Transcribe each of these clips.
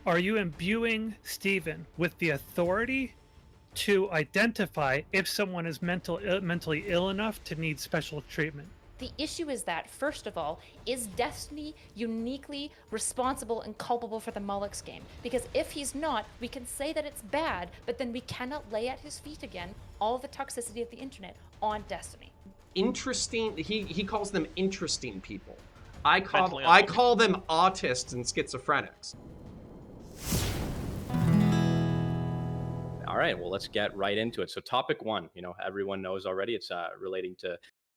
are you imbuing Stephen with the authority to identify if someone is mentally ill enough to need special treatment? The issue is that, first of all, is Destiny uniquely responsible and culpable for the Moloch's game? Because if he's not, we can say that it's bad, but then we cannot lay at his feet again all the toxicity of the internet on Destiny. Interesting. He calls them interesting people. I Mentally call them autists and schizophrenics. All right, well, let's get right into it. So topic one, everyone knows already. It's relating to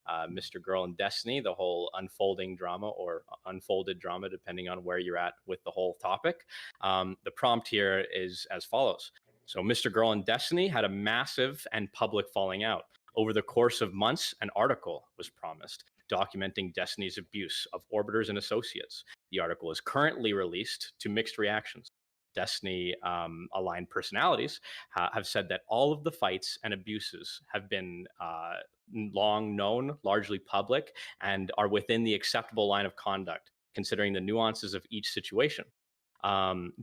MrGirl and Destiny, the whole unfolding drama or unfolded drama, depending on where you're at with the whole topic. The prompt here is as follows. So MrGirl and Destiny had a massive and public falling out. Over the course of months, an article was promised documenting Destiny's abuse of orbiters and associates. The article is currently released to mixed reactions. Destiny aligned personalities have said that all of the fights and abuses have been long known, largely public, and are within the acceptable line of conduct, considering the nuances of each situation.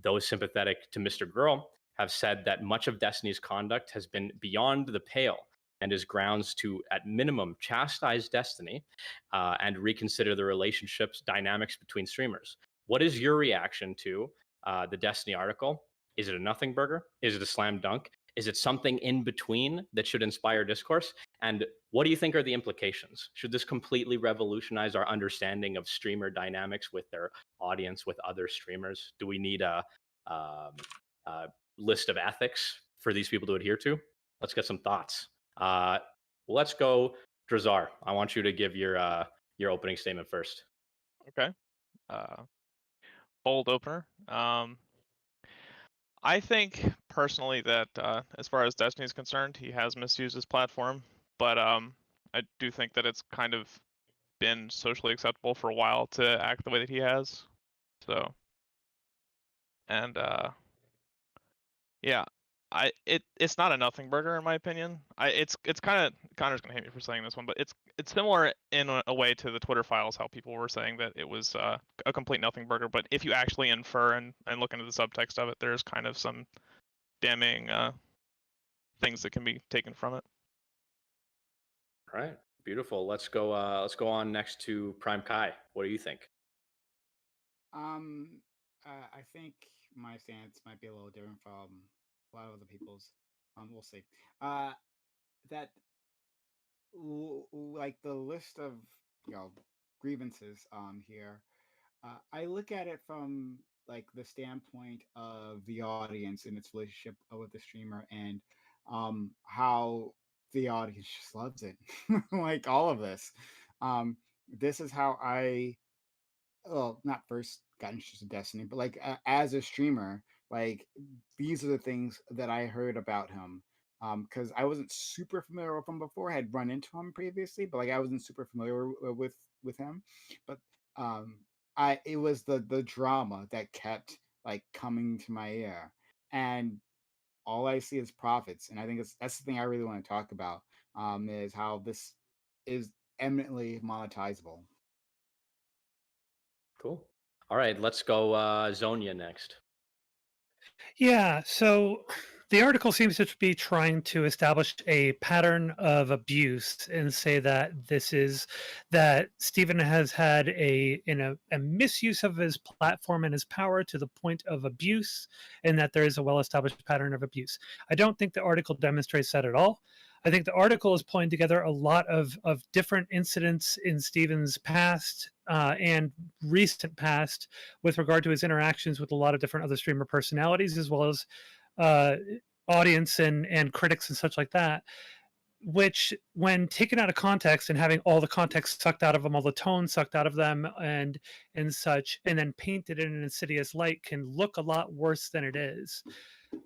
Those sympathetic to MrGirl have said that much of Destiny's conduct has been beyond the pale and is grounds to, at minimum, chastise Destiny and reconsider the relationships dynamics between streamers. What is your reaction to the Destiny article? Is it a nothing burger? Is it a slam dunk? Is it something in between that should inspire discourse? And what do you think are the implications? Should this completely revolutionize our understanding of streamer dynamics with their audience, with other streamers? Do we need a list of ethics for these people to adhere to? Let's get some thoughts. Let's go, Drazar. I want you to give your opening statement first. Okay. Bold opener. I think personally that as far as Destiny is concerned, he has misused his platform, but I do think that it's kind of been socially acceptable for a while to act the way that he has. So, and yeah, it's not a nothing burger in my opinion. It's kind of, Connor's gonna hate me for saying this one, but it's similar in a way to the Twitter files, how people were saying that it was a complete nothing burger. But if you actually infer and look into the subtext of it, there's kind of some damning things that can be taken from it. All right, beautiful. Let's go on next to Prime Kai. What do you think? I think my stance might be a little different from a lot of other people's. We'll see. That like the list of grievances here. I look at it from like the standpoint of the audience and its relationship with the streamer, and how the audience just loves it. Like all of this. This is how I, well, not first got interested in Destiny, but like as a streamer, like these are the things that I heard about him. Because I wasn't super familiar with him before. I had run into him previously, but like I wasn't super familiar with him. But it was the drama that kept like coming to my ear, and all I see is profits. And I think that's the thing I really want to talk about. Is how this is eminently monetizable. Cool. All right, let's go Zonia next. Yeah, so the article seems to be trying to establish a pattern of abuse and say that that Stephen has had a misuse of his platform and his power to the point of abuse, and that there is a well-established pattern of abuse. I don't think the article demonstrates that at all. I think the article is pulling together a lot of different incidents in Stephen's past and recent past with regard to his interactions with a lot of different other streamer personalities, as well as audience and critics and such like that, which when taken out of context and having all the context sucked out of them, all the tone sucked out of them and such, and then painted in an insidious light, can look a lot worse than it is.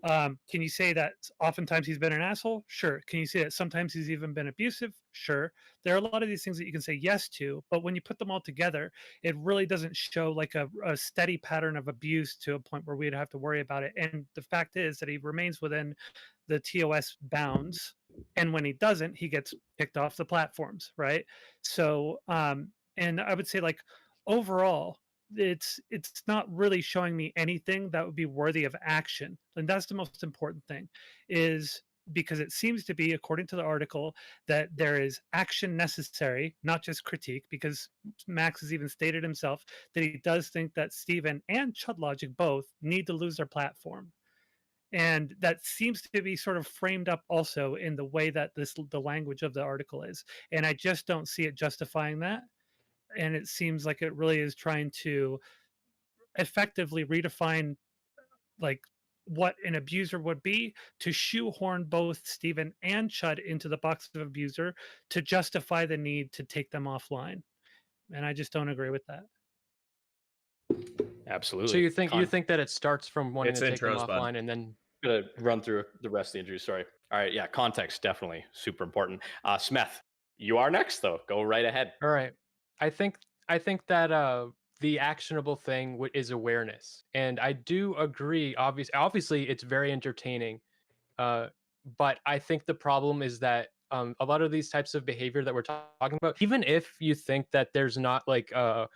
Can you say that oftentimes he's been an asshole? Sure. Can you say that sometimes he's even been abusive? Sure. There are a lot of these things that you can say yes to, but when you put them all together, it really doesn't show like a steady pattern of abuse to a point where we'd have to worry about it. And the fact is that he remains within the TOS bounds, and when he doesn't, he gets kicked off the platforms, right? So, and I would say like overall, it's not really showing me anything that would be worthy of action, and that's the most important thing, is because it seems to be, according to the article, that there is action necessary, not just critique, because Max has even stated himself that he does think that Steven and Chud Logic both need to lose their platform. And that seems to be sort of framed up also in the way that the language of the article is. And I just don't see it justifying that. And it seems like it really is trying to effectively redefine, like, what an abuser would be, to shoehorn both Steven and Chud into the box of abuser to justify the need to take them offline. And I just don't agree with that. Absolutely. So you think that it starts from wanting It's to take them intros, bud. offline and then Gonna run through the rest of the injuries. Sorry. All right. Yeah. Context definitely super important. Smith, you are next though. Go right ahead. all right. I think that the actionable thing is awareness, and I do agree. Obviously, it's very entertaining, but I think the problem is that a lot of these types of behavior that we're talking about, even if you think that there's not like a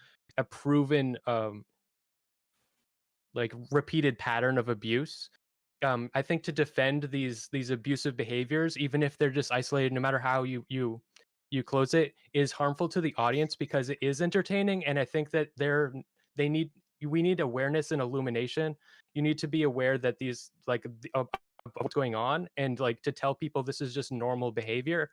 proven like repeated pattern of abuse, I think to defend these abusive behaviors, even if they're just isolated, no matter how you close it, is harmful to the audience because it is entertaining. And I think that we need awareness and illumination. You need to be aware that these of what's going on, and like to tell people this is just normal behavior.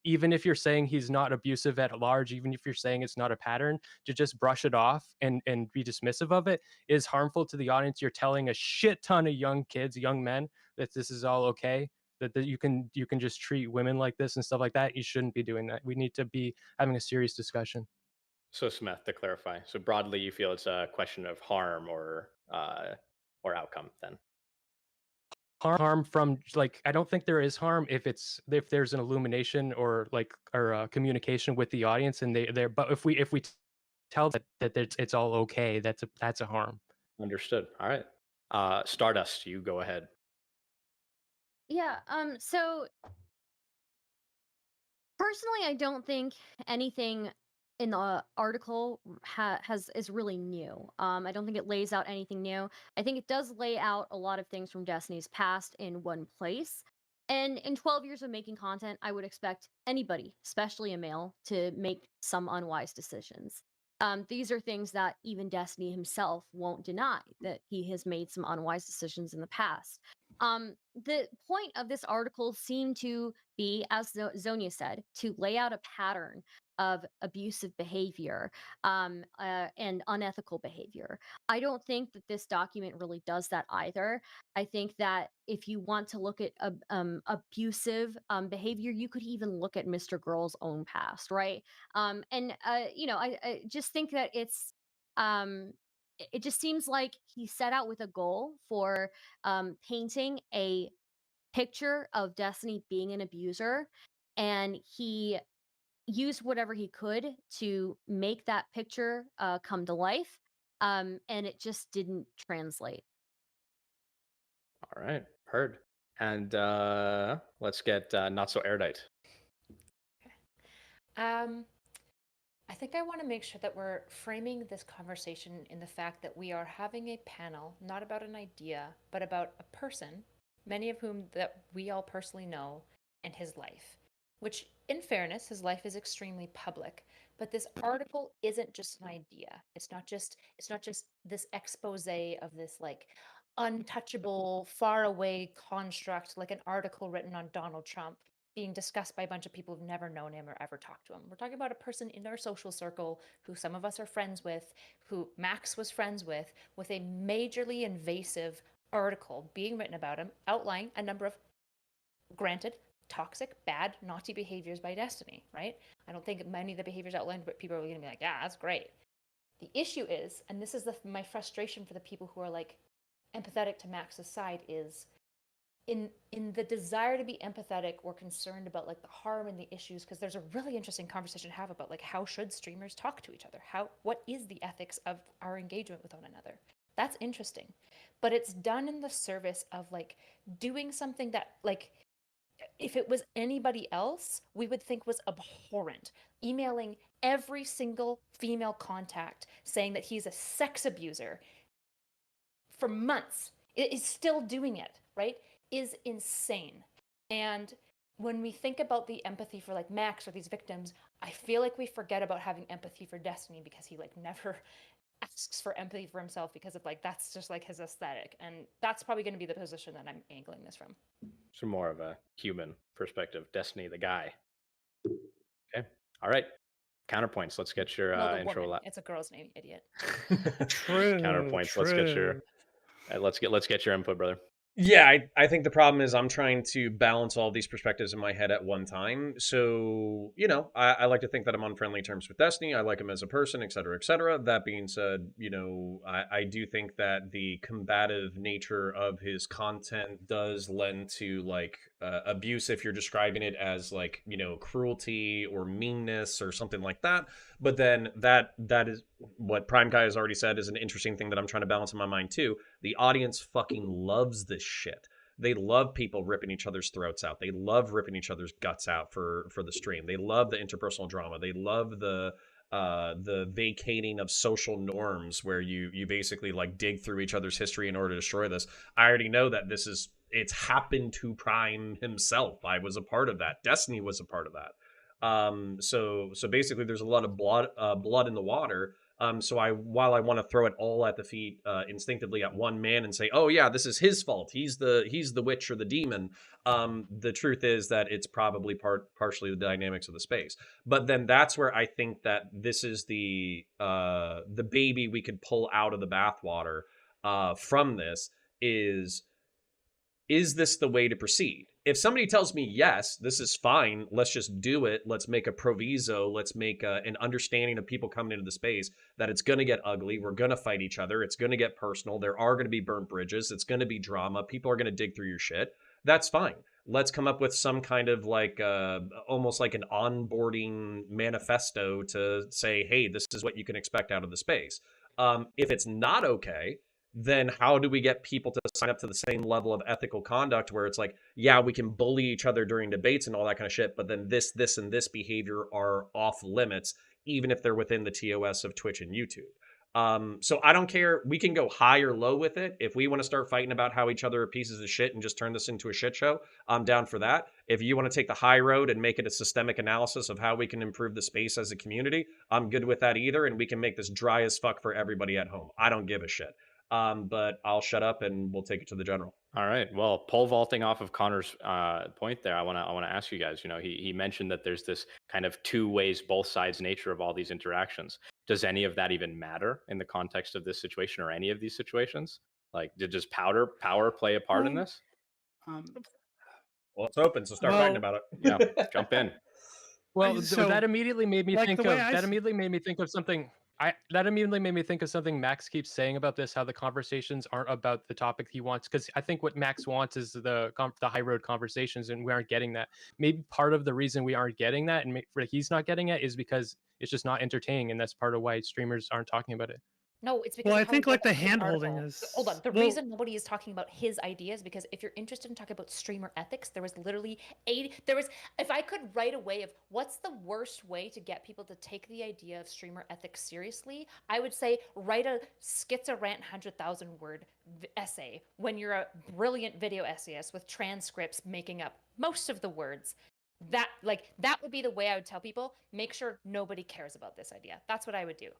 Even if you're saying he's not abusive at large, even if you're saying it's not a pattern, to just brush it off and be dismissive of it is harmful to the audience. You're telling a shit ton of young kids, young men, that this is all okay, that you can just treat women like this and stuff like that. You shouldn't be doing that. We need to be having a serious discussion. So Smith, to clarify, so broadly, you feel it's a question of harm or outcome then? Harm from, like, I don't think there is harm if there's an illumination or communication with the audience, and they're but if we tell that it's all okay, that's a harm. Understood. All right. Stardust, you go ahead. Yeah, so personally, I don't think anything in the article is really new. I don't think it lays out anything new. I think it does lay out a lot of things from Destiny's past in one place. And in 12 years of making content, I would expect anybody, especially a male, to make some unwise decisions. These are things that even Destiny himself won't deny, that he has made some unwise decisions in the past. The point of this article seemed to be, as Zonia said, to lay out a pattern of abusive behavior and unethical behavior. I don't think that this document really does that either. I think that if you want to look at abusive behavior, you could even look at MrGirl's own past, right? I just think that it just seems like he set out with a goal for painting a picture of Destiny being an abuser, and he used whatever he could to make that picture come to life, and it just didn't translate. All right. Heard. And let's get not so erudite. I think I want to make sure that we're framing this conversation in the fact that we are having a panel not about an idea, but about a person, many of whom that we all personally know, and his life. Which, in fairness, his life is extremely public. But this article isn't just an idea. It's not just this expose of this like untouchable, far away construct, like an article written on Donald Trump being discussed by a bunch of people who've never known him or ever talked to him. We're talking about a person in our social circle who some of us are friends with, who Max was friends with a majorly invasive article being written about him, outlining a number of, granted, toxic, bad, naughty behaviors by Destiny, right? I don't think many of the behaviors outlined, but people are going to be like, yeah, that's great. The issue is, and this is my frustration for the people who are like empathetic to Max's side, is in the desire to be empathetic or concerned about like the harm and the issues, because there's a really interesting conversation to have about like how should streamers talk to each other, what is the ethics of our engagement with one another. That's interesting, but it's done in the service of like doing something that, like, if it was anybody else, we would think was abhorrent. Emailing every single female contact saying that he's a sex abuser for months, is still doing it, right, is insane. And when we think about the empathy for like Max or these victims, I feel like we forget about having empathy for Destiny because he like never asks for empathy for himself because of like that's just like his aesthetic. And that's probably going to be the position that I'm angling this from. So more of a human perspective. Destiny, the guy. Okay. All right. Counterpoints. Let's get your No, the intro. woman. It's a girl's name, idiot. True. Counterpoints. True. Let's get your input, brother. Yeah, I think the problem is I'm trying to balance all these perspectives in my head at one time. So, you know, I like to think that I'm on friendly terms with Destiny. I like him as a person, et cetera, et cetera. That being said, you know, I do think that the combative nature of his content does lend to like abuse if you're describing it as like, you know, cruelty or meanness or something like that. But then that is what Prime Guy has already said is an interesting thing that I'm trying to balance in my mind too. The audience fucking loves this shit. They love people ripping each other's throats out. They love ripping each other's guts out for the stream. They love the interpersonal drama. They love the vacating of social norms where you basically like dig through each other's history in order to destroy this. I already know that it's happened to Prime himself. I was a part of that. Destiny was a part of that. So basically there's a lot of blood in the water. So while I want to throw it all at the feet instinctively at one man and say, oh yeah, this is his fault, he's the witch or the demon, the truth is that it's probably partially the dynamics of the space. But then that's where I think that this is the baby we could pull out of the bathwater from this is this the way to proceed? If somebody tells me, yes, this is fine, let's just do it, let's make a proviso, let's make an understanding of people coming into the space that it's going to get ugly, we're going to fight each other, it's going to get personal, there are going to be burnt bridges, it's going to be drama, people are going to dig through your shit, that's fine. Let's come up with some kind of like almost like an onboarding manifesto to say, hey, this is what you can expect out of the space. If it's not okay, then how do we get people to sign up to the same level of ethical conduct where it's like, yeah, we can bully each other during debates and all that kind of shit, but then this, and this behavior are off limits, even if they're within the TOS of Twitch and YouTube. So I don't care. We can go high or low with it. If we want to start fighting about how each other are pieces of shit and just turn this into a shit show, I'm down for that. If you want to take the high road and make it a systemic analysis of how we can improve the space as a community, I'm good with that either. And we can make this dry as fuck for everybody at home. I don't give a shit. But I'll shut up and we'll take it to the general. All right. Well, pole vaulting off of Connor's point there, I want to ask you guys. You know, he mentioned that there's this kind of two ways, both sides nature of all these interactions. Does any of that even matter in the context of this situation or any of these situations? Like, does power play a part in this? Well, it's open, so start writing about it. Yeah, jump in. Well, So, that immediately made me like, think the way of I that s- immediately made me think of something. That immediately made me think of something Max keeps saying about this, how the conversations aren't about the topic he wants. Because I think what Max wants is the high road conversations, and we aren't getting that. Maybe part of the reason we aren't getting that, and he's not getting it, is because it's just not entertaining, and that's part of why streamers aren't talking about it. No, it's because Well, of I how think he like the wrote this hand-holding article. is Hold on. The well, reason nobody is talking about his ideas is because if you're interested in talking about streamer ethics, there was literally if I could write a way of what's the worst way to get people to take the idea of streamer ethics seriously, I would say write a schizorant 100,000 word essay when you're a brilliant video essayist with transcripts making up most of the words. That would be the way I would tell people, make sure nobody cares about this idea. That's what I would do.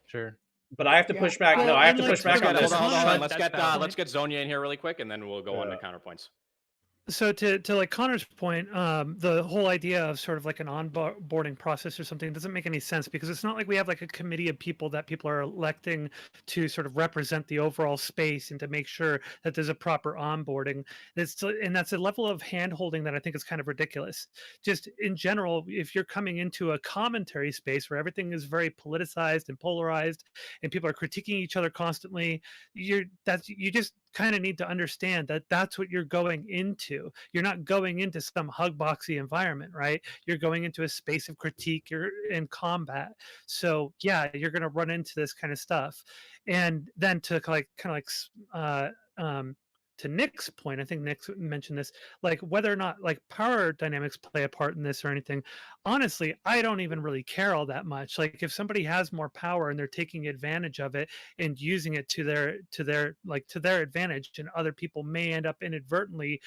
Sure. But I have to push back. Well, No, I have to and, push like, back on the this. Hold on. That's Let's get Zonia in here really quick, and then we'll go on to counterpoints. So to like Connor's point, the whole idea of sort of like an onboarding process or something doesn't make any sense because it's not like we have like a committee of people that people are electing to sort of represent the overall space and to make sure that there's a proper onboarding. And that's a level of hand-holding that I think is kind of ridiculous. Just in general, if you're coming into a commentary space where everything is very politicized and polarized and people are critiquing each other constantly, you just kind of need to understand that that's what you're going into. You're not going into some hugboxy environment, right? You're going into a space of critique, you're in combat. So yeah, you're going to run into this kind of stuff. And then to to Nick's point, I think Nick mentioned this, like whether or not like power dynamics play a part in this or anything. Honestly, I don't even really care all that much. Like if somebody has more power and they're taking advantage of it and using it to their advantage, and other people may end up inadvertently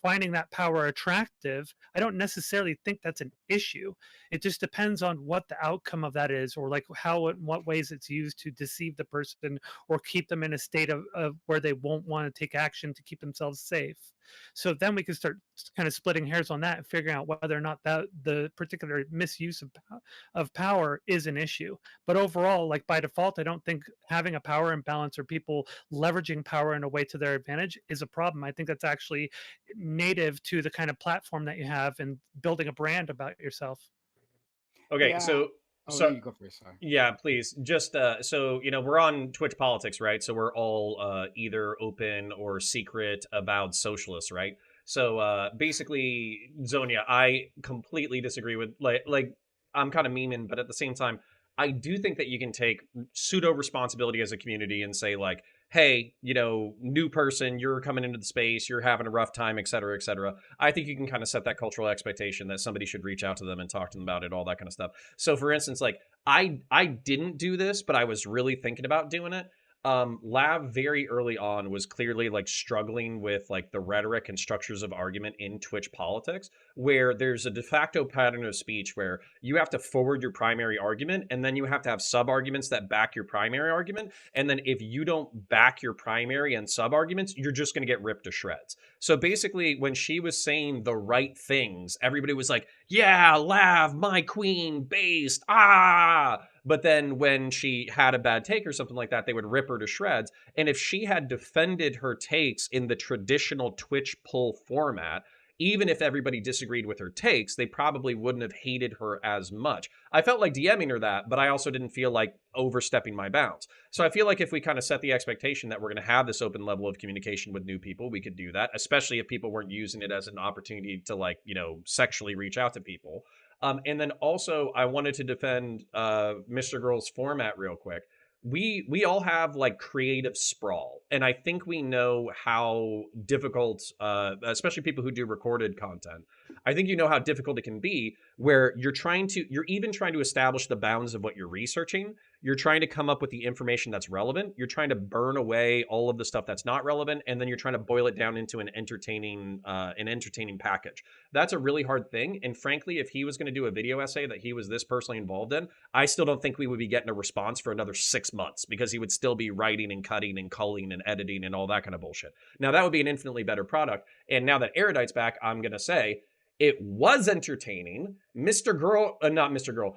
finding that power attractive, I don't necessarily think that's an issue. It just depends on what the outcome of that is, or like how, in what ways it's used to deceive the person or keep them in a state of where they won't want to take action to keep themselves safe. So then we can start kind of splitting hairs on that and figuring out whether or not that the particular misuse of power is an issue. But overall, like by default, I don't think having a power imbalance or people leveraging power in a way to their advantage is a problem. I think that's actually native to the kind of platform that you have and building a brand about yourself. Okay, Yeah. so Oh, you go first. Sorry. yeah, please. Just so we're on Twitch politics, right? So we're all either open or secret avowed socialists, right? So basically, Zonia, I completely disagree with like I'm kind of memeing, but at the same time, I do think that you can take pseudo responsibility as a community and say like, hey, new person, you're coming into the space, you're having a rough time, et cetera, et cetera. I think you can kind of set that cultural expectation that somebody should reach out to them and talk to them about it, all that kind of stuff. So for instance, like I didn't do this, but I was really thinking about doing it. Lav very early on was clearly like struggling with like the rhetoric and structures of argument in Twitch politics, where there's a de facto pattern of speech where you have to forward your primary argument and then you have to have sub arguments that back your primary argument. And then if you don't back your primary and sub arguments, you're just going to get ripped to shreds. So basically, when she was saying the right things, everybody was like, yeah, Lav, my queen, based, ah. But then when she had a bad take or something like that, they would rip her to shreds. And if she had defended her takes in the traditional Twitch pull format, even if everybody disagreed with her takes, they probably wouldn't have hated her as much. I felt like DMing her that, but I also didn't feel like overstepping my bounds. So I feel like if we kind of set the expectation that we're going to have this open level of communication with new people, we could do that, especially if people weren't using it as an opportunity to like, sexually reach out to people. And then also I wanted to defend MrGirl's format real quick. We all have like creative sprawl, and I think we know how difficult, especially people who do recorded content, I think you know how difficult it can be where you're even trying to establish the bounds of what you're researching. You're trying to come up with the information that's relevant. You're trying to burn away all of the stuff that's not relevant, and then you're trying to boil it down into an entertaining package. That's a really hard thing. And frankly, if he was going to do a video essay that he was this personally involved in, I still don't think we would be getting a response for another 6 months because he would still be writing and cutting and culling and editing and all that kind of bullshit. Now, that would be an infinitely better product. And now that Erudite's back, I'm going to say it was entertaining. Chud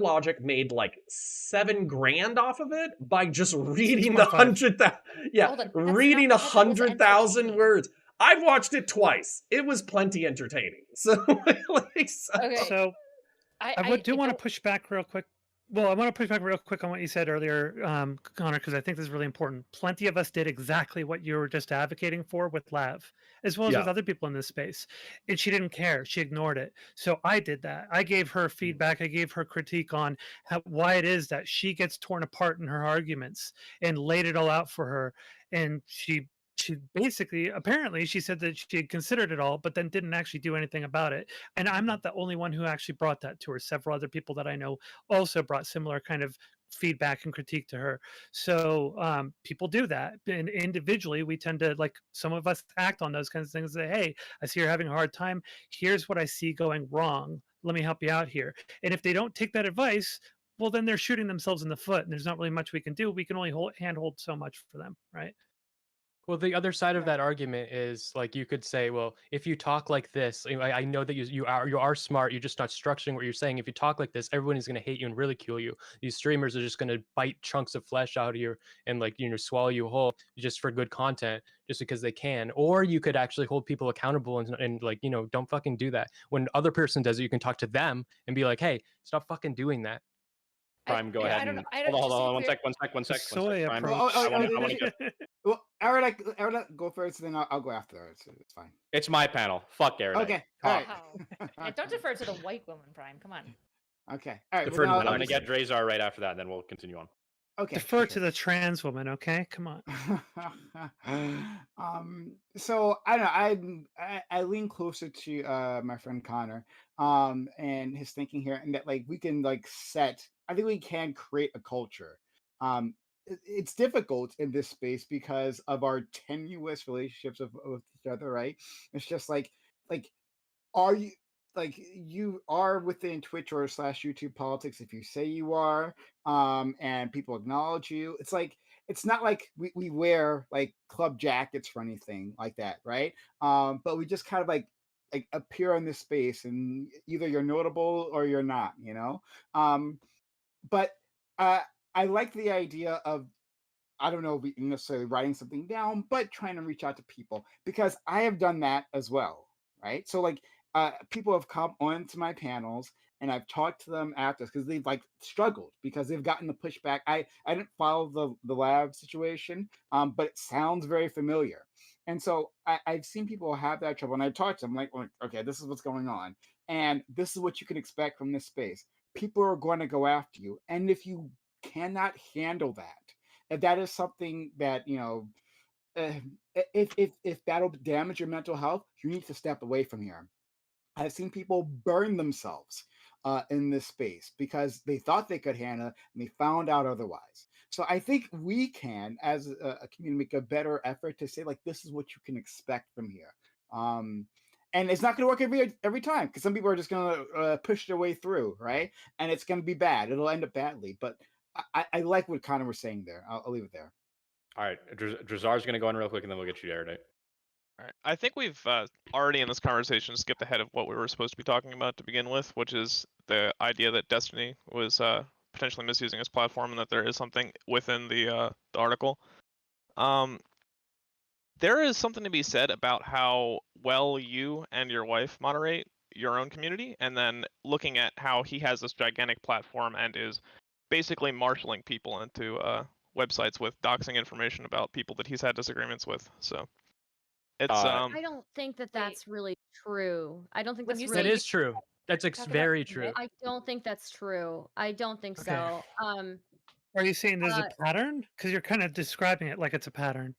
Logic made like $7,000 off of it by just reading the 100,000. Yeah, reading 100,000 words. I've watched it twice. It was plenty entertaining. So, So I do want to push back real quick. Well, I want to push back real quick on what you said earlier, Connor, because I think this is really important. Plenty of us did exactly what you were just advocating for with Lav, as well as with other people in this space. And she didn't care. She ignored it. So I did that. I gave her feedback. I gave her critique on why it is that she gets torn apart in her arguments and laid it all out for her. And she basically, apparently she said that she had considered it all, but then didn't actually do anything about it. And I'm not the only one who actually brought that to her. Several other people that I know also brought similar kind of feedback and critique to her. So people do that, and individually we tend to, like, some of us act on those kinds of things, say, hey, I see you're having a hard time, here's what I see going wrong, let me help you out here. And if they don't take that advice, well, then they're shooting themselves in the foot, and there's not really much we can do. We can only handhold so much for them, right? Well, the other side of that argument is like you could say, well, if you talk like this, I know that you are smart. You're just not structuring what you're saying. If you talk like this, everyone is going to hate you and ridicule you. These streamers are just going to bite chunks of flesh out of you and like swallow you whole just for good content, just because they can. Or you could actually hold people accountable and like don't fucking do that. When other person does it, you can talk to them and be like, hey, stop fucking doing that. Prime, go ahead and hold on, one sec. Prime, I want to get. Well, Erudite, go first, then I'll go after her. It's fine. It's my panel. Fuck Erudite. Okay, all right. Yeah, don't defer to the white woman, Prime. Come on. Okay, all right. I'm gonna get Drazar right after that, and then we'll continue on. Okay. Defer okay. to the trans woman, okay? Come on. So I don't know. I lean closer to my friend Connor, and his thinking here, and that like we can like set. I think we can create a culture. It's difficult in this space because of our tenuous relationships with each other, right? It's just like are you like you are within Twitch or slash YouTube politics if you say you are, and people acknowledge you. It's like it's not like we wear like club jackets for anything like that, right? But we just kind of like appear in this space, and either you're notable or you're not, you know. But uh, I like the idea of I don't know if we necessarily writing something down, but trying to reach out to people because I have done that as well, right? So like people have come onto my panels and I've talked to them after because they've like struggled because they've gotten the pushback. I didn't follow the lab situation, but it sounds very familiar. And so I've seen people have that trouble, and I talked to them like, okay, this is what's going on, and this is what you can expect from this space. People are going to go after you, and if you cannot handle that, if that is something that uh, if that'll damage your mental health, you need to step away from here. I've seen people burn themselves in this space because they thought they could handle it and they found out otherwise. So I think we can, as a community, make a better effort to say like, this is what you can expect from here. And it's not going to work every time because some people are just going to push their way through, right? And it's going to be bad. It'll end up badly. But I like what Connor was saying there. I'll leave it there. All right, Drazar's going to go in real quick, and then we'll get you, Erudite. All right. I think we've already in this conversation skipped ahead of what we were supposed to be talking about to begin with, which is the idea that Destiny was potentially misusing his platform and that there is something within the article. There is something to be said about how well you and your wife moderate your own community, and then looking at how he has this gigantic platform and is basically marshaling people into websites with doxing information about people that he's had disagreements with. So it's I don't think that that's really true. I don't think When that's you really. That is true. That's talk about very commit, true. I don't think that's true. I don't think Okay. so. Are you saying there's Uh, a pattern? Because you're kind of describing it like it's a pattern.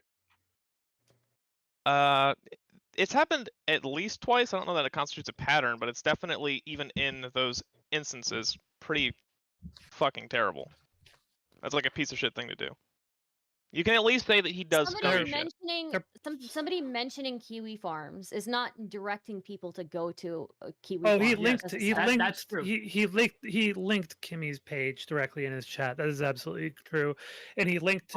it's happened at least twice. I don't know that it constitutes a pattern, but it's definitely, even in those instances, pretty fucking terrible. That's like a piece of shit thing to do. You can at least say that he does somebody scummy shit. mentioning somebody mentioning Kiwi Farms is not directing people to go to Kiwi Oh, Farms. he linked. necessarily. That's true. He linked Kimmy's page directly in his chat. That is absolutely true, and he linked.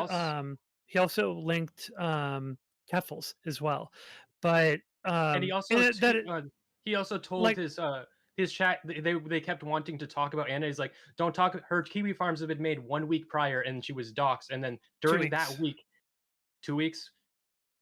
He also linked Keffels as well, but And he also that he also told like his chat they kept wanting to talk about Anna. He's like, don't talk. Her Kiwi Farms have been made 1 week prior, and she was doxxed. And then during that weeks. week, 2 weeks,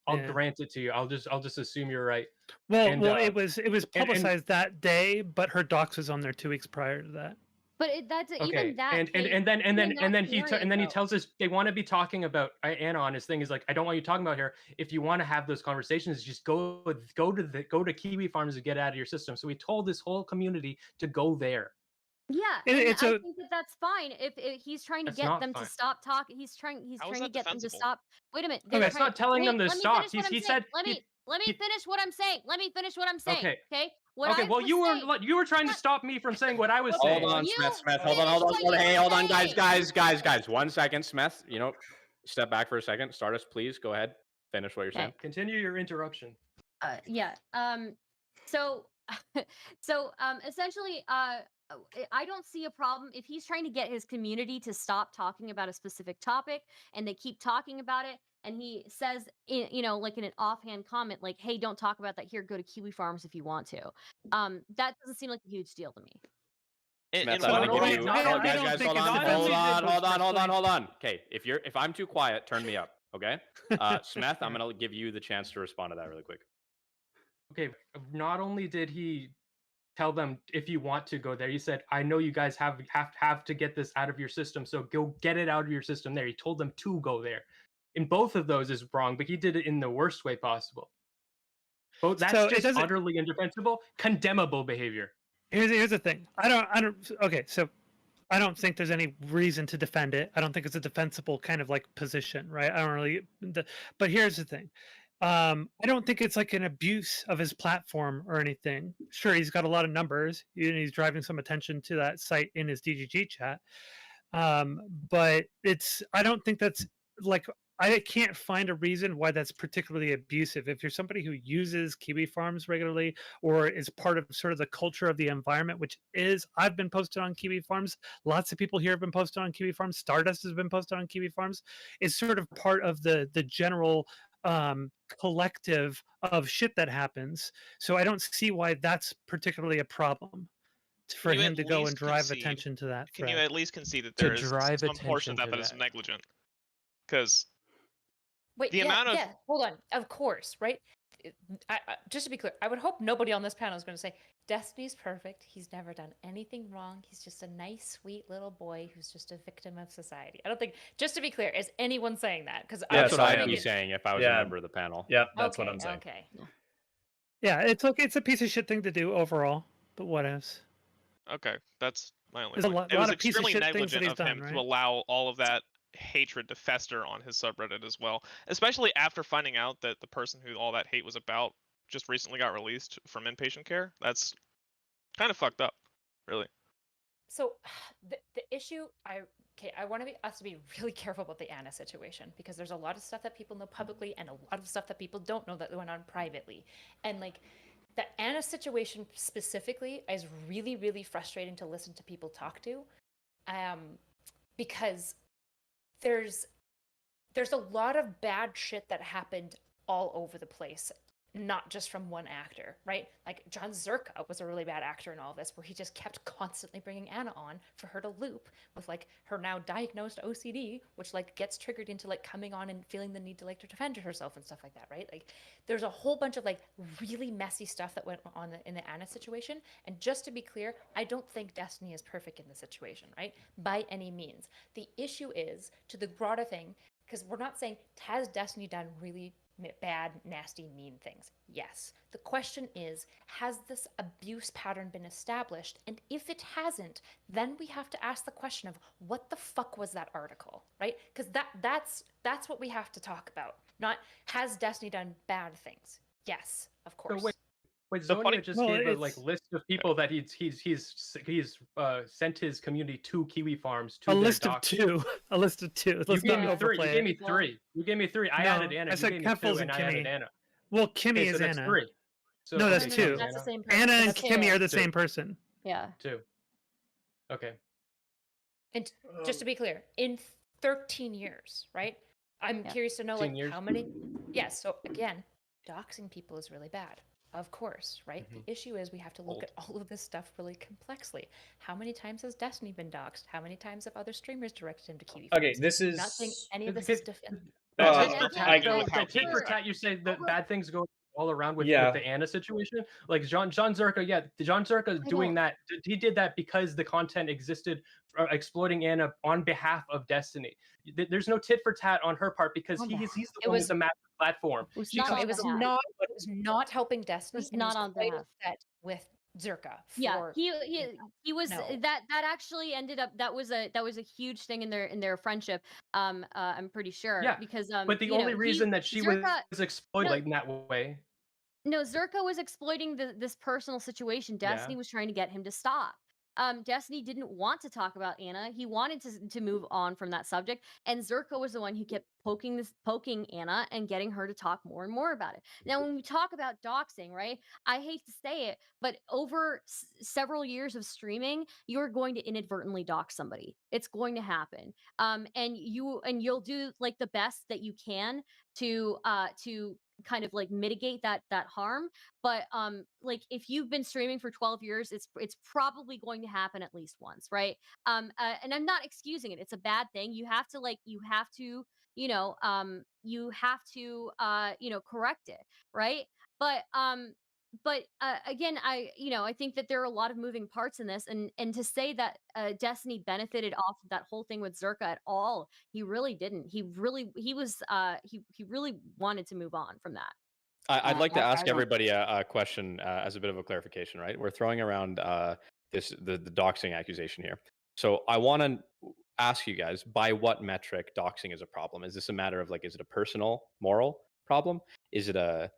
I'll Yeah. grant it to you. I'll just assume you're right. Well, And, it was publicized that day, but her docs was on there 2 weeks prior to that. But that's Okay, even that. and then he scenario, tells us they want to be talking about Anna on his thing. He's like, I don't want you talking about her. If you want to have those conversations, just go to Kiwi Farms and get out of your system. So we told this whole community to go there. Yeah, And and it's I a- think that's fine. If he's trying to That's get not them fine. to stop talking, he's trying How is to that get them to defensible? stop. Wait a minute. Okay. they're It's not telling them to let me stop. finish what I'm He saying. said Let me finish what I'm saying. Let me finish what I'm saying. Okay. Okay. What Okay, I well was you saying- were trying to stop me from saying what I was saying. Hold on, You Smith. Hold finish on. what you Hey, were hold on, saying. guys. 1 second, Smith. Step back for a second. Stardust, please go ahead. Finish what you're saying. Continue your interruption. Yeah. So, essentially, I don't see a problem if he's trying to get his community to stop talking about a specific topic, and they keep talking about it, and he says, like in an offhand comment, like, "Hey, don't talk about that here. Go to Kiwi Farms if you want to." That doesn't seem like a huge deal to me. Smith, in I what want to way? give you. I don't Guys, think hold it's on, defensible. hold on. Okay, if I'm too quiet, turn me up. Okay, Smith, I'm gonna give you the chance to respond to that really quick. Okay, not only did he tell them if you want to go there, he said, I know you guys have to get this out of your system, so go get it out of your system there. He told them to go there. In both of those is wrong, but he did it in the worst way possible. That's So it just doesn't- utterly indefensible, condemnable behavior. Here's the thing. I don't. Okay, so I don't think there's any reason to defend it. I don't think it's a defensible kind of like position, right? I don't really. But here's the thing. I don't think it's like an abuse of his platform or anything. Sure, he's got a lot of numbers. He's driving some attention to that site in his DGG chat. But I don't think that's like, I can't find a reason why that's particularly abusive. If you're somebody who uses Kiwi Farms regularly or is part of sort of the culture of the environment, which is, I've been posted on Kiwi Farms. Lots of people here have been posted on Kiwi Farms. Stardust has been posted on Kiwi Farms. It's sort of part of the general collective of shit that happens. So I don't see why that's particularly a problem for Can you him at to go and least drive concede- attention to that Can you thread. at least concede that To there is drive some portion attention of that to that is that. negligent? Because Wait, The yeah, amount of- yeah. Hold on. Of course, right? Just to be clear, I would hope nobody on this panel is going to say Destiny's perfect. He's never done anything wrong. He's just a nice, sweet little boy who's just a victim of society. I don't think. Just to be clear, is anyone saying that? Because That's Yes, what I I'd am. be saying if I was a member of the panel. Yeah, that's okay, what I'm saying. okay. Yeah, it's okay. It's a piece of shit thing to do overall, but what else? Okay, that's my only There's a point. lot It was of piece of extremely shit things that negligent he's of him done, to right? allow all of that hatred to fester on his subreddit as well, especially after finding out that the person who all that hate was about just recently got released from inpatient care. That's kind of fucked up, really. So the issue, I want us to be really careful about the Anna situation, because there's a lot of stuff that people know publicly and a lot of stuff that people don't know that went on privately. And like the Anna situation specifically is really, really frustrating to listen to people talk to, because there's a lot of bad shit that happened all over the place, not just from one actor, right? Like John Zerka was a really bad actor in all this, where he just kept constantly bringing Anna on for her to loop with like her now diagnosed OCD, which like gets triggered into like coming on and feeling the need to like to defend herself and stuff like that, right? Like there's a whole bunch of like really messy stuff that went on in the Anna situation. And just to be clear, I don't think Destiny is perfect in the situation, right? By any means. The issue is to the broader thing, because we're not saying has Destiny done really bad, nasty, mean things. Yes. The question is, has this abuse pattern been established? And if it hasn't, then we have to ask the question of what the fuck was that article, right? Because that's what we have to talk about. Not has Destiny done bad things? Yes, of course. So wait, The funny- Zonia just Well, gave a like it's- list of people that he's sent his community to Kiwi Farms to A their list of docs. two. A list of two. You Let's gave not me three. You overplay gave it. me three. You gave me three. I No, added Anna. I You said gave me Keffels two, and and I added Kimmy. Anna. Well, Kimmy Okay, is so that's Anna. three. So, No, that's No, two. that's the same person. Anna and That's Kimmy two. are the Two. same person. Yeah. two. Okay. And just to be clear, in 13 years, right? I'm Yeah. curious to know 13 like years. how many. Yes. So again, doxing people is really bad. Of course, right? Mhm. The issue is we have to look at all of this stuff really complexly. How many times has Destiny been doxed? How many times have other streamers directed him to Kiwi Okay, Farms? this I'm not saying is any of this Because- is defensive. That's Uh, just and for again, talking with how Like tit he for was tat, you say that bad things go all around with Yeah. the Anna situation. Like John Zerka, yeah, John Zerka doing that. He did that because the content existed, exploiting Anna on behalf of Destiny. There's no tit for tat on her part because On he's the It one was- with the massive platform. It was She not comes on It was behalf. not. It was not helping Destiny. was and he not on quite behalf. upset with Zerka. Yeah, For, he was No. that actually ended up that was a huge thing in their friendship. I'm pretty sure. Yeah, because But the you know, only reason that she Zerka- was exploited in that way. No, Zerka was exploiting this personal situation. Destiny was trying to get him to stop. Destiny didn't want to talk about Anna. He wanted to move on from that subject, and Zerka was the one who kept poking Anna and getting her to talk more and more about it. Now, when we talk about doxing, right? I hate to say it, but over several years of streaming, you're going to inadvertently dox somebody. It's going to happen. And you'll do like the best that you can to kind of like mitigate that harm, but like if you've been streaming for 12 years, it's probably going to happen at least once, right? And I'm not excusing it. It's a bad thing. You have to correct it, right? But again, I think that there are a lot of moving parts in this, and to say that Destiny benefited off of that whole thing with Zerka at all, he really didn't. He really wanted to move on from that. I'd like to I ask don't- everybody a question as a bit of a clarification, right? We're throwing around the doxing accusation here. So I want to ask you guys, by what metric doxing is a problem? Is this a matter of like, is it a personal moral problem? Is it a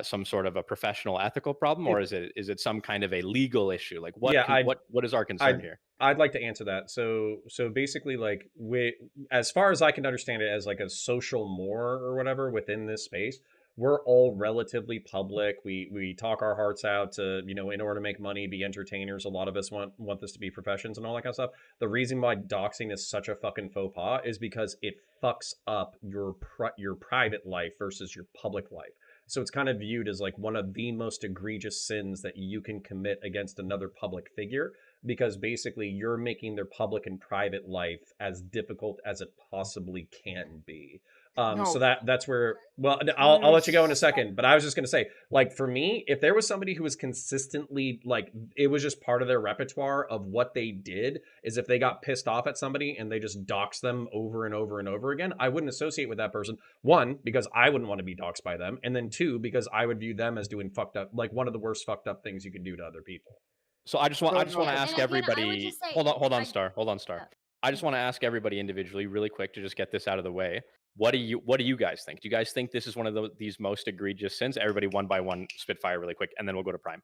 some sort of a professional ethical problem, or is it some kind of a legal issue? Like what Yeah, what is our concern I'd here? I'd like to answer that. So basically, like, as far as I can understand it, as like a social more or whatever within this space, we're all relatively public. We talk our hearts out to, in order to make money, be entertainers. A lot of us want this to be professions and all that kind of stuff. The reason why doxing is such a fucking faux pas is because it fucks up your private life versus your public life. So it's kind of viewed as like one of the most egregious sins that you can commit against another public figure, because basically you're making their public and private life as difficult as it possibly can be. So No, that's where, well, I'll let you go in a Connor's second, but I was just going to say, like, for me, if there was somebody who was consistently, like, it was just part of their repertoire of what they did, is if they got pissed off at somebody and they just dox them over and over and over again, I wouldn't associate with that person. One, because I wouldn't want to be doxed by them, and then two, because I would view them as doing fucked up, like one of the worst fucked up things you can do to other people. So I just want so to no. ask And again, I would everybody. just say, Hold on, I, Star. Hold on, Star. yeah. I just want to ask everybody individually, really quick, to just get this out of the way. What do you guys think? Do you guys think this is one of these most egregious sins? Everybody, one by one, spitfire really quick, and then we'll go to Prime.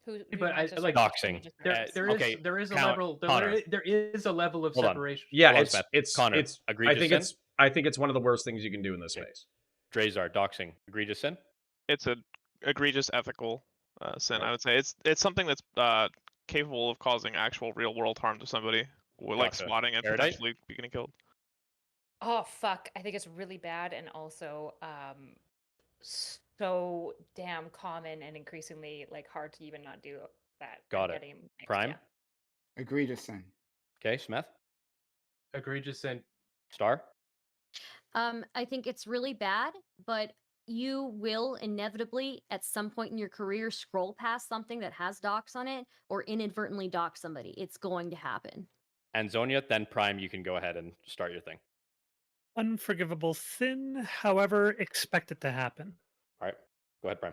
Who But I wants to like start? doxing. There is a Count- level Connor. there is a level of Hold on. separation. Yeah, Hold on, it's Smith. it's Connor, it's. egregious I think it's one of the worst things you can do in this Okay. space. Drazar, doxing, egregious sin. It's a egregious ethical sin. Right. I would say it's something that's capable of causing actual real world harm to somebody, like Gotcha. swatting and Erudite? potentially be getting killed. Oh fuck! I think it's really bad and also so damn common and increasingly like hard to even not do that. Got I'm it. getting mixed, Prime. yeah. Egregious sin. Okay, Smith. Egregious sin. Star. I think it's really bad, but you will inevitably at some point in your career scroll past something that has docs on it or inadvertently dox somebody. It's going to happen. And Zonia, then Prime, you can go ahead and start your thing. Unforgivable sin, however, expect it to happen. All right, go ahead, Prime.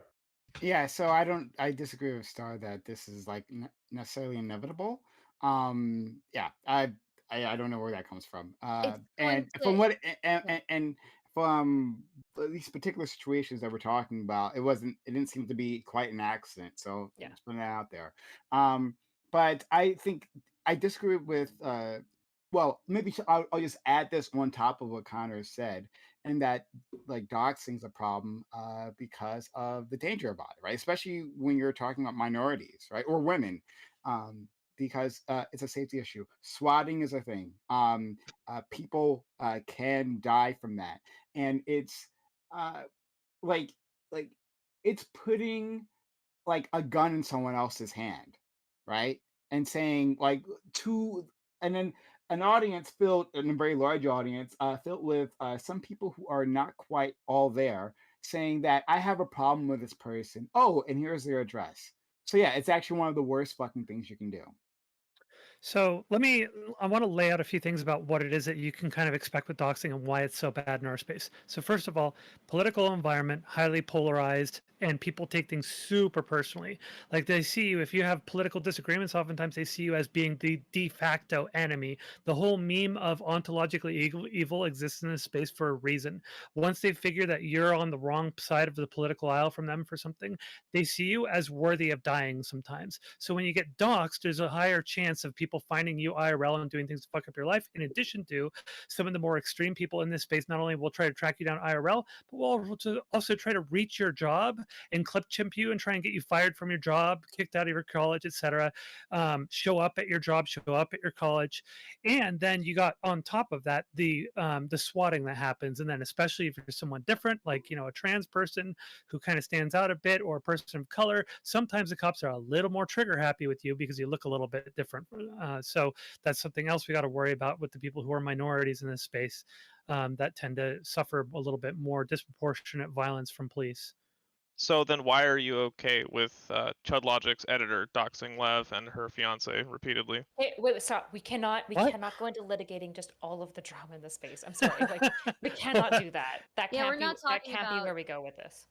Yeah, so I disagree with Star that this is like necessarily inevitable. Yeah, I don't know where that comes from. It's going And to- from what yeah. and from these particular situations that we're talking about, it didn't seem to be quite an accident. So Yeah. just putting that out there. But I think I disagree with well, maybe I'll just add this on top of what Connor said, and that like doxing is a problem because of the danger about it, right? Especially when you're talking about minorities, right, or women, because it's a safety issue. Swatting is a thing. People can die from that, and it's uh, like like it's putting like a gun in someone else's hand, right? And saying like to and then an audience filled and a very large audience filled with some people who are not quite all there saying that I have a problem with this person. Oh, and here's their address. So yeah, it's actually one of the worst fucking things you can do. So I want to lay out a few things about what it is that you can kind of expect with doxing and why it's so bad in our space. So first of all, political environment, highly polarized, and people take things super personally. Like they see you, if you have political disagreements, oftentimes they see you as being the de facto enemy. The whole meme of ontologically evil exists in this space for a reason. Once they figure that you're on the wrong side of the political aisle from them for something, they see you as worthy of dying sometimes. So when you get doxed, there's a higher chance of people finding you IRL and doing things to fuck up your life. In addition to some of the more extreme people in this space, not only will try to track you down IRL, but will also try to reach your job and clip chimp you and try and get you fired from your job, kicked out of your college, etc. Show up at your job, show up at your college, and then you got on top of that the swatting that happens, and then especially if you're someone different, like a trans person who kind of stands out a bit, or a person of color, sometimes the cops are a little more trigger happy with you because you look a little bit different. So that's something else we got to worry about with the people who are minorities in this space that tend to suffer a little bit more disproportionate violence from police. So then why are you okay with Chud Logic's editor doxing Lev and her fiance repeatedly? Hey, wait, stop. We cannot What? go into litigating just all of the drama in the space. I'm sorry. Like we cannot do that. That Yeah, can't we're be not that talking can't be about- where we go with this.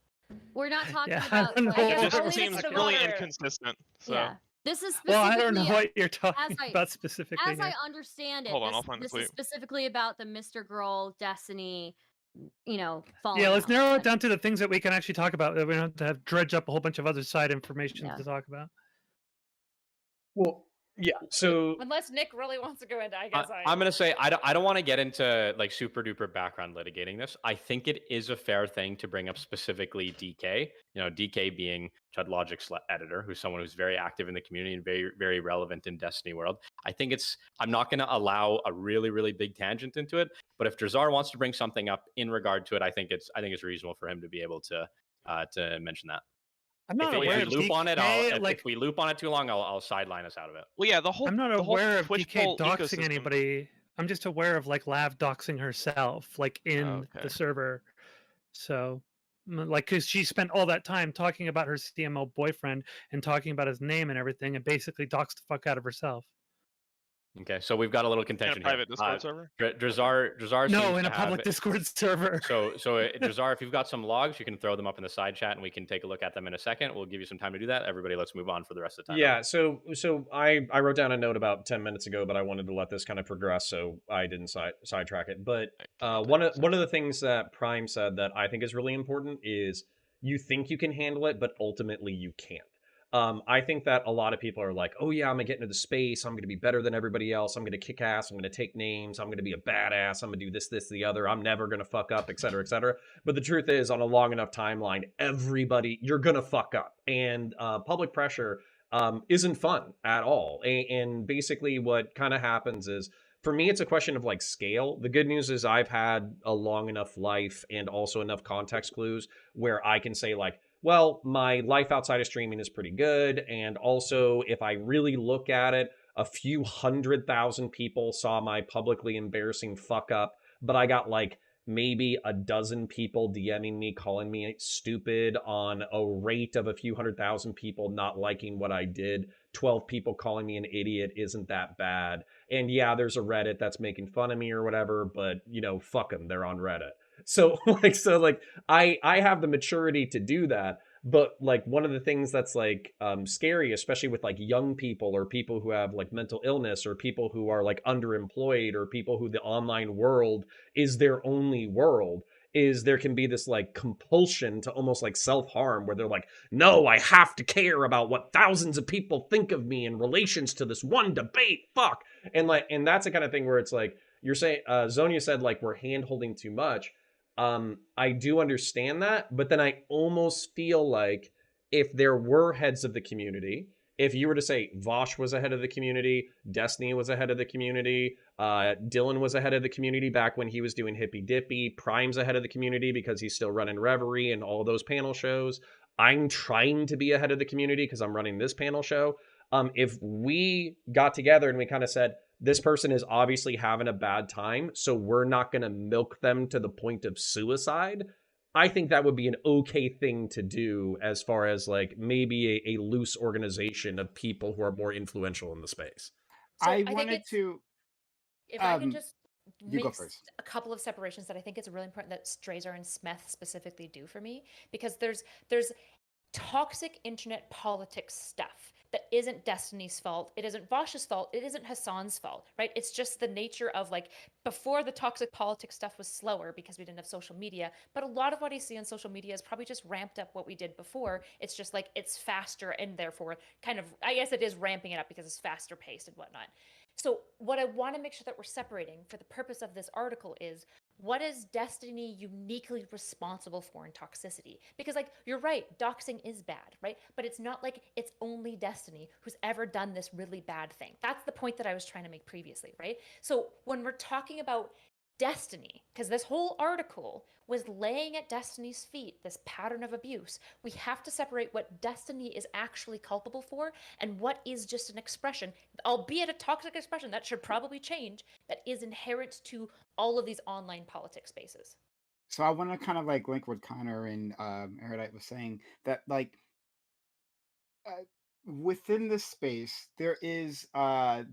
We're not talking Yeah, I about don't like, know. I guess It I'll just leave it seems to the really moderator. inconsistent. So yeah. This is Well, I don't know specifically what you're talking I- about specifically as I here. understand it. Hold on, I'll find the This tweet. is specifically about the MrGirl Destiny, Yeah, falling let's out. narrow it down to the things that we can actually talk about. That we don't have to have dredge up a whole bunch of other side information Yeah. to talk about. Well, yeah. So Unless Nick really wants to go into, I guess I'm gonna say I don't want to get into like super duper background litigating this. I think it is a fair thing to bring up specifically DK. DK being Chud Logic's editor, who's someone who's very active in the community and very very relevant in Destiny world. I think I'm not going to allow a really really big tangent into it, but if Drazar wants to bring something up in regard to it, I think it's reasonable for him to be able to mention that. I'm not If aware we of loop on it, DK, if we loop on it too long, I'll sideline us out of it. Well, yeah, the whole I'm not the whole aware of Twitch DK poll doxing ecosystem. anybody. I'm just aware of like Lav doxing herself, like in Okay. the server. So, like, because she spent all that time talking about her CMO boyfriend and talking about his name and everything, and basically doxed the fuck out of herself. Okay, so we've got a little In a contention private here. Discord server? Drazar No, seems in to a public have, Discord server. So Drazar, if you've got some logs, you can throw them up in the side chat and we can take a look at them in a second. We'll give you some time to do that. Everybody, let's move on for the rest of the time. yeah, so I wrote down a note about 10 minutes ago, but I wanted to let this kind of progress, so I didn't sidetrack it. But one of the things that Prime said that I think is really important is you think you can handle it, but ultimately you can't. I think that a lot of people are like, oh yeah, I'm gonna get into the space. I'm gonna be better than everybody else. I'm gonna kick ass. I'm gonna take names. I'm gonna be a badass. I'm gonna do this, the other. I'm never gonna fuck up, et cetera, et cetera. But the truth is, on a long enough timeline, you're gonna fuck up. And public pressure isn't fun at all. And basically what kind of happens is, for me, it's a question of like scale. The good news is I've had a long enough life and also enough context clues where I can say like, well, my life outside of streaming is pretty good. And also, if I really look at it, a few 100,000 people saw my publicly embarrassing fuck up, but I got like maybe a dozen people DMing me, calling me stupid on a rate of a few 100,000 people not liking what I did. 12 people calling me an idiot isn't that bad. And yeah, there's a Reddit that's making fun of me or whatever, but fuck them, they're on Reddit. So I have the maturity to do that. But like one of the things that's like scary, especially with like young people or people who have like mental illness or people who are like underemployed or people who the online world is their only world, is there can be this like compulsion to almost like self-harm where they're like, no, I have to care about what thousands of people think of me in relations to this one debate. Fuck. And that's the kind of thing where it's like, you're saying, Zonia said like we're hand holding too much. I do understand that, but then I almost feel like if there were heads of the community, if you were to say Vosh was ahead of the community, Destiny was ahead of the community, Dylan was ahead of the community back when he was doing Hippy Dippy, Prime's ahead of the community because he's still running Reverie and all those panel shows. I'm trying to be ahead of the community because I'm running this panel show. If we got together and we kind of said, this person is obviously having a bad time, so we're not going to milk them to the point of suicide, I think that would be an okay thing to do as far as like maybe a loose organization of people who are more influential in the space. So I think wanted it's- to. If I can just you go make first. a couple of separations that I think it's really important that Strazer and Smith specifically do for me, because there's toxic internet politics stuff that isn't Destiny's fault, it isn't Vosh's fault, it isn't Hassan's fault, right? It's just the nature of like, before the toxic politics stuff was slower because we didn't have social media, but a lot of what I see on social media is probably just ramped up what we did before. It's just like it's faster and therefore kind of, I guess it is ramping it up because it's faster paced and whatnot. So what I want to make sure that we're separating for the purpose of this article is, what is Destiny uniquely responsible for in toxicity? Because like, you're right, doxing is bad, right? But it's not like it's only Destiny who's ever done this really bad thing. That's the point that I was trying to make previously, right? So when we're talking about Destiny, because this whole article was laying at Destiny's feet this pattern of abuse, we have to separate what Destiny is actually culpable for and what is just an expression, albeit a toxic expression that should probably change, that is inherent to all of these online politics spaces. So I want to kind of like link what Connor and Erudite was saying, that like within this space there is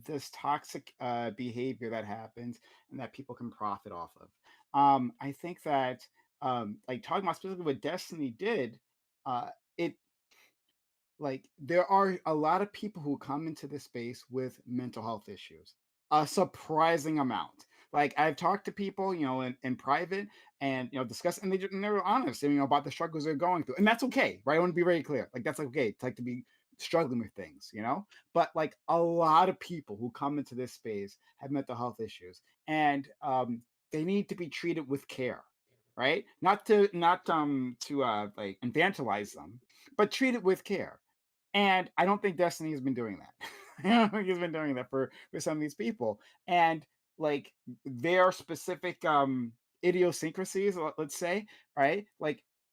this toxic behavior that happens and that people can profit off of. I think that like talking about specifically what Destiny did, it like there are a lot of people who come into this space with mental health issues, a surprising amount. Like I've talked to people, in private, and discuss, and they're honest, about the struggles they're going through, and that's okay, right? I want to be very clear, like that's okay. It's like to be struggling with things. But like a lot of people who come into this space have mental health issues, and they need to be treated with care, right? Not to like infantilize them, but treat it with care. And I don't think Destiny has been doing that. I don't think he's been doing that for some of these people. And like their specific idiosyncrasies, let's say, right?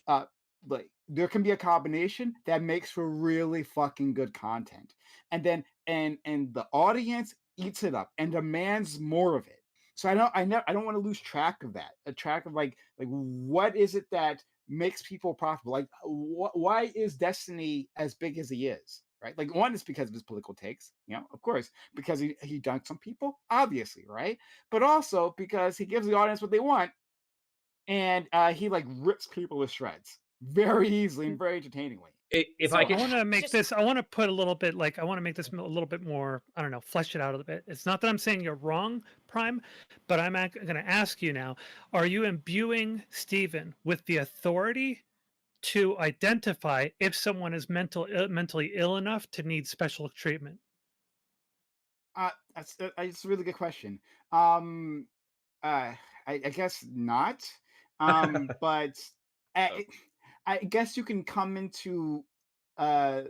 Uh like there can be a combination that makes for really fucking good content. And then and the audience eats it up and demands more of it. So I don't want to lose track of that. A track of like what is it that makes people profitable? Like, why is Destiny as big as he is? Right? Like, one is because of his political takes, of course, because he dunks on people, obviously, right? But also because he gives the audience what they want, and he like rips people to shreds very easily and very entertainingly. If So I I could, want to make just- this. I want to put a little bit like I want to make this a little bit more. I don't know, flesh it out a little bit. It's not that I'm saying you're wrong, Prime, but I'm going to ask you now: are you imbuing Stephen with the authority to identify if someone is mentally ill enough to need special treatment? It's a really good question. Um, I guess not. But I, I guess you can come into uh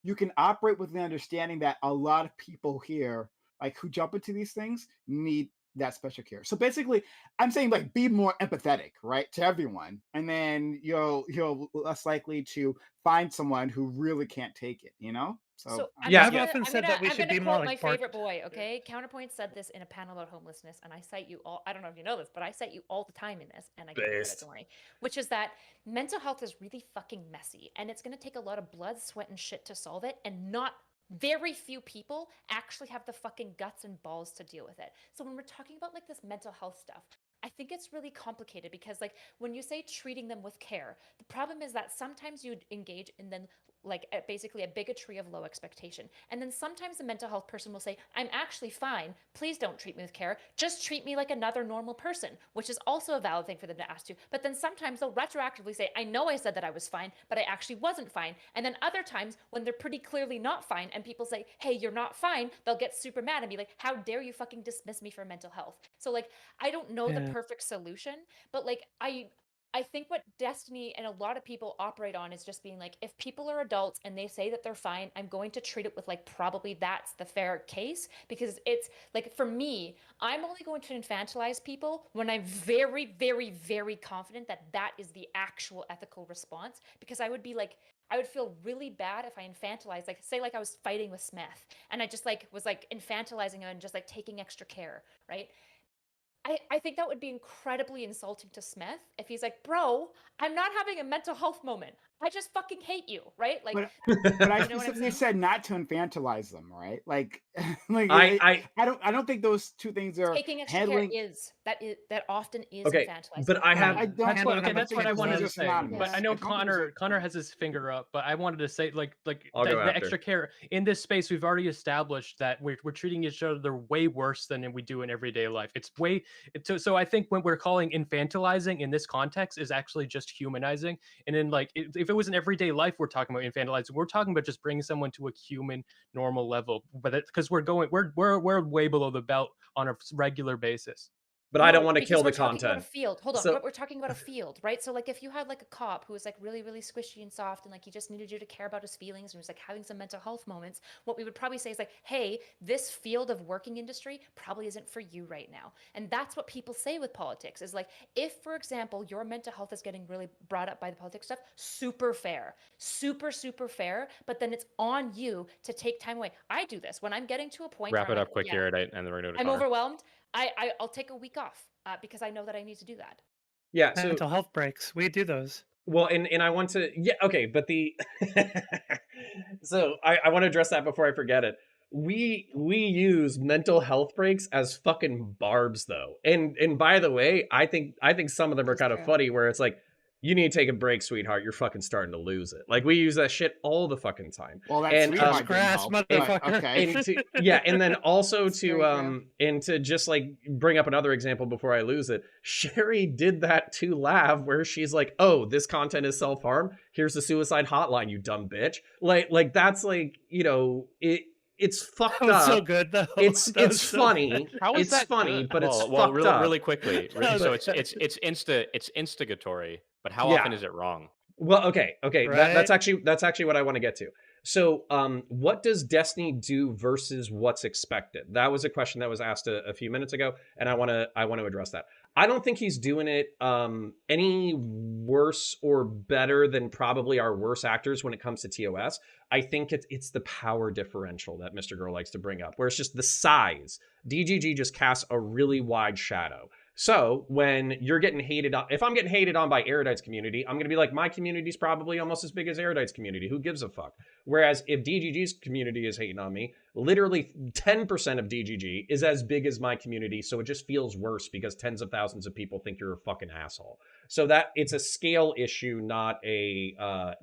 you can operate with the understanding that a lot of people here, like who jump into these things, need that special care. So basically, I'm saying like be more empathetic, right, to everyone, and then you're less likely to find someone who really can't take it. So I'm Yeah. I've just- often said that we I'm should gonna be more quote my like Bart. favorite boy, okay? Counterpoint said this in a panel about homelessness, and I cite you all. I don't know if you know this, but I cite you all the time in this, and I give you credit, Based. don't worry. Which is that mental health is really fucking messy, and it's gonna take a lot of blood, sweat, and shit to solve it, and not very few people actually have the fucking guts and balls to deal with it. So when we're talking about like this mental health stuff, I think it's really complicated because like when you say treating them with care, the problem is that sometimes you engage in then like basically a bigotry of low expectation. And then sometimes the mental health person will say, I'm actually fine. Please don't treat me with care. Just treat me like another normal person, which is also a valid thing for them to ask to. But then sometimes they'll retroactively say, I know I said that I was fine, but I actually wasn't fine. And then other times when they're pretty clearly not fine and people say, hey, you're not fine, they'll get super mad and be like, how dare you fucking dismiss me for mental health? So like, I don't know the perfect solution, but like, I think what Destiny and a lot of people operate on is just being like, if people are adults and they say that they're fine, I'm going to treat it with like, probably that's the fair case. Because it's like, for me, I'm only going to infantilize people when I'm very, very, very confident that that is the actual ethical response. Because I would be like, I would feel really bad if I infantilized, like, say, like I was fighting with Smith and I just like was like infantilizing him and just like taking extra care, right? I think that would be incredibly insulting to Smith if he's like, bro, I'm not having a mental health moment. I just fucking hate you, right? Like, but I you know what I'm specifically saying? said not to infantilize them, right? Like, like I I don't think those two things are Taking extra handling. care that often is Okay, infantilizing. but I have I don't. That's what I okay. don't That's think what I those wanted things to are say. synonymous. But I I know don't think those are- Connor has his finger up. But I wanted to say like I'll go the after. extra care in this space. We've already established that we're treating each other way worse than we do in everyday life. So I think when we're calling infantilizing in this context is actually just humanizing. And then like if it was an everyday life we're talking about infantilizing, we're talking about just bringing someone to a human normal level. But because we're way below the belt on a regular basis. but I don't No, want to because kill we're the talking about a content. field. Hold on, So but we're talking about a field, right? So like if you had like a cop who was like really, really squishy and soft and like he just needed you to care about his feelings and was like having some mental health moments, what we would probably say is like, hey, this field of working industry probably isn't for you right now. And that's what people say with politics is like, if, for example, your mental health is getting really brought up by the politics stuff, super fair, super, super fair, but then it's on you to take time away. I do this when I'm getting to a point Wrap where it I'm up like, quick yeah, here, and then we're going to I'm Connor. overwhelmed. I'll take a week off because I know that I need to do that. yeah, so Mental health breaks. We do those. well, and I want to okay, but the so I want to address that before I forget it. We use mental health breaks as fucking barbs though. And by the way, I think some of them are That's kind of fair. funny where it's like you need to take a break, sweetheart. You're fucking starting to lose it. Like we use that shit all the fucking time. Well, that And sweetheart didn't grass, help, motherfucker. but okay. and to yeah, and then also It's very true. and to just like bring up another example before I lose it. Sherry did that to Lav, where she's like, "Oh, this content is self-harm. Here's the suicide hotline, you dumb bitch." Like that's like, you know, it's fucked That was up. so good though. It's That was so funny. good. How is It's that funny, good? but it's well, fucked up. really quickly. No, So but- it's instigatory, but how Yeah. often is it wrong? Well, okay. That's Right? actually what I want to get to. So, what does Destiny do versus what's expected? That was a question that was asked a few minutes ago, and I want to address that. I don't think he's doing it any worse or better than probably our worst actors when it comes to TOS. I think it's the power differential that MrGirl likes to bring up, where it's just the size. DGG just casts a really wide shadow. So when you're getting hated on, if I'm getting hated on by Erudite's community, I'm going to be like, my community's probably almost as big as Erudite's community. Who gives a fuck? Whereas if DGG's community is hating on me, literally 10% of DGG is as big as my community. So it just feels worse because tens of thousands of people think you're a fucking asshole. So that it's a scale issue, not a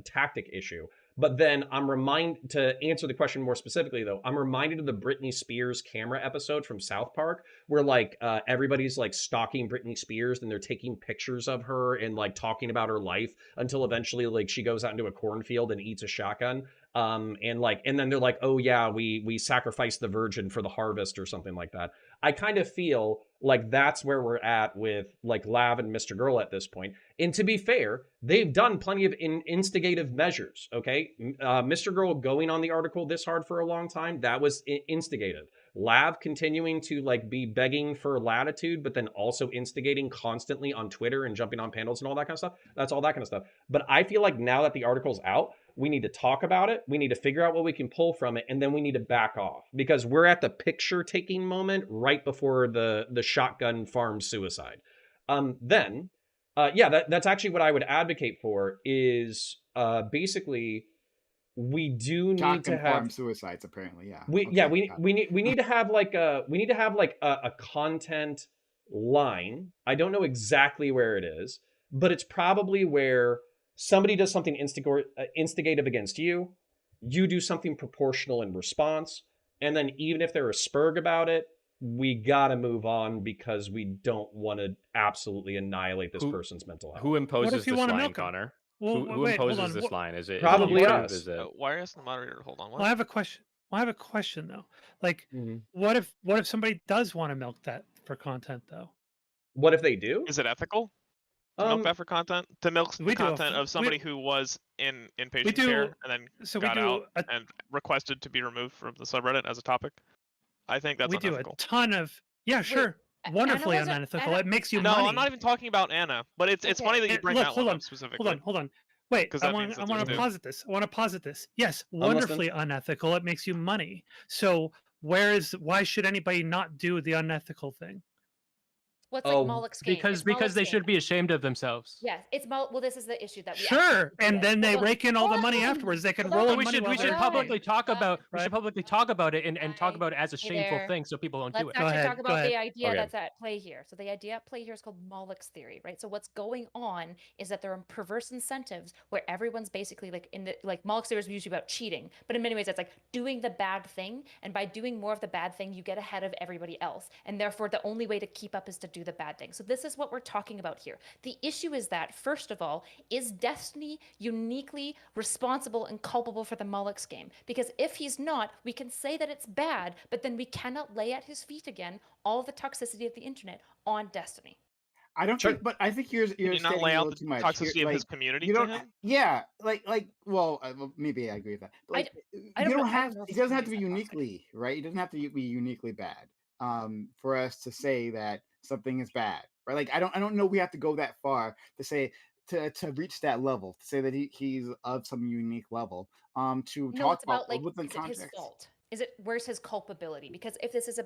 tactic issue. But then I'm reminded, to answer the question more specifically though, I'm reminded of the Britney Spears camera episode from South Park, where like everybody's like stalking Britney Spears and they're taking pictures of her and like talking about her life until eventually like she goes out into a cornfield and eats a shotgun. And then they're like, oh yeah, we sacrificed the virgin for the harvest or something like that. I kind of feel like that's where we're at with like Lav and MrGirl at this point. And to be fair, they've done plenty of instigative measures. Okay, MrGirl going on the article this hard for a long time, that was instigative. Lav continuing to like be begging for latitude, but then also instigating constantly on Twitter and jumping on panels and all that kind of stuff. That's all that kind of stuff. But I feel like now that the article's out, we need to talk about it. We need to figure out what we can pull from it, and then we need to back off because we're at the picture taking moment right before the shotgun farm suicide. That's actually what I would advocate for is basically we do need to have farm suicides apparently. Yeah. we need to have like a content line. I don't know exactly where it is, but it's probably where somebody does something instigative against you, you do something proportional in response, and then even if they're a spurg about it, we gotta move on because we don't want to absolutely annihilate this person's mental health. Who imposes if you this wanna line, milk 'em? Connor? Well, Who wait, hold imposes on. this line? Is it Probably YouTube? us. Is it... Why are you asking the moderator? Hold on. What? Well, I have a question. I have a question though. Like, Mhm. what if somebody does want to milk that for content though? What if they do? Is it ethical to milk that for content? To milk we the do a content f- of somebody who was in we inpatient do care and then so we got do out a, and requested to be removed from the subreddit as a topic? I think that's we do a unethical. ton of sure. Wonderfully Anna wasn't- unethical. Anna- It makes you No, money. I'm not even talking about Anna, but it's Okay. funny that you It- bring look, that hold one on, up specifically. Hold on. Wait, 'Cause I that want means that to there's posit this. I want to posit this. Yes, listening. wonderfully unethical. It makes you money. So why should anybody not do the unethical thing? What's Oh, like Moloch's game? Because It's Moloch's they game. should be ashamed of themselves. Yes, it's well. This is the issue that we Sure, actually and did. then they Hold on. rake in all the Hold money on. afterwards. They can Hold roll on. in we money should while we they're should Hold hiding. publicly talk about we Right. should publicly talk about it and talk Hi. about it as a Hey shameful there. thing so people don't Let's do it. Go actually ahead, talk go about ahead. the idea Okay. that's at play here. So the idea at play here is called Moloch's theory, right? So what's going on is that there are perverse incentives where everyone's basically like Moloch's theory is usually about cheating, but in many ways it's like doing the bad thing, and by doing more of the bad thing, you get ahead of everybody else, and therefore the only way to keep up is to do the bad thing. So this is what we're talking about here. The issue is that, first of all, is Destiny uniquely responsible and culpable for the Moloch's game? Because if he's not, we can say that it's bad, but then we cannot lay at his feet again all the toxicity of the internet on Destiny. I don't Sure. think, but I think you're Can you not stating lay a out little the too much. toxicity of his community You to don't, him? yeah, well, maybe I agree with that. But, I like, don't you know- don't I don't have. know if It his doesn't have to be community's that toxic. uniquely right. It doesn't have to be uniquely bad for us to say that something is bad, right? Like I don't know. We have to go that far to say to reach that level, to say that he's of some unique level. To No, talk it's about about like, within is it his context. fault? where's his culpability? Because if this is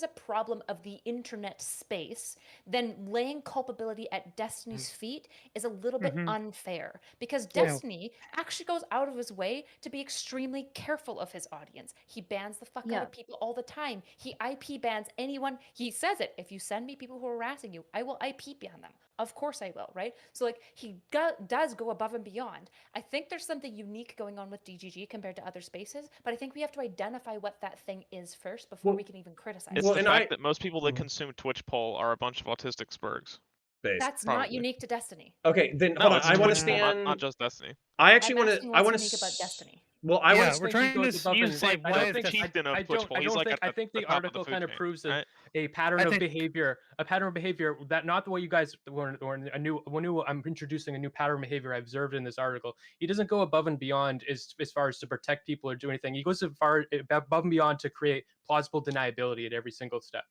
a problem of the internet space, then laying culpability at Destiny's feet is a little bit Mhm. unfair, because Yeah. Destiny actually goes out of his way to be extremely careful of his audience. He bans the fuck out Yeah. of people all the time. He IP bans anyone. He says it. If you send me people who are harassing you, I will IP ban them. Of course I will, right? So like he does go above and beyond. I think there's something unique going on with DGG compared to other spaces, but I think we have to identify what that thing is first before we can even criticize It's Well, it. the and fact that most people that Mhm. consume Twitch poll are a bunch of autistic spurgs. Base. That's not Probably. unique to Destiny. Okay, then No, hold on. it's I want to Twitch poll, stand. not just Destiny. I actually I'm want to. asking I what's want unique about to. Destiny. Well, I Yeah, want just we're think he trying to goes above you and say I why don't is think Destiny. chieftain of Twitch poll. I He's don't like think at I think the the top of the article food kind of chain, proves right? a pattern I of think- behavior, that not the way you guys were a new I'm introducing a new pattern of behavior I observed in this article. He doesn't go above and beyond as far as to protect people or do anything. He goes above and beyond to create plausible deniability at every single step.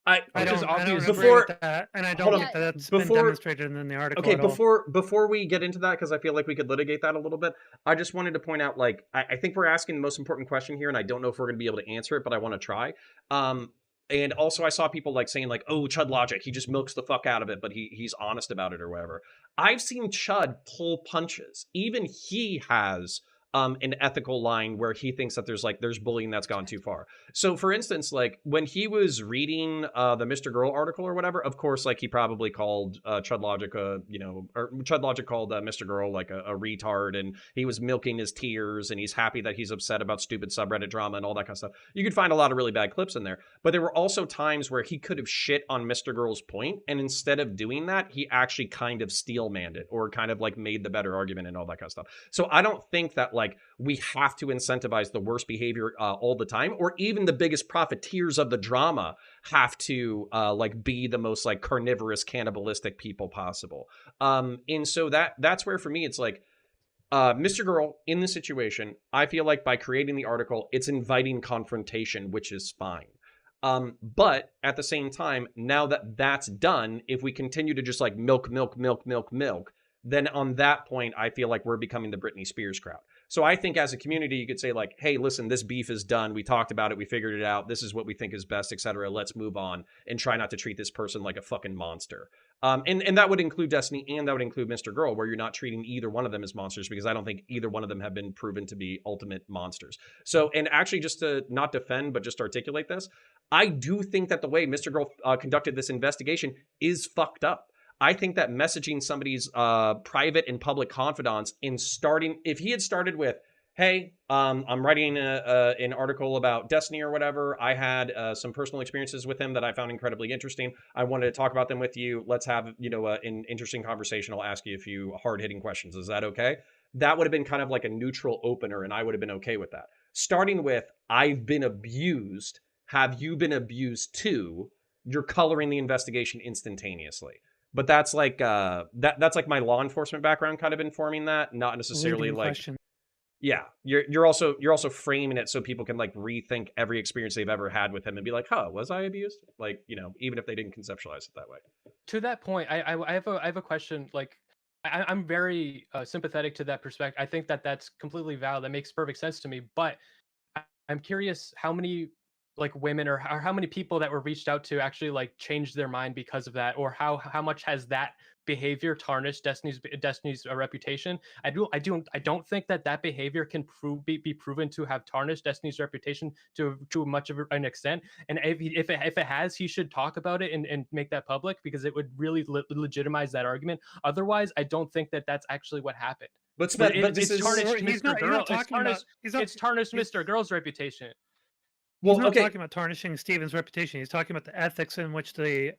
I Which is don't agree obviously with that, and I Hold don't on. think that that's been Before- demonstrated in the article Okay, at all. before we get into that, because I feel like we could litigate that a little bit, I just wanted to point out, like, I think we're asking the most important question here, and I don't know if we're going to be able to answer it, but I want to try. And also I saw people like saying like, oh, Chud Logic, he just milks the fuck out of it, but he's honest about it or whatever. I've seen Chud pull punches. Even he has an ethical line where he thinks that there's bullying that's gone too far. So for instance, like when he was reading the MrGirl article or whatever, of course, like he probably called Chud Logic or Chud Logic called MrGirl like a retard, and he was milking his tears, and he's happy that he's upset about stupid subreddit drama and all that kind of stuff. You could find a lot of really bad clips in there, but there were also times where he could have shit on MrGirl's point, and instead of doing that, he actually kind of steelmanned it or kind of like made the better argument and all that kind of stuff. So I don't think that like we have to incentivize the worst behavior all the time, or even the biggest profiteers of the drama have to like be the most like carnivorous, cannibalistic people possible. And so that's where for me it's like MrGirl in this situation, I feel like by creating the article, it's inviting confrontation, which is fine. But at the same time, now that that's done, if we continue to just like milk, then on that point, I feel like we're becoming the Britney Spears crowd. So I think as a community, you could say like, hey, listen, this beef is done. We talked about it. We figured it out. This is what we think is best, etc. Let's move on and try not to treat this person like a fucking monster. And that would include Destiny, and that would include MrGirl, where you're not treating either one of them as monsters, because I don't think either one of them have been proven to be ultimate monsters. So, and actually just to not defend, but just articulate this, I do think that the way MrGirl conducted this investigation is fucked up. I think that messaging somebody's private and public confidants in starting, if he had started with, hey, I'm writing an article about Destiny or whatever. I had some personal experiences with him that I found incredibly interesting. I wanted to talk about them with you. Let's have, an interesting conversation. I'll ask you a few hard-hitting questions. Is that okay? That would have been kind of like a neutral opener, and I would have been okay with that. Starting with, I've been abused. Have you been abused too? You're coloring the investigation instantaneously. But that's like that's like my law enforcement background kind of informing that, not necessarily Leading like question. yeah. You're also framing it so people can like rethink every experience they've ever had with him and be like, huh, was I abused? Like, even if they didn't conceptualize it that way. To that point, I have a question. Like, I'm very sympathetic to that perspective. I think that that's completely valid. That makes perfect sense to me. But I'm curious how many like women or how many people that were reached out to actually like changed their mind because of that, or how much has that behavior tarnished Destiny's reputation. I don't think that behavior can be proven to have tarnished Destiny's reputation to much of an extent. And if it has, he should talk about it and make that public, because it would really legitimize that argument. Otherwise, I don't think that that's actually what happened. But It's tarnished MrGirl's reputation. He's not talking about tarnishing Steven's reputation. He's talking about the ethics in which the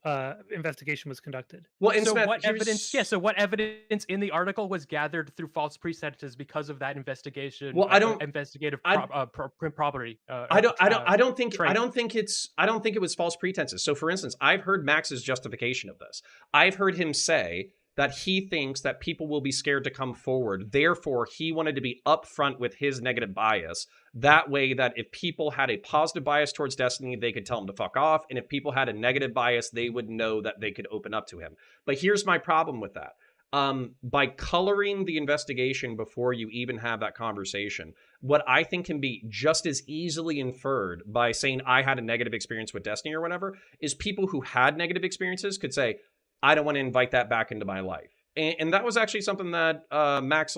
investigation was conducted. Well, and so Smith, what evidence? Yeah. So what evidence in the article was gathered through false pretenses because of that investigation? Well, I don't investigative property. I don't think it was false pretenses. So, for instance, I've heard Max's justification of this. I've heard him say that he thinks that people will be scared to come forward. Therefore, he wanted to be upfront with his negative bias. That way that if people had a positive bias towards Destiny, they could tell him to fuck off. And if people had a negative bias, they would know that they could open up to him. But here's my problem with that. by coloring the investigation before you even have that conversation, what I think can be just as easily inferred by saying I had a negative experience with Destiny or whatever, is people who had negative experiences could say, I don't want to invite that back into my life. And that was actually something that Max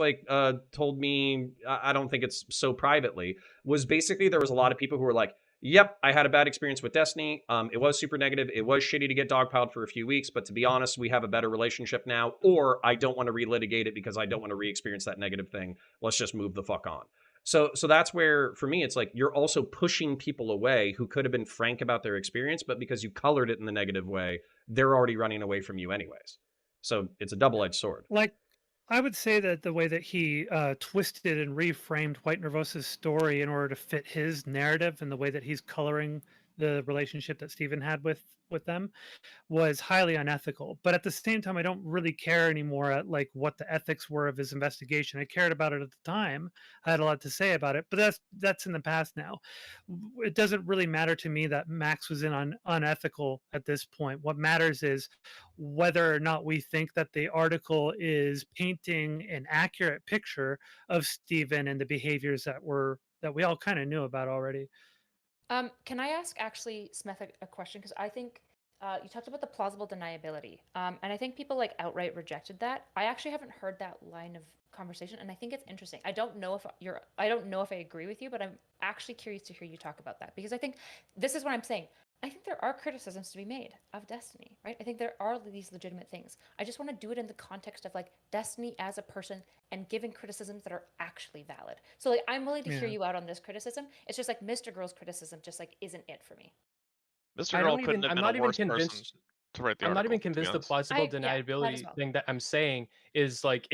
told me, I don't think it's so privately, was basically there was a lot of people who were like, yep, I had a bad experience with Destiny. It was super negative. It was shitty to get dogpiled for a few weeks, but to be honest, we have a better relationship now, or I don't want to relitigate it because I don't want to re-experience that negative thing. Let's just move the fuck on. So that's where, for me, it's like you're also pushing people away who could have been frank about their experience, but because you colored it in the negative way, they're already running away from you anyways. So it's a double-edged sword. Like, I would say that the way that he twisted and reframed White Nervosa's story in order to fit his narrative and the way that he's coloring the relationship that Stephen had with them was highly unethical. But at the same time, I don't really care anymore at like what the ethics were of his investigation. I cared about it at the time. I had a lot to say about it, but that's in the past now. It doesn't really matter to me that Max was unethical at this point. What matters is whether or not we think that the article is painting an accurate picture of Stephen and the behaviors that we all kind of knew about already. Can I ask actually Smith a question? Because I think you talked about the plausible deniability, and I think people like outright rejected that. I actually haven't heard that line of conversation, and I think it's interesting. I don't know if I agree with you, but I'm actually curious to hear you talk about that, because I think this is what I'm saying. I think there are criticisms to be made of Destiny, right? I think there are these legitimate things. I just want to do it in the context of like Destiny as a person and giving criticisms that are actually valid. So like I'm willing to hear you out on this criticism. It's just like MrGirl's criticism just like isn't it for me. MrGirl couldn't have been a worse person to write the article. I'm not even convinced the plausible might as deniability well. thing that I'm saying is like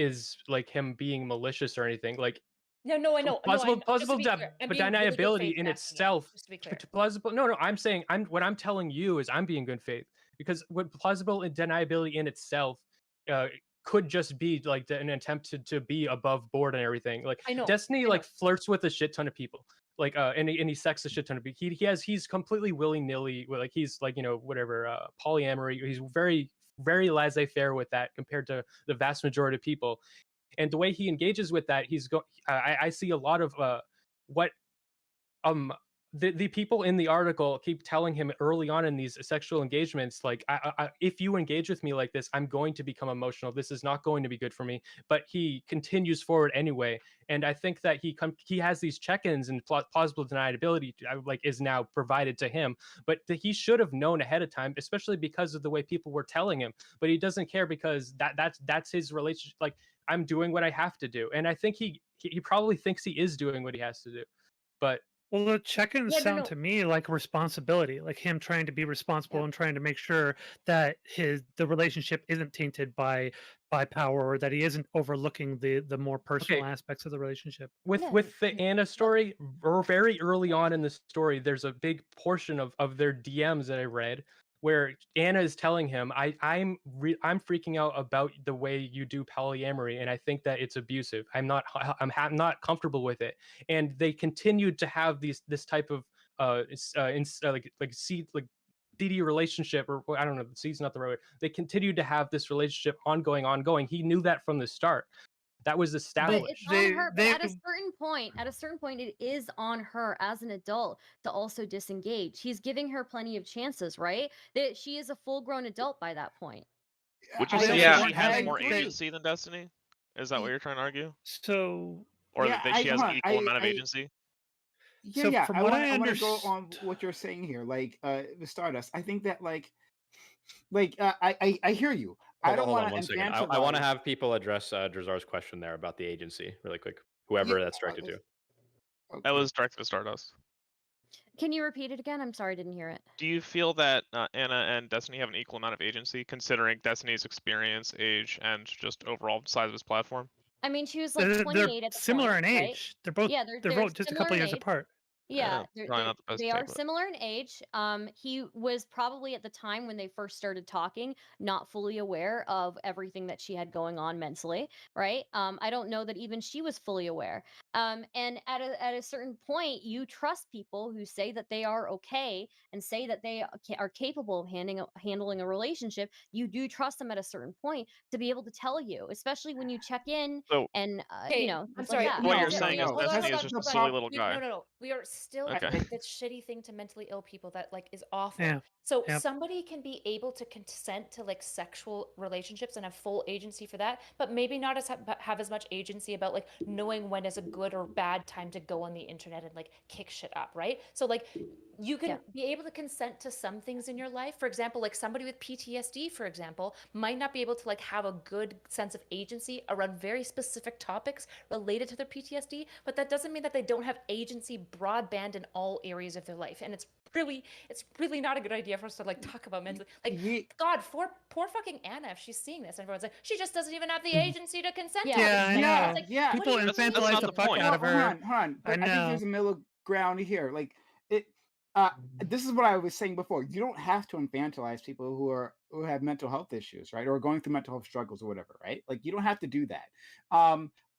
him being malicious or anything. Like No, I know. plausible just to be clear, I'm but being really good deniability faith in asking it, itself. just to be clear. Plausible. No. I'm saying what I'm telling you is I'm being good faith, because what plausible deniability in itself could just be like an attempt to be above board and everything. Like I know. Destiny like flirts with a shit ton of people. Like and he sexts a shit ton of people. He's completely willy-nilly, like he's like, you know, whatever, polyamory. He's very very laissez-faire with that compared to the vast majority of people. And the way he engages with that, I see a lot of what the people in the article keep telling him early on in these sexual engagements, like, if you engage with me like this, I'm going to become emotional. This is not going to be good for me. But he continues forward anyway. And I think that he has these check-ins, and plausible deniability like is now provided to him. But he should have known ahead of time, especially because of the way people were telling him. But he doesn't care, because that's his relationship. Like, I'm doing what I have to do. And I think he probably thinks he is doing what he has to do. But well, the check-ins sound to me like responsibility, like him trying to be responsible and trying to make sure that the relationship isn't tainted by power, or that he isn't overlooking the more personal aspects of the relationship. With the Anna story, very early on in the story, there's a big portion of their DMs that I read where Anna is telling him, I'm freaking out about the way you do polyamory, and I think that it's abusive. I'm not comfortable with it. And they continued to have this type of DD relationship, or I don't know, C's not the right word. They continued to have this relationship ongoing. He knew that from the start. That was established. But it's on her. But at a certain point, it is on her as an adult to also disengage. He's giving her plenty of chances, right? That she is a full-grown adult by that point. Would you say that she has more agency than Destiny? Is that what you're trying to argue? So, or that she has an equal amount of agency? Yeah, I want to go on what you're saying here, like the Stardust. I think that I hear you. I don't want to. One second. I want to have people address Drazar's question there about the agency really quick. Whoever that's directed to. Okay. That was directed to Stardust. Can you repeat it again? I'm sorry, I didn't hear it. Do you feel that Anna and Destiny have an equal amount of agency, considering Destiny's experience, age, and just overall size of his platform? I mean, she was like 28 at the similar point, in age. Right? They're both just a couple years apart. Yeah, Probably not the best they are take, but similar in age. He was probably at the time when they first started talking, not fully aware of everything that she had going on mentally, right? I don't know that even she was fully aware. And at a certain point, you trust people who say that they are okay and say that they are capable of handling a relationship. You do trust them at a certain point to be able to tell you, especially when you check in so and Okay, know I'm things like sorry. that. what we you're still- saying is no. hold on, Destiny hold is on, just a hold on. silly little We, guy. no. We are still Okay. doing that shitty thing to mentally ill people that like is awful. Yeah. So Yep. somebody can be able to consent to like sexual relationships and have full agency for that, but maybe not have as much agency about like knowing when is a good or bad time to go on the internet and like kick shit up, right? So like you can Yeah. be able to consent to some things in your life. For example, like somebody with PTSD, for example, might not be able to like have a good sense of agency around very specific topics related to their PTSD, but that doesn't mean that they don't have agency broadband in all areas of their life. And it's really not a good idea for us to like talk about mentally like Ye- God, poor fucking Anna, if she's seeing this and everyone's like, she just doesn't even have the agency to consent Yeah. to it. Yeah, I It's know. like, yeah. what do People you That's infantilize not the the fuck point. out of Hold her. on, hold on. But I think know. there's a middle ground here. Like it. This is what I was saying before. You don't have to infantilize people who have mental health issues, right, or going through mental health struggles or whatever, right? Like you don't have to do that.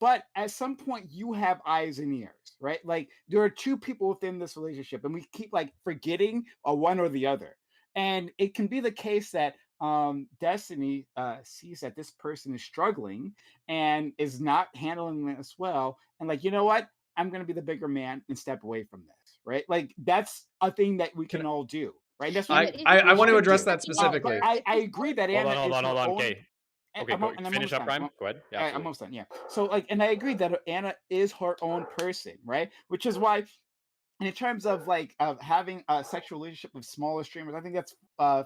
But at some point, you have eyes and ears, right? Like there are two people within this relationship, and we keep like forgetting one or the other. And it can be the case that Destiny sees that this person is struggling and is not handling this well, and like, you know what? I'm going to be the bigger man and step away from this, right? Like that's a thing that we can all do, right? That's Yeah, what but we, isn't I this want to what should address do. that making it specifically. worse? I It's agree worse. that Hold Anna on, hold is on, her hold on. own. Okay. Okay, go, I'm finish almost up, done. Prime. Go ahead. Yeah, I'm absolutely. almost done. Yeah. So like, and I agree that Anna is her own person, right? Which is why, and in terms of like of having a sexual relationship with smaller streamers, I think that's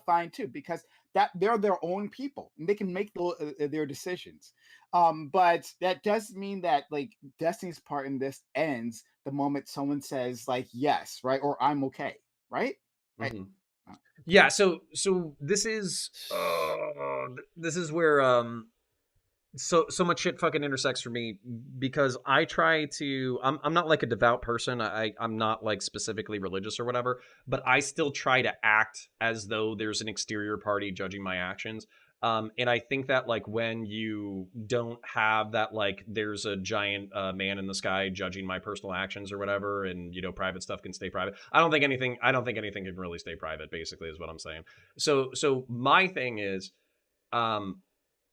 fine too, because that they're their own people and they can make their decisions. But that does mean that like Destiny's part in this ends the moment someone says like yes, right, or I'm okay, right? Right. Mhm. Yeah, so this is where so much shit fucking intersects for me, because I try to I'm not like a devout person. I'm not like specifically religious or whatever, but I still try to act as though there's an exterior party judging my actions. And I think that like when you don't have that, like there's a giant man in the sky judging my personal actions or whatever, and private stuff can stay private. I don't think anything can really stay private, basically, is what I'm saying. So my thing is,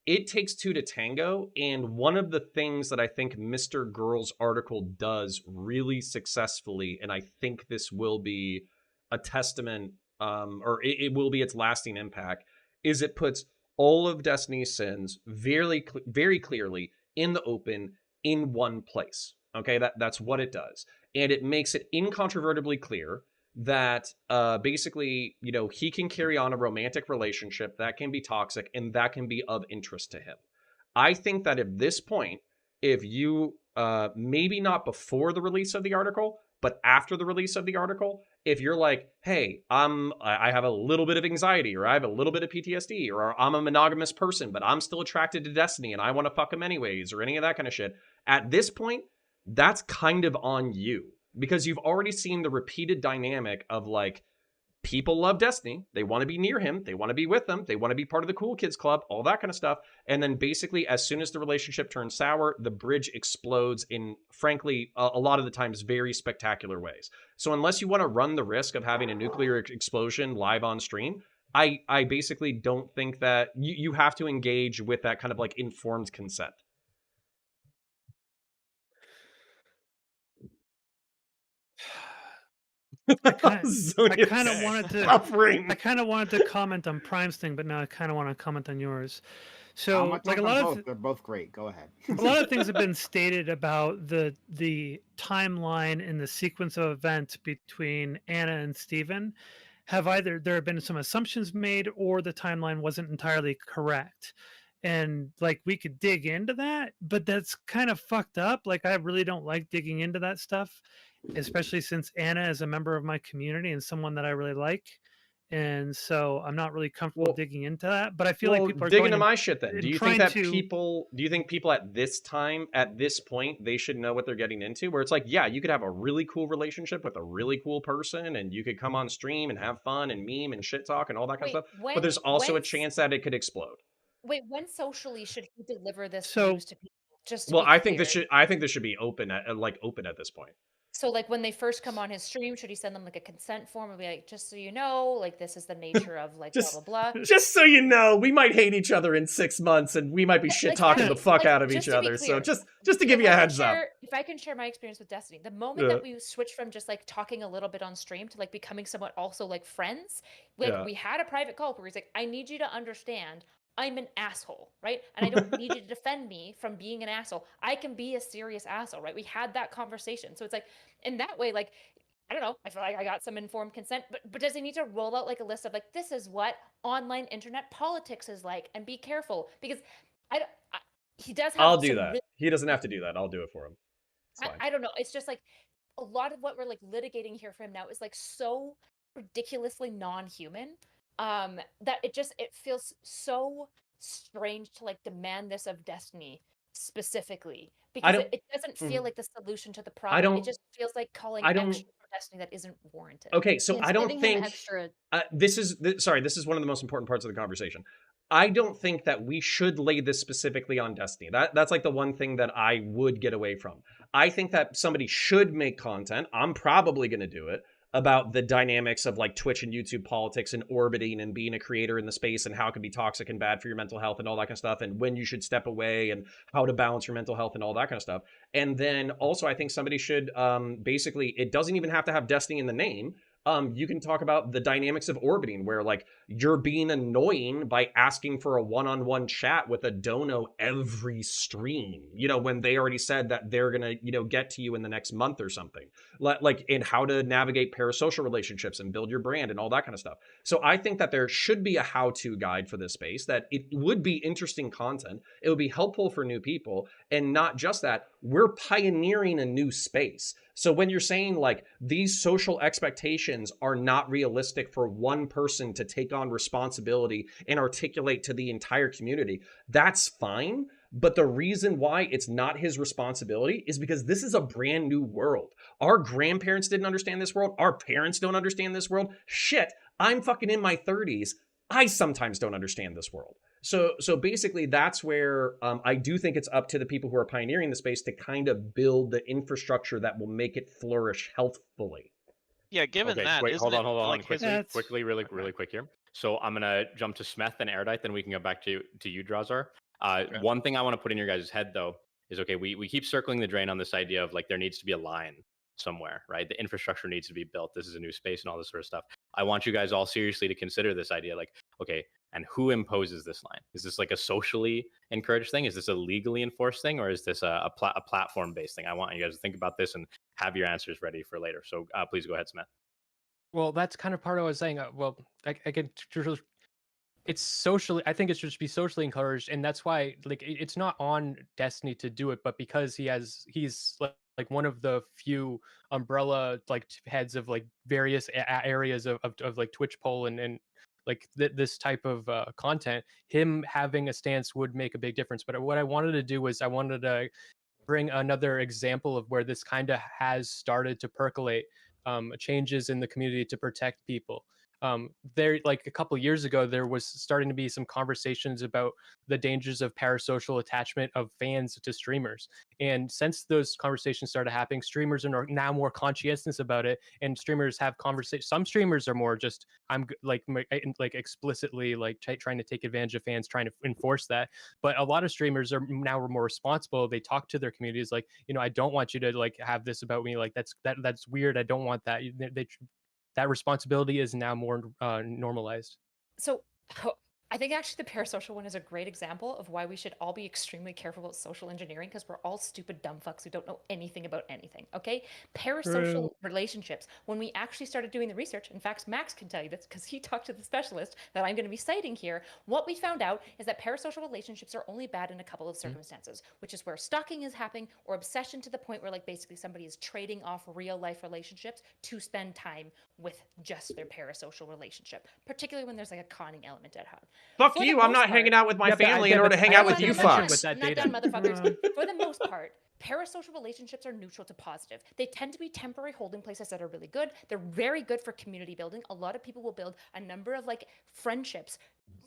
it takes two to tango, and one of the things that I think MrGirl's article does really successfully, and I think this will be a testament, or it will be its lasting impact, is it puts all of Destiny's sins very clearly in the open in one place. Okay, that's what it does, and it makes it incontrovertibly clear that basically, he can carry on a romantic relationship that can be toxic and that can be of interest to him. I think that at this point, if you maybe not before the release of the article, but after the release of the article, if you're like, hey, I have a little bit of anxiety, or I have a little bit of PTSD, or I'm a monogamous person, but I'm still attracted to Destiny and I want to fuck him anyways, or any of that kind of shit, at this point, that's kind of on you, because you've already seen the repeated dynamic of like, people love Destiny, they want to be near him, they want to be with him, they want to be part of the cool kids club, all that kind of stuff. And then basically, as soon as the relationship turns sour, the bridge explodes in, frankly, a lot of the times very spectacular ways. So unless you want to run the risk of having a nuclear explosion live on stream, I basically don't think that you have to engage with that kind of like informed consent. I kind of Okay. wanted to Suffering. I kind of wanted to comment on Prime's thing, but now I kind of want to comment on yours. I'm So, gonna like talk a on lot both. of They're both great. Go ahead. a lot of things have been stated about the timeline and the sequence of events between Anna and Steven. Have either there have been some assumptions made, or the timeline wasn't entirely correct. And like we could dig into that, but that's kind of fucked up. Like I really don't like digging into that stuff, especially since Anna is a member of my community and someone that I really like. and so I'm not really comfortable Well, digging into that. But I feel like people are dig going into and, my shit then. Do you think trying that to. people at this time, at this point, they should know what they're getting into? Where it's like, yeah, you could have a really cool relationship with a really cool person, and you could come on stream and have fun and meme and shit talk and all that kind of Wait, stuff. But there's also a when chance that it could explode. wait, when socially should he deliver this So news to people? Just to Well, be clear. I think this should be open open at this point. So like when they first come on his stream, should he send them like a consent form and be like, just so you know, like this is the nature of like blah blah Just blah. just so you know, we might hate each other in 6 months, and we might be shit talking the Exactly. fuck Like, out of each just to be other. So clear, just to give you a heads up. if I can share my experience with Destiny, the moment Yeah. that we switched from just like talking a little bit on stream to like becoming somewhat also like friends, like Yeah. we had a private call where he's like, I need you to understand I'm an asshole, right? And I don't need you to defend me from being an asshole. I can be a serious asshole, right? We had that conversation. So it's like, in that way, like, I don't know. I feel like I got some informed consent, but does he need to roll out like a list of like, this is what online internet politics is like, and be careful? Because he does have I'll do some that. He doesn't have to do that. I'll do it for him. It's fine. I don't know. It's just like a lot of what we're like litigating here for him now is like so ridiculously non-human that it feels so strange to like demand this of Destiny specifically because don't- it doesn't feel like the solution to the I problem. don't- It just feels like calling I don't- extra for Destiny that isn't warranted. Okay, so It's I don't giving him think extra. this is one of the most important parts of the conversation. I don't think that we should lay this specifically on Destiny. That's like the one thing that I would get away from. I think that somebody should make content. I'm probably going to do it about the dynamics of like Twitch and YouTube politics and orbiting and being a creator in the space and how it can be toxic and bad for your mental health and all that kind of stuff, and when you should step away and how to balance your mental health and all that kind of stuff. And then also I think somebody should basically, it doesn't even have to have Destiny in the name. You can talk about the dynamics of orbiting, where like you're being annoying by asking for a one-on-one chat with a dono every stream, when they already said that they're gonna, get to you in the next month or something. Like in how to navigate parasocial relationships and build your brand and all that kind of stuff. So I think that there should be a how-to guide for this space, that it would be interesting content. It would be helpful for new people. And not just that, we're pioneering a new space. So when you're saying like these social expectations are not realistic for one person to take on responsibility and articulate to the entire community, that's fine. But the reason why it's not his responsibility is because this is a brand new world. Our grandparents didn't understand this world. Our parents don't understand this world. Shit, I'm fucking in my 30s. I sometimes don't understand this world. So basically, that's where I do think it's up to the people who are pioneering the space to kind of build the infrastructure that will make it flourish healthfully. Yeah, given Okay, that, wait, hold isn't on, it, like, quickly, That's- quickly, really quick here. So I'm gonna jump to Smeth and Erudite, then we can go back to you, Drazar. Okay. One thing I want to put in your guys' head though is, okay, we keep circling the drain on this idea of like there needs to be a line somewhere, right? The infrastructure needs to be built. This is a new space and all this sort of stuff. I want you guys all seriously to consider this idea, like, okay, and who imposes this line? Is this like a socially encouraged thing? Is this a legally enforced thing? Or is this a platform-based thing? I want you guys to think about this and have your answers ready for later. So please go ahead, Smith. Well, that's kind of part of what I was saying. Well, I can. It's socially. I think it should just be socially encouraged, and that's why, like, it's not on Destiny to do it, but because he's like one of the few umbrella like heads of like various areas of like Twitch poll and like this type of content. Him having a stance would make a big difference. But what I wanted to do was I wanted to bring another example of where this kind of has started to percolate, changes in the community to protect people. There, like a couple years ago, there was starting to be some conversations about the dangers of parasocial attachment of fans to streamers. And since those conversations started happening, streamers are now more conscientious about it, and streamers have conversations. Some streamers are more just like explicitly like trying to take advantage of fans, trying to enforce that. But a lot of streamers are now more responsible. They talk to their communities like, I don't want you to like have this about me. Like that's weird. I don't want that. That responsibility is now more normalized. So I think actually the parasocial one is a great example of why we should all be extremely careful about social engineering, because we're all stupid dumb fucks who don't know anything about anything. Okay, parasocial True. relationships. When we actually started doing the research, in fact, Max can tell you this because he talked to the specialist that I'm going to be citing here. What we found out is that parasocial relationships are only bad in a couple of circumstances, which is where stalking is happening or obsession to the point where like basically somebody is trading off real life relationships to spend time with just their parasocial relationship, particularly when there's like a conning element at heart. Fuck For the you, I'm most not hanging part- out with my Yeah, but family in yeah, order but to hang I out have with a you I'm not contention done. with fucks. that I'm not data. done, motherfuckers. Um, For the most part, parasocial relationships are neutral to positive. They tend to be temporary holding places that are really good. They're very good for community building. A lot of people will build a number of like friendships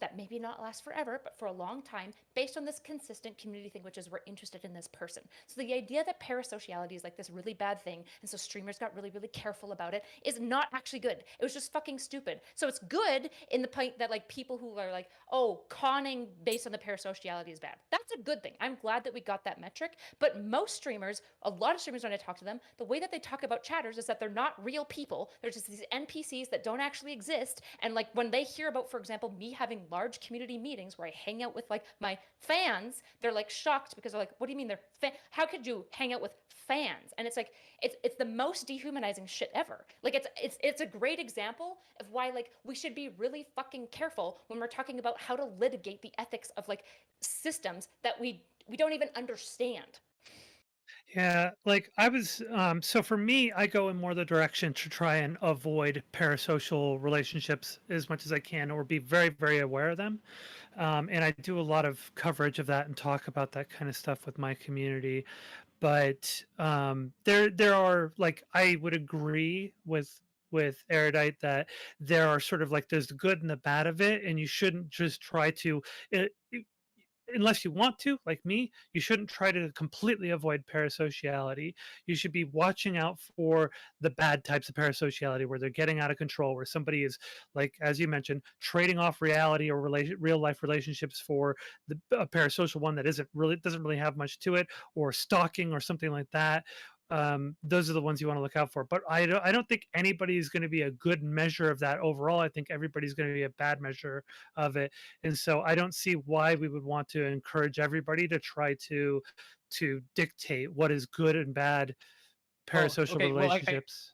that maybe not last forever, but for a long time, based on this consistent community thing, which is we're interested in this person. So the idea that parasociality is like this really bad thing, and so streamers got really, really careful about it, is not actually good. It was just fucking stupid. So it's good in the point that like people who are like, oh, conning based on the parasociality is bad. That's a good thing. I'm glad that we got that metric. But most streamers, a lot of streamers, when I talk to them, the way that they talk about chatters is that they're not real people. They're just these NPCs that don't actually exist. And like when they hear about, for example, me having large community meetings where I hang out with like my fans, they're like shocked because they're like, what do you mean they're how could you hang out with fans? And it's like it's the most dehumanizing shit ever. Like it's a great example of why like we should be really fucking careful when we're talking about how to litigate the ethics of like systems that we don't even understand. Yeah, like I was so for me, I go in more the direction to try and avoid parasocial relationships as much as I can or be very, very aware of them. And I do a lot of coverage of that and talk about that kind of stuff with my community. But there are like I would agree with Erudite that there are sort of like there's the good and the bad of it, and you shouldn't just try to unless you want to, like me, you shouldn't try to completely avoid parasociality. You should be watching out for the bad types of parasociality where they're getting out of control, where somebody is, like, as you mentioned, trading off reality or real life relationships for a parasocial one that isn't really doesn't really have much to it, or stalking or something like that. Those are the ones you want to look out for. But I don't think anybody is going to be a good measure of that overall. I think everybody's going to be a bad measure of it, and so I don't see why we would want to encourage everybody to try to dictate what is good and bad Oh, parasocial okay. Well, relationships.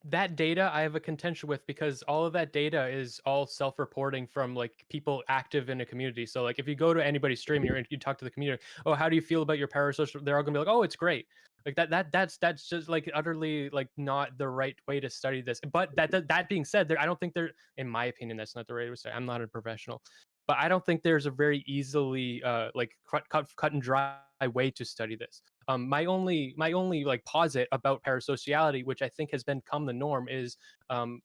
that data I have a contention with because all of that data is all self-reporting from like people active in a community. So like if you go to anybody's stream and you talk to the community, oh, how do you feel about your parasocial? They're all gonna be like, oh, it's great. Like that's just like utterly like not the right way to study this. But that being said, I don't think there, in my opinion, that's not the right way to say. I'm not a professional, but I don't think there's a very easily like cut and dry way to study this. My only like posit about parasociality, which I think has become the norm, is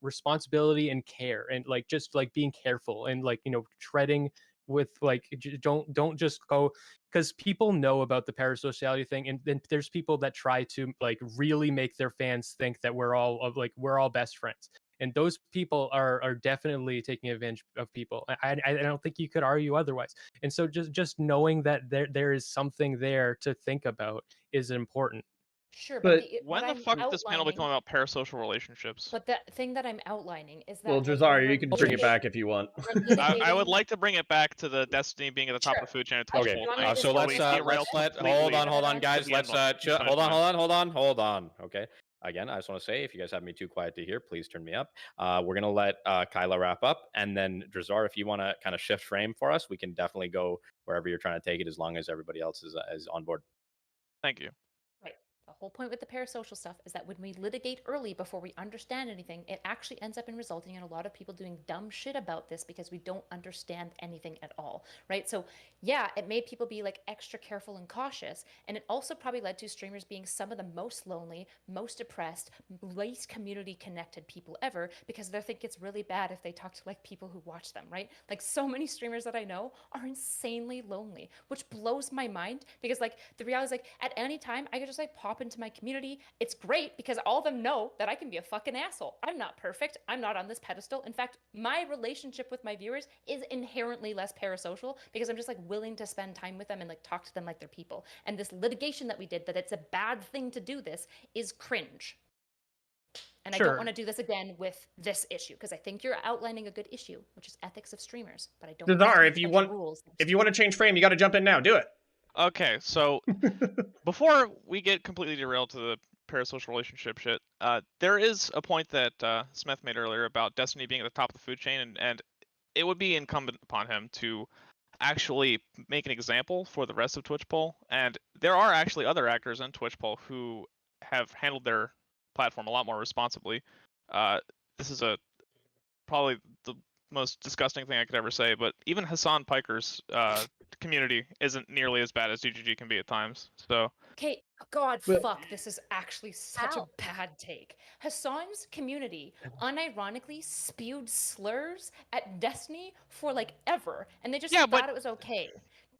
responsibility and care, and like just like being careful and like treading with like don't just go, because people know about the parasociality thing, and then there's people that try to like really make their fans think that we're all best friends, and those people are definitely taking advantage of people. I don't think you could argue otherwise. And so just knowing that there is something there to think about is important. Sure, but But the what When the I'm fuck did this panel become outlining, about parasocial relationships? but the thing that I'm outlining is that well, like, when Drazari, we're you can bring it litigate- back if you want. we're I would litigating- like to bring it back to the Destiny being at the top of the Sure. food chain. Okay, Okay, you want me to so just- let's let hold on, guys. the Let's end. hold on. Okay. Again, I just want to say, if you guys have me too quiet to hear, please turn me up. We're gonna let Kyla wrap up, and then Drazar, if you want to kind of shift frame for us, we can definitely go wherever you're trying to take it, as long as everybody else is on board. Thank you. Right. The whole point with the parasocial stuff is that when we litigate early before we understand anything, it actually ends up in resulting in a lot of people doing dumb shit about this because we don't understand anything at all, right? So yeah, it made people be like extra careful and cautious, and it also probably led to streamers being some of the most lonely, most depressed, least community connected people ever, because they think it's really bad if they talk to like people who watch them, right? Like so many streamers that I know are insanely lonely, which blows my mind, because like the reality is like at any time I could just like pop into my community. It's great because all of them know that I can be a fucking asshole. I'm not perfect. I'm not on this pedestal. In fact, my relationship with my viewers is inherently less parasocial because I'm just like willing to spend time with them and like talk to them like they're people. And this litigation that we did, that it's a bad thing to do this, is cringe. And I don't want to do this again with this issue because I think you're outlining a good issue, which is ethics of streamers. But I don't want Dazar, to if you want, rules. if you want to change frame, you got to jump in now. Do it. Okay, so before we get completely derailed to the parasocial relationship shit, there is a point that Smith made earlier about Destiny being at the top of the food chain, and it would be incumbent upon him to actually make an example for the rest of Twitch Poll. And there are actually other actors in Twitch Poll who have handled their platform a lot more responsibly. This is probably the most disgusting thing I could ever say, but even Hassan Piker's community isn't nearly as bad as GGG can be at times. So Okay, God, But- fuck, this is actually such a bad take. Hassan's community unironically spewed slurs at Destiny for like ever, and they just Yeah, thought but it was okay.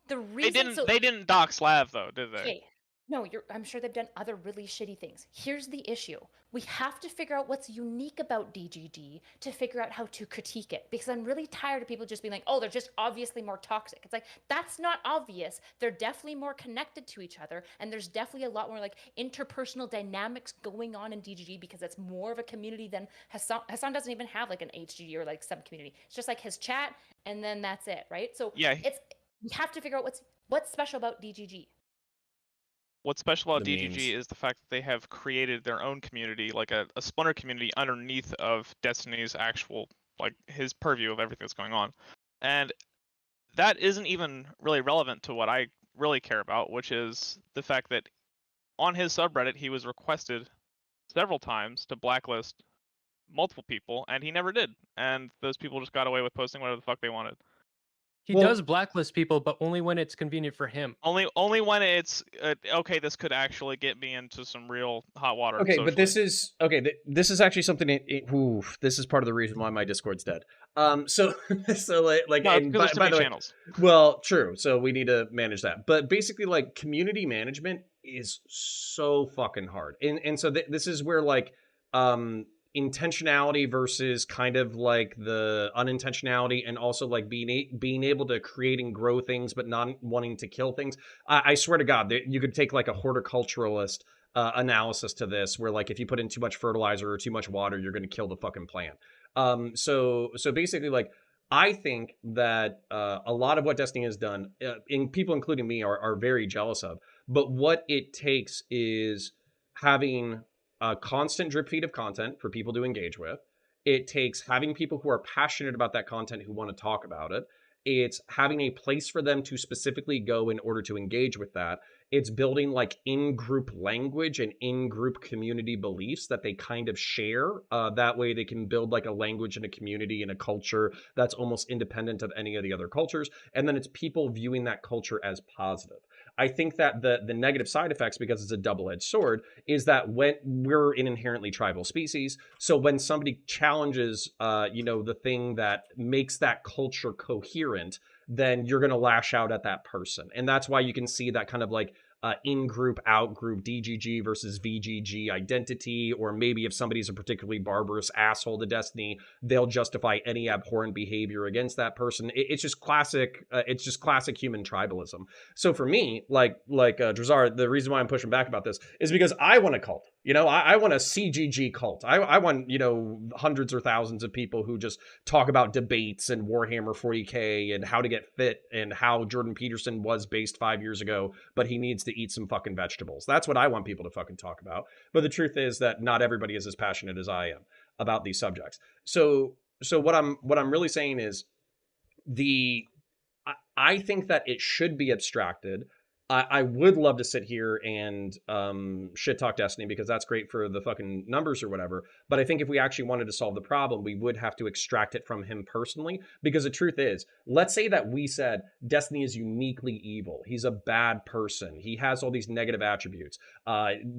The they reason didn't dox Lav though, did they? Okay. No, I'm sure they've done other really shitty things. Here's the issue. We have to figure out what's unique about DGG to figure out how to critique it. Because I'm really tired of people just being like, oh, they're just obviously more toxic. It's like, that's not obvious. They're definitely more connected to each other. And there's definitely a lot more like interpersonal dynamics going on in DGG because it's more of a community than Hassan. Hassan doesn't even have like an HGG or like sub community. It's just like his chat and then that's it, right? So Yeah. we have to figure out what's special about DGG. What's special about The DGG memes. is the fact that they have created their own community, like a splinter community underneath of Destiny's actual, like his purview of everything that's going on. And that isn't even really relevant to what I really care about, which is the fact that on his subreddit, he was requested several times to blacklist multiple people, and he never did. And those people just got away with posting whatever the fuck they wanted. He Well- does blacklist people, but only when it's convenient for him. Only when it's okay. This could actually get me into some real hot water. Okay, but this socially. is okay. This is actually something. This is part of the reason why my Discord's dead. So like no, and because there's too by many the way, channels. well, true. So we need to manage that. But basically, like community management is so fucking hard, and so this is where like intentionality versus kind of like the unintentionality, and also like being able to create and grow things, but not wanting to kill things. I swear to God, you could take like a horticulturalist analysis to this, where like if you put in too much fertilizer or too much water, you're going to kill the fucking plant. So basically, like I think that a lot of what Destiny has done, people including me are very jealous of. But what it takes is having a constant drip feed of content for people to engage with. It takes having people who are passionate about that content who want to talk about it. It's having a place for them to specifically go in order to engage with that. It's building like in-group language and in-group community beliefs that they kind of share. That way they can build like a language and a community and a culture that's almost independent of any of the other cultures. And then it's people viewing that culture as positive. I think that the negative side effects, because it's a double-edged sword, is that when we're an inherently tribal species, so when somebody challenges, the thing that makes that culture coherent, then you're going to lash out at that person. And that's why you can see that kind of like in-group, out-group, DGG versus VGG identity, or maybe if somebody's a particularly barbarous asshole to Destiny, they'll justify any abhorrent behavior against that person. It's just classic. It's just classic human tribalism. So for me, like Drazar, the reason why I'm pushing back about this is because I want a cult. I want a CGG cult. I want, hundreds or thousands of people who just talk about debates and Warhammer 40K and how to get fit and how Jordan Peterson was based 5 years ago, but he needs to eat some fucking vegetables. That's what I want people to fucking talk about. But the truth is that not everybody is as passionate as I am about these subjects. So what I'm really saying is I think that it should be abstracted. I would love to sit here and shit talk Destiny, because that's great for the fucking numbers or whatever. But I think if we actually wanted to solve the problem, we would have to extract it from him personally. Because the truth is, let's say that we said Destiny is uniquely evil. He's a bad person. He has all these negative attributes.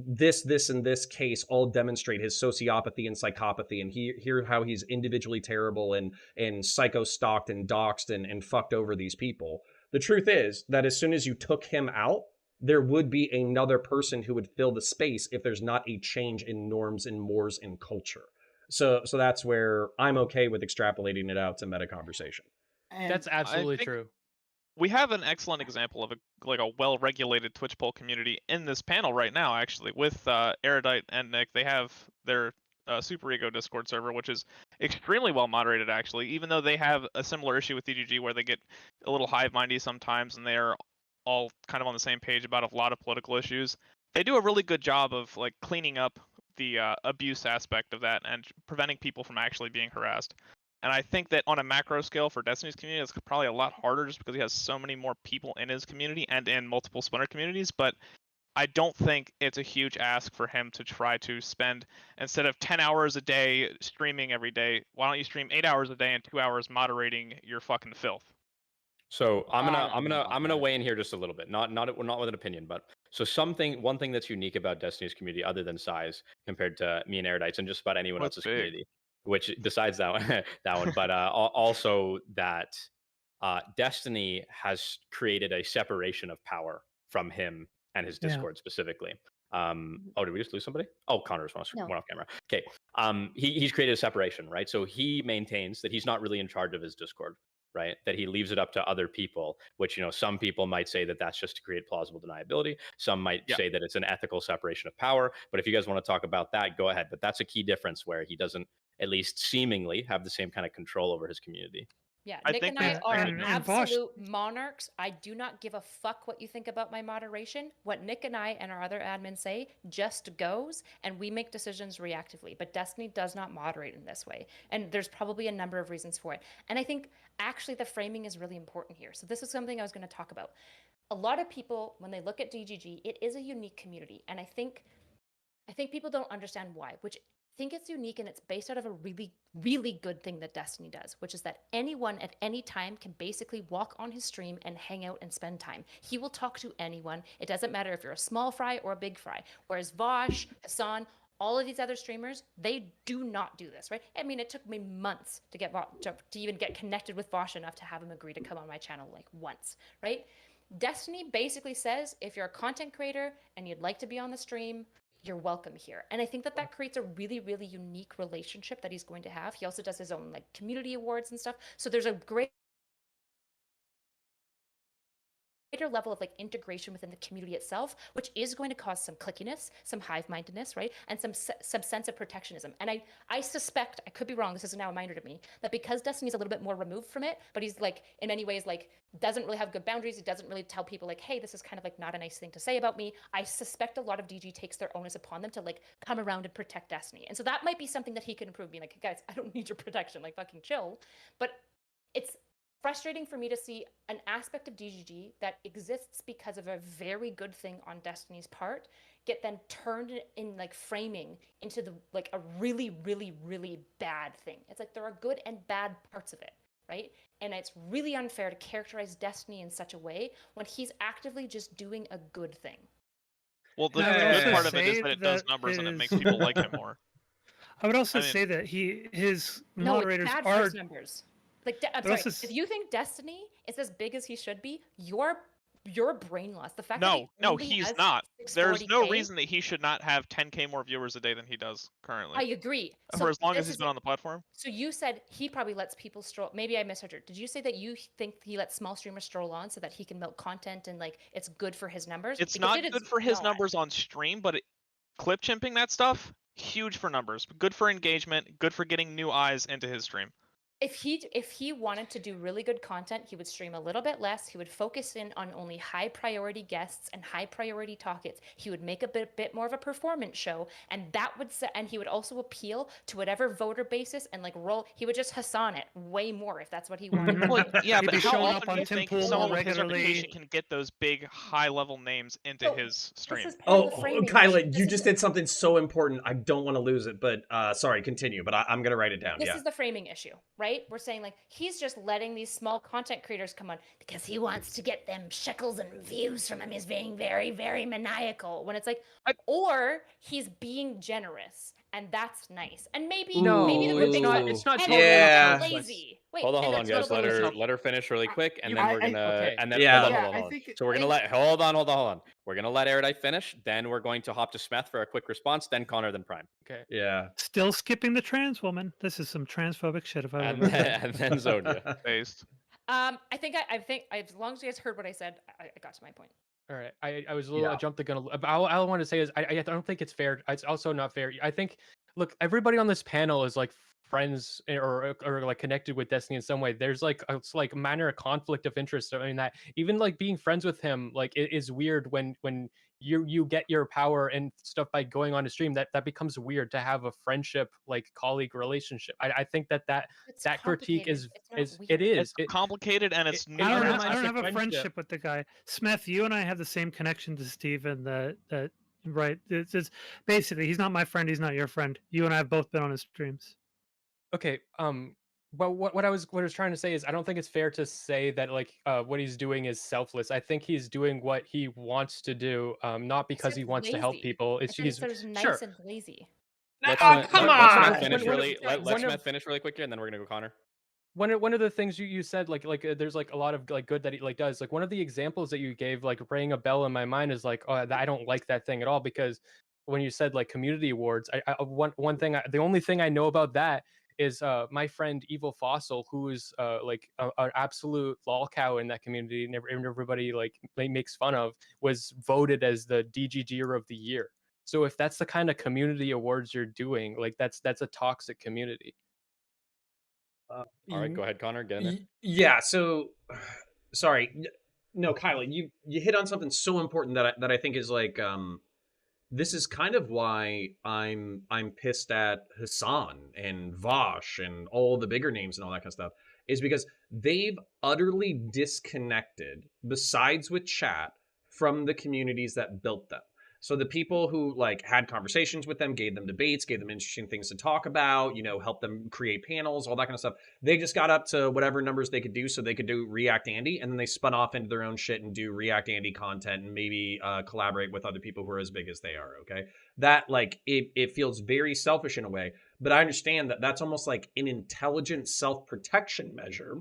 This, and this case all demonstrate his sociopathy and psychopathy. And hear how he's individually terrible and psycho-stalked and doxed and fucked over these people. The truth is that as soon as you took him out, there would be another person who would fill the space if there's not a change in norms and mores and culture. So that's where I'm okay with extrapolating it out to meta conversation. That's absolutely think- true. We have an excellent example of a well-regulated Twitch poll community in this panel right now, actually, with Erudite and Nick. They have their Super Ego Discord server, which is extremely well moderated actually. Even though they have a similar issue with DGG where they get a little hive-mindy sometimes, and they are all kind of on the same page about a lot of political issues. They do a really good job of like cleaning up the abuse aspect of that and preventing people from actually being harassed. And I think that on a macro scale for Destiny's community, it's probably a lot harder just because he has so many more people in his community and in multiple Splinter communities. But I don't think it's a huge ask for him to try to spend, instead of 10 hours a day streaming every day, why don't you stream 8 hours a day and 2 hours moderating your fucking filth? So I'm I gonna don't I'm know gonna about I'm gonna that. weigh in here just a little bit. Not with an opinion, but so one thing that's unique about Destiny's community, other than size, compared to me and Erudites and just about anyone What's else's big? community, which besides that one, that one, but also that Destiny has created a separation of power from him and his Yeah. Discord specifically. Oh, did we just lose somebody? Oh, Connor's went No. off camera. Okay. He's created a separation, right? So he maintains that he's not really in charge of his Discord, right? That he leaves it up to other people, which, some people might say that that's just to create plausible deniability. Some might Yeah. say that it's an ethical separation of power. But if you guys want to talk about that, go ahead. But that's a key difference where he doesn't, at least seemingly, have the same kind of control over his community. Yeah, I Nick think and I Yeah, are and Vosh, absolute monarchs. I do not give a fuck what you think about my moderation. What Nick and I and our other admins say just goes, and we make decisions reactively. But Destiny does not moderate in this way. And there's probably a number of reasons for it. And I think actually the framing is really important here. So this is something I was going to talk about. A lot of people, when they look at DGG, it is a unique community. And I think people don't understand why, which I think it's unique, and it's based out of a really, really good thing that Destiny does, which is that anyone at any time can basically walk on his stream and hang out and spend time. He will talk to anyone. It doesn't matter if you're a small fry or a big fry. Whereas Vosh, Hassan, all of these other streamers, they do not do this, right? I mean, it took me months to get to even get connected with Vosh enough to have him agree to come on my channel like once, right? Destiny basically says if you're a content creator and you'd like to be on the stream, you're welcome here. And I think that creates a really, really unique relationship that he's going to have. He also does his own like community awards and stuff. So there's a greater level of like integration within the community itself, which is going to cause some clickiness, some hive-mindedness, right? And some sense of protectionism. And I suspect, I could be wrong, this is now a reminder to me, that because Destiny's a little bit more removed from it, but he's like, in many ways, like, doesn't really have good boundaries. He doesn't really tell people like, hey, this is kind of like not a nice thing to say about me. I suspect a lot of DG takes their onus upon them to like come around and protect Destiny. And so that might be something that he can improve, being like, guys, I don't need your protection, like fucking chill. But it's frustrating for me to see an aspect of DGG that exists because of a very good thing on Destiny's part get then turned in like framing into the like a really, really, really bad thing. It's like there are good and bad parts of it, right? And it's really unfair to characterize Destiny in such a way when he's actively just doing a good thing. Well, the I would good also part of it is say that it does that numbers and it makes his- people like him more. I would also I mean- say that his No, moderators it's bad for are. his numbers. Like, I'm But sorry, also s- if you think Destiny is as big as he should be, you're brain lost. The fact that No, he no, only he's has not. There's no 640K reason that he should not have 10K more viewers a day than he does currently. I agree. For as long as this he's is been on the platform. So you said he probably lets people stroll. Maybe I misheard you. Did you say that you think he lets small streamers stroll on so that he can milk content and like it's good for his numbers? It's Because not it is good for his not. numbers on stream, but clip chimping that stuff, huge for numbers. Good for engagement, good for getting new eyes into his stream. If he wanted to do really good content, he would stream a little bit less. He would focus in on only high priority guests and high priority topics. He would make a bit more of a performance show, and that would and he would also appeal to whatever voter basis and like roll. He would just Hassan it way more if that's what he wanted. Well, yeah, He'd but be how showing up often on do you think Timpool someone more with his regularly. reputation can get those big, high-level names into So, his stream? This is part of the Oh, framing Kyla, issue. you This just is- did something so important. I don't want to lose it, but sorry, continue. But I'm gonna write it down. This Yeah. is the framing issue, right? We're saying like he's just letting these small content creators come on because he wants to get them shekels and views from him. He's being very, very maniacal. When it's like, or he's being generous, and that's nice. And maybe No, maybe the it's big not. one- It's not and totally it's Yeah. not lazy. Wait, Hold and on, it's guys. not lazy. Let her finish really quick, and then I- we're gonna okay. and then Yeah. hold Yeah, on. I think- So we're gonna I- let hold on. We're gonna let Erudite finish. Then we're going to hop to Smeth for a quick response. Then Connor. Then Prime. Okay. Yeah. Still skipping the trans woman. This is some transphobic shit. If I've And ever then, heard. and then Zodia. Based. I think as long as you guys heard what I said, I got to my point. All right. I was a little. Yeah. I jumped the gun. All I want to say is I don't think it's fair. It's also not fair. I think Look, everybody on this panel is like friends or like connected with Destiny in some way. There's like it's like minor conflict of interest. I mean that even like being friends with him like it is weird when you get your power and stuff by going on a stream that becomes weird to have a friendship like colleague relationship. I think It's that critique complicated. It's not is weird. It's complicated and it's it I don't, undermines I don't the have a friendship. friendship with the guy. Smith, you and I have the same connection to Steven that right. It's basically he's not my friend, he's not your friend. You and I have both been on his streams. Okay. Well, what I was trying to say is I don't think it's fair to say that like what he's doing is selfless. I think he's doing what he wants to do, not because he wants to help lazy. people. I It's said he's it's nice sure. and lazy. Come Let on! Smith finish really. Let one Smith of- finish really quick here, and then we're gonna go Connor. One of the things you said like there's like a lot of like good that he like does. Like one of the examples that you gave like ringing a bell in my mind is like, oh, I don't like that thing at all, because when you said like community awards, one thing the only thing I know about that is my friend Evil Fossil, who is like an absolute lol cow in that community, and everybody like makes fun of, was voted as the DGGer of the year. So if that's the kind of community awards you're doing, like that's a toxic community. All right, go ahead, Connor. Get in there. Yeah. So, sorry. No, Kyla, you hit on something so important that I think is like this is kind of why I'm pissed at Hassan and Vosh and all the bigger names and all that kind of stuff, is because they've utterly disconnected, besides with chat, from the communities that built them. So the people who like had conversations with them, gave them debates, gave them interesting things to talk about, helped them create panels, all that kind of stuff. They just got up to whatever numbers they could do so they could do React Andy, and then they spun off into their own shit and do React Andy content and maybe collaborate with other people who are as big as they are, okay? That, like, it feels very selfish in a way, but I understand that that's almost like an intelligent self-protection measure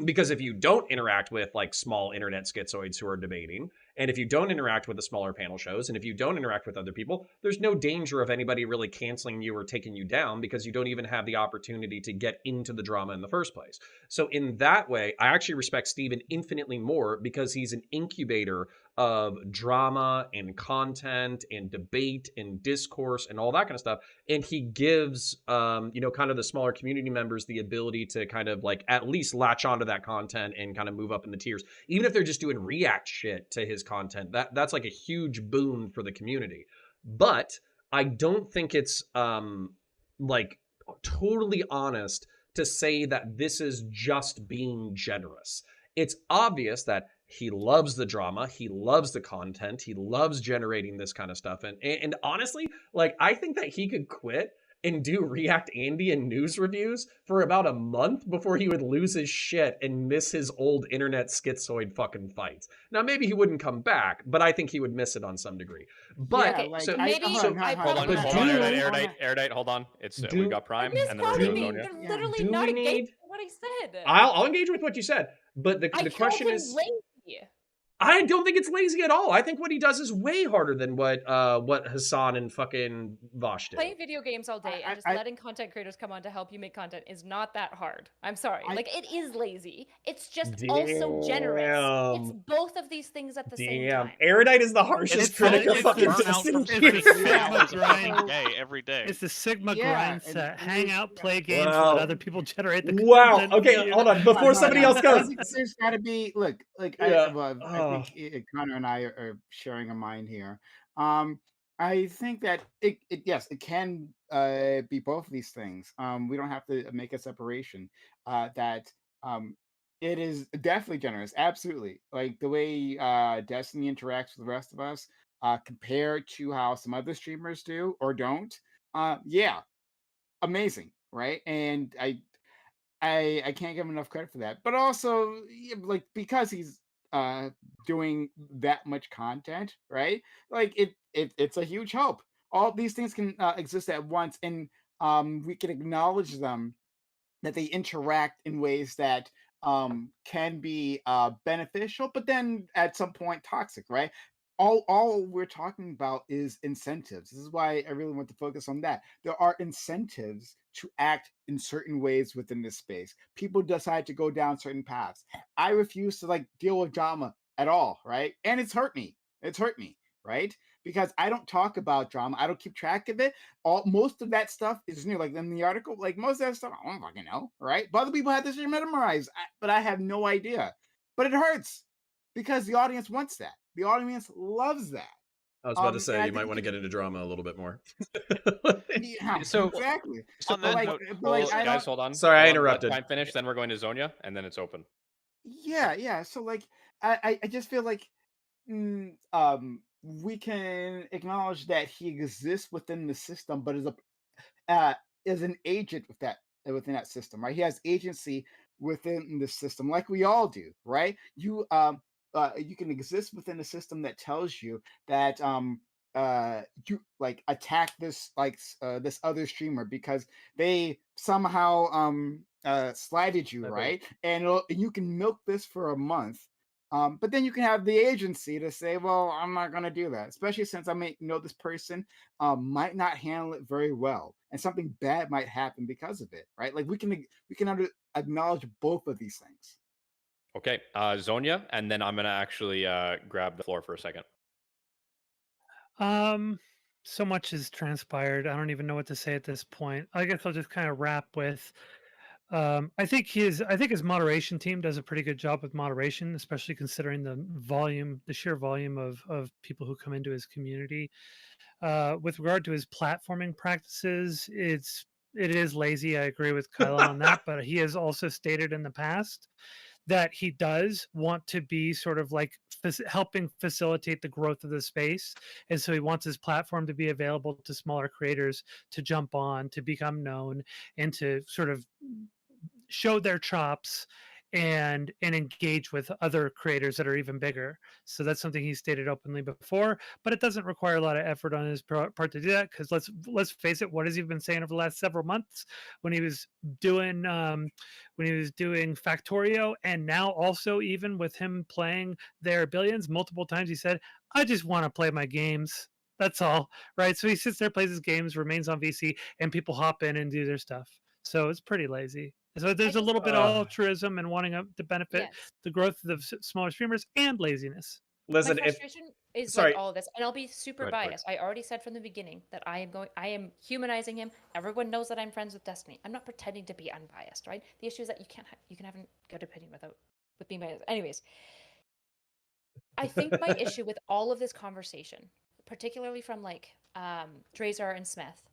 because if you don't interact with, like, small internet schizoids who are debating, and if you don't interact with the smaller panel shows, and if you don't interact with other people, there's no danger of anybody really canceling you or taking you down because you don't even have the opportunity to get into the drama in the first place. So in that way, I actually respect Steven infinitely more because he's an incubator of drama and content and debate and discourse and all that kind of stuff. And he gives, kind of the smaller community members the ability to kind of like at least latch onto that content and kind of move up in the tiers, even if they're just doing react shit to his content. That's like a huge boon for the community. But I don't think it's like totally honest to say that this is just being generous. It's obvious that he loves the drama, he loves the content, he loves generating this kind of stuff. And honestly, like, I think that he could quit and do React Andy and news reviews for about a month before he would lose his shit and miss his old internet schizoid fucking fights. Now, maybe he wouldn't come back, but I think he would miss it on some degree. But Yeah, like, so, maybe so I Hold on, probably hold on, Erudite, hold on. It's we got Prime, and then we're misquoting gonna me. go here. You're literally do not we engaging need- with what I said. I'll engage with what you said. But the I question called him is, lazy. I don't think it's lazy at all. I think what he does is way harder than what Hassan and fucking Vosh did. Playing video games all day and just letting content creators come on to help you make content is not that hard. I'm sorry. Like, it is lazy. It's just also generous. It's both of these things at the same time. Erudite is the harshest critic of fucking burnout from Destiny. spending 10 Yeah. hours a fucking Grind. day every day. It's the Sigma Yeah, grind and- set. and Hang there's- out, play games, Wow. let other people generate the Wow. content. Okay, hold on. Before somebody else I goes. think there's got to be look. Yeah. I think Connor and I are sharing a mind here. I think that it yes, it can be both of these things. We don't have to make a separation. That it is definitely generous, absolutely. Like the way Destiny interacts with the rest of us, compared to how some other streamers do or don't. Yeah, amazing, right? And I can't give him enough credit for that. But also, like, because he's doing that much content, right? Like it's a huge help. All these things can exist at once, and we can acknowledge them, that they interact in ways that can be beneficial, but then at some point toxic, right? All we're talking about is incentives. This is why I really want to focus on that. There are incentives to act in certain ways within this space. People decide to go down certain paths. I refuse to like deal with drama at all, right? And it's hurt me. It's hurt me, right? because I don't talk about drama. I don't keep track of it. Most of that stuff is new. Like in the article, like most of that stuff, I don't fucking know, right? But other people have this shit memorized, but I have no idea. But it hurts because the audience wants that. The audience loves that. I was about to And say I you might think want to get into drama a little bit more. yeah, So- exactly. On But that like, note, but like, Well, I guys, don't. hold on. Sorry, I Hold on, interrupted. Let time finish, then we're going to Zonia, and then it's open. Yeah. So like, I just feel like we can acknowledge that he exists within the system, but uh, is an agent within that system, right? He has agency within the system, like we all do, right? You can exist within a system that tells you that you like attack this other streamer because they somehow slighted you, right? And you can milk this for a month. But then you can have the agency to say, well, I'm not going to do that, especially since I may know this person might not handle it very well, and something bad might happen because of it, right? Like we can acknowledge both of these things. Okay, Zonia, and then I'm going to actually grab the floor for a second. So much has transpired. I don't even know what to say at this point. I guess I'll just kind of wrap with I think his moderation team does a pretty good job with moderation, especially considering the sheer volume of people who come into his community. With regard to his platforming practices, it is lazy. I agree with Kylan on that, but he has also stated in the past that he does want to be sort of like helping facilitate the growth of the space, and so he wants his platform to be available to smaller creators to jump on, to become known, and to sort of show their chops and engage with other creators that are even bigger. So that's something he stated openly before, but it doesn't require a lot of effort on his part to do that, because let's face it, what has he been saying over the last several months when he was doing Factorio, and now also even with him playing their billions multiple times, he said, I just want to play my games. That's all, right? So he sits there, plays his games, remains on VC, and people hop in and do their stuff. So it's pretty lazy. So there's a just- little bit of altruism and wanting to benefit Yes. the growth of the smaller streamers, and laziness. Listen, My if frustration is sorry. like all of this, and I'll be super Go ahead, Corey. biased. I already said from the beginning that I am humanizing him. Everyone knows that I'm friends with Destiny. I'm not pretending to be unbiased, right? The issue is that you can have a good opinion with being biased. Anyways, I think my issue with all of this conversation, particularly from like Drazar and Smith,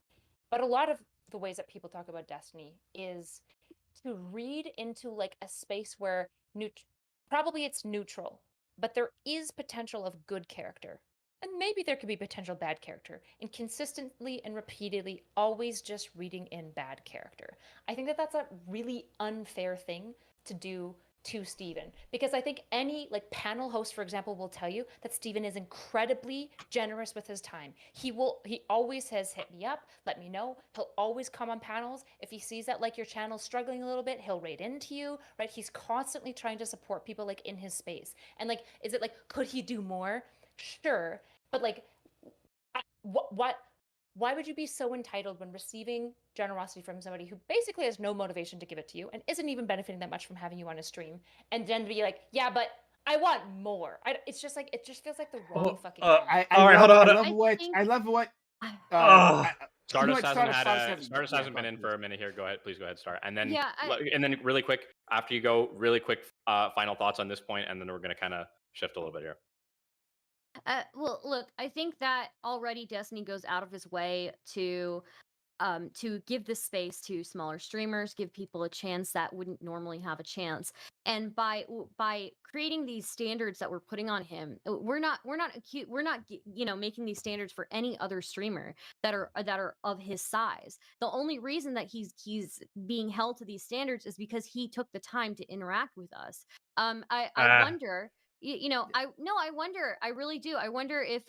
but a lot of the ways that people talk about Destiny is to read into like a space where probably it's neutral, but there is potential of good character. And maybe there could be potential bad character, and consistently and repeatedly always just reading in bad character. I think that that's a really unfair thing to do to Steven, because I think any like panel host, for example, will tell you that Steven is incredibly generous with his time. He always says, hit me up, let me know. He'll always come on panels. If he sees that like your channel's struggling a little bit, he'll raid into you, right? He's constantly trying to support people like in his space. And like, is it like, could he do more? Sure. But like, why would you be so entitled when receiving generosity from somebody who basically has no motivation to give it to you and isn't even benefiting that much from having you on a stream, and then be like, yeah, but I want more. It's just like, it just feels like the wrong fucking thing. All right, hold on. I love what Stardust Stardust hasn't been in for a minute here. Go ahead, please go ahead, Star. And then Yeah, and then really quick after you go, really quick final thoughts on this point, and then we're gonna kind of shift a little bit here. Well, look, I think that already Destiny goes out of his way to give this space to smaller streamers, give people a chance that wouldn't normally have a chance. And by creating these standards that we're putting on him, we're not making these standards for any other streamer that are of his size. The only reason that he's being held to these standards is because he took the time to interact with us. I wonder. I wonder. I really do. I wonder if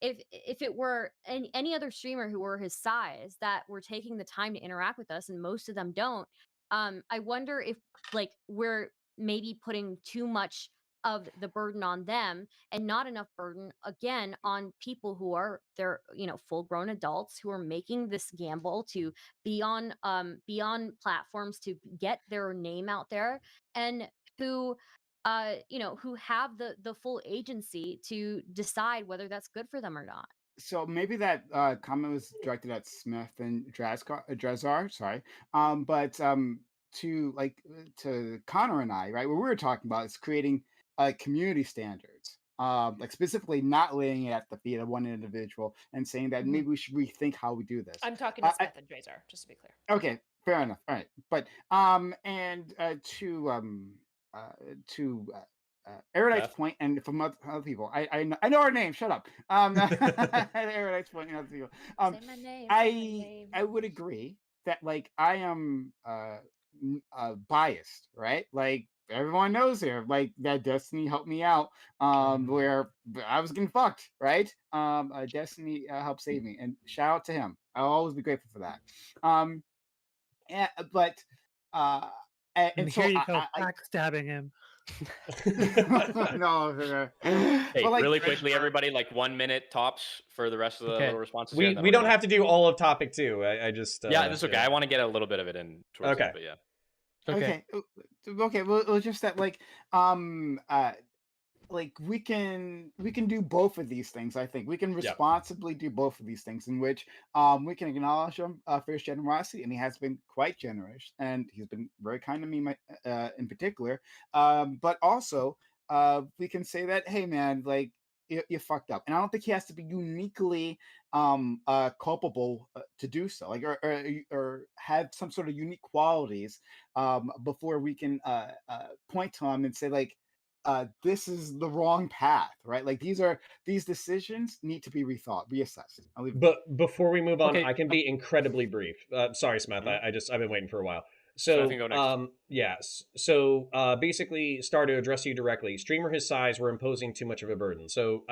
if it were any other streamer who were his size that were taking the time to interact with us, and most of them don't. I wonder if like we're maybe putting too much of the burden on them and not enough burden again on people who are full grown adults who are making this gamble to be on platforms to get their name out there, and who who have the full agency to decide whether that's good for them or not. So maybe that comment was directed at Smith and Drazar, sorry. But to Connor and I, right, what we were talking about is creating community standards. Like specifically not laying it at the feet of one individual and saying that maybe we should rethink how we do this. I'm talking to Smith and Drazar, just to be clear. Okay, fair enough. All right, but to Erudite's point, and from other people, I know our name. Shut up. Erudite's point and other people. Say my name. Say my name. I would agree that like I am biased, right? Like everyone knows here, like that Destiny helped me out, where I was getting fucked, right? Destiny helped save me, and shout out to him. I'll always be grateful for that. But And so here you go, I backstabbing him. no, Hey, but, like, really quickly, everybody, like 1 minute tops for the rest of the little responses. here, and then We we're don't gonna- have to do all of topic 2. I just yeah, that's okay. I want to get a little bit of it in. Towards Okay. it, but yeah. Okay. Well, just that like we can do both of these things. I think we can responsibly do both of these things, in which we can acknowledge him for his generosity, and he has been quite generous, and he's been very kind to me in particular. But also we can say that, hey man, like you fucked up, and I don't think he has to be uniquely culpable to do so, like or have some sort of unique qualities before we can point to him and say like this is the wrong path, right? Like these decisions need to be rethought, reassessed. I'll leave it But before we move on, Okay. I can be incredibly brief. Sorry, Smith. I've been waiting for a while. So, Smith, you can go next. yes. So, basically, Star, to address you directly, streamer his size were imposing too much of a burden. So,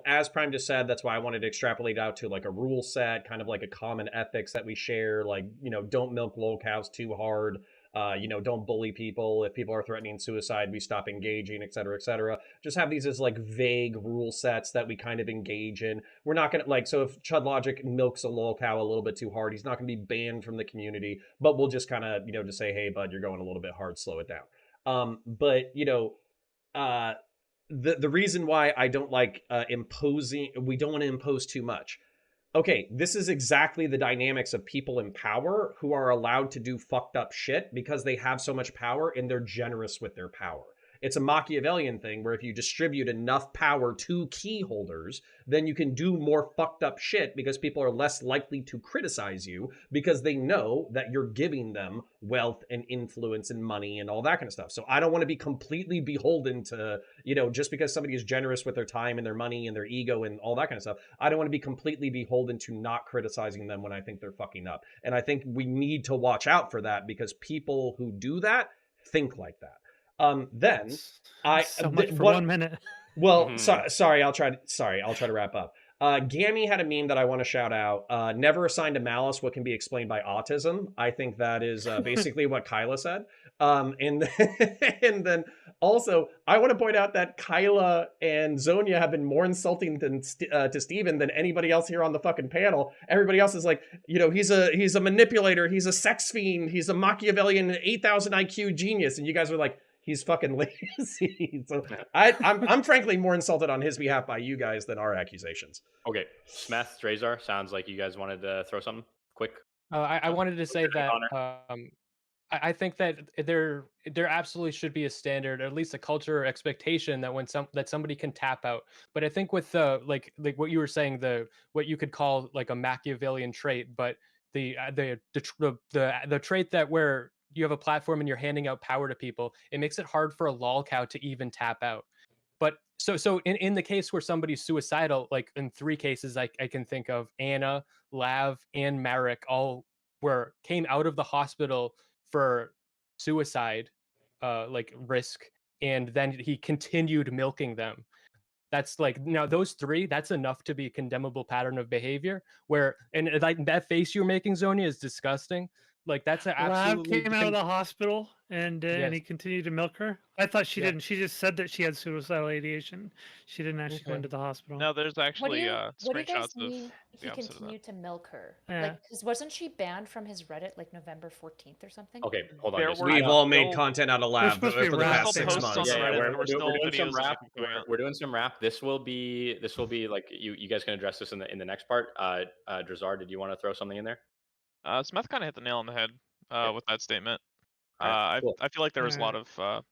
as Prime just said, that's why I wanted to extrapolate out to like a rule set, kind of like a common ethics that we share. Like, don't milk lolcows too hard. Don't bully people. If people are threatening suicide, we stop engaging, et cetera, et cetera. Just have these as like vague rule sets that we kind of engage in. We're not going to so if Chud Logic milks a lolcow a little bit too hard, he's not going to be banned from the community, but we'll just kind of, just say, hey, bud, you're going a little bit hard, slow it down. But the reason why I don't like imposing, we don't want to impose too much. Okay, this is exactly the dynamics of people in power who are allowed to do fucked up shit because they have so much power and they're generous with their power. It's a Machiavellian thing where if you distribute enough power to key holders, then you can do more fucked up shit because people are less likely to criticize you because they know that you're giving them wealth and influence and money and all that kind of stuff. So I don't want to be completely beholden to, just because somebody is generous with their time and their money and their ego and all that kind of stuff. I don't want to be completely beholden to not criticizing them when I think they're fucking up. And I think we need to watch out for that because people who do that think like that. Then So much for 1 minute. Well, sorry, I'll try to wrap up. Gammy had a meme that I want to shout out. Never assigned to malice what can be explained by autism. I think that is basically what Kyla said. And then also, I want to point out that Kyla and Zonia have been more insulting to Steven than anybody else here on the fucking panel. Everybody else is like, he's a manipulator, he's a sex fiend, he's a Machiavellian 8,000 IQ genius, and you guys are like, he's fucking lazy. So I'm frankly more insulted on his behalf by you guys than our accusations. Okay, Smith, Drazar, sounds like you guys wanted to throw something quick. I wanted to say that I think that there absolutely should be a standard, or at least a culture or expectation that that somebody can tap out. But I think with like what you were saying, what you could call like a Machiavellian trait, but the trait that where you have a platform and you're handing out power to people, it makes it hard for a lolcow to even tap out. But so in the case where somebody's suicidal, like in 3 cases I can think of, Anna, Lav, and Marek all came out of the hospital for suicide like risk, and then he continued milking them. That's like, now those 3, that's enough to be a condemnable pattern of behavior, where, and like that face you're making, Zonia, is disgusting. Like that's an Lab absolutely came out of the hospital and Yes. he continued to milk her. I thought she Yeah. didn't. She just said that she had suicidal ideation. She didn't actually go Okay. into the hospital. No, there's What do actually you what do you guys screenshots of mean the he opposite of that. continued to milk her? Yeah. Like, because wasn't she banned from his Reddit like November 14th or something? Okay, hold on. There just were We've time out. all made still- content out of lab supposed for to be the rap past still 6 posts months. on the Yeah, Reddit. we're, There were still doing some videos that rap. keep coming out. We're doing some rap. This will be like you guys can address this in the next part. Drazar, did you want to throw something in there? Smith kind of hit the nail on the head Okay. with that statement. All right, cool. I feel like there was a lot Yeah. of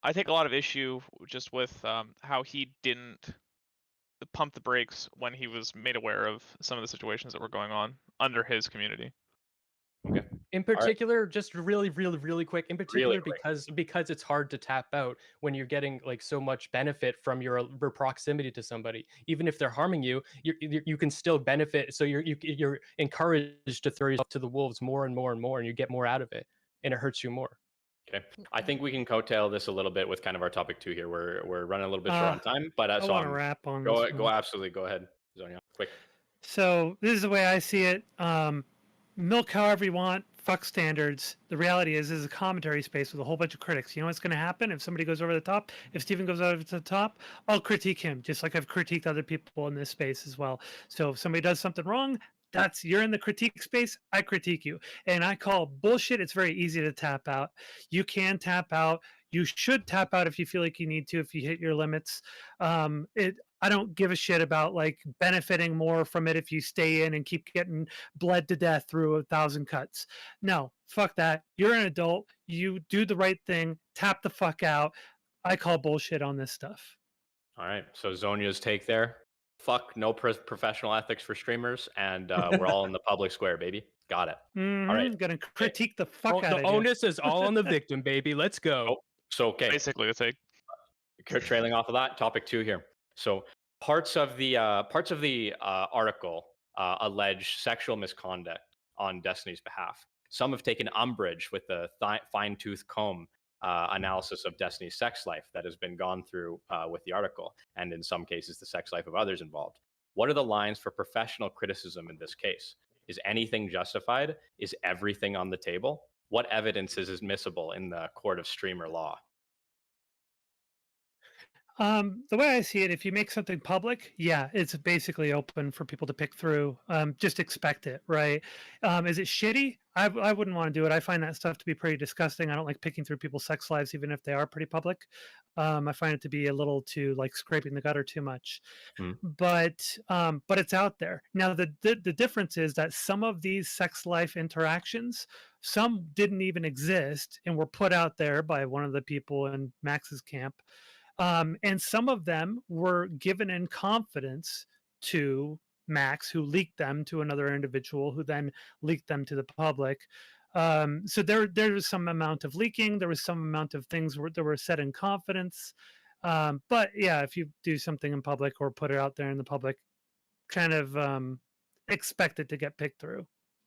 I take a lot of issue just with how he didn't pump the brakes when he was made aware of some of the situations that were going on under his community. Okay. In particular, just really quick. In particular, quick. because it's hard to tap out when you're getting like so much benefit from your proximity to somebody. Even if they're harming you, you can still benefit. So you're encouraged to throw yourself to the wolves more and more and more, and you get more out of it, and it hurts you more. Okay. I think we can coattail this a little bit with kind of our topic 2 here. We're running a little bit short on time, but I so want to wrap on go this go one. absolutely go ahead, Zonia. Quick. So this is the way I see it. Milk however you want. Fuck standards. The reality is, this is a commentary space with a whole bunch of critics. You know what's going to happen if somebody goes over the top? If Steven goes over the top, I'll critique him, just like I've critiqued other people in this space as well. So if somebody does something wrong, you're in the critique space. I critique you, and I call bullshit. It's very easy to tap out. You can tap out. You should tap out if you feel like you need to. If you hit your limits, I don't give a shit about like benefiting more from it if you stay in and keep getting bled to death through 1,000 cuts. No, fuck that. You're an adult. You do the right thing. Tap the fuck out. I call bullshit on this stuff. All right. So Zonia's take there. Fuck no professional ethics for streamers, and we're all in the public square, baby. Got it. Mm-hmm. All right. Gonna critique the fuck out The of you. onus is all on the victim, baby. Let's go. Oh, so okay. Basically, the take. Trailing off of that, topic 2 here. So parts of the article allege sexual misconduct on Destiny's behalf. Some have taken umbrage with the fine-tooth comb analysis of Destiny's sex life that has been gone through with the article, and in some cases, the sex life of others involved. What are the lines for professional criticism in this case? Is anything justified? Is everything on the table? What evidence is admissible in the court of streamer law? The way I see it, if you make something public, yeah, it's basically open for people to pick through. Just expect it, right? Is it shitty? I wouldn't want to do it. I find that stuff to be pretty disgusting. I don't like picking through people's sex lives, even if they are pretty public. I find it to be a little too like scraping the gutter too much. But it's out there now. The difference is that some of these sex life interactions, some didn't even exist and were put out there by one of the people in Max's camp. And some of them were given in confidence to Max, who leaked them to another individual, who then leaked them to the public. So there was some amount of leaking. There was some amount of things that were said in confidence. But yeah, if you do something in public or put it out there in the public, kind of expect it to get picked through.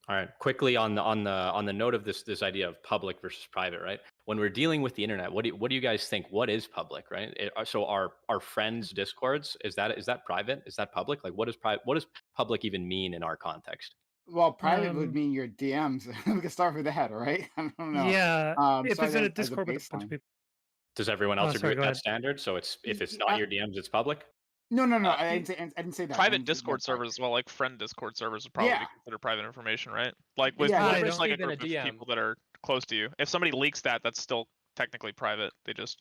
All right, quickly on the note of this idea of public versus private, right? When we're dealing with the internet, what do you guys think? What is public, right? So our friends' discords, is that private? Is that public? Like, what does public even mean in our context? Well, private would mean your DMs. We can start with that, right? I don't know. Yeah, if so it's in a as Discord with a bunch baseline. of people. Does everyone else agree sorry, with go that ahead. standard? So if it's not your DMs, it's public. No, I didn't say that. I Private didn't say Discord that part. servers as well, like friend Discord servers would probably Yeah. be considered private information, right? Like with Yeah, just like a even a group of DM. people that are close to you. If somebody leaks that, that's still technically private. They just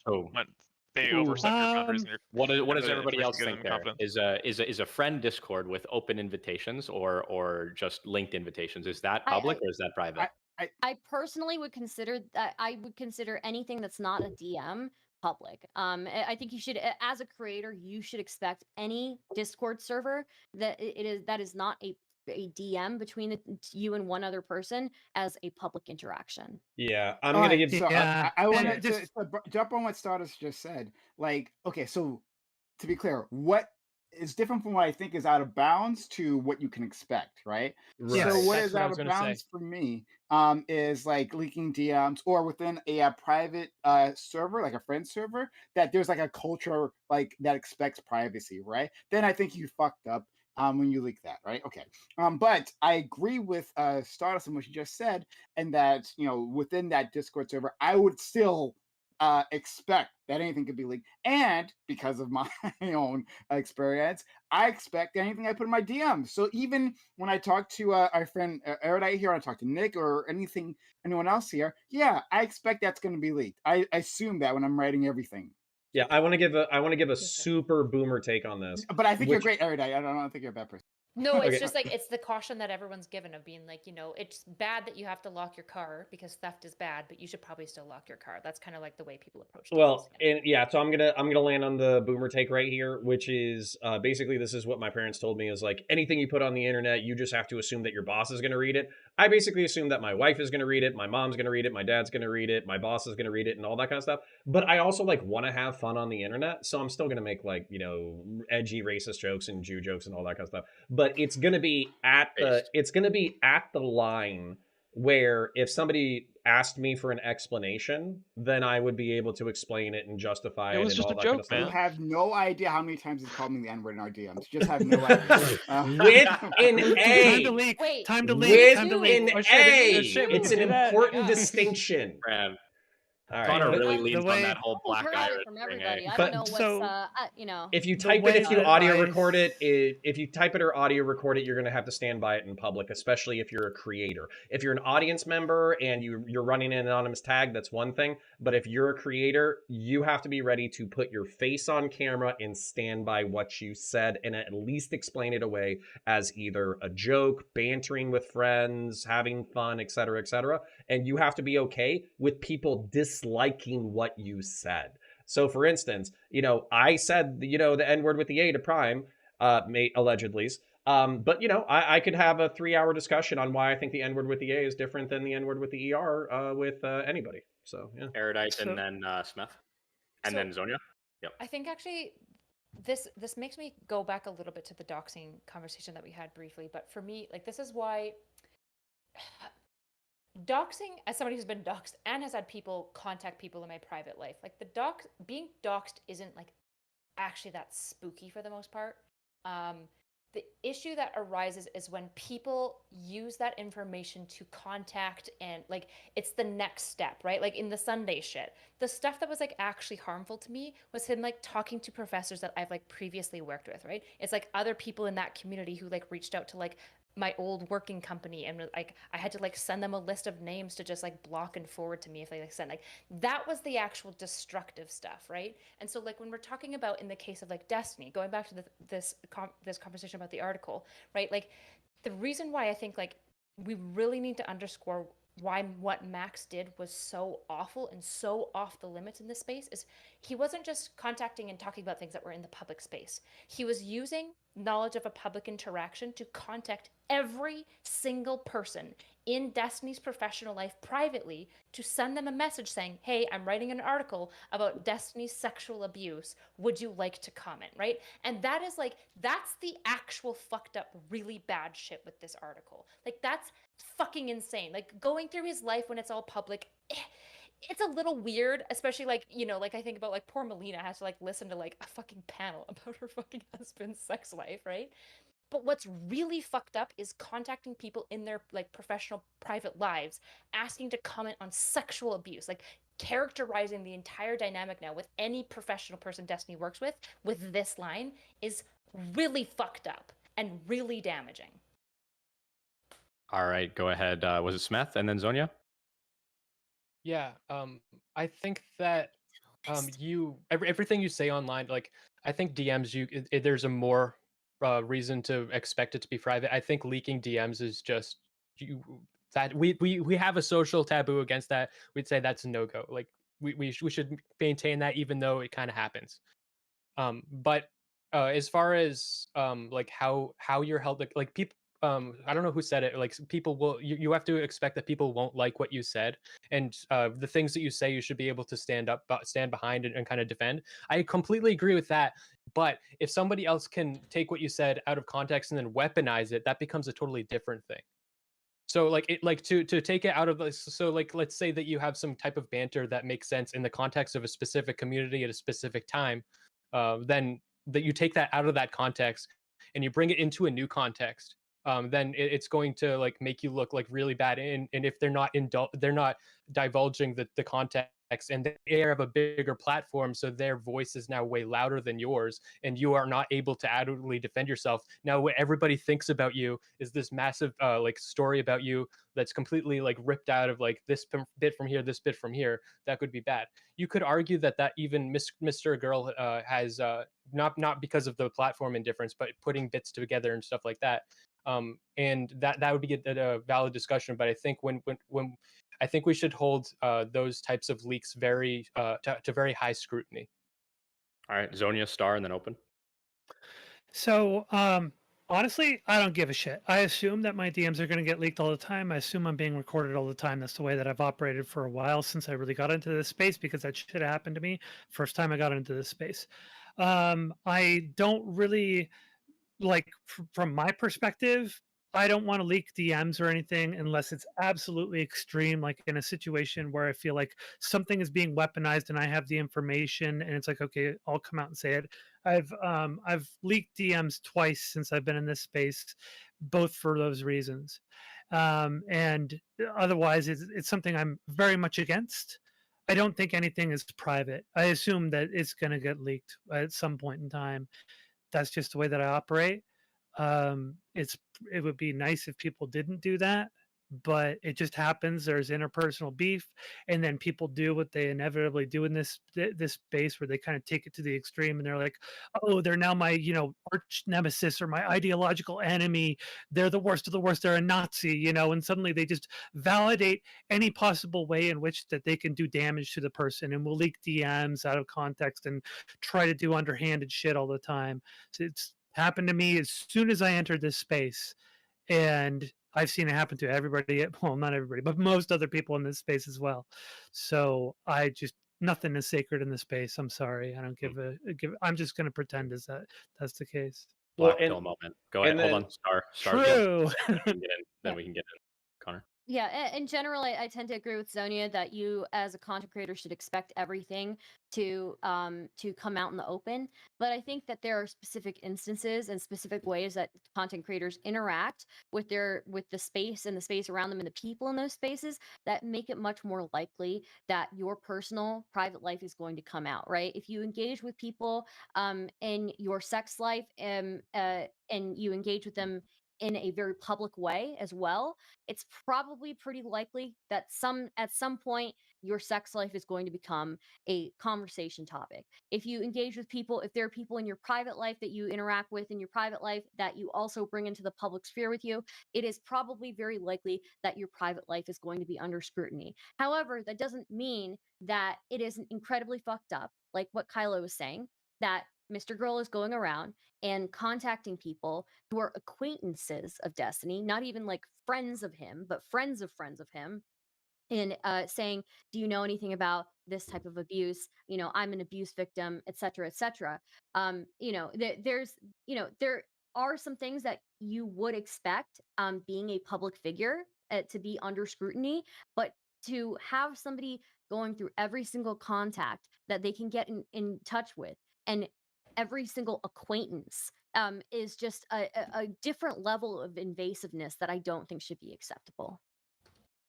they overstep your boundaries. And your, What does the everybody information else getting think in there? confidence. Is a friend Discord with open invitations or just linked invitations? Is that public or is that private? I personally would consider that. I would consider anything that's not a DM public. I think you should, as a creator, you should expect any Discord server that is not a DM between you and one other person as a public interaction. Yeah, I'm All gonna right, give. so Yeah, I and wanted just- to jump on what Stardust just said. Like, okay, so to be clear, what is different from what I think is out of bounds to what you can expect, right? Yes. So what That's is what I out was of gonna say. bounds for me is like leaking DMs or within a private server, like a friend server, that there's like a culture like that expects privacy, right? Then I think you fucked up. when you leak that, right? Okay. But I agree with Stardust and what you just said, and that within that Discord server, I would still expect that anything could be leaked, and because of my own experience, I expect anything I put in my DMs. So even when I talk to our friend Erudite here, I talk to Nick or anyone else here, yeah, I expect that's going to be leaked. I assume that when I'm writing everything. Yeah, I want to give a super boomer take on this. But I think you're which- great, Erudite. I don't think you're a bad person. No, it's Okay. just like it's the caution that everyone's given of being like, it's bad that you have to lock your car because theft is bad, but you should probably still lock your car. That's kind of like the way people approach things. Well, and yeah, so I'm gonna land on the boomer take right here, which is basically this is what my parents told me is like anything you put on the internet, you just have to assume that your boss is gonna read it. I basically assume that my wife is gonna read it, my mom's gonna read it, my dad's gonna read it, my boss is gonna read it, and all that kind of stuff. But I also like want to have fun on the internet, so I'm still gonna make like edgy racist jokes and Jew jokes and all that kind of stuff. But it's gonna be at the line where if somebody asked me for an explanation, then I would be able to explain it and justify it. It was and just all a that kind of joke, stuff. You man. have no idea how many times he's called me the N-word in our DMs. You just have no idea. With an Time A. to leak. Wait, Time to With leak. Time to an leak. an Oh, shit, A. shit, we It's can an do that. important Yeah. distinction. Man, All right. Connor but- really The leans way- on that whole Almost black heard Irish it from thing, everybody. eh? I But- don't know what's so- If you The type it, way if you that audio I- record it, if you type it or audio record it, you're going to have to stand by it in public, especially if you're a creator. If you're an audience member and you're running an anonymous tag, that's one thing. But if you're a creator, you have to be ready to put your face on camera and stand by what you said and at least explain it away as either a joke, bantering with friends, having fun, etc., etc. And you have to be okay with people disliking what you said. So, for instance, I said, the N-word with the A to Prime, allegedly. But, I could have a 3-hour discussion on why I think the N-word with the A is different than the N-word with the ER with anybody. So, yeah. Erudite So- and then Smith. And So- then Zonia. I think actually this makes me go back a little bit to the doxing conversation that we had briefly, but for me, like this is why doxing, as somebody who's been doxed and has had people contact people in my private life, like being doxed isn't like actually that spooky for the most part. The issue that arises is when people use that information to contact and like it's the next step, right? Like in the Sunday shit, the stuff that was like actually harmful to me was him like talking to professors that I've like previously worked with, right? It's like other people in that community who like reached out to like my old working company and like I had to like send them a list of names to just like block and forward to me if they like sent like that was the actual destructive stuff, right? And so like when we're talking about in the case of like Destiny, going back to this conversation about the article, right? Like the reason why I think like we really need to underscore why what Max did was so awful and so off the limits in this space is he wasn't just contacting and talking about things that were in the public space. He was using knowledge of a public interaction to contact every single person in Destiny's professional life privately to send them a message saying, hey, I'm writing an article about Destiny's sexual abuse. Would you like to comment, right? And that is like, that's the actual fucked up, really bad shit with this article. Like, that's fucking insane. Like, going through his life when it's all public, it's a little weird, especially like, like I think about like poor Melina has to like listen to like a fucking panel about her fucking husband's sex life, right? But what's really fucked up is contacting people in their like professional private lives, asking to comment on sexual abuse, like characterizing the entire dynamic now with any professional person Destiny works with this line is really fucked up and really damaging. All right, go ahead. Was it Smith and then Zonia? Yeah, I think that everything you say online, like I think DMs, there's a more reason to expect it to be private. I think leaking DMs is just that we have a social taboo against that. We'd say that's a no go. Like we should maintain that, even though it kind of happens. But as far as like how you're held, like people. I don't know who said it. Like people will, you have to expect that people won't like what you said, and the things that you say, you should be able to stand behind and kind of defend. I completely agree with that. But if somebody else can take what you said out of context and then weaponize it, that becomes a totally different thing. So to take it out of this, so like let's say that you have some type of banter that makes sense in the context of a specific community at a specific time, then that you take that out of that context and you bring it into a new context, then it's going to like make you look like really bad. And if they're not divulging the context, and they have a bigger platform, so their voice is now way louder than yours, and you are not able to adequately defend yourself. Now what everybody thinks about you is this massive like story about you that's completely like ripped out of like this bit from here, this bit from here. That could be bad. You could argue that even MrGirl has not because of the platform indifference, but putting bits together and stuff like that. And that would be a valid discussion. But I think when I think we should hold those types of leaks very to very high scrutiny. All right, Zonia, Star, and then Open. So, honestly, I don't give a shit. I assume that my DMs are going to get leaked all the time. I assume I'm being recorded all the time. That's the way that I've operated for a while since I really got into this space, because that shit happened to me first time I got into this space. I don't really like, from my perspective, I don't want to leak DMs or anything unless it's absolutely extreme, like in a situation where I feel like something is being weaponized and I have the information and it's like, okay, I'll come out and say it. I've leaked DMs twice since I've been in this space, both for those reasons. And otherwise, it's something I'm very much against. I don't think anything is private. I assume that it's going to get leaked at some point in time. That's just the way that I operate. It would be nice if people didn't do that, but it just happens. There's interpersonal beef, and then people do what they inevitably do in this space, where they kind of take it to the extreme, and they're like, "Oh, they're now my arch nemesis or my ideological enemy. They're the worst of the worst. They're a Nazi," and suddenly they just validate any possible way in which that they can do damage to the person, and will leak DMs out of context and try to do underhanded shit all the time. So it's happened to me as soon as I entered this space, and I've seen it happen to everybody. Well, not everybody, but most other people in this space as well. So nothing is sacred in this space. I'm sorry, I don't give I'm just going to pretend as that's the case. Black pill moment. Go ahead. Hold on, Star. True. Then we can get in. Connor. Yeah, in general, I tend to agree with Zonia that you, as a content creator, should expect everything to come out in the open. But I think that there are specific instances and specific ways that content creators interact with the space and the space around them and the people in those spaces that make it much more likely that your personal private life is going to come out. Right? If you engage with people in your sex life and you engage with them in a very public way as well, it's probably pretty likely that at some point your sex life is going to become a conversation topic. If you engage with people, if there are people in your private life that you interact with in your private life that you also bring into the public sphere with you, it is probably very likely that your private life is going to be under scrutiny. However, that doesn't mean that it isn't incredibly fucked up, like what Kylo was saying, that MrGirl is going around and contacting people who are acquaintances of Destiny, not even like friends of him, but friends of him, and saying, "Do you know anything about this type of abuse? I'm an abuse victim, etc., etc." There are some things that you would expect, being a public figure, to be under scrutiny, but to have somebody going through every single contact that they can get in touch with, and every single acquaintance, is just a different level of invasiveness that I don't think should be acceptable.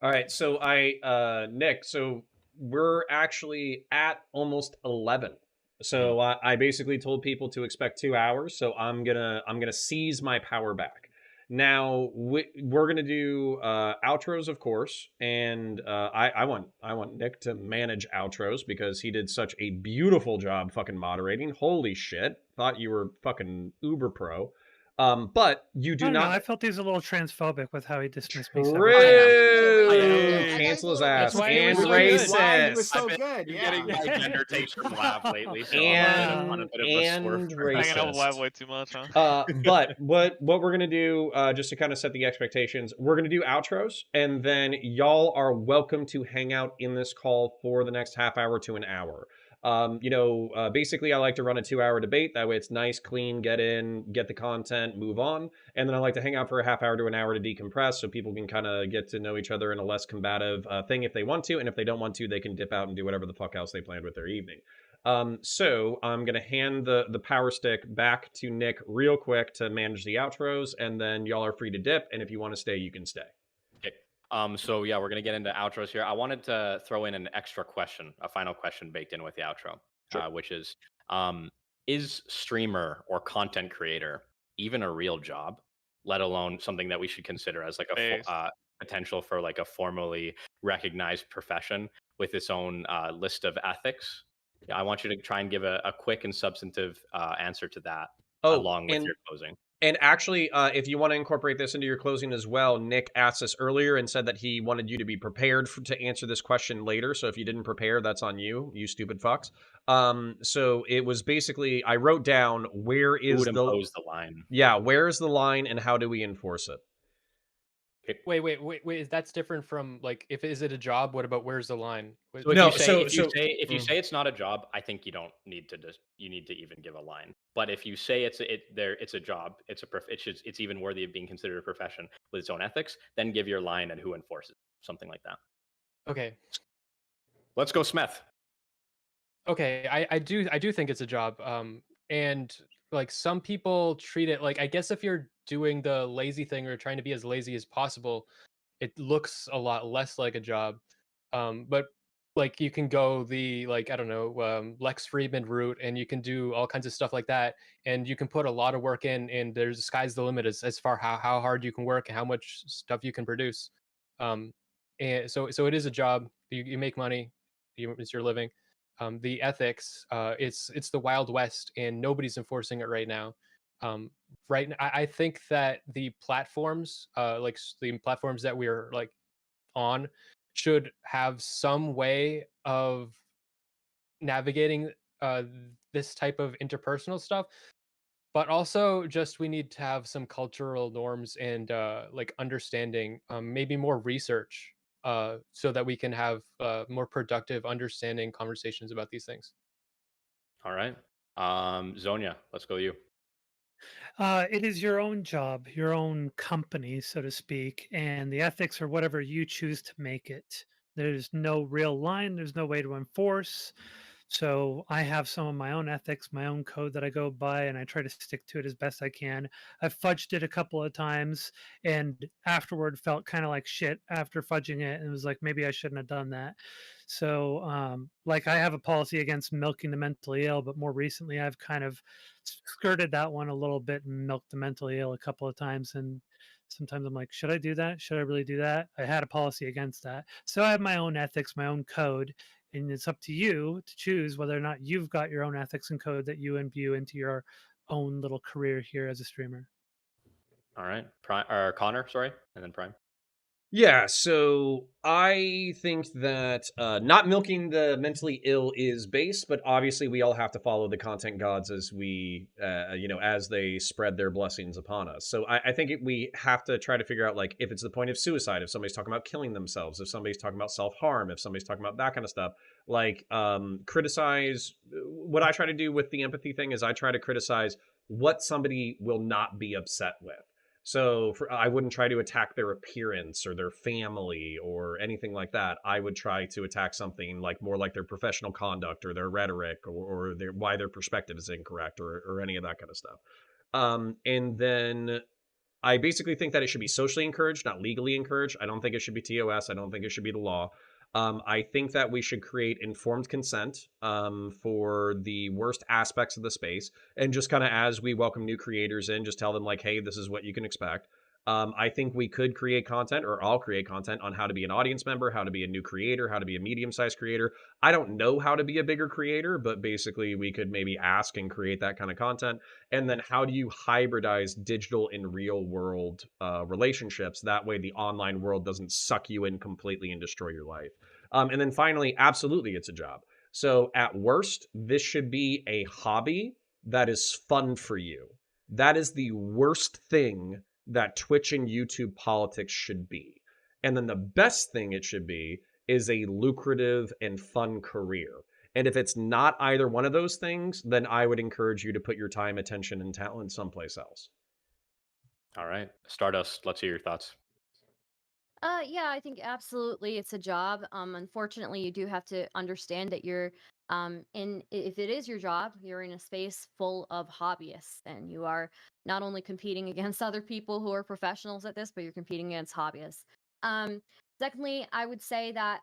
All right, so Nick, so we're actually at almost 11. So I basically told people to expect 2 hours. So I'm gonna seize my power back. Now we're gonna do outros, of course, and I want Nick to manage outros because he did such a beautiful job fucking moderating. Holy shit! Thought you were fucking uber pro. But you do I don't not. know, I felt he was a little transphobic with how he dismissed me. True. Cancel his ass. That's why And it was so good. racist. Why he was so I've been good. getting Yeah. my gender takes from Lav lately, so And- on a bit of a swerve. and Hanging out with racist. Lav way too much, huh? But what we're gonna do, just to kind of set the expectations, we're gonna do outros, and then y'all are welcome to hang out in this call for the next half hour to an hour. Basically, I like to run a 2-hour debate. That way, it's nice, clean, get in, get the content, move on, and then I like to hang out for a half hour to an hour to decompress, so people can kind of get to know each other in a less combative thing if they want to, and if they don't want to, they can dip out and do whatever the fuck else they planned with their evening. So I'm gonna hand the power stick back to Nick real quick to manage the outros, and then y'all are free to dip. And if you want to stay, you can stay. Okay. So yeah, we're gonna get into outros here. I wanted to throw in an extra question, a final question baked in with the outro, Sure. which is streamer or content creator even a real job, let alone something that we should consider as like a Based. potential for like a formally recognized profession with its own list of ethics? Yeah, I want you to try and give a quick and substantive answer to that, Oh, along with your closing. and actually, if you want to incorporate this into your closing as well, Nick asked us earlier and said that he wanted you to be prepared to answer this question later. So if you didn't prepare, that's on you, you stupid fucks. So it was basically, I wrote down where Who is would the impose the line? where is the line and how do we enforce it? Wait. That's different from like if is it a job? What about where's the line? So if No, you say so- if you so- say if you mm. say it's not a job, I think you don't need to you need to even give a line. But if you say it's a job, it's even worthy of being considered a profession with its own ethics, then give your line and who enforces it, something like that. Okay. Let's go, Smith. Okay, I do think it's a job. And like some people treat it like I guess if you're doing the lazy thing or trying to be as lazy as possible, it looks a lot less like a job. But like you can go the like I don't know Lex Friedman route, and you can do all kinds of stuff like that, and you can put a lot of work in, and there's sky's the limit as far how hard you can work and how much stuff you can produce. Um, and so it is a job. You make money. It's your living. The ethics, it's the Wild West, and nobody's enforcing it right now. I think that the platforms, the platforms that we're like on, should have some way of navigating this type of interpersonal stuff. But also, just we need to have some cultural norms and like understanding, maybe more research, so that we can have more productive, understanding conversations about these things. All right. Zonia, let's go you. It is your own job, your own company, so to speak, and the ethics are whatever you choose to make it. There's no real line, there's no way to enforce. So I have some of my own ethics, my own code that I go by, and I try to stick to it as best I can. I've fudged it a couple of times, and afterward felt kind of like shit after fudging it, and was like, maybe I shouldn't have done that. So, like, I have a policy against milking the mentally ill, but more recently, I've kind of skirted that one a little bit and milked the mentally ill a couple of times, and sometimes I'm like, should I do that? Should I really do that? I had a policy against that. So I have my own ethics, my own code, and it's up to you to choose whether or not you've got your own ethics and code that you imbue into your own little career here as a streamer. All right. Prime or Connor, sorry, and then Prime. Yeah, so I think that not milking the mentally ill is base, but obviously we all have to follow the content gods as we, as they spread their blessings upon us. So I think we have to try to figure out, like, if it's the point of suicide, if somebody's talking about killing themselves, if somebody's talking about self-harm, if somebody's talking about that kind of stuff, like, criticize. What I try to do with the empathy thing is I try to criticize what somebody will not be upset with. So I wouldn't try to attack their appearance or their family or anything like that. I would try to attack something like more like their professional conduct or their rhetoric or why their perspective is incorrect or any of that kind of stuff. And then I basically think that it should be socially encouraged, not legally encouraged. I don't think it should be TOS. I don't think it should be the law. I think that we should create informed consent for the worst aspects of the space. And just kind of as we welcome new creators in, just tell them, like, hey, this is what you can expect. I think we could create content, or I'll create content on how to be an audience member, how to be a new creator, how to be a medium-sized creator. I don't know how to be a bigger creator, but basically we could maybe ask and create that kind of content. And then how do you hybridize digital and real world relationships? That way the online world doesn't suck you in completely and destroy your life. And then finally, absolutely, it's a job. So at worst, this should be a hobby that is fun for you. That is the worst thing that Twitch and YouTube politics should be. And then the best thing it should be is a lucrative and fun career. And if it's not either one of those things, then I would encourage you to put your time, attention, and talent someplace else. All right. Stardust, let's hear your thoughts. Yeah, I think absolutely it's a job. Unfortunately, you do have to understand that you're And if it is your job, you're in a space full of hobbyists, and you are not only competing against other people who are professionals at this, but you're competing against hobbyists. Um, Secondly, I would say that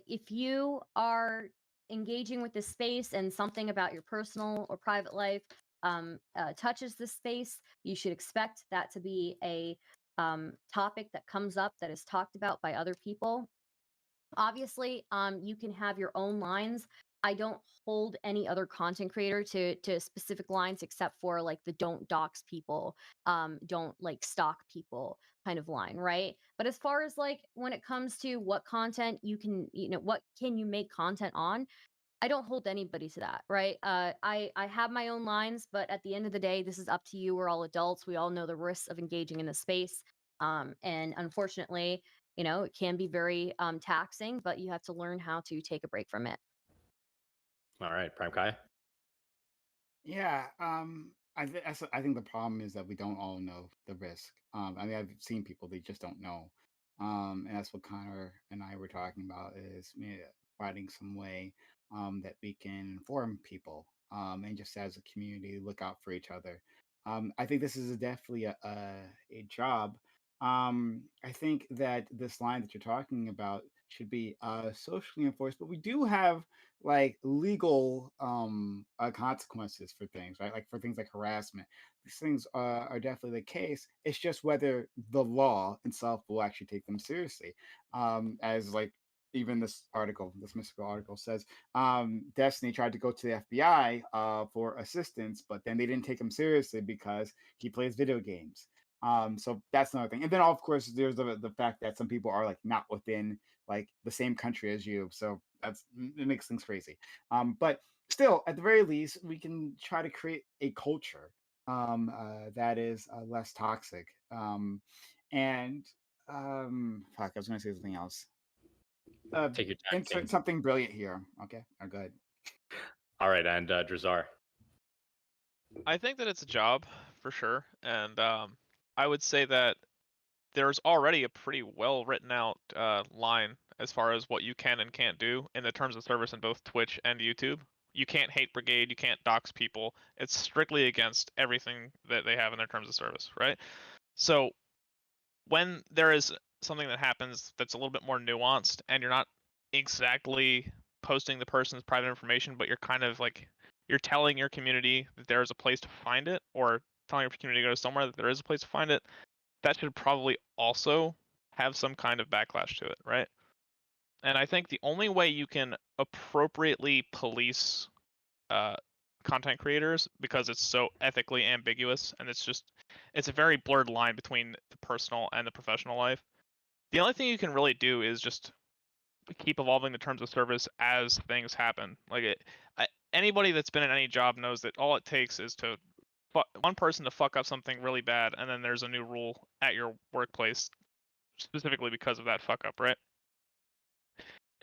if you are engaging with this space and something about your personal or private life touches this space, you should expect that to be a topic that comes up that is talked about by other people. Obviously, you can have your own lines. I don't hold any other content creator to specific lines except for like the don't dox people, don't like stalk people kind of line, right? But as far as like when it comes to what content you can, what can you make content on, I don't hold anybody to that, right? I have my own lines, but at the end of the day, this is up to you. We're all adults. We all know the risks of engaging in this space, and unfortunately, it can be very taxing. But you have to learn how to take a break from it. All right, Prime Kai. Yeah, I think the problem is that we don't all know the risk. I mean, I've seen people they just don't know, and that's what Connor and I were talking about is finding some way that we can inform people, and just as a community look out for each other. I think this is definitely a job. I think that this line that you're talking about should be socially enforced, but we do have like legal consequences for things, right? Like for things like harassment. These things are definitely the case. It's just whether the law itself will actually take them seriously. As like even this article, this mystical article says, Destiny tried to go to the FBI for assistance, but then they didn't take him seriously because he plays video games. So that's another thing. And then of course there's the fact that some people are like not within like the same country as you. So it makes things crazy. But still, at the very least, we can try to create a culture that is less toxic. And fuck, I was going to say something else. Take your time. Insert something brilliant here. Okay, go ahead. All right, and Drazar. I think that it's a job for sure, and I would say that there's already a pretty well written out line as far as what you can and can't do in the terms of service in both Twitch and YouTube. You can't hate brigade, you can't dox people. It's strictly against everything that they have in their terms of service, right? So when there is something that happens that's a little bit more nuanced and you're not exactly posting the person's private information, but you're kind of like you're telling your community that there's a place to find it, or telling your community to go somewhere that there is a place to find it, that should probably also have some kind of backlash to it, right? And I think the only way you can appropriately police content creators, because it's so ethically ambiguous and it's a very blurred line between the personal and the professional life. The only thing you can really do is just keep evolving the terms of service as things happen. Like anybody that's been in any job knows that all it takes is to one person to fuck up something really bad, and then there's a new rule at your workplace specifically because of that fuck up, right?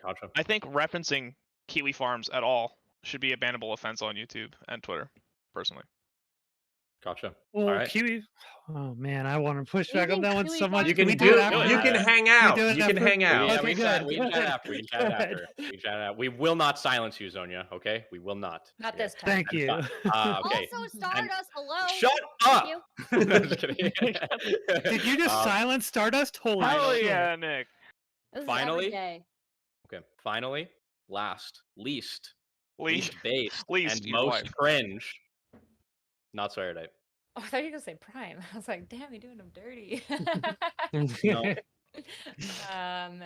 Gotcha. I think referencing Kiwi Farms at all should be a bannable offense on YouTube and Twitter, personally. Gotcha. Well, All right. Kiwi. Oh man, I want to push You back on think that one Kiwi so much. Farms You Can can we do it it. after? You can hang out. do it You can after? hang out. Yeah, Okay, we can chat. good. We can Go chat ahead. after. We can Go chat ahead. after. We can chat after. We will not silence you, Zonia. Okay, we will not. Not Okay? this time. Thank And you. okay. Also, Stardust. Hello. Shut Thank up. you. No, just kidding. Did you just silence Stardust? Holy Hell shit. yeah, Nick. This is Finally? every day. Okay. Finally, last, least Least based, least and your most wife. cringe. Not sorry, type. Oh, I thought you were gonna say Prime. I was like, damn, you're doing him dirty. No. um,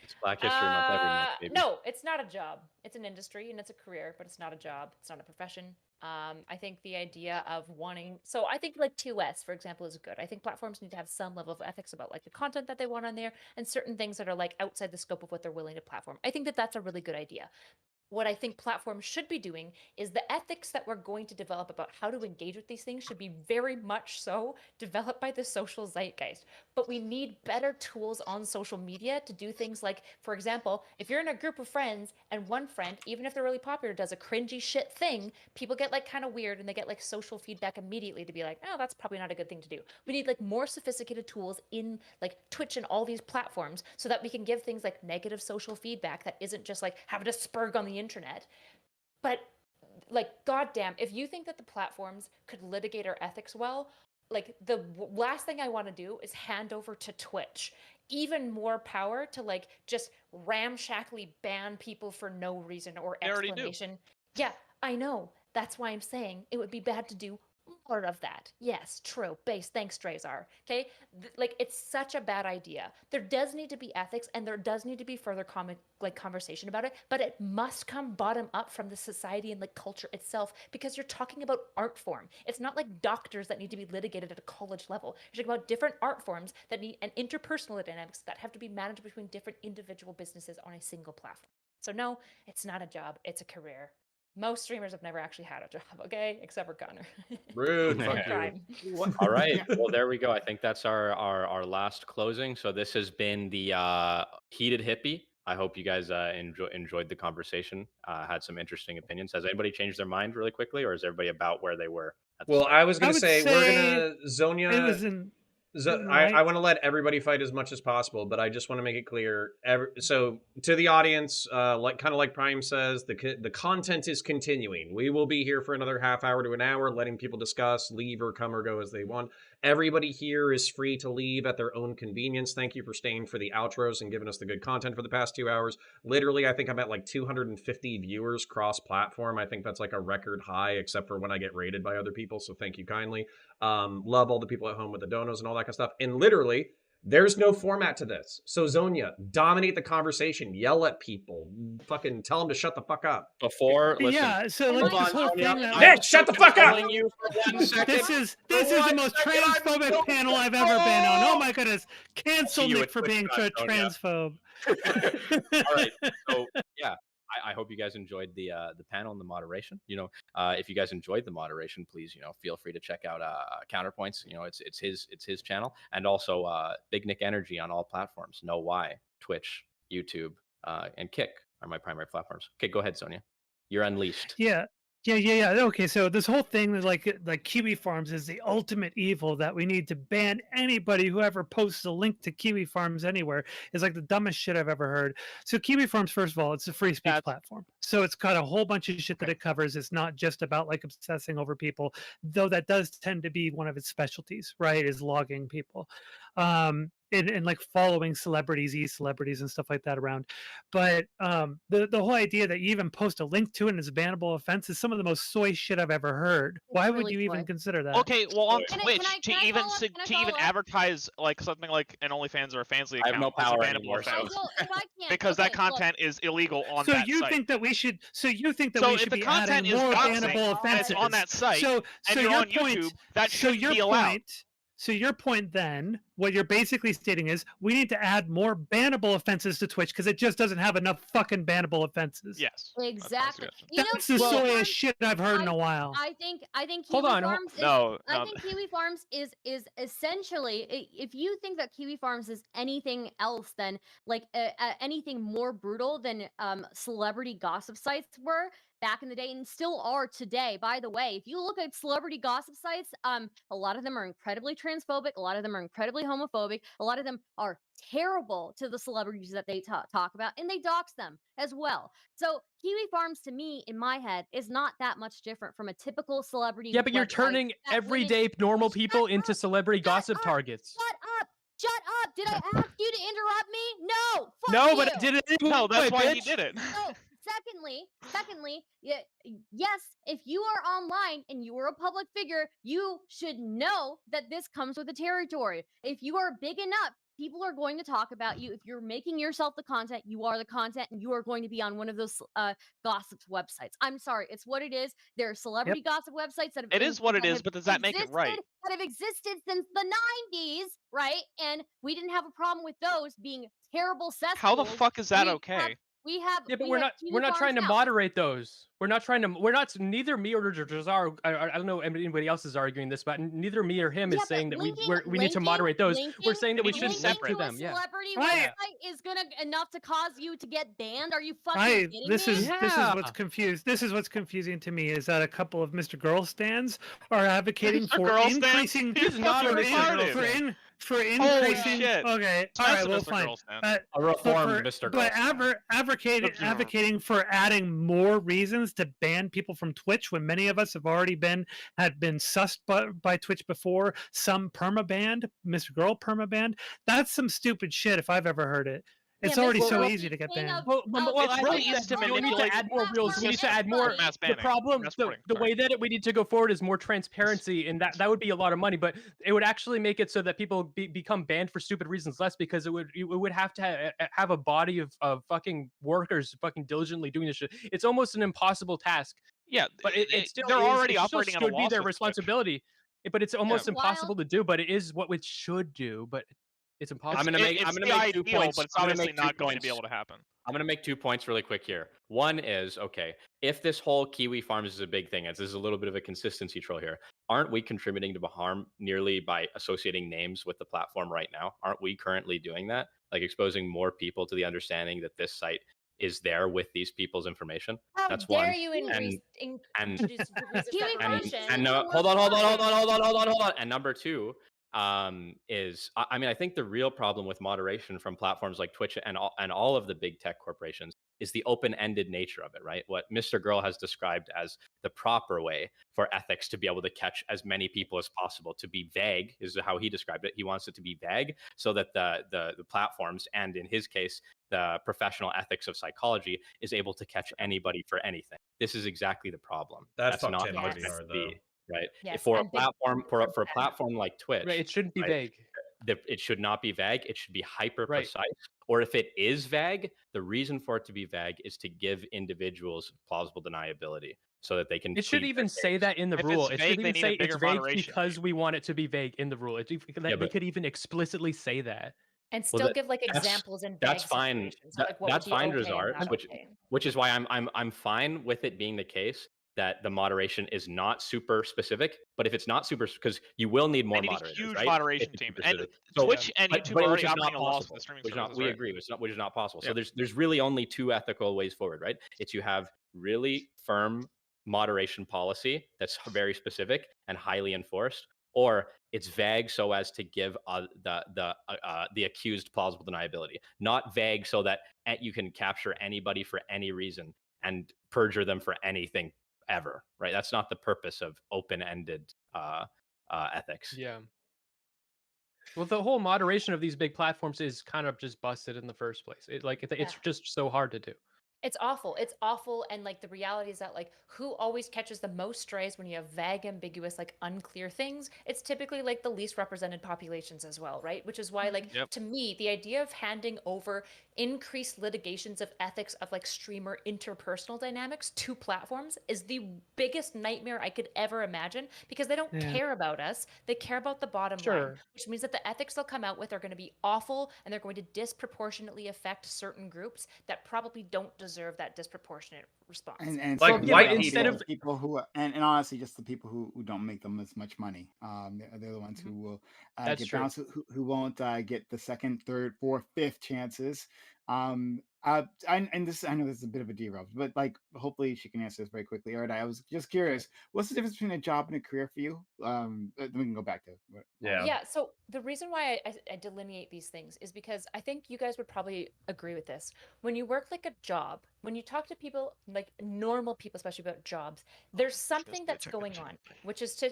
It's Black History Month every month, baby. no, it's not a job. It's an industry and it's a career, but it's not a job. It's not a profession. I think the idea of wanting, so I think like TOS, for example, is good. I think platforms need to have some level of ethics about like the content that they want on there and certain things that are like outside the scope of what they're willing to platform. I think that that's a really good idea. What I think platforms should be doing is the ethics that we're going to develop about how to engage with these things should be very much so developed by the social zeitgeist. But we need better tools on social media to do things like, for example, if you're in a group of friends and one friend, even if they're really popular, does a cringy shit thing, people get like kind of weird and they get like social feedback immediately to be like, oh, that's probably not a good thing to do. We need like more sophisticated tools in like Twitch and all these platforms so that we can give things like negative social feedback that isn't just like having a spurg on the internet. But like, goddamn, if you think that the platforms could litigate our ethics well, like the last thing I want to do is hand over to Twitch even more power to like just ramshackly ban people for no reason or They already do. explanation. Yeah, I know. That's why I'm saying it would be bad to do more of that. Yes, true. Base. Thanks, Drazar. Okay? Like, it's such a bad idea. There does need to be ethics, and there does need to be further conversation about it, but it must come bottom up from the society and like culture itself, because you're talking about art form. It's not like doctors that need to be litigated at a college level. You're talking about different art forms that need and interpersonal dynamics that have to be managed between different individual businesses on a single platform. So no, it's not a job, it's a career. Most streamers have never actually had a job, okay? Except for Connor. Rude. Fuck Fuck you. Crime. All right. Well, there we go. I think that's our last closing. So this has been the heated hippie. I hope you guys enjoyed the conversation. Had some interesting opinions. Has anybody changed their mind really quickly, or is everybody about where they were at the Well, start? I was going I to would say, we're say going to Zonia. It was in. I want to let everybody fight as much as possible, but I just want to make it clear. So to the audience, like Prime says, the content is continuing. We will be here for another half hour to an hour, letting people discuss, leave or come or go as they want. Everybody here is free to leave at their own convenience. Thank you for staying for the outros and giving us the good content for the past 2 hours. Literally, I think I'm at like 250 viewers cross-platform. I think that's like a record high, except for when I get rated by other people. So thank you kindly. Love all the people at home with the donos and all that kind of stuff. And literally, there's no format to this. So Zonia, dominate the conversation, yell at people, fucking tell them to shut the fuck up. Before, listen. Yeah, so like Hold this on, whole Sonia. thing that Bitch, shut the fuck up! Telling you for 1 second. this is the most transphobic panel I've ever been on. Oh my goodness, cancel See you Nick at for being TwitchCon, Sonia. transphobe. All right. So yeah, I hope you guys enjoyed the panel and the moderation. If you guys enjoyed the moderation, please feel free to check out Counterpoints. It's his channel, and also Big Nick Energy on all platforms. Know why? Twitch, YouTube, and Kick are my primary platforms. Okay, go ahead, Sonia. You're unleashed. Yeah. Okay, so this whole thing is like Kiwi Farms is the ultimate evil, that we need to ban anybody who ever posts a link to Kiwi Farms anywhere is like the dumbest shit I've ever heard. So Kiwi Farms, first of all, it's a free speech platform. So it's got a whole bunch of shit that it covers. It's not just about like obsessing over people, though that does tend to be one of its specialties, right? Is logging people. And like following celebrities, e-celebrities and stuff like that around. But the whole idea that you even post a link to it and it's a bannable offense is some of the most soy shit I've ever heard. Why would really you even soy. consider that? Okay, well on Can I- Twitch can I follow up? Can I to even follow up? advertise like something like an OnlyFans or a Fansly I have account no is a power bannable anymore, so- offense. Well, if I can't, Because that okay, look, content is illegal on So that you site. think that we should? So you think that So we if should the be content adding is more doxing bannable and offenses it's on that site So and you're your on point, YouTube, that so should your be allowed. point. So your point then, what you're basically stating is we need to add more bannable offenses to Twitch because it just doesn't have enough fucking bannable offenses. Yes. that's my exactly. suggestion. That's the Kiwi soyest Farms- shit I've heard in a while. I think Hold Kiwi on, hold- Farms is No, I no. think Kiwi Farms is essentially, if you think that Kiwi Farms is anything else than like anything more brutal than celebrity gossip sites were back in the day and still are today. By the way, if you look at celebrity gossip sites, a lot of them are incredibly transphobic, a lot of them are incredibly homophobic, a lot of them are terrible to the celebrities that they talk about, and they dox them as well. So Kiwi Farms, to me, in my head, is not that much different from a typical celebrity. Yeah, but you're website turning that everyday normal people into celebrity Shut gossip up! targets. Shut up! Did I ask you to interrupt me? No. Fuck No, you. but I did it anyway, No, that's why he bitch. did it. So, secondly, yes, if you are online and you are a public figure, you should know that this comes with the territory. If you are big enough, people are going to talk about you. If you're making yourself the content, you are the content, and you are going to be on one of those gossip websites. I'm sorry, it's what it is. There are celebrity gossip websites that have It is what it is, but does that make it right? That have existed since the 90s, right? And we didn't have a problem with those being terrible cesspools. How the fuck is that We okay? We have. Yeah, but we we're have not Kiwi we're not Farms trying to now. moderate those. We're not neither me or Jazar, I don't know if anybody else is arguing this, but neither me or him Yeah, is but saying that we linking- need to moderate those. We're linking- saying that we linking should link separate to them. A Yeah. celebrity Right. website is gonna enough to cause you to get banned. Are you fucking kidding me? This is Yeah. what's confused. This is what's confusing to me is that a couple of MrGirl stands are advocating for MrGirl stands? increasing He's not a for MrGirl in- for stan. in- for Holy increasing. shit! Okay, So all that's right, the well, Mr. fine. Girl stand. A reformed for, Mr. but Girl. advocating for adding more reasons to ban people from Twitch when many of us had been sussed by Twitch before. Some permabanned, MrGirl permabanned. That's some stupid shit if I've ever heard it. It's Yeah, already Mr. so Girl, easy to get speaking banned. of- Well, It's I really think easy that to we don't need to manipulate add more rules. We need to add more. mass The banning. problem, Mass the voting, the sorry. way that we need to go forward is more transparency, and that would be a lot of money. But it would actually make it so that people become banned for stupid reasons less, because it would have to have a body of fucking workers fucking diligently doing this shit. It's almost an impossible task. Yeah, But it still they're is, already it still operating at a should be loss their with Twitch. responsibility. But it's almost While- impossible to do. But it is what it should do. But it's impossible. I'm gonna make It's I'm gonna the make 2 ideal, points. but it's I'm gonna obviously make 2 not going to be points. able to happen. I'm going to make 2 points really quick here. One is, okay, if this whole Kiwi Farms is a big thing, as this is a little bit of a consistency troll here, aren't we contributing to harm nearly by associating names with the platform right now? Aren't we currently doing that? Like exposing more people to the understanding that this site is there with these people's information? How That's dare one. you And- introduce degrees of Kiwi and, Farms separation? and the no, most hold on. modern. And number 2 is, I mean, I think the real problem with moderation from platforms like Twitch and all of the big tech corporations is the open-ended nature of it, right? What Mr. Girl has described as the proper way for ethics to be able to catch as many people as possible, to be vague is how he described it. He wants it to be vague so that the platforms, and in his case, the professional ethics of psychology, is able to catch anybody for anything. This is exactly the problem. That's not fucked how in it's meant VR, to be, right? Yes, For a and big platform, for are a bad. platform like Twitch, Right, it shouldn't be right, vague. it should not be vague. It should be hyper Right. precise. Or if it is vague, the reason for it to be vague is to give individuals plausible deniability so that they can. It should plead even their say case. that in the If rule. it's It vague, should they even need a say it's bigger vague moderation because we want it to be vague in the rule. They but- could even explicitly say that. And Well, still give like that's- examples and That's fine. That's fine, Drazar. Which is why I'm fine with it being the case that the moderation is not super specific. But if it's not super, because you will need more They need a moderators, huge right? moderation If it's team. super And specific. So- Twitch and but- YouTube but are which already is not operating a loss with possible. the streaming Which is services, we right? agree, which is not possible. So Yeah. there's really only 2 ethical ways forward, right? It's you have really firm moderation policy that's very specific and highly enforced, or it's vague so as to give the accused plausible deniability. Not vague so that you can capture anybody for any reason and perjure them for anything ever, right? That's not the purpose of open-ended ethics. Yeah. Well, the whole moderation of these big platforms is kind of just busted in the first place. It's just so hard to do. It's awful, and like the reality is that like who always catches the most strays when you have vague, ambiguous, like unclear things? It's typically like the least represented populations as well, right? Which is why like to me the idea of handing over increased litigations of ethics of like streamer interpersonal dynamics to platforms is the biggest nightmare I could ever imagine, because they don't care about us. They care about the bottom line, which means that the ethics they'll come out with are going to be awful, and they're going to disproportionately affect certain groups that probably don't deserve that disproportionate response. And Like, so why instead of people who and honestly just the people who don't make them as much money, they're the ones who will That's get true. bounced, who won't get the second, third, fourth, fifth chances. And this, I know this is a bit of a derail, but like hopefully she can answer this very quickly. All right, I was just curious, what's the difference between a job and a career for you? Then we can go back to Yeah, so the reason why I delineate these things is because I think you guys would probably agree with this. When you work like a job, when you talk to people, like normal people, especially about jobs, there's something that's going on, which is to,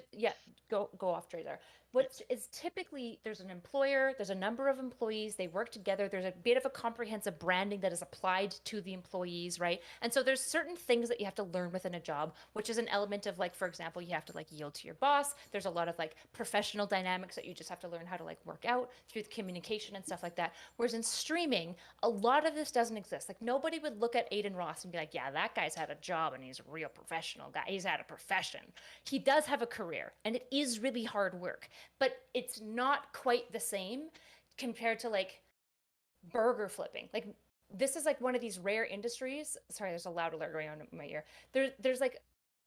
go off, Drazar. What is typically, there's an employer, there's a number of employees, they work together, there's a bit of a comprehensive branding that is applied to the employees, right? And so there's certain things that you have to learn within a job, which is an element of like, for example, you have to like yield to your boss. There's a lot of like professional dynamics that you just have to learn how to like work out through the communication and stuff like that. Whereas in streaming, a lot of this doesn't exist. Like nobody would look at Aiden Ross and be like, yeah, that guy's had a job and he's a real professional guy. He's had a profession. He does have a career and it is really hard work, but it's not quite the same compared to like burger flipping. Like this is like one of these rare industries. Sorry, there's a loud alert going on in my ear. There's like,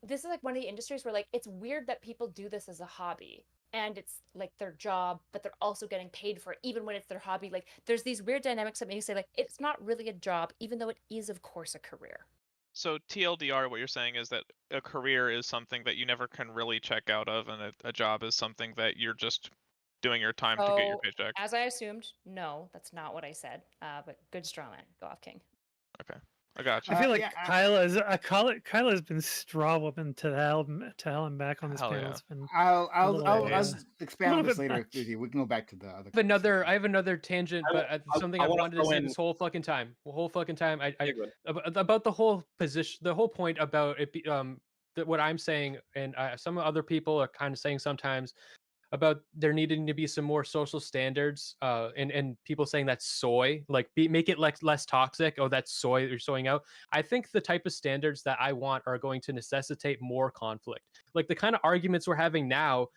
this is like one of the industries where like, it's weird that people do this as a hobby and it's like their job, but they're also getting paid for it, even when it's their hobby. Like there's these weird dynamics that make you say like, it's not really a job, even though it is of course a career. So TLDR, what you're saying is that a career is something that you never can really check out of, and a job is something that you're just doing your time to get your So, paycheck. as I assumed, no, that's not what I said. But good straw man. Go off, King. Okay, I got you. I feel like Yeah, Kyla's been straw woman to hell and back on this Hell panel. yeah. It's been I'll little expand on bit this later if we can go back to the other. I have another tangent, I but will- something I I've wanna wanted to throw say in- this whole fucking time. Yeah, go ahead. About the whole position, the whole point about it. That what I'm saying, and some other people are kind of saying sometimes about there needing to be some more social standards, and people saying that's soy, like make it less toxic. Oh, that's soy. You're soying out. I think the type of standards that I want are going to necessitate more conflict. Like the kind of arguments we're having now,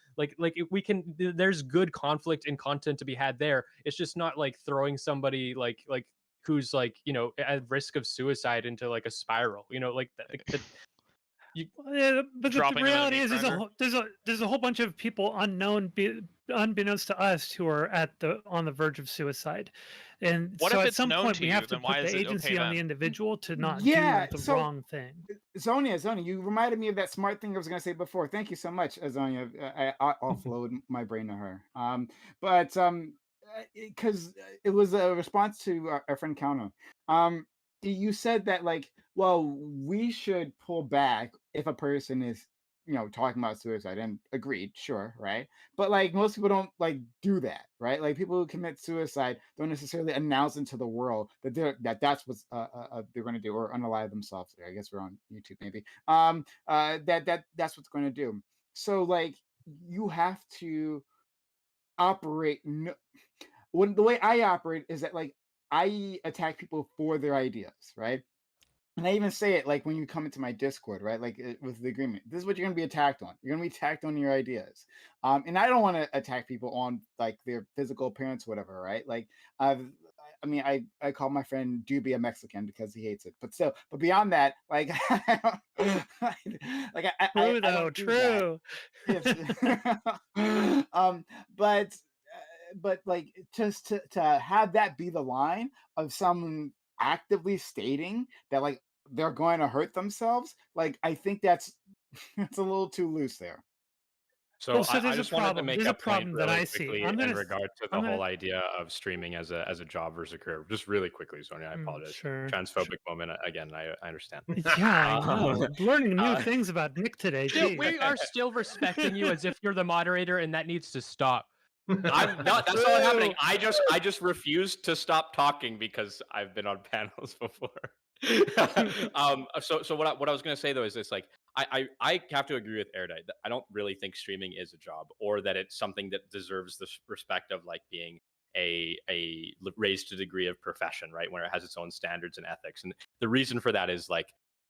we can. There's good conflict and content to be had there. It's just not like throwing somebody like who's like at risk of suicide into like a spiral. You, Yeah, but the Dropping them in a reality meat is, grinder? there's a whole bunch of people unbeknownst to us, who are on the verge of suicide, and What so if at it's some known point to we you? have to Then why put is the it okay agency on the then? individual to not Yeah, do the so- wrong thing. Zonia, you reminded me of that smart thing I was going to say before. Thank you so much, Zonia. I offload my brain to her. But because it was a response to our friend Counter. You said that well, we should pull back if a person is talking about suicide, and agreed, sure, right? But most people don't do that, right? Like people who commit suicide don't necessarily announce into the world that that's what they're going to do, or unalive themselves. I guess we're on YouTube, maybe. That's what's going to do. So you have to operate. The way I operate is that I attack people for their ideas, right? And I even say it when you come into my Discord, right? With the agreement, this is what you're going to be attacked on. You're going to be attacked on your ideas, and I don't want to attack people on their physical appearance, whatever, right? I mean, I call my friend Doobie a Mexican because he hates it, but still, but beyond that, True, I though. don't do that. True. But just to have that be the line of someone actively stating that they're going to hurt themselves, I think that's it's a little too loose there. So Well, so I there's a just wanted to problem. make There's a a point problem that really I see. quickly I'm in gonna regard to the I'm gonna whole idea of streaming as a job versus a career. Just really quickly, Sonia, I apologize. sure. Transphobic moment again. I understand. Yeah, I know. I'm learning new uh, things about Nick today. Still, Gee. we are still respecting you as if you're the moderator, and that needs to stop. I'm not. That's not happening. I just refuse to stop talking because I've been on panels before. So what I was gonna say though is this: I have to agree with Erudite. I don't really think streaming is a job, or that it's something that deserves the respect of being a raised to degree of profession, right? Where it has its own standards and ethics. And the reason for that is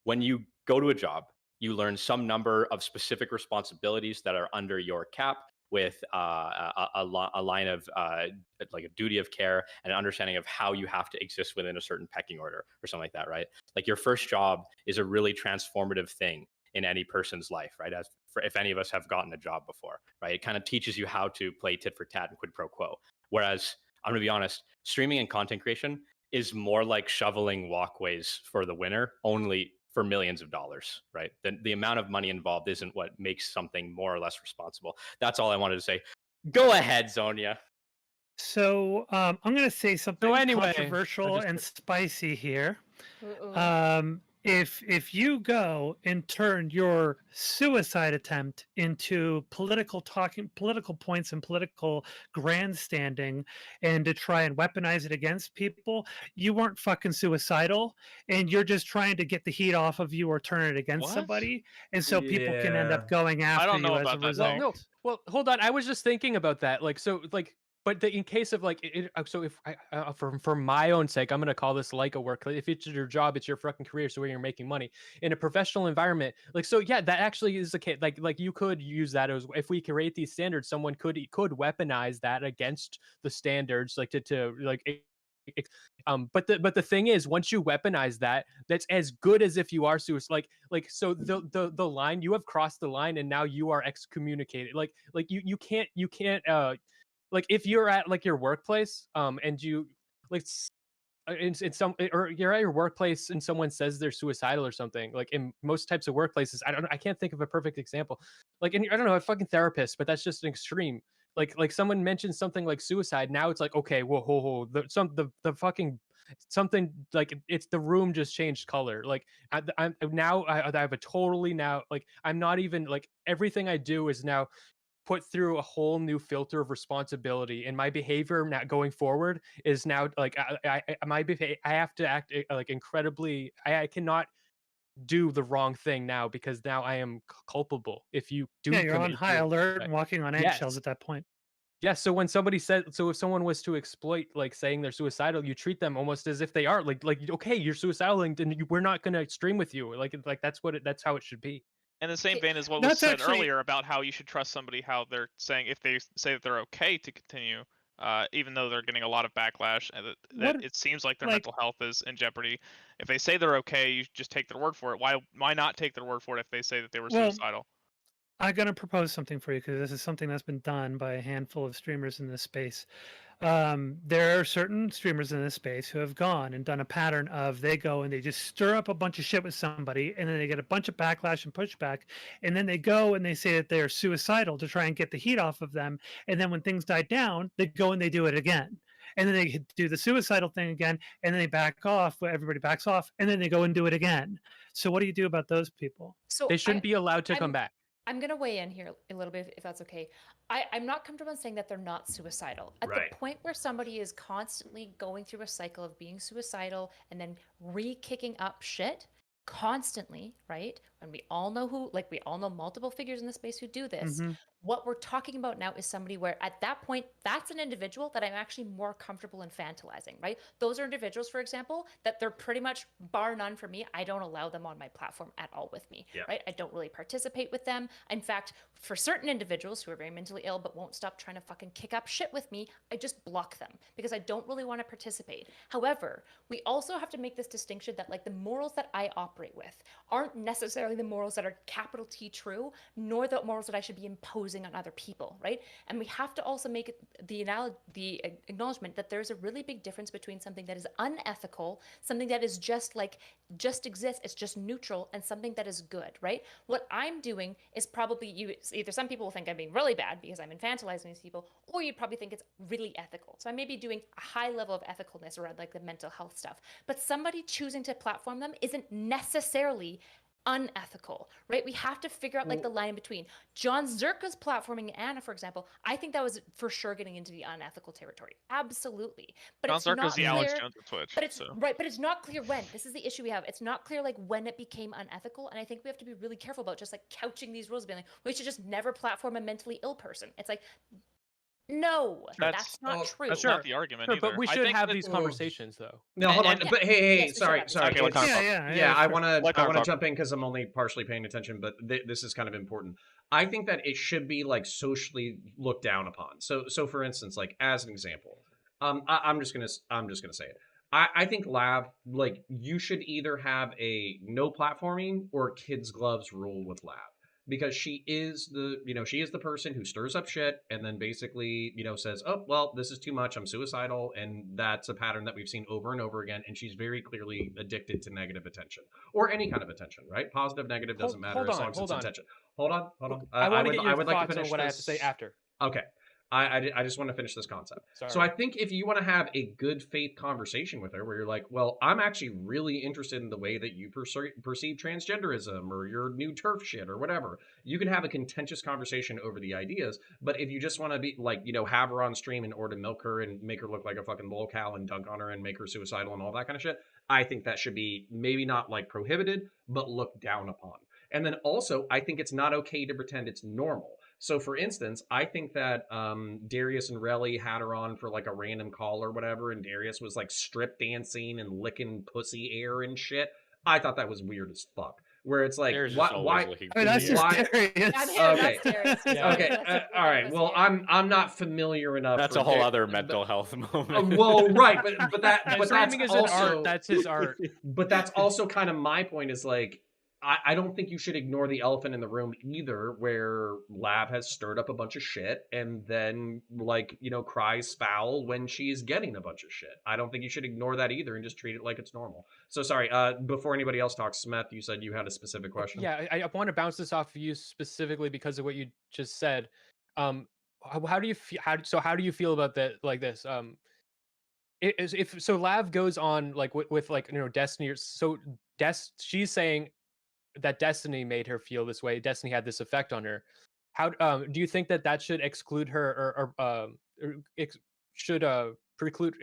when you go to a job, you learn some number of specific responsibilities that are under your cap, with a line of a duty of care and an understanding of how you have to exist within a certain pecking order or something like that, right? Your first job is a really transformative thing in any person's life, right? If any of us have gotten a job before, right? It kind of teaches you how to play tit for tat and quid pro quo. Whereas I'm gonna be honest, streaming and content creation is more like shoveling walkways for the winner, only for millions of dollars, right? The amount of money involved isn't what makes something more or less responsible. That's all I wanted to say. Go ahead, Zonia. So I'm going to say something anyway, controversial and spicy here. Uh-oh. If you go and turn your suicide attempt into political points and political grandstanding, and to try and weaponize it against people, you weren't fucking suicidal, and you're just trying to get the heat off of you or turn it against What? somebody, and so people can end up going after don't know you as a about that, result. Nick. No, well, hold on. I was just thinking about that. But in case of so if for my own sake, I'm gonna call this like a work. If it's your job, it's your fucking career, so where you're making money in a professional environment, so yeah, that actually is the case. Like you could use that as, if we create these standards, someone could weaponize that against the standards, but the thing is, once you weaponize that, that's as good as if you are suicide. So the line, you have crossed the line, and now you are excommunicated. You can't if you're at your workplace, and you in some, or you're at your workplace and someone says they're suicidal or something, in most types of workplaces, I can't think of a perfect example, and I don't know, a fucking therapist, but that's just an extreme. like someone mentioned something like suicide. Now it's like, okay, whoa, the fucking something, like it's the room just changed color. Like I'm now I have a totally now, like I'm not even like, everything I do is now put through a whole new filter of responsibility, and my behavior now going forward is now like I have to act like incredibly. I cannot do the wrong thing now, because now I am culpable if you do Yeah, you're on commit high alert suicide. and walking on eggshells Yes. at that point. Yeah, so when somebody said, so if someone was to exploit, like saying they're suicidal, you treat them almost as if they are. Like okay, you're suicidal, and then we're not gonna stream with you. Like that's how it should be. In the same Okay, vein as what was That's said actually earlier about how you should trust somebody, how they're saying if they say that they're okay to continue, even though they're getting a lot of backlash, and that what it seems like their like mental health is in jeopardy. If they say they're okay, you just take their word for it. Why not take their word for it if they say that they were well, suicidal? I'm gonna propose something for you because this is something that's been done by a handful of streamers in this space. There are certain streamers in this space who have gone and done a pattern of they go and they just stir up a bunch of shit with somebody, and then they get a bunch of backlash and pushback, and then they go and they say that they are suicidal to try and get the heat off of them, and then when things die down, they go and they do it again. And then they do the suicidal thing again, and then they back off. Everybody backs off, and then they go and do it again. So, what do you do about those people? So They shouldn't be allowed to come back. I'm going to weigh in here a little bit, if that's okay. I'm not comfortable in saying that they're not suicidal. At Right. the point where somebody is constantly going through a cycle of being suicidal and then re-kicking up shit constantly, right? And we all know who, like we all know multiple figures in the space who do this. Mm-hmm. What we're talking about now is somebody where at that point, that's an individual that I'm actually more comfortable infantilizing, right? Those are individuals, for example, that they're pretty much bar none for me. I don't allow them on my platform at all with me, Yeah. right? I don't really participate with them. In fact, for certain individuals who are very mentally ill but won't stop trying to fucking kick up shit with me, I just block them because I don't really want to participate. However, we also have to make this distinction that like the morals that I operate with aren't necessarily the morals that are capital T true, nor the morals that I should be imposing on other people, right? And we have to also make the acknowledgement that there's a really big difference between something that is unethical, something that is just like just exists, it's just neutral, and something that is good, right? What I'm doing is probably either some people will think I'm being really bad because I'm infantilizing these people, or you'd probably think it's really ethical. So I may be doing a high level of ethicalness around like the mental health stuff, but somebody choosing to platform them isn't necessarily unethical, right? We have to figure out like the line in between. John Zerka's platforming Anna, for example, I think that was for sure getting into the unethical territory. Absolutely. But John it's Zerka's not the clear, Alex Jones of Twitch. but it's so. right, but it's not clear when. This is the issue we have. It's not clear like when it became unethical, and I think we have to be really careful about just like couching these rules, being like, we should just never platform a mentally ill person. It's like, no, that's not true. That's not the argument Sure, either. but we I should think have that- these conversations though. No, hold on. And- But hey, Yes, we should sorry, have this sorry. Okay, let Connor it's- talk. Yeah, I sure. want to Let Connor talk. jump in because I'm only partially paying attention, but this is kind of important. I think that it should be like socially looked down upon. So for instance, like as an example, I'm just gonna say it. I think Lab, like you should either have a no platforming or kids gloves rule with Lab, because she is the person who stirs up shit and then basically says, oh well, this is too much, I'm suicidal, and that's a pattern that we've seen over and over again, and she's very clearly addicted to negative attention or any kind of attention, right? Positive, negative, doesn't matter as long as it's attention. Hold on. I want to get your would like to thoughts finish on what I have to this. say after. Okay. I just want to finish this concept. Sorry. So I think if you want to have a good faith conversation with her where you're like, well, I'm actually really interested in the way that you perceive transgenderism or your new turf shit or whatever, you can have a contentious conversation over the ideas. But if you just want to be like, have her on stream in order to milk her and make her look like a fucking lolcow and dunk on her and make her suicidal and all that kind of shit, I think that should be maybe not like prohibited, but looked down upon. And then also, I think it's not okay to pretend it's normal. So, for instance, I think that Darius and Relly had her on for like a random call or whatever, and Darius was like strip dancing and licking pussy air and shit. I thought that was weird as fuck. Where it's like, There's why? just always looking I mean, that's just why? Darius. Okay. Okay. All right. Well, I'm not familiar enough. That's for a whole Dar- other mental health moment. well, right, but that's Streaming is also an art. That's his art. But that's also kind of my point is like, I don't think you should ignore the elephant in the room either, where Lab has stirred up a bunch of shit and then like, cries foul when she's getting a bunch of shit. I don't think you should ignore that either and just treat it like it's normal. So sorry, before anybody else talks, Smeth, you said you had a specific question. Yeah, I want to bounce this off of you specifically because of what you just said. how do you feel? How do you feel about that? Like this? If so, Lav goes on like with like Destiny. So she's saying that Destiny made her feel this way. Destiny had this effect on her. How do you think that should exclude her, should preclude?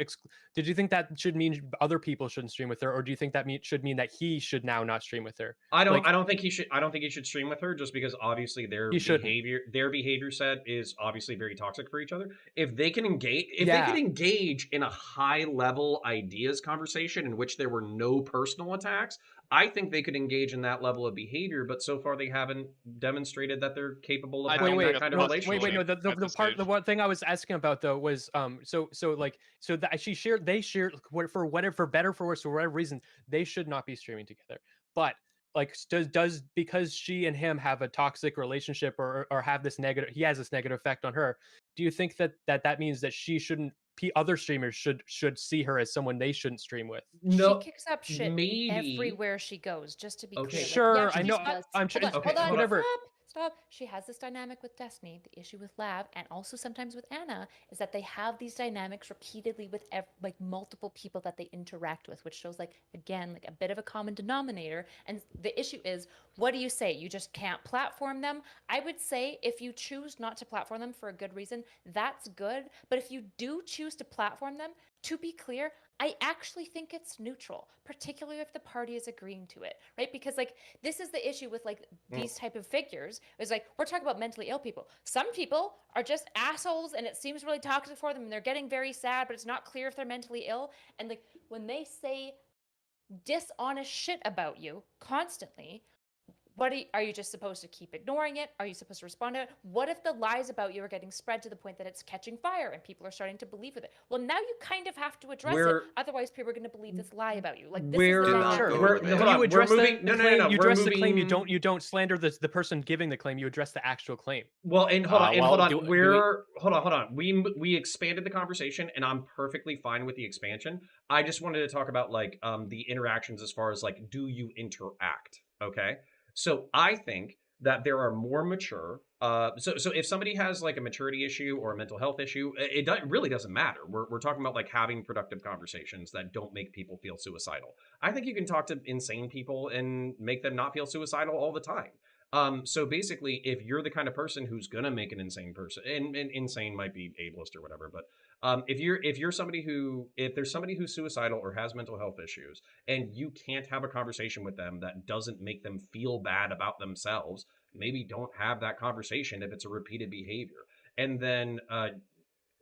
Did you think that should mean other people shouldn't stream with her, or do you think that should mean that he should now not stream with her? I Like, don't think he should. I don't think he should stream with her just because obviously he shouldn't. their behavior set is obviously very toxic for each other. If they can engage, in a high level ideas conversation in which there were no personal attacks, I think they could engage in that level of behavior. But so far, they haven't demonstrated that they're capable of having that kind of relationship. Wait, no. The one thing I was asking about though was so that they shared for better for worse for whatever reason they should not be streaming together. But like does because she and him have a toxic relationship or have this negative, he has this negative effect on her, do you think that means that she shouldn't, other streamers should see her as someone they shouldn't stream with? No, she kicks up shit maybe everywhere she goes, just to be clear. Sure, I know. Hold on, whatever. Stop. She has this dynamic with Destiny. The issue with Lav, and also sometimes with Anna, is that they have these dynamics repeatedly with like multiple people that they interact with, which shows like again like a bit of a common denominator. And the issue is, what do you say? You just can't platform them? I would say if you choose not to platform them for a good reason, that's good. But if you do choose to platform them, to be clear, I actually think it's neutral, particularly if the party is agreeing to it, right? Because like this is the issue with like these type of figures. Is like we're talking about mentally ill people. Some people are just assholes and it seems really toxic for them and they're getting very sad, but it's not clear if they're mentally ill. And like when they say dishonest shit about you constantly, what are you just supposed to keep ignoring it? Are you supposed to respond to it? What if the lies about you are getting spread to the point that it's catching fire and people are starting to believe with it? Well, now you kind of have to address it. Otherwise, people are going to believe this lie about you. Like this is you address the claim. You don't slander the person giving the claim. You address the actual claim. Well, and hold on. We expanded the conversation, and I'm perfectly fine with the expansion. I just wanted to talk about like the interactions as far as like, do you interact? Okay. So I think that there are more mature. So if somebody has like a maturity issue or a mental health issue, it really doesn't matter. We're talking about like having productive conversations that don't make people feel suicidal. I think you can talk to insane people and make them not feel suicidal all the time. So basically, if you're the kind of person who's gonna make an insane person, and insane might be ableist or whatever, but if there's somebody who's suicidal or has mental health issues, and you can't have a conversation with them that doesn't make them feel bad about themselves, maybe don't have that conversation if it's a repeated behavior. And then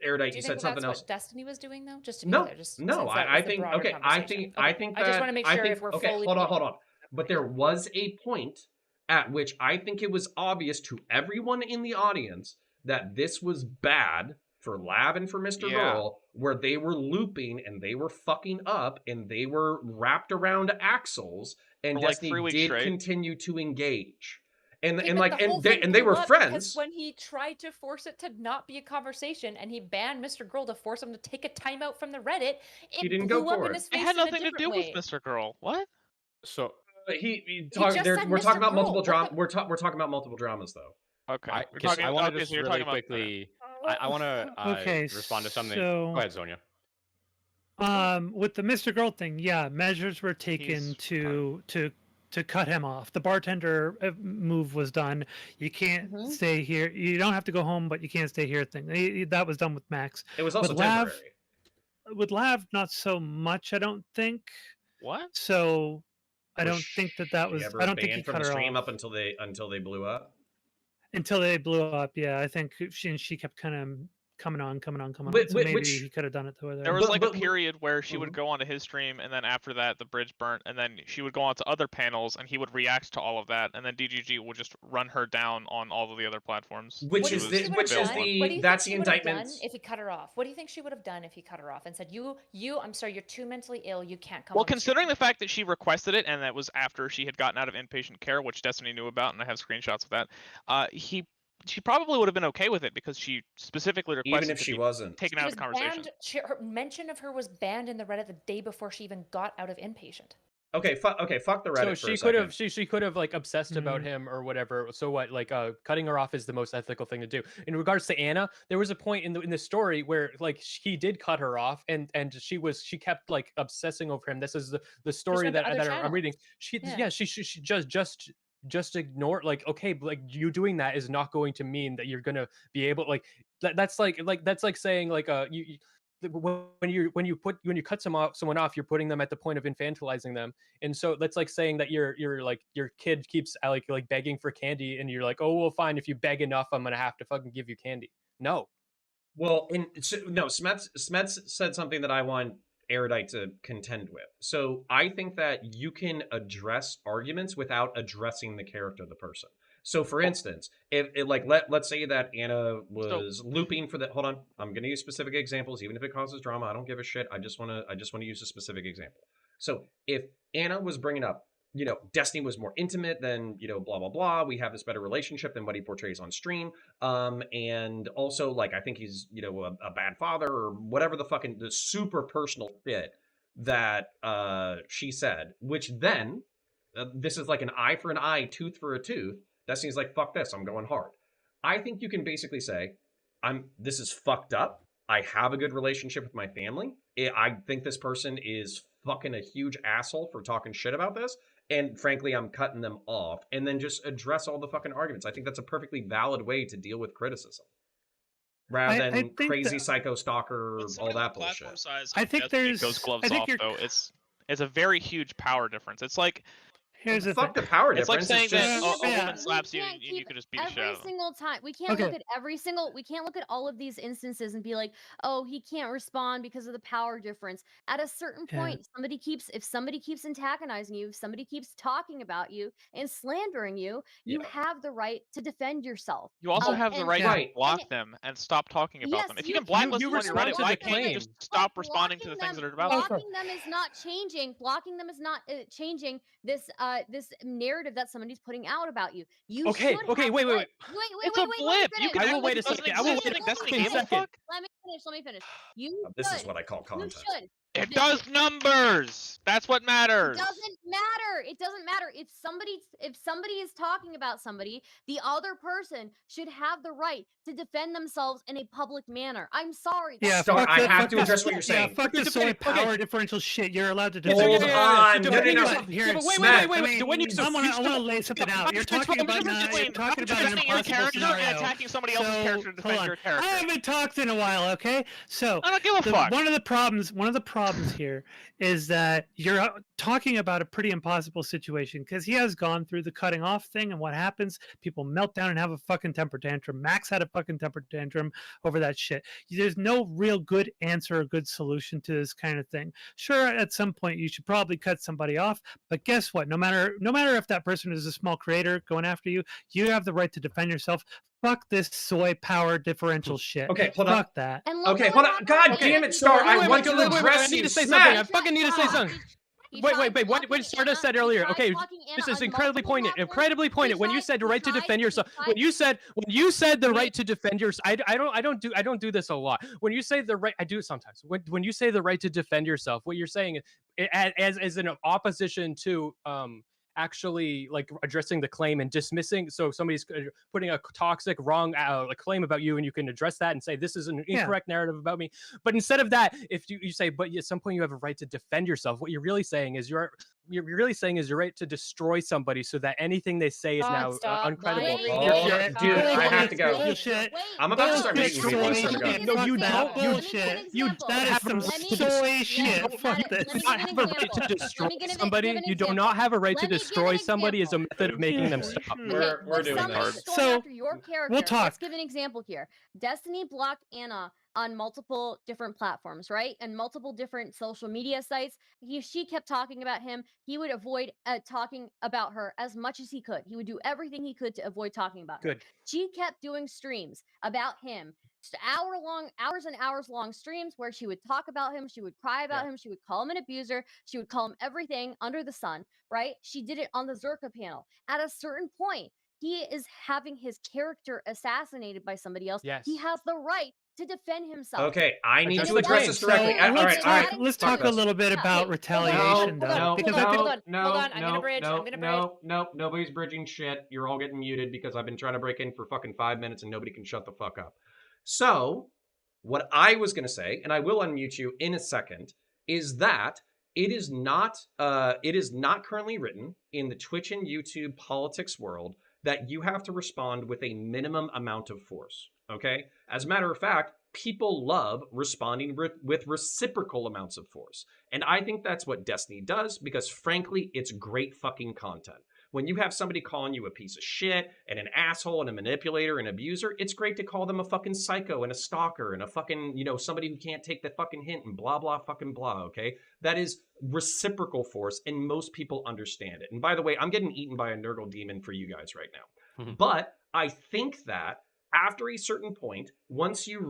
Erudite, you said something else. What Destiny was doing though? Just to be clear, I think that I just want to make sure if we're fully hold on. But there was a point at which I think it was obvious to everyone in the audience that this was bad for Lav and for MrGirl, where they were looping and they were fucking up and they were wrapped around axles, and Destiny did continue to engage. And they were friends. Because when he tried to force it to not be a conversation and he banned MrGirl to force him to take a timeout from the Reddit, he didn't go for it. It had nothing to do with MrGirl. What? So we're talking about multiple dramas. We're talking about multiple dramas though. Okay. I want to just really quickly. I want to respond to something. Go ahead, Sonia. With the MrGirl thing, measures were taken to cut him off. The bartender move was done. You can't stay here. You don't have to go home, but you can't stay here thing. That was done with Max. It was also temporary. With Lav, not so much, I don't think. What? So I don't think that was. I don't think he cut her stream off up until they blew up. Until they blew up, I think she kept kind of coming on. So maybe he could have done it the way there was a period where she would go onto his stream, and then after that, the bridge burnt, and then she would go onto other panels, and he would react to all of that, and then DGG would just run her down on all of the other platforms. That's the indictment. If he cut her off, what do you think she would have done if he cut her off and said, I'm sorry, you're too mentally ill, you can't come." Well, considering the fact that she requested it, and that was after she had gotten out of inpatient care, which Destiny knew about, and I have screenshots of that, she probably would have been okay with it because she specifically requested even if she wasn't taken out of the conversation. Her mention of her was banned in the Reddit the day before she even got out of inpatient. Okay, fuck the Reddit So for a she could have second. she could have like obsessed about Mm. him or whatever. So what? Like cutting her off is the most ethical thing to do. In regards to Anna, there was a point in the story where like he did cut her off, and she kept like obsessing over him. This is the Just story went to that other I'm reading. channels. She just ignore, like, okay, but like you doing that is not going to mean that you're gonna be able, like, that's like saying like when you cut someone off, you're putting them at the point of infantilizing them. And so that's like saying that you're like your kid keeps like begging for candy, and you're like, oh well, fine, if you beg enough, I'm gonna have to fucking give you candy. No. Well, no, Smets said something that I want Erudite to contend with. So I think that you can address arguments without addressing the character of the person. So, for instance, if like let's say that Anna was looping for the, hold on, I'm going to use specific examples, even if it causes drama. I don't give a shit. I just want to use a specific example. So if Anna was bringing up, Destiny was more intimate than, blah blah blah. We have this better relationship than what he portrays on stream. And also, like, I think he's, a bad father or whatever the super personal shit that she said, which then this is like an eye for an eye, tooth for a tooth. Destiny's like, fuck this, I'm going hard. I think you can basically say, this is fucked up. I have a good relationship with my family. I think this person is fucking a huge asshole for talking shit about this. And frankly, I'm cutting them off, and then just address all the fucking arguments. I think that's a perfectly valid way to deal with criticism, rather I than think crazy that- psycho stalker, With all somebody with that platform bullshit. size I like think Destiny there's- goes gloves I think off you're- though. It's a very huge power difference. It's like Here's the Fuck thing. the power it's like difference. saying It's that just a Yeah. woman slaps you can't and you keep could just beat the shit out every of them. single time. We can't Okay. look at we can't look at all of these instances and be like, oh, he can't respond because of the power difference. At a certain Yeah. point, if somebody keeps antagonizing you, if somebody keeps talking about you and slandering you, you Yeah. have the right to defend yourself. You also Oh, have the and- right Right. to block and- them and stop talking about Yes, them. If you you can blacklist you them on your respond Reddit, to why the can't you claim. just stop responding to blocking the things them- that are about them? blocking them is not changing. Blocking them is not changing this this narrative that somebody's putting out about you. You Okay, should okay, have wait, the wait, right- It's wait, a let me blip. You finish. can I will act wait like a it doesn't second. I will exist wait and a Destiny fucking gives a second. fuck. Let me finish. You This is should. what I call You content. should. It does numbers. That's what matters. It doesn't matter. It doesn't matter. If somebody is talking about somebody, the other person should have the right to defend themselves in a public manner. I'm sorry. Yeah, Star, fuck I the- have fuck to the- address what you're saying. Yeah, fuck the Defend soy it, okay. power differential shit. You're allowed to Hold defend yourself. on. So No, no, defend no. yourself. Here, Yeah, but wait, Smack. wait. I When you mean, I want to lay something out. You're talking about Explain. you're talking about an Defending your impossible character and scenario. attacking somebody else's character to defend hold on. your character. I haven't talked in a while. Okay, so I don't give a fuck. one of the problems here is that you're talking about a pretty impossible situation because he has gone through the cutting off thing, and what happens? People melt down and have a fucking temper tantrum. Max had a fucking temper tantrum over that shit. There's no real good answer or good solution to this kind of thing. Sure, at some point you should probably cut somebody off, but guess what? No matter if that person is a small creator going after you, you have the right to defend yourself. Fuck this soy power differential shit. Okay, hold on. Fuck that. And look Okay, at hold what on. God happened. damn it, Star. I want to address I need you. to say Smack. something. I fucking need to say something. He Wait, tried what blocking Stardust Anna. said earlier. He tried Okay, blocking Anna this is on incredibly multiple poignant. platforms. Incredibly poignant. When you said the right to defend yourself, when you said the right to defend yourself, I don't do this a lot. When you say the right, I do it sometimes. When you say the right to defend yourself, what you're saying is as an opposition to actually like addressing the claim and dismissing. So somebody's putting a toxic, wrong claim about you, and you can address that and say this is an incorrect narrative about me. But instead of that, if you say, but at some point you have a right to defend yourself, what you're really saying is your right to destroy somebody so that anything they say is now uncredible. Dude, I have to go. Bullshit. I'm about to start making people. I swear to God. No, you don't. Bullshit. That is some soy shit. Fuck this. You don't have a right to destroy somebody. You do not have a right to destroy somebody as a method of making them stop. We're doing this. So, after your character, we'll talk. Let's give an example here. Destiny blocked Anna on multiple different platforms, right? And multiple different social media sites. She kept talking about him. He would avoid talking about her as much as he could. He would do everything he could to avoid talking about her. Good. She kept doing streams about him. Just hours and hours long streams where she would talk about him, she would cry about him, she would call him an abuser, she would call him everything under the sun, right? She did it on the Zerka panel. At a certain point, he is having his character assassinated by somebody else. Yes. He has the right to defend himself. Okay, I need Address to the address claim. this So directly. All let's right, all right. talk. Let's Fuck talk a this. little bit Yeah, about wait, retaliation, hold on, though, because I think hold on, I'm gonna bridge, I'm gonna bridge. No, nobody's bridging shit. You're all getting muted because I've been trying to break in for fucking 5 minutes and nobody can shut the fuck up. So, what I was going to say, and I will unmute you in a second, is that it is not currently written in the Twitch and YouTube politics world that you have to respond with a minimum amount of force. Okay? As a matter of fact, people love responding with reciprocal amounts of force. And I think that's what Destiny does because, frankly, it's great fucking content. When you have somebody calling you a piece of shit and an asshole and a manipulator and abuser, it's great to call them a fucking psycho and a stalker and a fucking, somebody who can't take the fucking hint and blah, blah, fucking blah, okay? That is reciprocal force, and most people understand it. And by the way, I'm getting eaten by a Nurgle demon for you guys right now. But I think that after a certain point, once you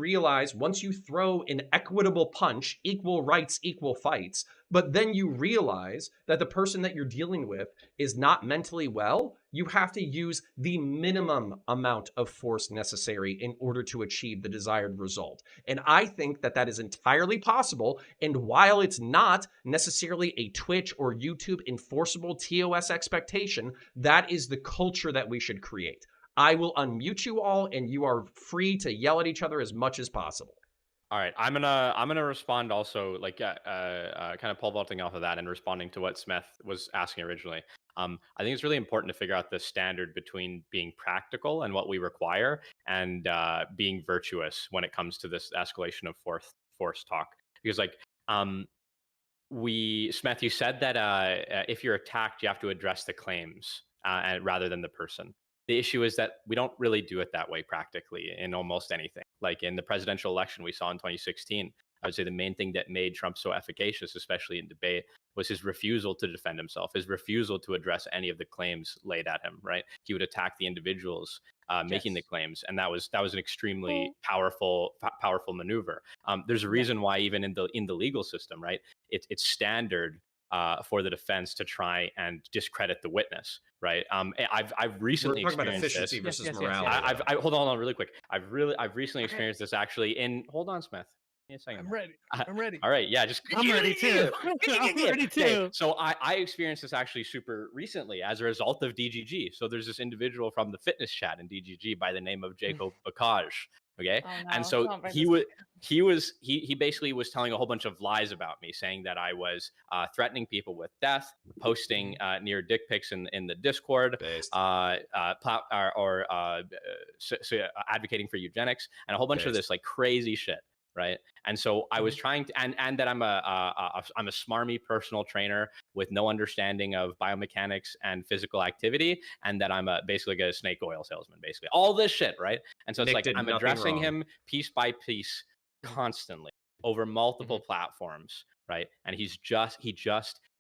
throw an equitable punch, equal rights, equal fights, but then you realize that the person that you're dealing with is not mentally well, you have to use the minimum amount of force necessary in order to achieve the desired result. And I think that that is entirely possible. And while it's not necessarily a Twitch or YouTube enforceable TOS expectation, that is the culture that we should create. I will unmute you all, and you are free to yell at each other as much as possible. All right, I'm gonna respond also, like kind of pole vaulting off of that and responding to what Smith was asking originally. I think it's really important to figure out the standard between being practical and what we require, and being virtuous when it comes to this escalation of force talk. Because Smith, you said that if you're attacked, you have to address the claims rather than the person. The issue is that we don't really do it that way practically in almost anything. Like in the presidential election we saw in 2016, I would say the main thing that made Trump so efficacious, especially in debate, was his refusal to defend himself, his refusal to address any of the claims laid at him, right? He would attack the individuals making the claims. And that was an extremely powerful maneuver. There's a reason why even in the legal system, right, it's standard for the defense to try and discredit the witness, right? I've recently We're talking about experienced efficiency this. versus morality. Hold on really quick. I've recently experienced this actually in. Hold on, Smith. Give me a second. I'm ready. All right, yeah, I'm ready too. I'm ready too. Okay, so I experienced this actually super recently as a result of DGG. So there's this individual from the fitness chat in DGG by the name of Jacob Bakaj. Okay, Oh, no. and so Don't bring he basically was telling a whole bunch of lies about me, saying that I was threatening people with death, posting near dick pics in the Discord, advocating for eugenics, and a whole bunch of this like crazy shit. Right. And so I was trying to, and that I'm a smarmy personal trainer with no understanding of biomechanics and physical activity, and that I'm basically a snake oil salesman, basically all this shit. Right. And so it's like I'm addressing him piece by piece constantly over multiple platforms. Right. And he just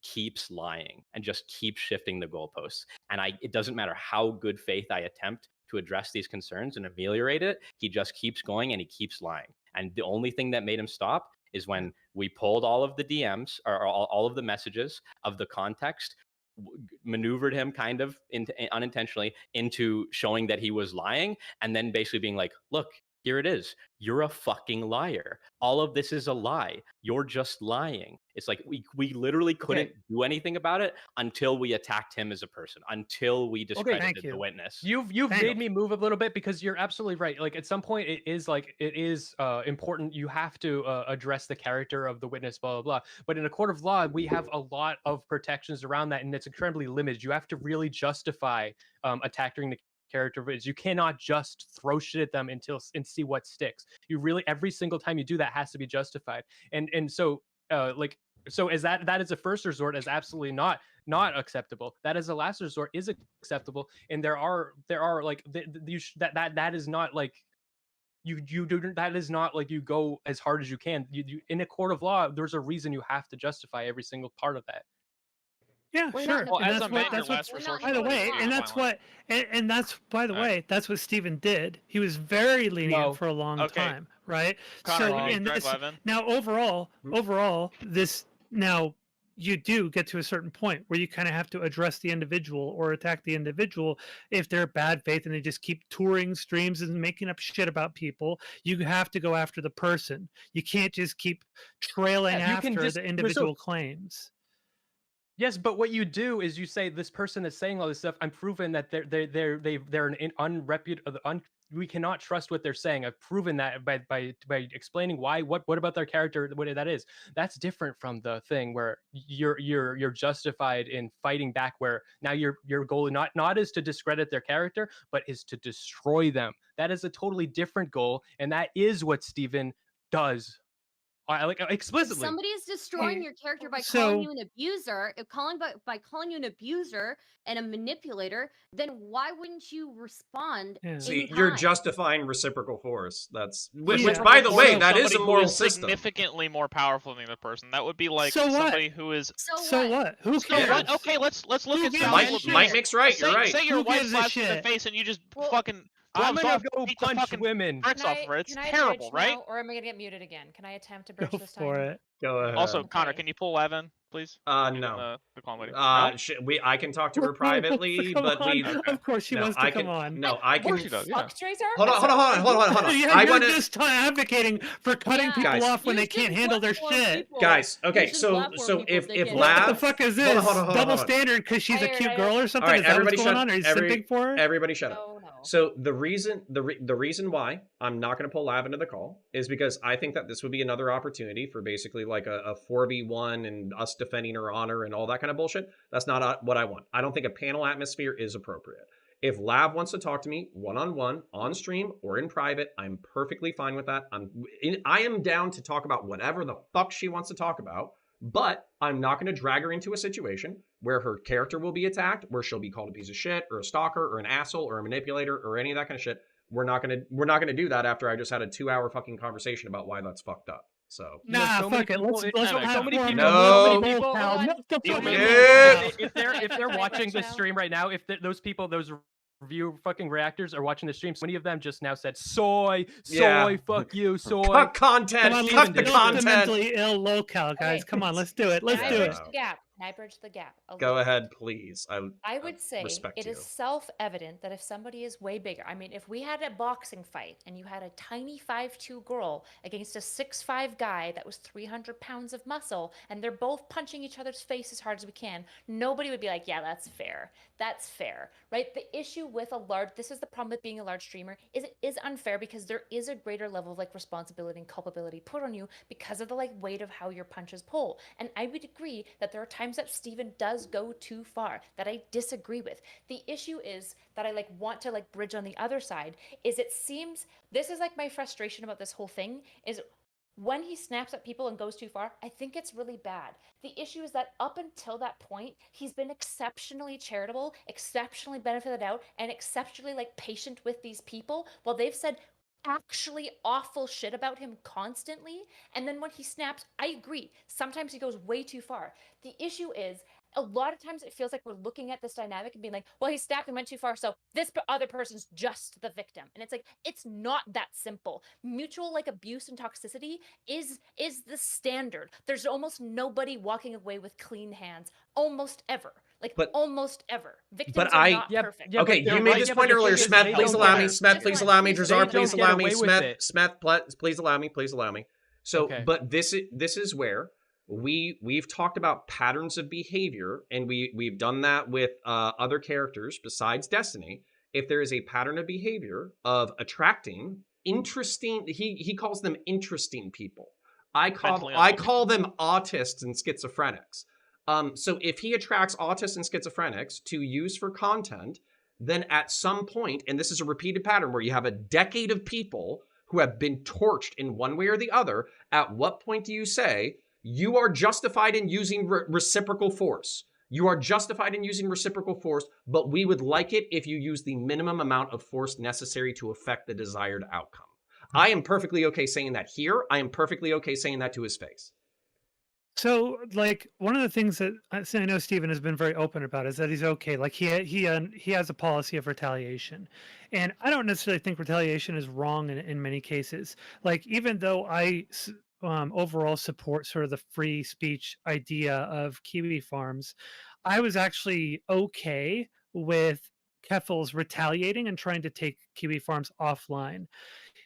keeps lying and just keeps shifting the goalposts. And it doesn't matter how good faith I attempt to address these concerns and ameliorate it, he just keeps going and he keeps lying. And the only thing that made him stop is when we pulled all of the DMs or all of the messages of the context, maneuvered him kind of unintentionally into showing that he was lying, and then basically being like, look, here it is. You're a fucking liar. All of this is a lie. You're just lying. It's like we literally couldn't do anything about it until we attacked him as a person, until we discredited the witness. You've made me move a little bit because you're absolutely right. Like at some point it is important. You have to address the character of the witness, blah, blah, blah. But in a court of law, we have a lot of protections around that, and it's incredibly limited. You have to really justify attacking the character is. You cannot just throw shit at them and see what sticks. You really, every single time you do that has to be justified. And so so as that is a first resort is absolutely not acceptable. That is a last resort is acceptable. And there are like that is not like you do, that is not like you go as hard as you can. You in a court of law, there's a reason you have to justify every single part of that. Yeah, sure. Well, And as that's a what, major that's last what, resort, by the way, and that's what, and that's, by the way, that's what Stephen did. He was very lenient for a long time, right? Connor, So, can you and drag this, live in? now overall, this now you do get to a certain point where you kind of have to address the individual or attack the individual if they're bad faith and they just keep touring streams and making up shit about people. You have to go after the person. You can't just keep trailing Yeah, you can after just- the so- individual claims. Yes, but what you do is you say this person is saying all this stuff. I'm proven that they're an unreputable. We cannot trust what they're saying. I've proven that by explaining why. What about their character? What that is. That's different from the thing where you're justified in fighting back. Where now your goal not is to discredit their character, but is to destroy them. That is a totally different goal, and that is what Steven does. Like If explicitly. somebody is destroying Hey, your character by so- calling you an abuser, by calling you an abuser and a manipulator, then why wouldn't you respond? Yeah. See, in you're kind? justifying reciprocal force. That's which, Yeah. by the way, Or that is a somebody who moral is system. significantly more powerful than the other person. That would be like So what? somebody who is. So what? Who So cares? what? Okay, let's look Who at gives a salvageable shit? Might abuse. makes right. You're right. Say your Who wife gives a slaps you in the shit? face and you just Well, fucking I'm gloves gonna off, go beat the punch fucking women. bricks off of her. It's Can I terrible, bridge right? now, or am I gonna get muted again? Can I attempt to bridge Go this for time? it. Go ahead. Also, Connor, Okay. can you pull Evan, please? No. The calm lady. No? I can talk to her privately, Come but on. we. Okay. Of course she No, wants to I come can. on. No, I Of course can. she does. Yeah. Fuck Tracer? Hold on. Yeah, I you're want to. just advocating for cutting Yeah. people Guys. off when You they can't should handle their platform shit. people. Guys, okay, You should so platform people if they if can't What handle the Lab, fuck is Hold this? on, hold on, Double hold on. standard because she's a I- cute I- girl or all something? right, Is that what's everybody going shut. on? Are you simping for her? Everybody shut up. No. So the reason why I'm not going to pull Lav into the call is because I think that this would be another opportunity for basically like a 4v1 and us defending her honor and all that kind of bullshit. That's not what I want. I don't think a panel atmosphere is appropriate. If Lav wants to talk to me one-on-one on stream or in private, I'm perfectly fine with that. I am down to talk about whatever the fuck she wants to talk about, but I'm not going to drag her into a situation where her character will be attacked, where she'll be called a piece of shit or a stalker or an asshole or a manipulator or any of that kind of shit. We're not gonna do that after I just had a 2-hour fucking conversation about why that's fucked up. So You know, Nah, so many fuck it. people- Let's it- let's so have many more people- people. No. so many people- Pal. Hold on. What the You fuck made is me this? if they're Can I watching bridge the now? stream right now, if those people, those review fucking reactors are watching the stream, so many of them just now said soy, Yeah. fuck you, soy. cut content, Come on, cut let's the build the content. mentally ill locale, guys. Okay. Come on, let's do it. Let's Can do I it. bridge the gap? Can I bridge the gap? a Go little ahead, please. I would say respect it you. is self-evident that if somebody is way bigger, I mean, if we had a boxing fight and you had a tiny 5'2" girl against a 6'5" guy that was 300 pounds of muscle, and they're both punching each other's face as hard as we can, nobody would be like, yeah, that's fair. That's fair, right? The issue with this is the problem with being a large streamer, is it is unfair because there is a greater level of like responsibility and culpability put on you because of the like weight of how your punches pull. And I would agree that there are times that Steven does go too far that I disagree with. The issue is that I like want to like bridge on the other side is it seems this is like my frustration about this whole thing is when he snaps at people and goes too far, I think it's really bad. The issue is that up until that point, he's been exceptionally charitable, exceptionally benefited out, and exceptionally like patient with these people while they've said actually awful shit about him constantly. And then when he snaps, I agree. Sometimes he goes way too far. The issue is a lot of times it feels like we're looking at this dynamic and being like, well, he snapped and went too far, so this other person's just the victim. And it's like, it's not that simple. Mutual like abuse and toxicity is the standard. There's almost nobody walking away with clean hands, almost ever. Almost ever. Victims are not perfect. Yeah, Okay, but they're you made right. this Yeah, point but the earlier. thing is, Smeth, they please don't allow get me. it. Smeth, please allow me. They Drazar, don't please get allow me. away with Smeth, it. Smeth, please allow me. Please allow me. So, Okay. but this is where we've talked about patterns of behavior, and we've done that with other characters besides Destiny. If there is a pattern of behavior of attracting interesting, he calls them interesting people. I call them autists and schizophrenics. So if he attracts autists and schizophrenics to use for content, then at some point, and this is a repeated pattern where you have a decade of people who have been torched in one way or the other, at what point do you say, you are justified in using reciprocal force? You are justified in using reciprocal force, but we would like it if you use the minimum amount of force necessary to affect the desired outcome. I am perfectly okay saying that here. I am perfectly okay saying that to his face. So, like, one of the things that I know Steven has been very open about is that he's okay. Like, he has a policy of retaliation, and I don't necessarily think retaliation is wrong in many cases. Like, even though overall support sort of the free speech idea of Kiwi Farms, I was actually okay with Keffel's retaliating and trying to take Kiwi Farms offline.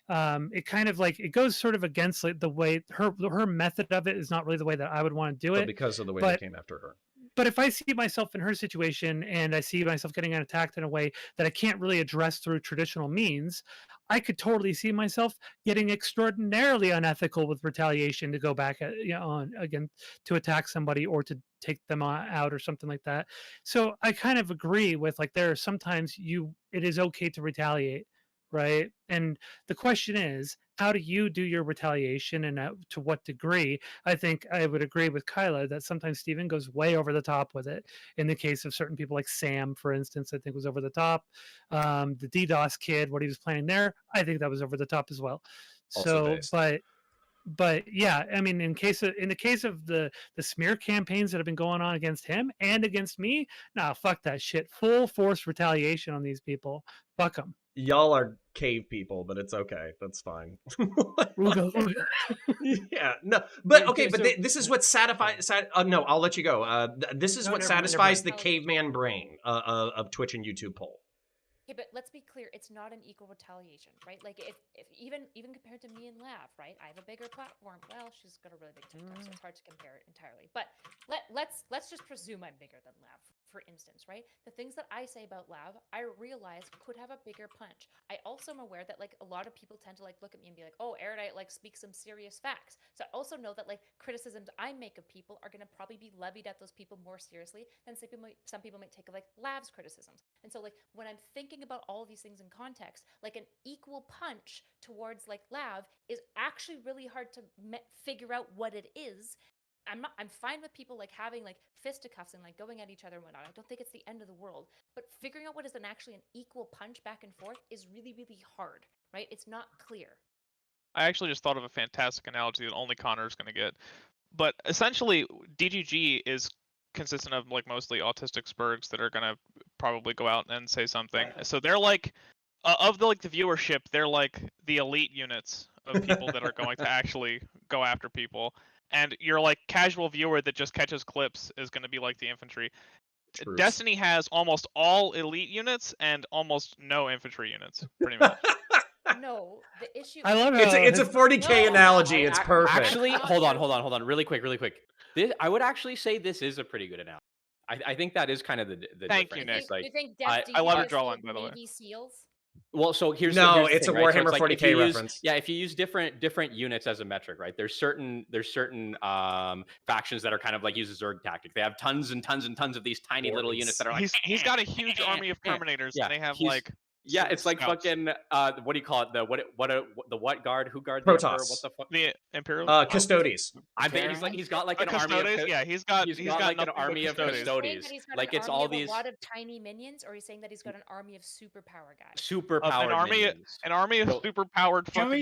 It kind of like it goes sort of against like the way her method of it is not really the way that I would want to do But it. because of the way But they came after her. but if I see myself in her situation and I see myself getting attacked in a way that I can't really address through traditional means, I could totally see myself getting extraordinarily unethical with retaliation to go back at, on again to attack somebody or to take them out or something like that. So I kind of agree with like there are sometimes it is okay to retaliate, right? And the question is, how do you do your retaliation and to what degree? I think I would agree with Kyla that sometimes Steven goes way over the top with it. In the case of certain people like Sam, for instance, I think was over the top. The DDoS kid, what he was planning there, I think that was over the top as well. Also So, based. but yeah, I mean, in the case of the smear campaigns that have been going on against him and against me, nah, fuck that shit. Full force retaliation on these people. Fuck them. Y'all are cave people, but it's okay. That's fine. Yeah, no, but okay, but this is what satisfies. No, I'll let you go. This is No, what never mind, satisfies the mind. caveman brain of Twitch and YouTube poll. Okay, but let's be clear, it's not an equal retaliation, right? Like if even compared to me and Lav, right? I have a bigger platform. Well, she's got a really big TikTok, so it's hard to compare it entirely. But let's just presume I'm bigger than Lav, for instance, right? The things that I say about Lav, I realize could have a bigger punch. I also am aware that like a lot of people tend to like look at me and be like, oh, Erudite like speaks some serious facts. So I also know that like criticisms I make of people are gonna probably be levied at those people more seriously than some people might take of like Lav's criticisms. And so like when I'm thinking about all of these things in context, like an equal punch towards like Lav is actually really hard to figure out what it is. I'm fine with people like having like fisticuffs and like going at each other and whatnot. I don't think it's the end of the world. But figuring out what is actually an equal punch back and forth is really, really hard, right? It's not clear. I actually just thought of a fantastic analogy that only Connor's going to get. But essentially, DGG is consistent of like mostly autistic spurgs that are going to probably go out and say something. So they're like, of the like the viewership, they're like the elite units of people that are going to actually go after people. And your like casual viewer that just catches clips is going to be like the infantry. Truce. Destiny has almost all elite units and almost no infantry units, pretty much. No, the issue. I love It's a 40K analogy. It's perfect. Actually, hold on, really quick. I would actually say this is a pretty good analogy. I think that is kind of the Thank difference. you, Nick. It's like, you think I love your is drawing, by the way. Navy SEALs? well, so here's No, the it's thing, a right? So Warhammer like, if 40K you use, reference. yeah, if you use different units as a metric, right? There's certain factions that are kind of like use a Zerg tactic. They have tons and tons and tons of these tiny little units that are like. He's got a huge army of Terminators, Yeah, and they have he's- like. Yeah, it's like scouts. fucking what do you call it? The what guard? Who guards Protoss. the Emperor? What the fuck? The Imperial. Custodes. I bet he's got like an army of Custodes? Yeah, he's got like an nothing but army of Custodes. custodies. Like it's all these a lot of tiny minions, or are you saying that he's got an army of superpower guys? super An powered army of So- super powered Can fucking we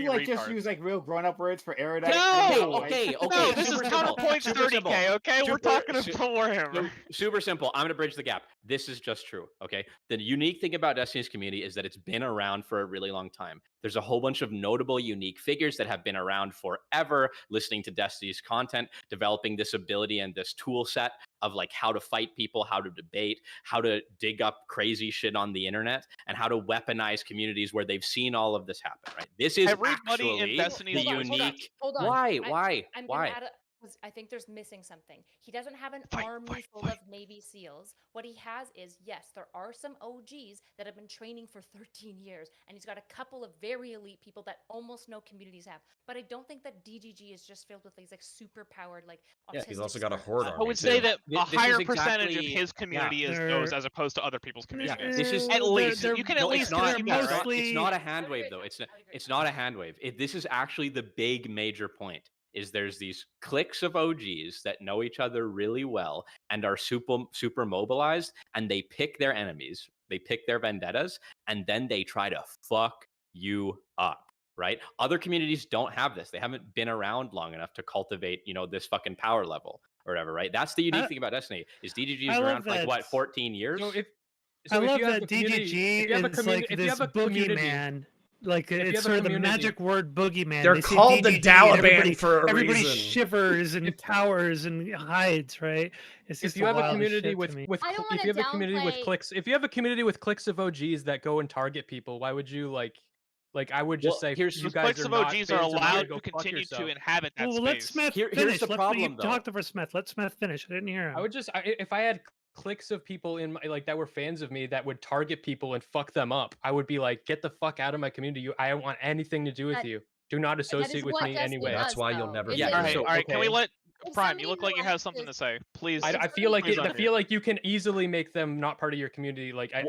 like spurgy just retards. use like real grown up words for erudite? No! Okay. No, this is super simple. counterpoint Super 30K, simple. okay? We're Super- talking su- about Warhammer. Super simple. I'm gonna bridge the gap. This is just true. Okay. The unique thing about Destiny's community is that it's been around for a really long time. There's a whole bunch of notable, unique figures that have been around forever, listening to Destiny's content, developing this ability and this tool set of like how to fight people, how to debate, how to dig up crazy shit on the internet, and how to weaponize communities where they've seen all of this happen. Right. This is Everybody in actually Destiny's the Hold on, unique. Hold on. Why? I'm Why? gonna add I think there's missing something. He doesn't have an Fight, army fight, full fight. of Navy SEAls. What he has is, yes, there are some OGs that have been training for 13 years, and he's got a couple of very elite people that almost no communities have. But I don't think that DGG is just filled with these like super powered like. Yeah, he's autistic also got a spurgs. horde I army would say too. that This a is higher percentage of exactly- his community is They're- those as opposed to other people's communities. This is At least. they're- You can No, at it's least not. keep It's that, not, right? mostly- it's not a hand wave, though. It's not a hand wave. This is actually the big major point. Is there's these cliques of OGs that know each other really well and are super mobilized, and they pick their enemies, they pick their vendettas, and then they try to fuck you up. Right? Other communities don't have this. They haven't been around long enough to cultivate, this fucking power level or whatever. Right? That's the unique thing about Destiny. Is DGG I is love around for like that- what 14 years? So I if love you have that a community, DGG if you have a is like if you this have a community, boogeyman Like If you it's have a sort of the community- magic word boogeyman. They're They say called the DGG and Dalaban for a everybody reason. shivers and cowers and hides, right? It's just If you have a wildest community shit with to me. I don't if wanna you have a community with downplay- clicks, if you have a community with clicks of OGs that go and target people, why would you like I would just Well, say here's- you Those guys clicks are of not OGs fans are of mine, allowed go to fuck continue yourself. to inhabit that Well, let space. Smith Here's finish. the problem, You though. talked over Smith. Let Smith finish. I didn't hear him. I would just if I had cliques of people in my that were fans of me that would target people and fuck them up, I would be like, get the fuck out of my community. I don't want anything to do with That- you. Do not associate with what me Destiny anyway. does, That's why you'll though, never is get it- All me. right, So, all right. Can we okay. let If Prime? You somebody look like you have something harasses- to say. Please. I feel like please I unmute. feel like you can easily make them not part of your community. Like Okay.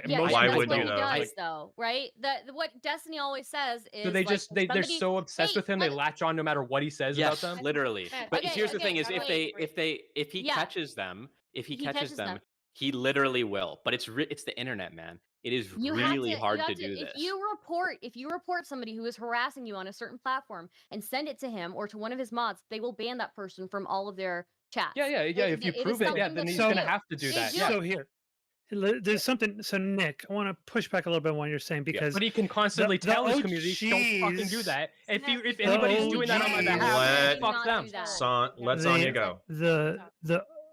Yeah, most Why that's people would what you, he don't. though? does, though, right? What Destiny always says is So they like, just if they're somebody- so obsessed Hey, with him, they let- latch on no matter what he says Yes, about them. literally. Matt, But okay, here's the okay, thing: is okay. if he Yeah. catches them, He catches them. he literally will. But it's the internet, man. It is You really have hard you to have do if this. if you report somebody who is harassing you on a certain platform and send it to him or to one of his mods, they will ban that person from all of their chats. Yeah. If you It is prove it, yeah, something then that he's they gonna do. have to do They that. do Yeah. it. So here, there's something. So Nick, I want to push back a little bit on what you're saying because But he can constantly the tell his community, don't fucking do OGs that. If The anybody's doing that on my OGs behalf, do fuck not them. do that. Let They- Sonya go. the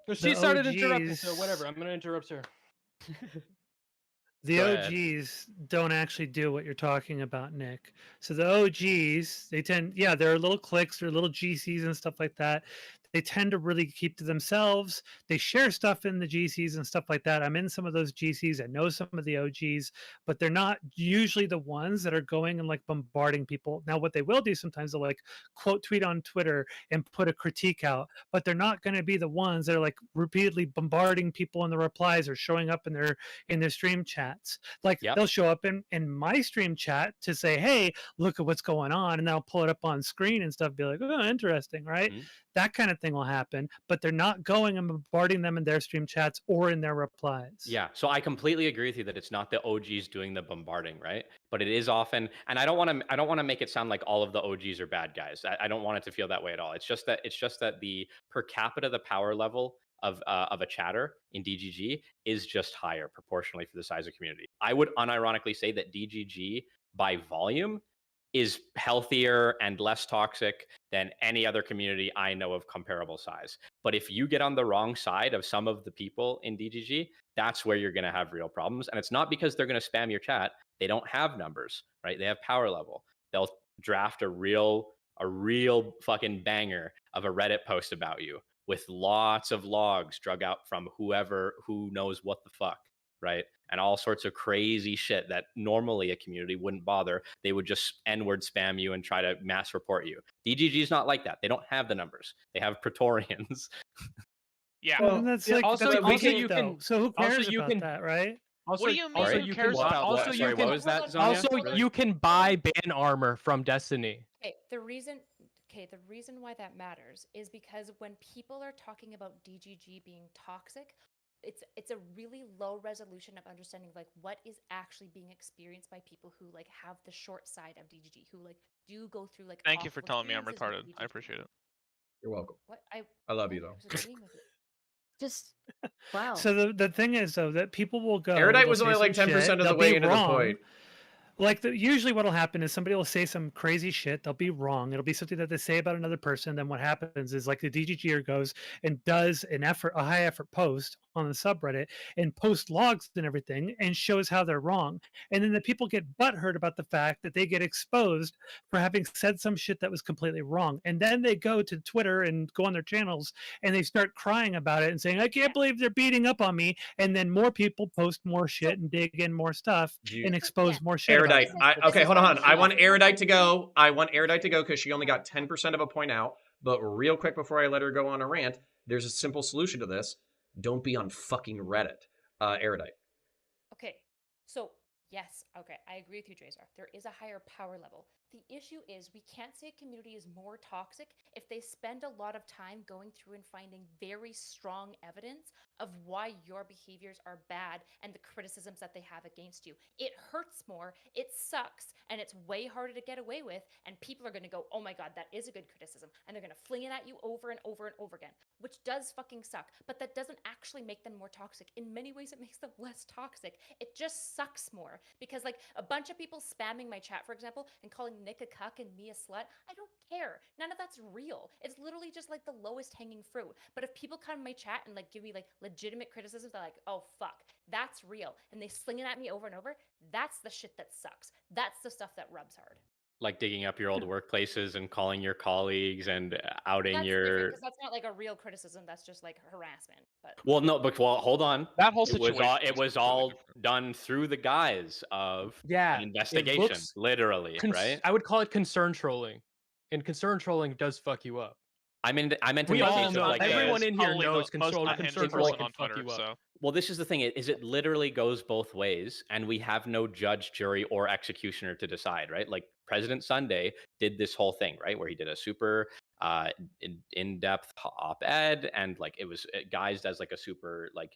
So she the started interrupting, so OGs whatever. I'm gonna interrupt her. the Go ahead. OGs don't actually do what you're talking about, Nick. So the OGs, they tend, yeah, there are little cliques, there are little GCs and stuff like that. They tend to really keep to themselves. They share stuff in the GCs and stuff like that. I'm in some of those GCs. I know some of the OGs, but they're not usually the ones that are going and like bombarding people. Now, what they will do sometimes, they'll like quote tweet on Twitter and put a critique out, but they're not going to be the ones that are like repeatedly bombarding people in the replies or showing up in their stream chats. Like Yep. they'll show up in my stream chat to say, hey, look at what's going on, and then I'll pull it up on screen and stuff, be like, oh, interesting, right? Mhm. That kind of thing will happen, but they're not going and bombarding them in their stream chats or in their replies. Yeah, so I completely agree with you that it's not the OGs doing the bombarding, right? But it is often, and I don't want to make it sound like all of the OGs are bad guys. I don't want it to feel that way at all. It's just that the per capita, the power level of a chatter in DGG is just higher proportionally for the size of community. I would unironically say that DGG by volume is healthier and less toxic than any other community I know of comparable size. But if you get on the wrong side of some of the people in DGG, that's where you're going to have real problems. And it's not because they're going to spam your chat. They don't have numbers, right? They have power level. They'll draft a real fucking banger of a Reddit post about you with lots of logs drug out from who knows what the fuck, right? And all sorts of crazy shit that normally a community wouldn't bother. They would just N-word spam you and try to mass report you. DGG is not like that. They don't have the numbers. They have Praetorians. Yeah. Well, and that's like also- that's also weak, you though. can- So who also cares you about can- that, right? Also, What do you mean? Also, Who you cares can. about Also, that? you Sorry, can. what was that, Zonya? Also, Really? you can buy ban armor from Destiny. The reason why that matters is because when people are talking about DGG being toxic, it's a really low resolution of understanding like what is actually being experienced by people who like have the short side of DGG, who like do go through like. Thank you for awful telling me I'm experiences retarded. with I DGG. appreciate it. You're welcome. What I love you, what? though. I was agreeing with you. Just wow. So the thing is though that people will go. Erudite they'll was say only like some 10% shit, of the they'll way be into the wrong. point. Like usually what'll happen is somebody will say some crazy shit. They'll be wrong. It'll be something that they say about another person. Then what happens is like the DGGer goes and does a high effort post on the subreddit and post logs and everything and shows how they're wrong. And then the people get butthurt about the fact that they get exposed for having said some shit that was completely wrong. And then they go to Twitter and go on their channels and they start crying about it and saying, I can't believe they're beating up on me. And then more people post more shit and dig in more stuff and expose more shit. Erudite. Okay, hold on. I want Erudite to go. go. I want Erudite to go because she only got 10% of a point out. But real quick before I let her go on a rant, there's a simple solution to this. Don't be on fucking Reddit. Erudite. Okay, so yes, okay, I agree with you, Drazar. There is a higher power level, The issue is we can't say a community is more toxic if they spend a lot of time going through and finding very strong evidence of why your behaviors are bad and the criticisms that they have against you. It hurts more, it sucks, and it's way harder to get away with. And people are going to go, oh my God, that is a good criticism. And they're going to fling it at you over and over and over again, which does fucking suck. But that doesn't actually make them more toxic. In many ways, it makes them less toxic. It just sucks more because, like, a bunch of people spamming my chat, for example, and calling Nick a cuck and me a slut, I don't care. None of that's real. It's literally just like the lowest hanging fruit. But if people come to my chat and like give me like legitimate criticisms, they're like, oh fuck, that's real, and they sling it at me over and over, that's the shit that sucks. That's the stuff that rubs hard. Like digging up your old workplaces and calling your colleagues and outing That's different your. because that's not like a real criticism. That's just like harassment. But Well, no, but hold on. That whole It was situation all, is it was completely all different. done through the guise of Yeah, an it investigation, looks literally, right? I would call it concern trolling, and concern trolling does fuck you up. I meant to We make all it so know. like Everyone is in here probably knows the most concern unhinged trolling person can on fuck Twitter. you up. So Well, this is the thing: is it literally goes both ways, and we have no judge, jury, or executioner to decide, right? Like President Sunday did this whole thing, right, where he did a super in-depth op-ed, and like it was guised as like a super like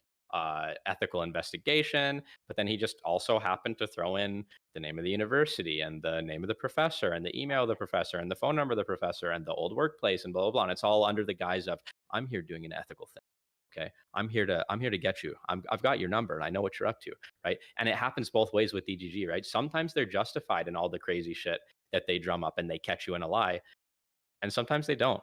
ethical investigation, but then he just also happened to throw in the name of the university and the name of the professor and the email of the professor and the phone number of the professor and the old workplace and blah blah blah. And it's all under the guise of I'm here doing an ethical thing. Okay, I'm here to get you. I've got your number and I know what you're up to, right? And it happens both ways with DGG, right? Sometimes they're justified in all the crazy shit that they drum up and they catch you in a lie, and sometimes they don't.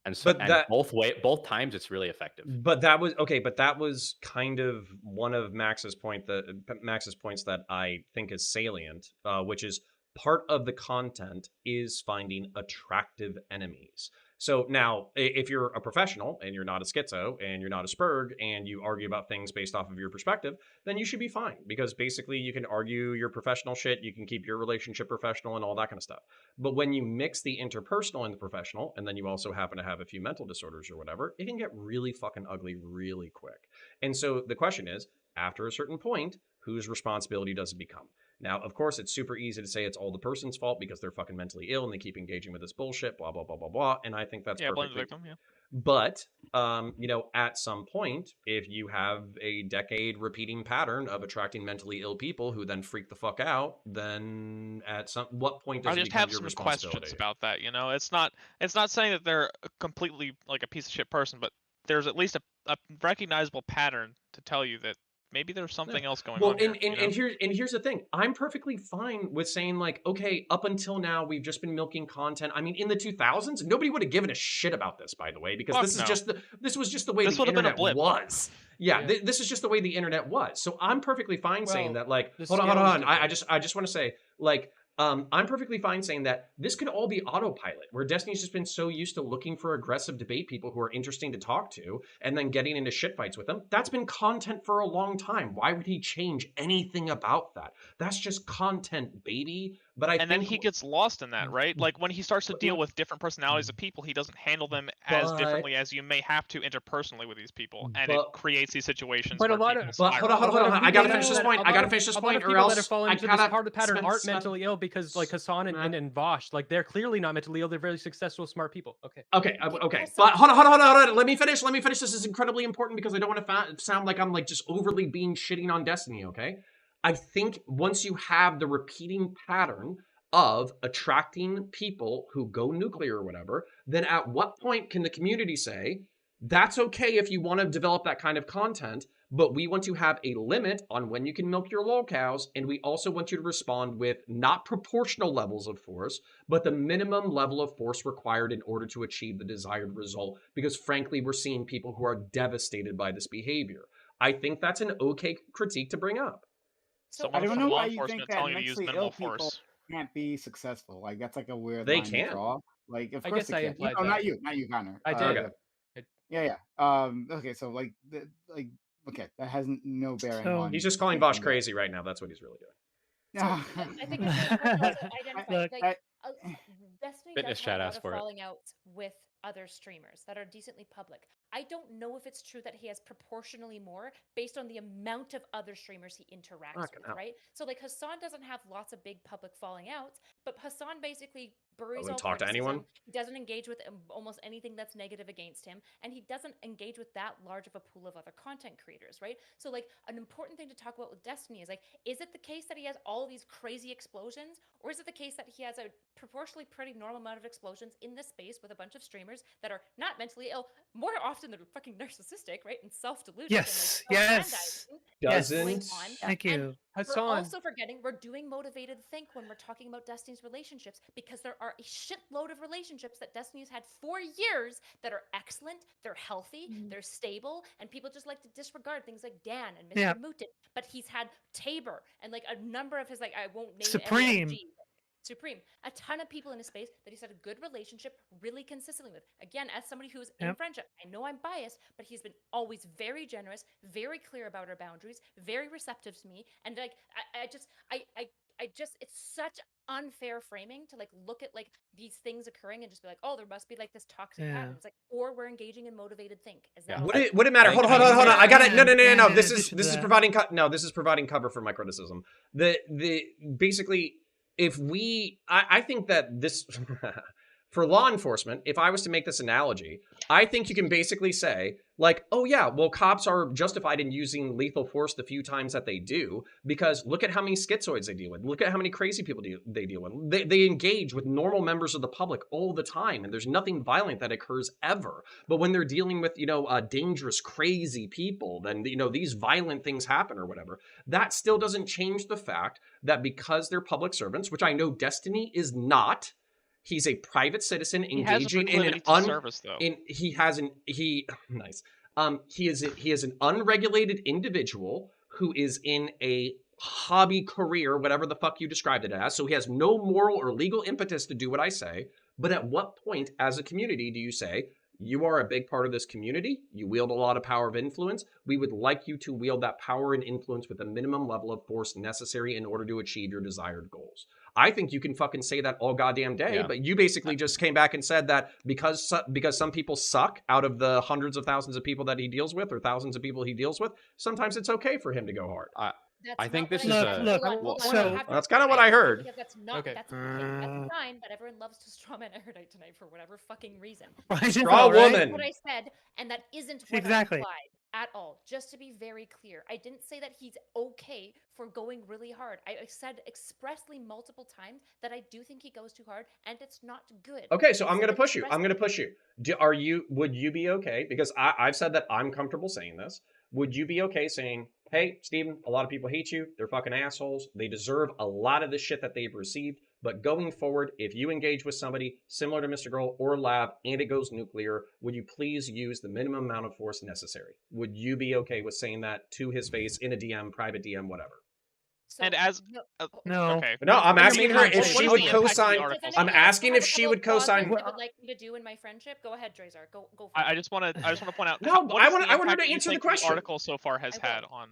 And so, But and that both times it's really effective. But that was okay. But that was kind of one of Max's points that I think is salient, which is part of the content is finding attractive enemies. So now, if you're a professional and you're not a schizo and you're not a spurg and you argue about things based off of your perspective, then you should be fine because basically you can argue your professional shit, you can keep your relationship professional and all that kind of stuff. But when you mix the interpersonal and the professional, and then you also happen to have a few mental disorders or whatever, it can get really fucking ugly really quick. And so the question is, after a certain point, whose responsibility does it become? Now, of course, it's super easy to say it's all the person's fault because they're fucking mentally ill and they keep engaging with this bullshit, blah, blah, blah, blah, blah. And I think that's yeah, blame the perfectly. victim. Yeah. But, at some point, if you have a decade repeating pattern of attracting mentally ill people who then freak the fuck out, then at what point does I it just become have your some responsibility? questions about that. You know, it's not saying that they're completely like a piece of shit person, but there's at least a recognizable pattern to tell you that maybe there's something else going on here. And here's the thing. I'm perfectly fine with saying like, okay, up until now we've just been milking content. I mean, in the 2000s, nobody would have given a shit about this, by the way, because Fuck this no. this was just the way This the would have been a internet blip. was. Yeah, Yeah. this is just the way the internet was. So I'm perfectly fine saying Well, that. Like, the hold scale is on. I different. just want to say like. I'm perfectly fine saying that this could all be autopilot, where Destiny's just been so used to looking for aggressive debate people who are interesting to talk to and then getting into shit fights with them. That's been content for a long time. Why would he change anything about that? That's just content, baby. But I And then he gets lost in that, right? Like when he starts to deal with different personalities of people, he doesn't handle them as differently as you may have to interpersonally with these people, and it creates these situations But a where lot people of But spiral. hold on. I gotta finish this point. A lot of people that have fallen into this part of the pattern spend aren't some- mentally ill because like Hassan and Vosh, like they're clearly not mentally ill. They're very successful, smart people. Okay. Okay. But hold on. Let me finish. This is incredibly important because I don't want to sound like I'm like just overly being shitting on Destiny. Okay. I think once you have the repeating pattern of attracting people who go nuclear or whatever, then at what point can the community say, that's okay if you want to develop that kind of content, but we want to have a limit on when you can milk your lol cows, and we also want you to respond with not proportional levels of force, but the minimum level of force required in order to achieve the desired result, because frankly, we're seeing people who are devastated by this behavior. I think that's an okay critique to bring up. So Someone I don't from know law why you think enforcement that telling you to use mentally minimal ill people force. can't be successful. Like that's like a weird They line to can. draw. Like of I course guess they I can. implied No, that. not you, Connor. I did. Okay. Yeah. Okay, so like okay, that has no bearing So- on. He's just calling Bosch crazy right now. That's what he's really doing. I think it's important to identify Look, like Destiny Fitness does chat have a lot asked of for it. falling outs with other streamers that are decently public. I don't know if it's true that he has proportionally more based on the amount of other streamers he interacts Fucking with, hell. right? So like Hassan doesn't have lots of big public falling outs, but Hassan basically buries wouldn't all talk to criticism. anyone. He doesn't engage with almost anything that's negative against him, and he doesn't engage with that large of a pool of other content creators, right? So like an important thing to talk about with Destiny is like, is it the case that he has all of these crazy explosions, or is it the case that he has a proportionally pretty normal amount of explosions in this space with a bunch of streamers that are not mentally ill, more often than fucking narcissistic, right, and self-deluded, Yes, and like yes, yes. going Doesn't on. Thank And you. we're Hassan. also forgetting we're doing motivated think when we're talking about Destiny's relationships, because there are a shitload of relationships that Destiny's had for years that are excellent, they're healthy, they're stable, and people just like to disregard things like Dan and Mr. Yeah. Mutin. But he's had Tabor and like a number of his, like, I won't name Supreme. MSG, Supreme, a ton of people in his space that he's had a good relationship really consistently with. Again, as somebody who's in Yep. friendship, I know I'm biased, but he's been always very generous, very clear about our boundaries, very receptive to me. And like, I just, it's such unfair framing to like look at like these things occurring and just be like, oh, there must be like this toxic Yeah. pattern. It's like, or we're engaging in motivated think. Is that Yeah. Would it matter? I- Hold on, I hold on, think hold on. I got it. No, no, no, no, no. And This in is addition this to is that- providing no. This is providing cover for my criticism. The basically, if we, I think that this for law enforcement, if I was to make this analogy, I think you can basically say like, oh yeah, well, cops are justified in using lethal force the few times that they do, because look at how many schizoids they deal with. Look at how many crazy people they deal with. They engage with normal members of the public all the time, and there's nothing violent that occurs ever. But when they're dealing with, dangerous, crazy people, then, these violent things happen or whatever. That still doesn't change the fact that because they're public servants, which I know Destiny is not, he's a private citizen He has a engaging in an proclivity to service, though. He is an unregulated individual who is in a hobby career, whatever the fuck you described it as. So he has no moral or legal impetus to do what I say. But at what point as a community do you say, you are a big part of this community, you wield a lot of power of influence, we would like you to wield that power and influence with the minimum level of force necessary in order to achieve your desired goals? I think you can fucking say that all goddamn day, Yeah. but you basically just came back and said that because some people suck out of the hundreds of thousands of people that he deals with, or thousands of people he deals with, sometimes it's okay for him to go hard. That's I think not this what is I said. Look, Hold on, look, hold on, so- I have to That's kinda what clarify I heard. Because that's not, Okay. that's fine, but everyone loves to strawman Erudite tonight for whatever fucking reason. Right, is Straw that right? woman. What I said, and that isn't what Exactly. I implied at all. Just to be very clear, I didn't say that he's okay for going really hard. I said expressly multiple times that I do think he goes too hard, and it's not good. Okay, so I I'm said gonna push you. I'm expressly. gonna push you. Would you be okay? Because I've said that I'm comfortable saying this. Would you be okay saying, hey, Steven, a lot of people hate you. They're fucking assholes. They deserve a lot of the shit that they've received. But going forward, if you engage with somebody similar to MrGirl or Lab and it goes nuclear, would you please use the minimum amount of force necessary? Would you be okay with saying that to his face in a DM, private DM, whatever? So, And as No. okay, No, I'm What do you asking mean her not if saying she that? would What is the impact of the co-sign. article Does I'm anyone else asking have if a she couple would of clauses co-sign. they would like me to do in my friendship? Go ahead, Drazar. Go for it. I just want to point out. No, what I is want the her impact to you answer the think question. article so far has I will. had on.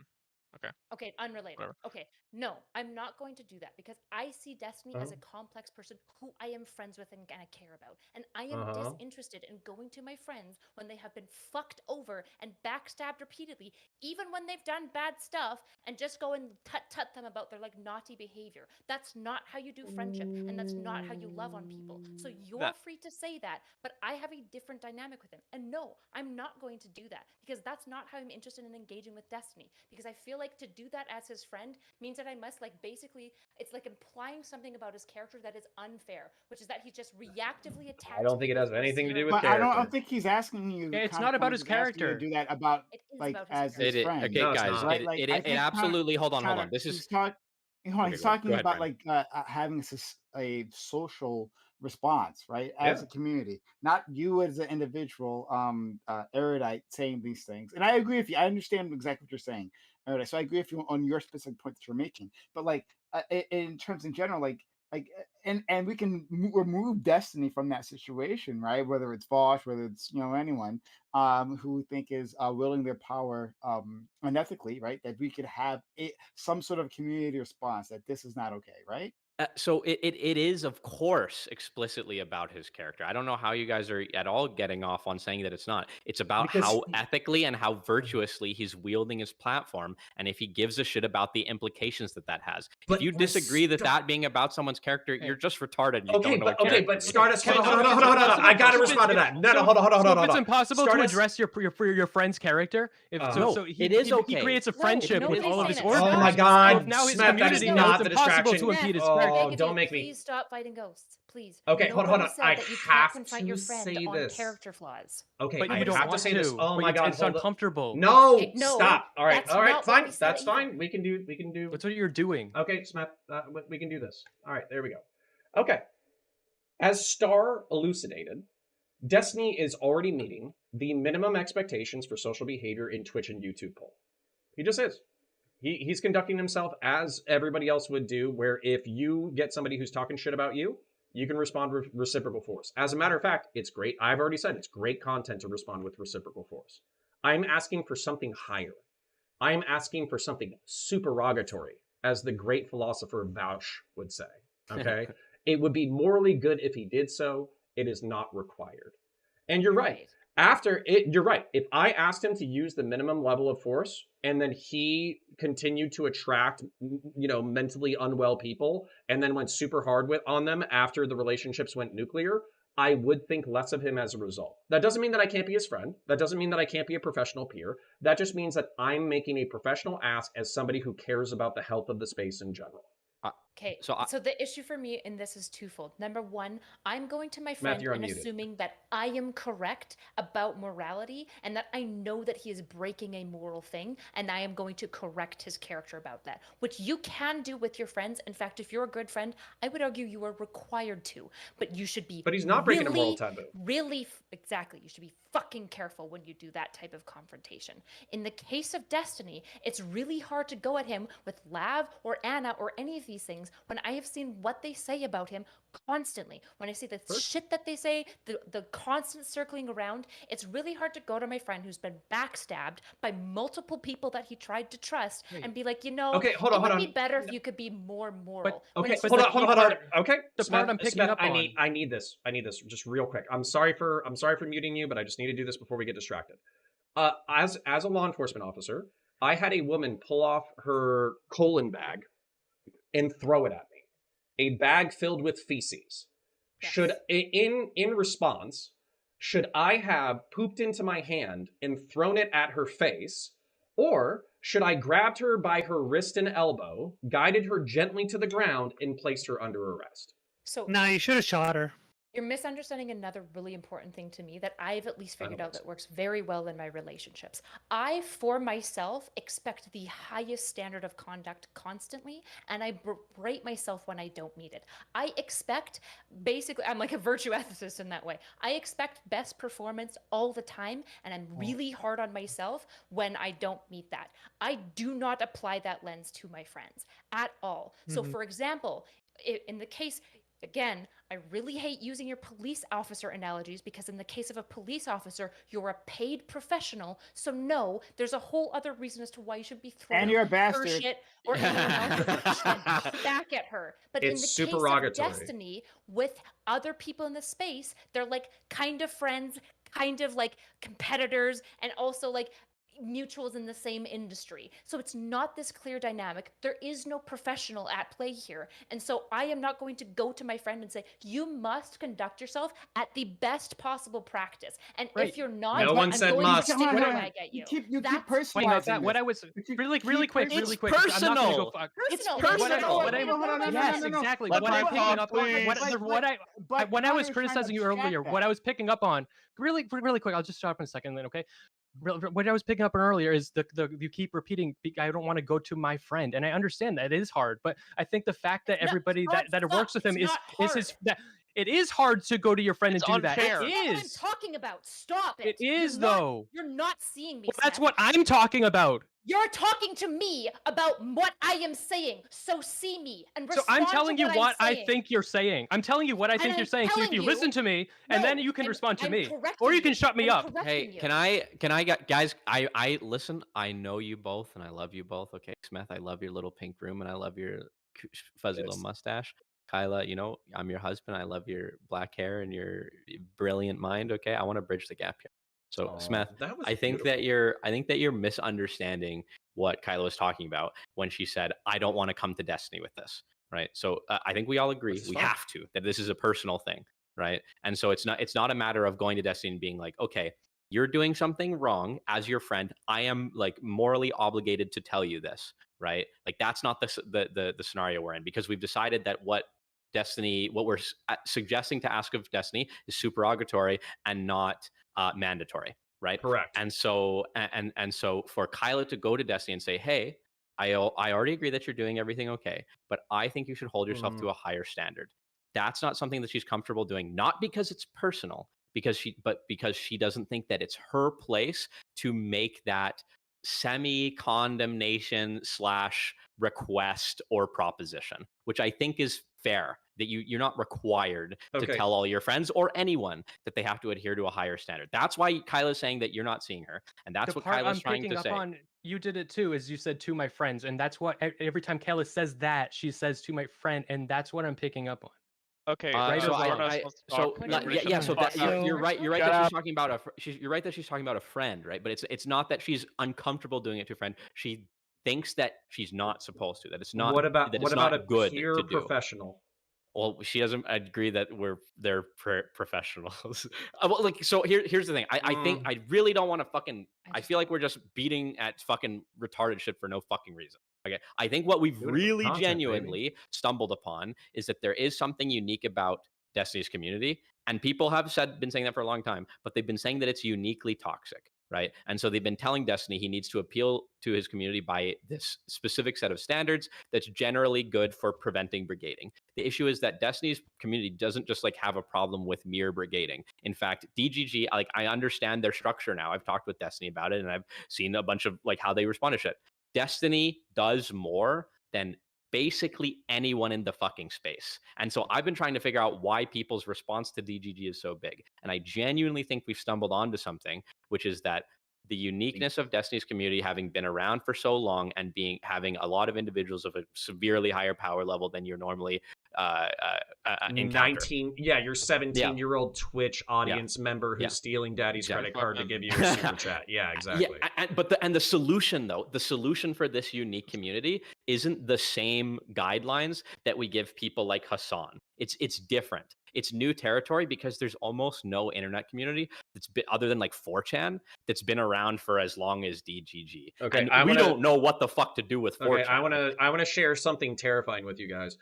Okay, unrelated. Whatever. Okay, no, I'm not going to do that because I see Destiny as a complex person who I am friends with and I care about. And I am disinterested in going to my friends when they have been fucked over and backstabbed repeatedly, even when they've done bad stuff, and just go and tut them about their like naughty behavior. That's not how you do friendship, and that's not how you love on people. So you're free to say that, but I have a different dynamic with him. And no, I'm not going to do that because that's not how I'm interested in engaging with Destiny. Because I feel like to do that as his friend means that I must like basically, it's like implying something about his character that is unfair, which is that he just reactively attacks. I don't think it people has who are anything to do with But character. I don't think he's asking you. Yeah, it's kind not of about point his he's asking you character. to do that about It is like about his as his character. friend. Okay, No, it's guys, not. Right? Like, I it think absolutely. Hold on. kinda- This is he's talking. Hold on, Okay, he's go ahead. talking Go ahead, about Brandon. like having a social response, right? As Yeah. a community, not you as an individual, erudite saying these things. And I agree with you. I understand exactly what you're saying, erudite. So I agree with you on your specific point that you're making. But like in terms in general, and we can remove Destiny from that situation, right? Whether it's Vosh, whether it's anyone who we think is wielding their power unethically, right? That we could have some sort of community response that this is not okay, right? So it is, of course, explicitly about his character. I don't know how you guys are at all getting off on saying that it's not. It's about Because how ethically and how virtuously he's wielding his platform, and if he gives a shit about the implications that that has. But If you disagree that that being about someone's character, you're just retarded. You Okay, don't know but what okay, character but is. Stardust, Okay, hold on, so hold on, it's hold on, hold on. I gotta impossible- respond to that. No, so- hold on, hold on, so hold on. if it's hold on. impossible to Stardust- address your friend's character, if No, so he, it is he okay. creates a No, friendship with nobody's all of saying his that. orders. Oh my Stop. God, So if now his Smith, that is community not knows the it's impossible distraction. to impede his Oh, character. don't make me. Please stop fighting ghosts, please. Okay, hold on, Nobody hold on. said I that you have can't confront your to friend say on this. character flaws. Okay, But I you don't have to want say this. to. Oh But my God, it's hold on. uncomfortable. No, Okay, no, stop. All right, that's all right, not what fine. we said That's either. fine. We can do. That's what you're doing. Okay, Smith, we can do this. All right, there we go. Okay, as Star elucidated, Destiny is already meeting the minimum expectations for social behavior in Twitch and YouTube poll. He just is. He's conducting himself as everybody else would do, where if you get somebody who's talking shit about you, you can respond with reciprocal force. As a matter of fact, it's great. I've already said it's great content to respond with reciprocal force. I'm asking for something higher. I'm asking for something supererogatory, as the great philosopher Bausch would say. Okay? It would be morally good if he did so. It is not required. And you're right. You're right. If I asked him to use the minimum level of force and then he continued to attract, mentally unwell people and then went super hard on them after the relationships went nuclear, I would think less of him as a result. That doesn't mean that I can't be his friend. That doesn't mean that I can't be a professional peer. That just means that I'm making a professional ask as somebody who cares about the health of the space in general. Okay, So so the issue for me in this is twofold. Number one, I'm going to my friend you're and unmuted. assuming that I am correct about morality and that I know that he is breaking a moral thing, and I am going to correct his character about that, which you can do with your friends. In fact, if you're a good friend, I would argue you are required to, but you should be. But he's not breaking a moral really, taboo. Really, exactly. You should be fucking careful when you do that type of confrontation. In the case of Destiny, it's really hard to go at him with Lav or Anna or any of these things when I have seen what they say about him constantly. When I see the shit that they say, the constant circling around, it's really hard to go to my friend who's been backstabbed by multiple people that he tried to trust and be like, Okay, hold on, it would hold be on. better if you could be more moral. But- When Okay, it's hold just on, like, hold on. Okay, The part I'm picking up on. I need this. I need this just real quick. I'm sorry for muting you, but I just need to do this before we get distracted. As a law enforcement officer, I had a woman pull off her colon bag and throw it at me. A bag filled with feces. Yes. Should in response, should I have pooped into my hand and thrown it at her face, or should I grabbed her by her wrist and elbow, guided her gently to the ground, and placed her under arrest? So No, you should have shot her. you're misunderstanding another really important thing to me that I've at least figured out that works very well in my relationships. I, for myself, expect the highest standard of conduct constantly, and I berate myself when I don't meet it. I expect, basically, I'm like a virtue ethicist in that way. I expect best performance all the time, and I'm really hard on myself when I don't meet that. I do not apply that lens to my friends at all. So, for example, in the case, again, I really hate using your police officer analogies because in the case of a police officer, you're a paid professional. So no, there's a whole other reason as to why you should be throwing And you're a her bastard. shit or anyone else's shit back at her. But in It's the case of supererogatory. Destiny, with other people in the space, they're like kind of friends, kind of like competitors, and also like mutuals in the same industry. So it's not this clear dynamic. There is no professional at play here. And so I am not going to go to my friend and say, you must conduct yourself at the best possible practice. And Right. if you're not, No one I'm said going must. to stick Hold my on. rag at you. You keep That's- Wait, personalizing that, what this. I was But you really keep quick, personal- really It's quick. I'm not gonna personal. go fuck. It's Personal. What I- No, yes, no. exactly. Let What I'm my picking talk, up on, please. when I was Connor's trying to criticizing you abstract earlier, that. what I was picking up on, really quick, I'll just stop in a second, then, okay? What I was picking up on earlier is the you keep repeating, I don't want to go to my friend, and I understand that it is hard, but I think the fact that No, everybody it's that not works with him it's is not his hard. that it is hard to go to your friend It's and do that. unfair. It That's not what I'm is. talking about. Stop it. It is, You're not- though. You're not seeing me. Well, that's Seth. what I'm talking about. You're talking to me about what I am saying. So see me and So respond I'm telling to you what I'm I saying. think you're saying. I'm telling you what I And think I'm you're saying. So if telling you you- listen to me, and then No, you can respond to I'm me, correcting or you can shut me I'm up. correcting Hey, you. can I get guys? I listen. I know you both, and I love you both. Okay, Smith, I love your little pink room, and I love your fuzzy little mustache. Kyla, you know, I'm your husband. I love your black hair and your brilliant mind. Okay, I want to bridge the gap here. So, Smith, that was I think that beautiful. you're misunderstanding what Kyla was talking about when she said, "I don't want to come to Destiny with this." Right. So, I think we all agree Which is we fine. have to that this is a personal thing, right? And so it's not a matter of going to Destiny and being like, okay, you're doing something wrong as your friend. I am like morally obligated to tell you this, right? Like that's not the scenario we're in, because we've decided that what Destiny, what we're suggesting to ask of Destiny is supererogatory and not mandatory, right? Correct. And so so for Kyla to go to Destiny and say, hey, I already agree that you're doing everything okay, but I think you should hold yourself to a higher standard. That's not something that she's comfortable doing, not because it's personal, but because she doesn't think that it's her place to make that semi condemnation / request or proposition, which I think is fair. That you're not required to Okay. tell all your friends or anyone that they have to adhere to a higher standard. That's why Kyla's saying that you're not seeing her, and that's The what part Kyla's I'm trying picking to up say. on, you did it too, is you said to my friends, and that's what every time Kayla says that, she says to my friend, and that's what I'm picking up on. Okay, Right or So wrong? Stardust, let's talk. yeah, Shut yeah. the So fuck that up. you're right. You're right Shut that she's up. talking about you're right that she's talking about a friend, right? But it's not that she's uncomfortable doing it to a friend. She thinks that she's not supposed to. That it's not What about a good peer to do. professional? Well, she doesn't agree that they're professionals. Well, like, so here's the thing. I think I really don't want to fucking. I feel like we're just beating at fucking retarded shit for no fucking reason. Okay, I think what we've Do it for the really content, baby. genuinely stumbled upon is that there is something unique about Destiny's community, and people have been saying that for a long time, but they've been saying that it's uniquely toxic, right? And so they've been telling Destiny he needs to appeal to his community by this specific set of standards that's generally good for preventing brigading. The issue is that Destiny's community doesn't just like have a problem with mere brigading. In fact, DGG, like, I understand their structure now. I've talked with Destiny about it, and I've seen a bunch of like how they respond to shit. Destiny does more than basically anyone in the fucking space. And so I've been trying to figure out why people's response to DGG is so big. And I genuinely think we've stumbled onto something, which is that the uniqueness of Destiny's community, having been around for so long and having a lot of individuals of a severely higher power level than you're normally encounter. 19, yeah, your 17-year-old Twitch audience member who's stealing daddy's credit card to give you a super chat. Yeah, exactly. Yeah, but the solution, though, the solution for this unique community isn't the same guidelines that we give people like Hassan. It's different. It's new territory because there's almost no internet community that's been, other than like 4chan, that's been around for as long as DGG. Okay, and we don't know what the fuck to do with 4chan. Okay, I want to share something terrifying with you guys.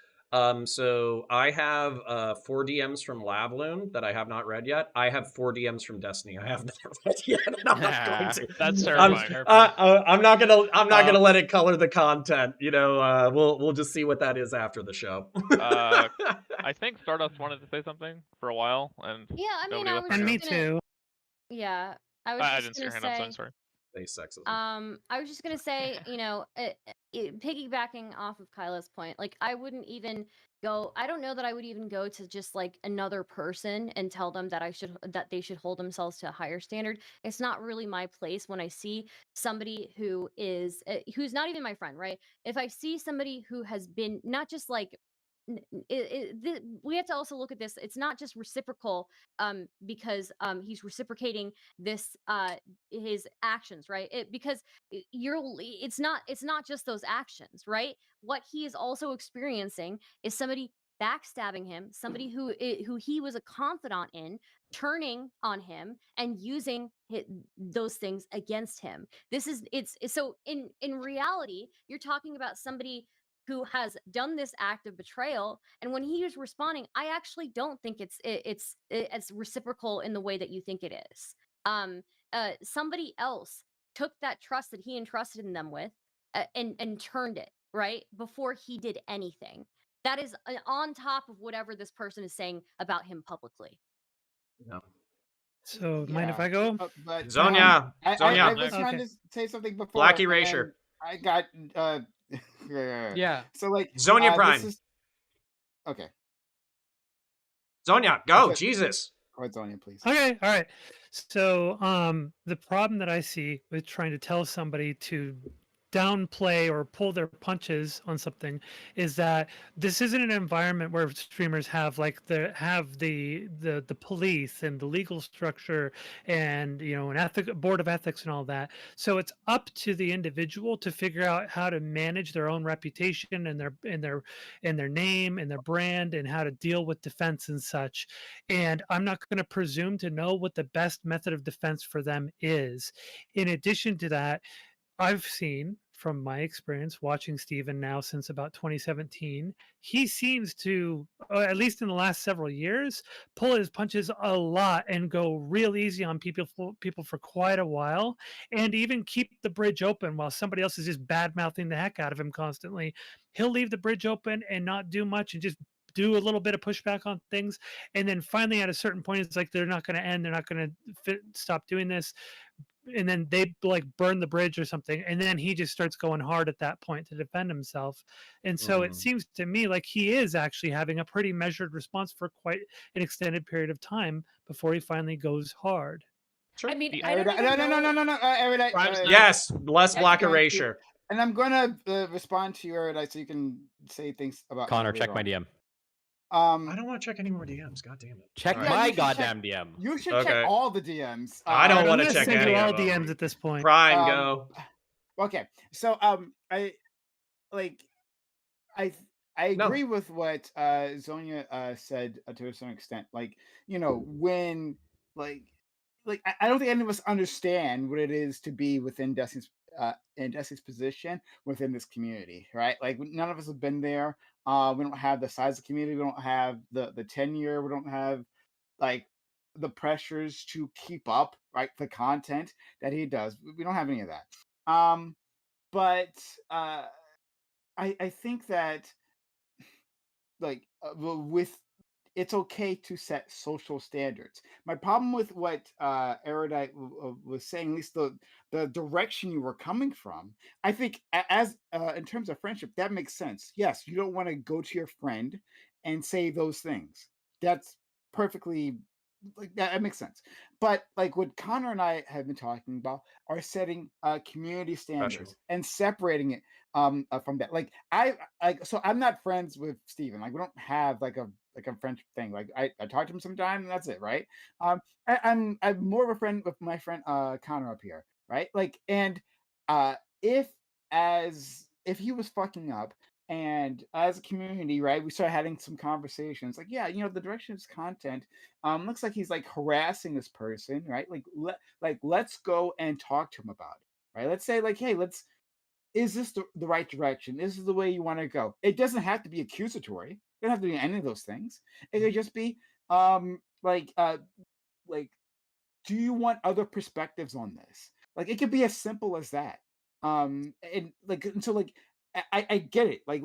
So I have 4 DMs from Lavloon that I have not read yet. I have 4 DMs from Destiny I have not read yet. And I'm not going to. That's terrifying. I'm not gonna let it color the content. You know, we'll just see what that is after the show. I think Stardust wanted to say something for a while, and Yeah, I mean, nobody I listened was And to me him. just gonna, too. yeah, I was I just didn't see your gonna hand up, so say, I'm sorry. Sexism. I was just gonna say, you know, piggybacking off of Kyla's point, like I wouldn't even go. I don't know that I would even go to just like another person and tell them that that they should hold themselves to a higher standard. It's not really my place when I see somebody who is who's not even my friend, right? If I see somebody who has been not just like we have to also look at this. It's not just reciprocal because he's reciprocating this his actions, right? Because it's not just those actions, right? What he is also experiencing is somebody backstabbing him, somebody who he was a confidant in, turning on him and using those things against him. This is it's so in reality, you're talking about somebody who has done this act of betrayal, and when he is responding, I actually don't think it's reciprocal in the way that you think it is. Somebody else took that trust that he entrusted in them with and turned it right before he did anything. That is on top of whatever this person is saying about him publicly. Yeah. So mind if I go? But Zonia, I was trying to say something before. Blackie and Erasure. I got Yeah. So like Zonia Prime. Okay. Zonia, go, Jesus. Go ahead, Zonia, please. Okay, all right. So the problem that I see with trying to tell somebody to downplay or pull their punches on something is that this isn't an environment where streamers have like the police and the legal structure and an board of ethics and all that. So it's up to the individual to figure out how to manage their own reputation and their name and their brand and how to deal with defense and such. And I'm not going to presume to know what the best method of defense for them is. In addition to that, I've seen from my experience watching Steven now since about 2017, he seems to, at least in the last several years, pull his punches a lot and go real easy on people for quite a while, and even keep the bridge open while somebody else is just bad mouthing the heck out of him constantly. He'll leave the bridge open and not do much and just do a little bit of pushback on things, and then finally at a certain point it's like they're not going to end, they're not going to stop doing this, and then they like burn the bridge or something, and then he just starts going hard at that point to defend himself. And so it seems to me like he is actually having a pretty measured response for quite an extended period of time before he finally goes hard. I mean, The- I don't even know. No, Erudite. Yes, less I'm black going to- erasure. And I'm going to respond to you, Erudite, so you can say things about Connor, me check later my on. DM. I don't want to check any more DMs. God damn it. Check All Yeah, my you should goddamn check- DM. You should Okay. check all the DMs. I don't I'm wanna gonna check send any you all of them. DMs at this point. Prime, Um, go. Okay, so I agree with what Zonia said to a certain extent. Like, when I don't think any of us understand what it is to be within Destiny's in Destiny's position within this community, right? Like, none of us have been there. We don't have the size of the community. We don't have the tenure. We don't have like the pressures to keep up, right? The content that he does. We don't have any of that. But I think that with it's okay to set social standards. My problem with what Erudite was saying, at least the direction you were coming from, I think as in terms of friendship, that makes sense. Yes, you don't want to go to your friend and say those things. That's perfectly like that makes sense. But like what Connor and I have been talking about are setting community standards and separating it from that. So I'm not friends with Steven. Like, we don't have like a friendship thing. Like, I talk to him sometime and that's it, right? I'm more of a friend with my friend Connor up here, right? Like, and if he was fucking up, and as a community, right, we started having some conversations like, yeah, the direction of his content looks like he's like harassing this person, right? Like let's go and talk to him about it, right? Let's say like, hey, is this the right direction? Is this the way you want to go? It doesn't have to be accusatory. It doesn't have to be any of those things. It could just be like do you want other perspectives on this? Like, it could be as simple as that. And so like I get it. Like,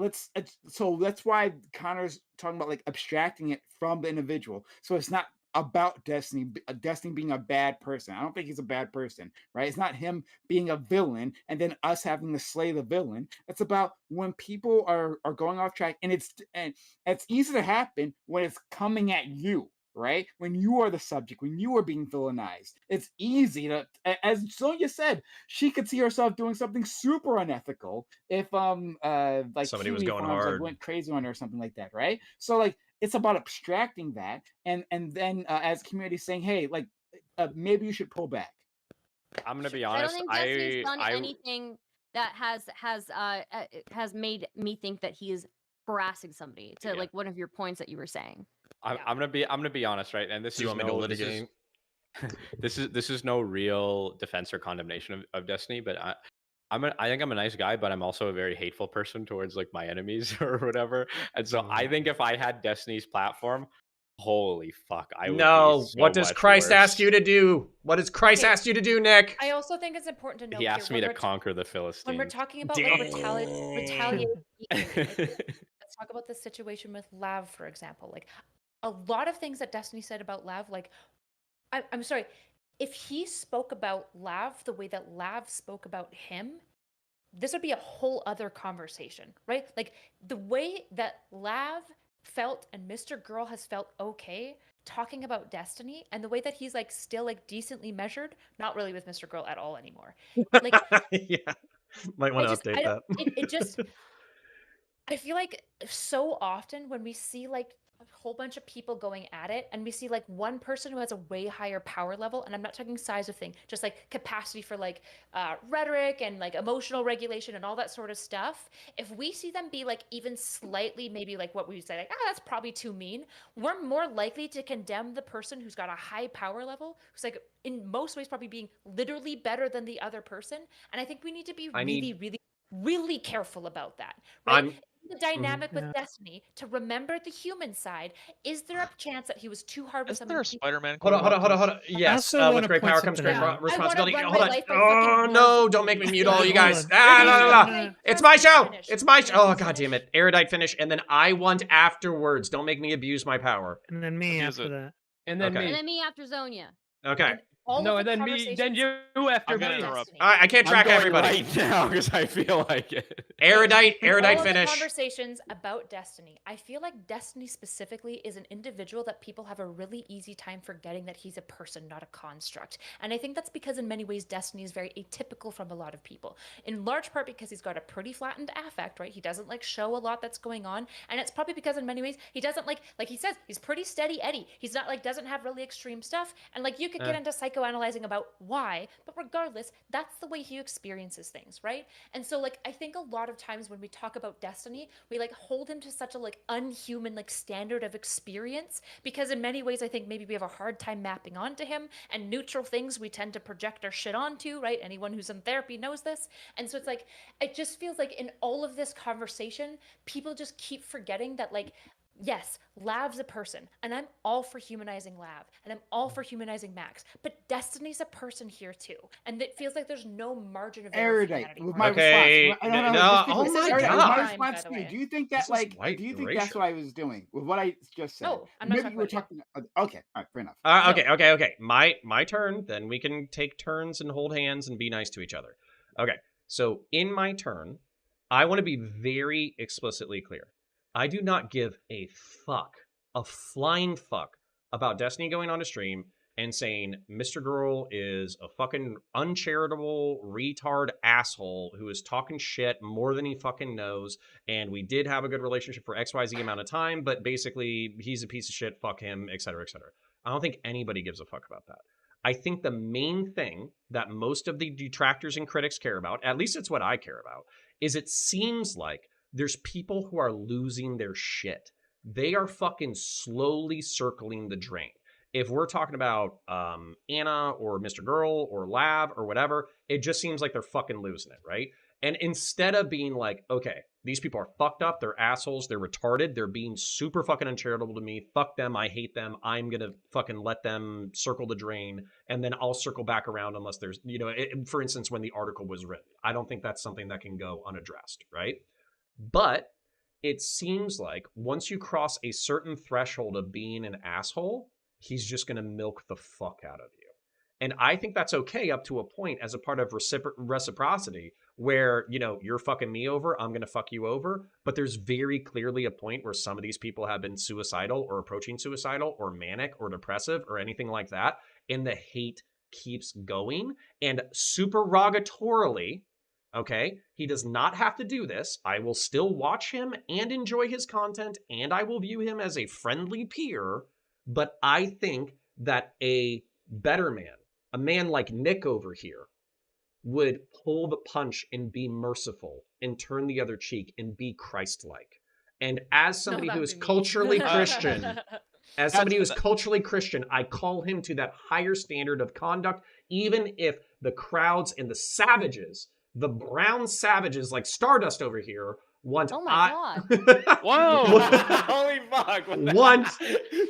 so that's why Connor's talking about like abstracting it from the individual. So it's not about Destiny being a bad person. I don't think he's a bad person, right? It's not him being a villain and then us having to slay the villain. It's about when people are going off track, and it's easy to happen when it's coming at you, right? When you are the subject, when you are being villainized, it's easy to, as Sonia said, she could see herself doing something super unethical if like Somebody was Kiwi going Farms, hard. like, went crazy on her or something like that, right? So like, it's about abstracting that, and then as community saying, hey, like maybe you should pull back. I'm gonna be I honest. don't think Destiny's done anything that has made me think that he is harassing somebody. To like one of your points that you were saying. I'm gonna be honest, right? And this Do you is want me to litigate? this is no real defense or condemnation of Destiny, but I think I'm a nice guy, but I'm also a very hateful person towards like my enemies or whatever. And so I think if I had Destiny's platform, holy fuck, I would be so what does much Christ worse. ask you to do? What does Christ ask you to do, Nick? I also think it's important to note He asked here, me when to conquer the Philistines. when we're talking about like retaliation, let's talk about the situation with Lav, for example. Like, a lot of things that Destiny said about Lav, like, I'm sorry, if he spoke about Lav the way that Lav spoke about him, this would be a whole other conversation, right? Like, the way that Lav felt and MrGirl has felt okay talking about Destiny, and the way that he's like still like decently measured, not really with MrGirl at all anymore. Like, Yeah. Might want to I update don't, that. it just, I feel like so often when we see like a whole bunch of people going at it and we see like one person who has a way higher power level, and I'm not talking size of thing, just like capacity for like rhetoric and like emotional regulation and all that sort of stuff. If we see them be like even slightly, maybe like what we would say, like, that's probably too mean, we're more likely to condemn the person who's got a high power level, who's like in most ways probably being literally better than the other person. And I think we need to be really careful about that, right? The dynamic with Yeah. Destiny, to remember the human side. Is there a chance that he was too hard with Isn't there a somebody? Spider-Man Hold quote on. about this? Yes, also with wanna great point power comes something great out. responsibility. I wanna Hold run on. my life by Oh fucking no! Murphy. Don't make me mute all Hold you guys. on. It's my show. Finish. It's my show. Oh Finish. god damn it! Erudite finish, and then I want afterwards. Don't make me abuse my power. And then me Abuse after it. that. And then Okay. And me. then me after Zonia. Okay. And all No, of and the then me. Then conversations you after I'm gonna me. about interrupt. Destiny. I can't track I'm going everybody. right now because I feel like it. Erudite All of the finish. conversations about Destiny. I feel like Destiny specifically is an individual that people have a really easy time forgetting that he's a person, not a construct. And I think that's because in many ways Destiny is very atypical from a lot of people. In large part because he's got a pretty flattened affect, right? He doesn't like show a lot that's going on. And it's probably because in many ways he doesn't like he says, he's pretty steady Eddie. He's not like doesn't have really extreme stuff. And like you could get into psychoanalyzing about why, but regardless, that's the way he experiences things, right? And so like I think a lot of times when we talk about Destiny, we like hold him to such a like unhuman like standard of experience, because in many ways I think maybe we have a hard time mapping onto him, and neutral things we tend to project our shit onto, right? Anyone who's in therapy knows this. And so it's like it just feels like in all of this conversation, people just keep forgetting that like yes, Lav's a person, and I'm all for humanizing Lav, and I'm all for humanizing Max, but Destiny's a person here too, and it feels like there's no margin of error for Erudite, humanity. with my Okay, response. no, just oh quickly, my Erudite, God. with my By response the to you, way. do you think that This is like, white do you think that's erasure. what I was doing with what I just said? No, I'm not Maybe talking you were about you. talking. Okay, all right, fair enough. Okay. My turn. Then we can take turns and hold hands and be nice to each other. Okay. So in my turn, I want to be very explicitly clear. I do not give a flying fuck about Destiny going on a stream and saying MrGirl is a fucking uncharitable retard asshole who is talking shit more than he fucking knows, and we did have a good relationship for XYZ amount of time, but basically he's a piece of shit, fuck him, etc., etc. I don't think anybody gives a fuck about that. I think the main thing that most of the detractors and critics care about, at least it's what I care about, is it seems like there's people who are losing their shit. They are fucking slowly circling the drain. If we're talking about Anna or MrGirl or Lav or whatever, it just seems like they're fucking losing it, right? And instead of being like, okay, these people are fucked up, they're assholes, they're retarded, they're being super fucking uncharitable to me, fuck them, I hate them, I'm gonna fucking let them circle the drain, and then I'll circle back around unless there's, for instance, when the article was written. I don't think that's something that can go unaddressed, right? But it seems like once you cross a certain threshold of being an asshole, he's just going to milk the fuck out of you. And I think that's okay up to a point as a part of reciprocity where, you're fucking me over, I'm going to fuck you over. But there's very clearly a point where some of these people have been suicidal or approaching suicidal or manic or depressive or anything like that. And the hate keeps going. And superrogatorily, okay, he does not have to do this. I will still watch him and enjoy his content, and I will view him as a friendly peer. But I think that a better man, a man like Nick over here, would pull the punch and be merciful and turn the other cheek and be Christ-like. And as somebody who is culturally Christian, I call him to that higher standard of conduct, even if the crowds and the savages, the brown savages like Stardust over here, want Oh my god. Whoa! Holy fuck! want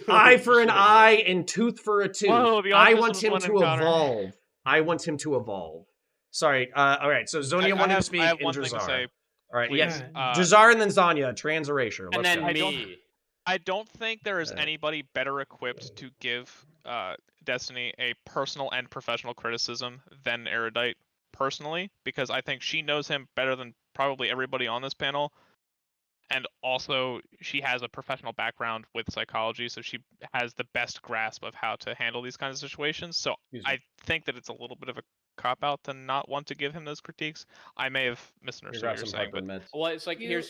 eye for an eye and tooth for a tooth. Whoa, the I office want was him one to encounter. evolve. I want him to evolve. Sorry. All right. So Zonia wanted to speak. I have in one thing to Drazar. say. All right. Please. Yes. Alright. Drazar and then Zanya. Trans erasure. And Let's then go. me. I don't think there is anybody better equipped to give Destiny a personal and professional criticism than Erudite, personally, because I think she knows him better than probably everybody on this panel. And also, she has a professional background with psychology, so she has the best grasp of how to handle these kinds of situations. So I think that it's a little bit of a cop out to not want to give him those critiques. I may have misunderstood grab what you're some saying, but heartburn meds. Well, it's like You-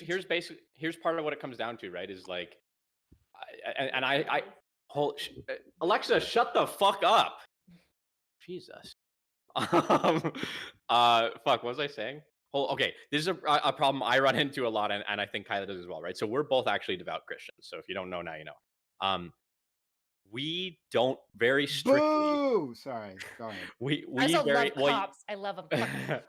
here's part of what it comes down to, right? Is like, I Alexa, shut the fuck up. Jesus. Fuck, what was I saying? Well, okay, this is a problem I run into a lot, and I think Kyla does as well, right? So we're both actually devout Christians. So if you don't know, now you know. We don't very strictly. Boo! Sorry, go ahead. We I also very love cops. I love them.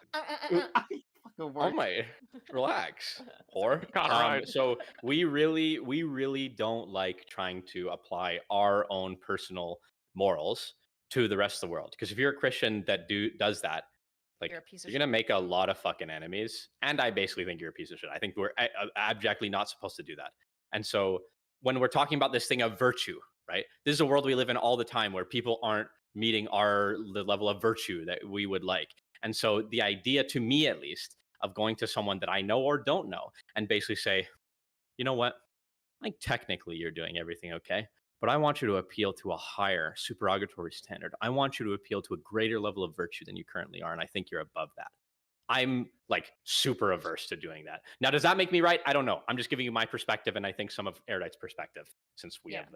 Oh my, relax, whore. Connor, right. So we really don't like trying to apply our own personal morals to the rest of the world. Because if you're a Christian that does that, like You're a piece of you're gonna make a lot of fucking enemies. And I basically think you're a piece of shit. I think we're abjectly not supposed to do that. And so when we're talking about this thing of virtue, right? This is a world we live in all the time where people aren't meeting the level of virtue that we would like. And so the idea, to me at least, of going to someone that I know or don't know and basically say, you know what? I think technically you're doing everything okay, but I want you to appeal to a higher supererogatory standard. I want you to appeal to a greater level of virtue than you currently are, and I think you're above that. I'm like super averse to doing that. Now, does that make me right? I don't know. I'm just giving you my perspective, and I think some of Erudite's perspective, since we have.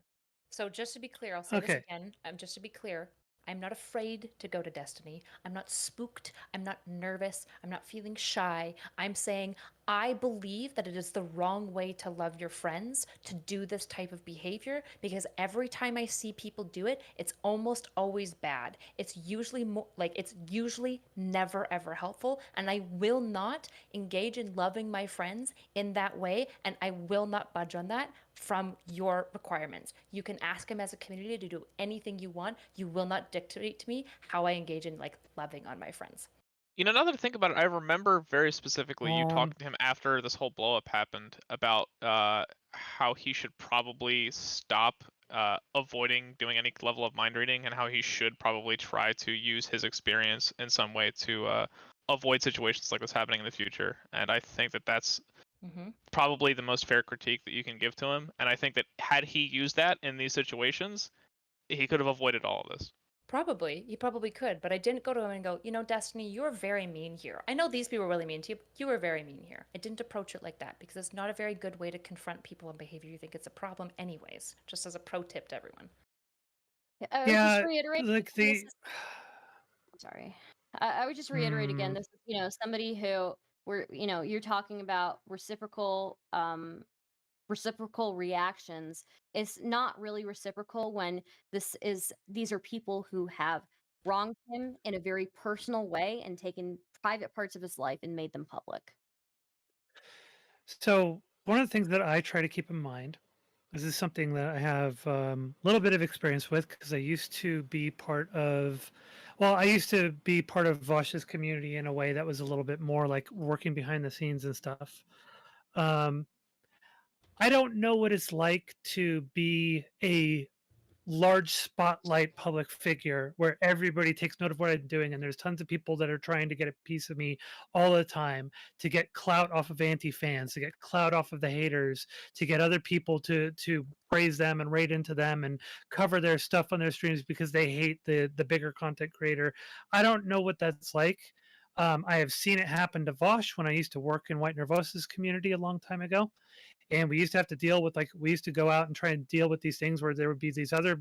So just to be clear, I'll say this Okay. again. Just to be clear, I'm not afraid to go to Destiny. I'm not spooked. I'm not nervous. I'm not feeling shy. I'm saying I believe that it is the wrong way to love your friends, to do this type of behavior, because every time I see people do it, it's almost always bad. It's usually it's usually never ever helpful, and I will not engage in loving my friends in that way, and I will not budge on that from your requirements. You can ask him as a community to do anything you want. You will not dictate to me how I engage in like loving on my friends. You know, now that I think about it, I remember very specifically you talking to him after this whole blow up happened about how he should probably stop avoiding doing any level of mind reading, and how he should probably try to use his experience in some way to avoid situations like this happening in the future. And I think that that's probably the most fair critique that you can give to him. And I think that had he used that in these situations, he could have avoided all of this. Probably. You probably could, but I didn't go to him and go, you know, Destiny, you're very mean here. I know these people were really mean to you, but you were very mean here. I didn't approach it like that because it's not a very good way to confront people on behavior you think it's a problem anyways, just as a pro tip to everyone. Just reiterate, like the sorry. I would just reiterate again, this is, you know, somebody who you're talking about reciprocal reactions. It's not really reciprocal when these are people who have wronged him in a very personal way and taken private parts of his life and made them public. So one of the things that I try to keep in mind, this is something that I have a little bit of experience with because I used to be part of Vosh's community in a way that was a little bit more like working behind the scenes and stuff. I don't know what it's like to be a large spotlight public figure where everybody takes note of what I'm doing, and there's tons of people that are trying to get a piece of me all the time, to get clout off of anti-fans, to get clout off of the haters, to get other people to praise them and rate into them and cover their stuff on their streams because they hate the bigger content creator. I don't know what that's like. I have seen it happen to Vosh when I used to work in White Nervosa's community a long time ago. And we used to have to deal with, like, we used to go out and try and deal with these things where there would be these other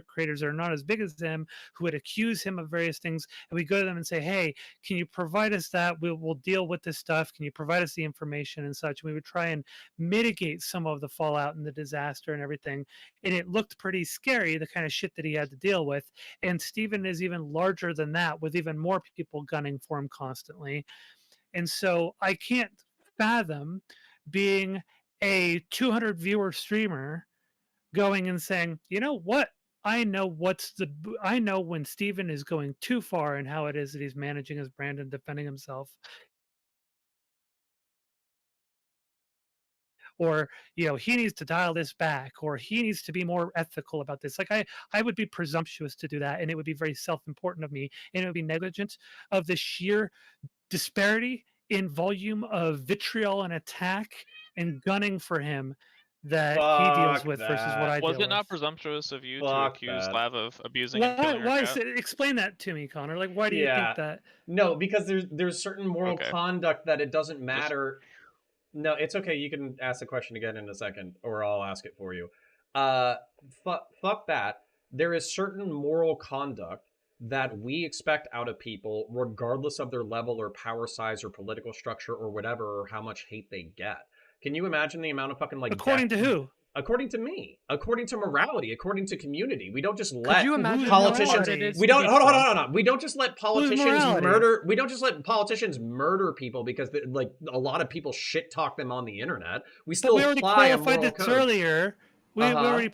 creators that are not as big as him who would accuse him of various things, and we go to them and say, hey, can you provide us that? We'll deal with this stuff. Can you provide us the information and such? And we would try and mitigate some of the fallout and the disaster and everything, and it looked pretty scary, the kind of shit that he had to deal with. And Steven is even larger than that, with even more people gunning for him constantly. And so I can't fathom being a 200 viewer streamer going and saying, you know what? I know when Steven is going too far and how it is that he's managing his brand and defending himself. Or, you know, he needs to dial this back, or he needs to be more ethical about this. Like I would be presumptuous to do that, and it would be very self-important of me, and it would be negligent of the sheer disparity in volume of vitriol and attack and gunning for him that he deals Fuck with versus what I Was deal it not with. presumptuous of you to Fuck accuse that. Lav of abusing and killing Why? your cat? Explain that to me, Connor. Like, why do you Yeah. think that? No, because there's certain moral Okay. conduct that it doesn't Just matter. No, it's okay. You can ask the question again in a second, or I'll ask it for you. Fuck that. There is certain moral conduct that we expect out of people, regardless of their level or power size or political structure or whatever, or how much hate they get. Can you imagine the amount of fucking like According to who? According to me, according to morality, according to community, we don't just Could let you imagine politicians. how hard it is We to don't be hold on, Trump? hold on. We don't just let politicians morality? murder. We don't just let politicians murder people because like a lot of people shit talk them on the internet. We still But we already apply a qualified moral this code. earlier. We Uh-huh. already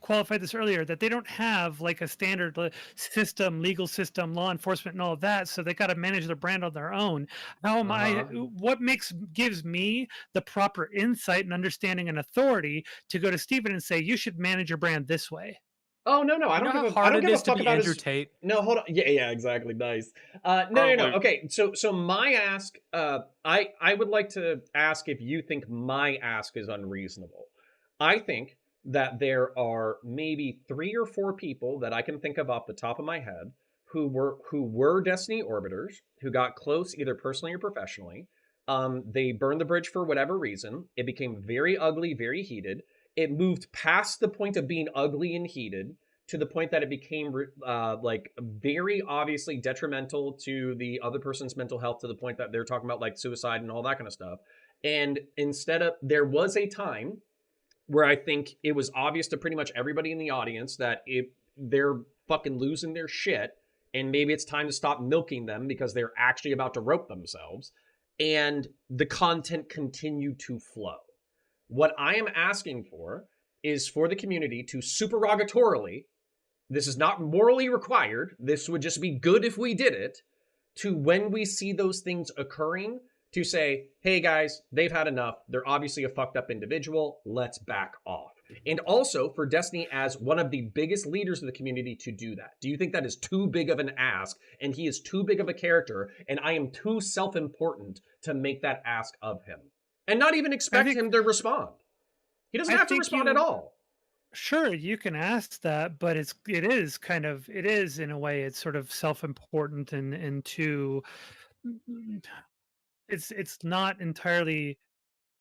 qualified this earlier that they don't have like a standard system, legal system, law enforcement, and all of that. So they got to manage their brand on their own. How am I? What gives me the proper insight and understanding and authority to go to Stephen and say you should manage your brand this way? Oh no, I You know don't how give a, I hard don't it give a is to fuck be about Andrew his. Tate? No, hold on. Yeah, exactly. Nice. No. Probably. Okay, so my ask. I would like to ask if you think my ask is unreasonable. I think that there are maybe 3 or 4 people that I can think of off the top of my head who were Destiny Orbiters, who got close either personally or professionally. They burned the bridge for whatever reason. It became very ugly, very heated. It moved past the point of being ugly and heated to the point that it became like very obviously detrimental to the other person's mental health, to the point that they're talking about like suicide and all that kind of stuff. And there was a time where I think it was obvious to pretty much everybody in the audience that they're fucking losing their shit, and maybe it's time to stop milking them because they're actually about to rope themselves, and the content continued to flow. What I am asking for is for the community to superrogatorily, this is not morally required, this would just be good if we did it, to when we see those things occurring, to say, hey guys, they've had enough. They're obviously a fucked up individual. Let's back off. And also for Destiny as one of the biggest leaders of the community to do that. Do you think that is too big of an ask, and he is too big of a character, and I am too self-important to make that ask of him? And not even expect him to respond. He doesn't have to respond at all. Sure, you can ask that, but it is in a way it's sort of self-important and too. It's not entirely.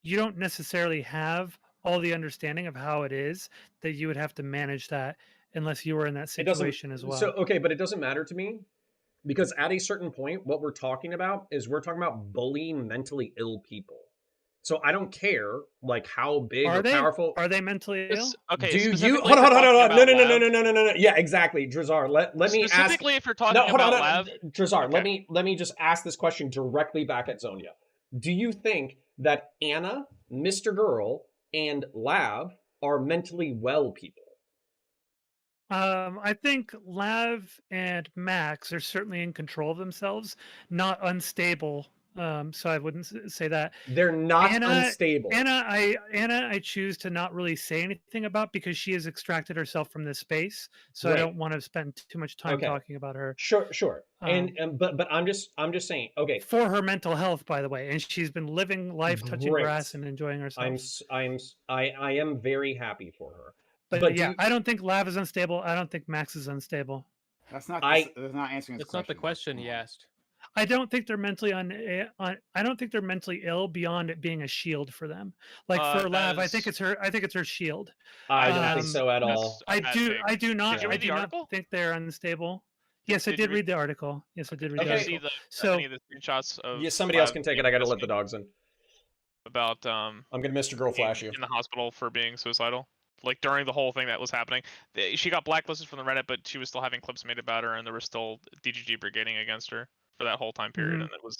You don't necessarily have all the understanding of how it is that you would have to manage that unless you were in that situation as well. So okay, but it doesn't matter to me, because at a certain point, what we're talking about bullying mentally ill people. So I don't care like how big or powerful. Are they mentally ill? Okay. Do you hold on? No. Yeah, exactly, Drazar. Let me ask. Specifically, if you're talking about Lav, Drazar, okay. Let me just ask this question directly back at Zonia. Do you think that Anna, MrGirl, and Lav are mentally well people? I think Lav and Max are certainly in control of themselves, not unstable. So I wouldn't say that. They're not unstable. Anna, I choose to not really say anything about because she has extracted herself from this space. So right. I don't want to spend too much time talking about her. Sure. But I'm just saying. Okay. For her mental health, by the way, and she's been living life, touching grass, and enjoying herself. I am very happy for her. But yeah, I don't think Lav is unstable. I don't think Max is unstable. That's not answering the question. That's not the question he asked. I don't think they're mentally I don't think they're mentally ill beyond it being a shield for them. Like for Lav, I think it's her shield. I don't think so at all. I do not. Did you read the article? Think they're unstable. Yes, I did read the article. Yes, I did read the article. So any of the screenshots of somebody else can take it. I got to let the dogs in. About I'm gonna MrGirl flash you in the hospital for being suicidal. Like during the whole thing that was happening, she got blacklisted from the Reddit, but she was still having clips made about her, and there was still DGG brigading against her for that whole time period, and it was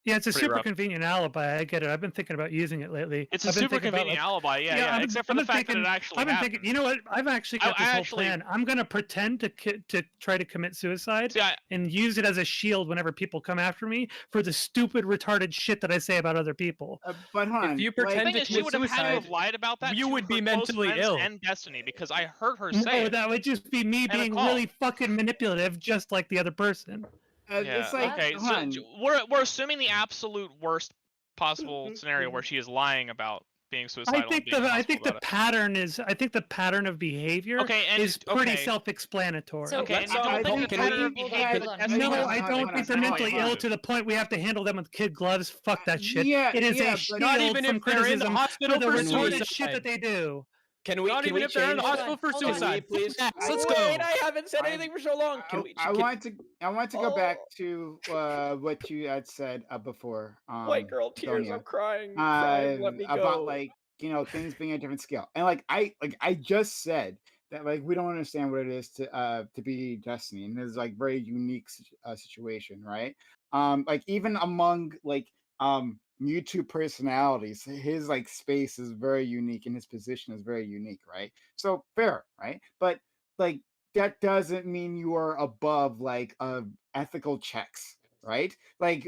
yeah, it's a super convenient alibi. I get it. I've been thinking about using it lately. It's a super convenient alibi, yeah. Except for the fact that it actually happened. Thinking, you know what? I've actually got this whole plan. I'm gonna pretend to try to commit suicide and use it as a shield whenever people come after me for the stupid, retarded shit that I say about other people. But hon, if you pretend to she would have had to have lied about that. You would be mentally ill. And Destiny, because I heard her say it. That would just be me being really fucking manipulative, just like the other person. It's like, okay, so we're assuming the absolute worst possible scenario where she is lying about being suicidal and being in the I hospital think the about it. pattern is I think the pattern of behavior Okay, and is pretty okay. self-explanatory. So Okay, and you I don't think think the can pattern we- of behavior that hold on, No, hold on, I hold on, don't think they're hold on, mentally hold ill on. to the point we have to handle them with kid gloves. Fuck that shit. Yeah, It is yeah, a but shield Not even from if they're in the criticism hospital for the for retarded shit suicide. that they do. Can we? Not Can even we if they're in the change? hospital for Hold on. suicide. Please. Fuck that. Let's Wait, go. I haven't said I- anything for so long. Can we? I want to go back to what you had said before. White girl tears. Sonia, I'm crying. Crying. Let me go. about like things being a different scale, and I just said that like we don't understand what it is to be Destiny, and it's like very unique situation, right? Like even among like YouTube personalities, his like space is very unique and his position is very unique, right? So fair, right? But like that doesn't mean you are above like ethical checks, right? Like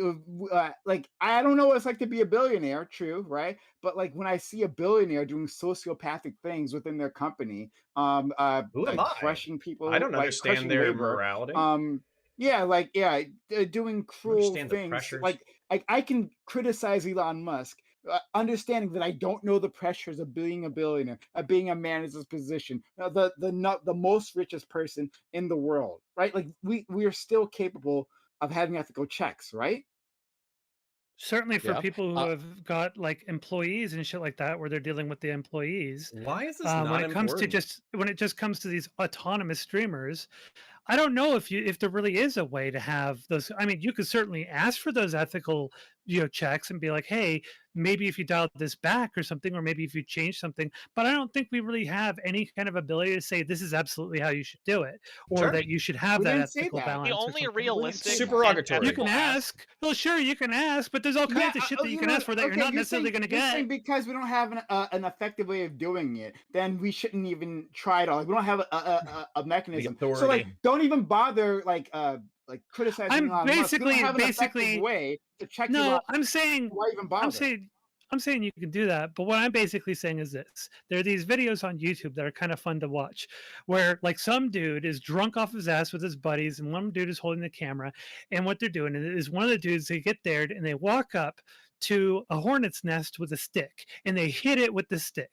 I don't know what it's like to be a billionaire, true, right? But like when I see a billionaire doing sociopathic things within their company, Who am like I? crushing people, I don't like understand crushing their labor, morality. doing cruel Understand the things. pressures. Like I can criticize Elon Musk, understanding that I don't know the pressures of being a billionaire, of being a man in this position, the most richest person in the world, right? Like we are still capable of having ethical checks, right? Certainly for Yeah. people who have got like employees and shit like that, where they're dealing with the employees. Why is this not When it comes to important? when it just comes to these autonomous streamers, I don't know if there really is a way to have those. I mean, you could certainly ask for those ethical, checks and be like, hey, maybe if you dialed this back or something, or maybe if you change something. But I don't think we really have any kind of ability to say this is absolutely how you should do it, or Sure. that you should have We that didn't say ethical that. balance. The or only something. realistic Supererogatory. and You can ethical ask. Well, sure, you can ask, but there's all kinds of shit that you can ask for that you're not necessarily going to You're get. saying because we don't have an effective way of doing it, then we shouldn't even try it all. Like, we don't have a mechanism. So like, authority. don't even bother like criticizing I'm Elon Musk. We don't have an basically effective way to check no. Elon. I'm saying Why even bother? I'm saying you can do that, but what I'm basically saying is this: there are these videos on YouTube that are kind of fun to watch, where like some dude is drunk off his ass with his buddies, and one dude is holding the camera, and what they're doing is one of the dudes, they get there and they walk up to a hornet's nest with a stick, and they hit it with the stick.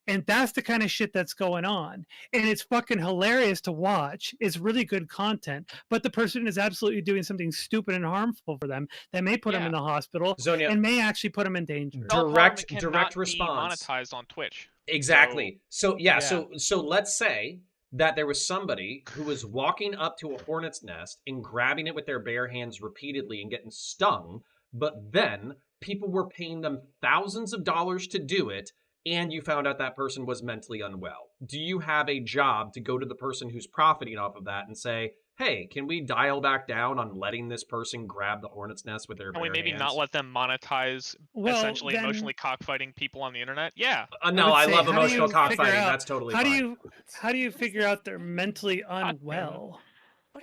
And that's the kind of shit that's going on. And it's fucking hilarious to watch. It's really good content. But the person is absolutely doing something stupid and harmful for them that may put them in the hospital Zonia, and may actually put them in danger. direct cannot response. be monetized on Twitch. Exactly. So yeah, yeah. so let's say that there was somebody who was walking up to a hornet's nest and grabbing it with their bare hands repeatedly and getting stung, but then people were paying them thousands of dollars to do it, and you found out that person was mentally unwell. Do you have a job to go to the person who's profiting off of that and say, hey, can we dial back down on letting this person grab the hornet's nest with their Can bare we maybe hands? not let them monetize essentially then- emotionally cockfighting people on the internet? Yeah. No, would I say, love how do emotional you figure cockfighting. out- That's totally how fine. do you figure out they're mentally unwell?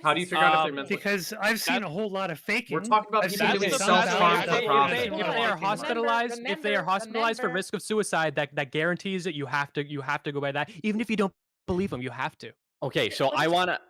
How do you figure out if they're mentally... Because I've seen a whole lot of faking. We're talking about I've people seen doing some self-harm guys for that profit. are If they faking. are hospitalized, if they are hospitalized for remember- risk of suicide, that guarantees that you have to go by that. Even if you don't believe them, you have to. Okay, so I want to.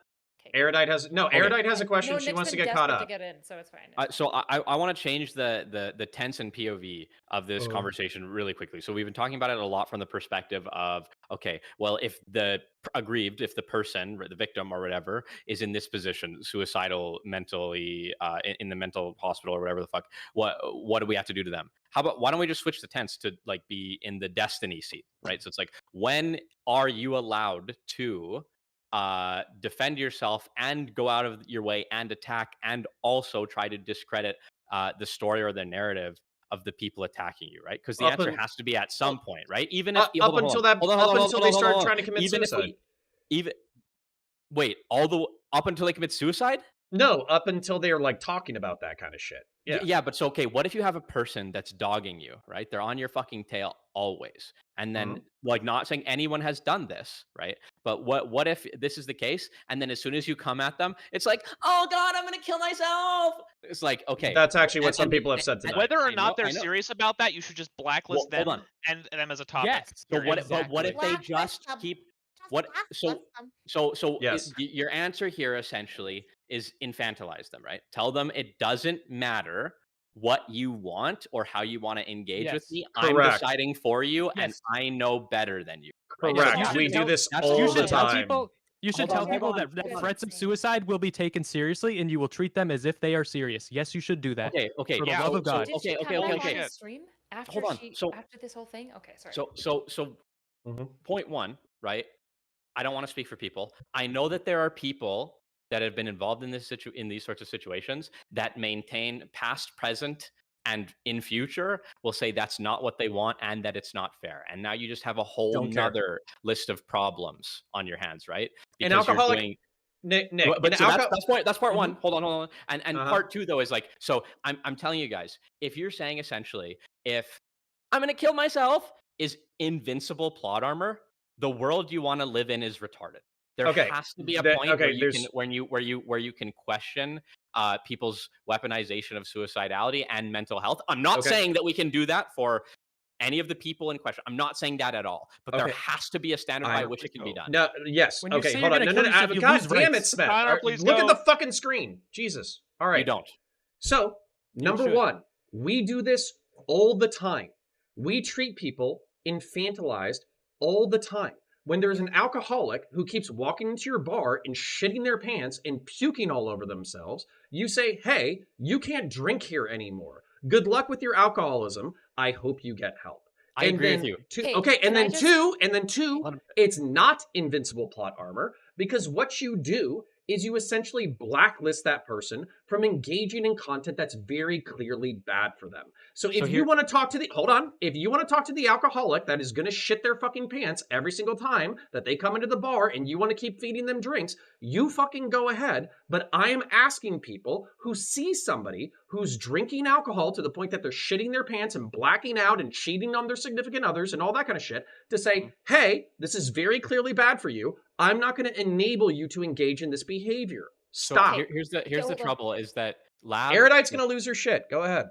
Erudite has a question. No, she Nick's wants to been get caught desperate up. to get in, so it's fine. So I want to change the tense and POV of this Oh. conversation really quickly. So we've been talking about it a lot from the perspective of, okay, well, if the aggrieved, if the person, the victim or whatever, is in this position, suicidal, mentally in the mental hospital or whatever the fuck, what do we have to do to them? How about, why don't we just switch the tense to like be in the destiny seat, right? So it's like, when are you allowed to defend yourself and go out of your way and attack and also try to discredit the story or the narrative of the people attacking you, right? Because the Up answer un- has to be at some point, right? Even if up until they start trying to commit suicide. Wait, up until they commit suicide? No, up until they're like talking about that kind of shit. Yeah. Yeah, but so okay, what if you have a person that's dogging you, right? They're on your fucking tail always. And then like, not saying anyone has done this, right? But what if this is the case? And then as soon as you come at them, it's like, oh God, I'm gonna kill myself. It's like, okay. That's actually what some people have said tonight. Whether or I know, not they're I know. serious about that, you should just blacklist Well, them hold on. and them as a topic. Yes. So what? Exactly. But what if they just keep? What? So Yes. your answer here essentially is infantilize them, right? Tell them it doesn't matter what you want or how you want to engage with Yes. me. I'm Correct. deciding for you, and Yes. I know better than you. Right? So Correct. You that's- We should do tell- this that's- all You the should tell time. people. You should Hold tell on, people hold that on. threats of suicide will be taken seriously, and you will treat them as if they are serious. Yes, you should do that. Okay, For the Yeah, love of so- God. Did okay, she okay, come okay, back okay. on his stream after Hold on. So- after this whole thing? Okay, sorry. So Mhm. point one, right? I don't want to speak for people. I know that there are people that have been involved in in these sorts of situations that maintain past, present, and in future will say that's not what they want and that it's not fair. And now you just have a whole Don't care. nother list of problems on your hands, right? An Because you're alcoholic, doing- Nick, but so that's part Mhm. one. Hold on. And Uh-huh. part two though is like, so I'm telling you guys, if you're saying essentially, if I'm gonna kill myself is invincible plot armor, the world you want to live in is retarded. There Okay, has to be a that- point okay, where you there's- can where you can question people's weaponization of suicidality and mental health. I'm not Okay. saying that we can do that for any of the people in question. I'm not saying that at all. But there Okay. has to be a standard by I- which it can be done. No, yes. When you Okay, say hold you're on. gonna No, kill no, yourself, you God lose damn it, rights. Smith. Connor, All right, please look at go. the fucking screen. Jesus. All right. You don't. So, number should. one, we do this all the time. We treat people infantilized all the time. When there's an alcoholic who keeps walking into your bar and shitting their pants and puking all over themselves, you say, hey, you can't drink here anymore. Good luck with your alcoholism. I hope you get help. I And agree then with you. two- Hey, okay, can and I then just- two, it's not invincible plot armor because what you do is you essentially blacklist that person from engaging in content that's very clearly bad for them. So if you here- want to talk to if you want to talk to the alcoholic that is going to shit their fucking pants every single time that they come into the bar and you want to keep feeding them drinks, you fucking go ahead. But I am asking people who see somebody who's drinking alcohol to the point that they're shitting their pants and blacking out and cheating on their significant others and all that kind of shit to say, hey, this is very clearly bad for you. I'm not going to enable you to engage in this behavior. So Stop. here's the hold on. trouble is that lab Erudite's going to lose her shit. Go ahead.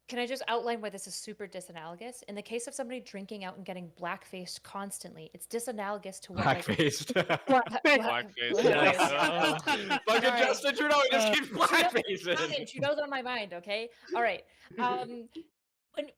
Can I just outline why this is super disanalogous? In the case of somebody drinking out and getting black-faced constantly, it's disanalogous to what black-faced. Blackface. Fucking Alright. Justin Trudeau, he just keeps blackfacing. Fine, Trudeau's on my mind, okay? All right.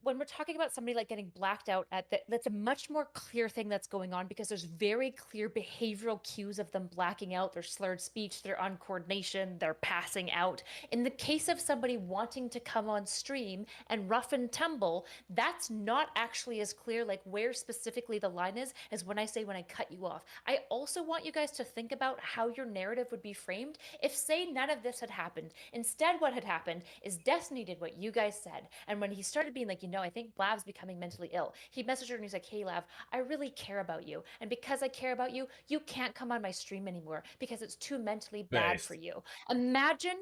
When we're talking about somebody like getting blacked out that's a much more clear thing that's going on because there's very clear behavioral cues of them blacking out, their slurred speech, their uncoordination, their passing out. In the case of somebody wanting to come on stream and rough and tumble, that's not actually as clear like where specifically the line is as when I say when I cut you off. I also want you guys to think about how your narrative would be framed if say none of this had happened. Instead what had happened is Destiny did what you guys said, and when he started being like, I think Lav's becoming mentally ill. He messaged her and he's like, hey, Lav, I really care about you. And because I care about you, you can't come on my stream anymore because it's too mentally bad Nice. for you. Imagine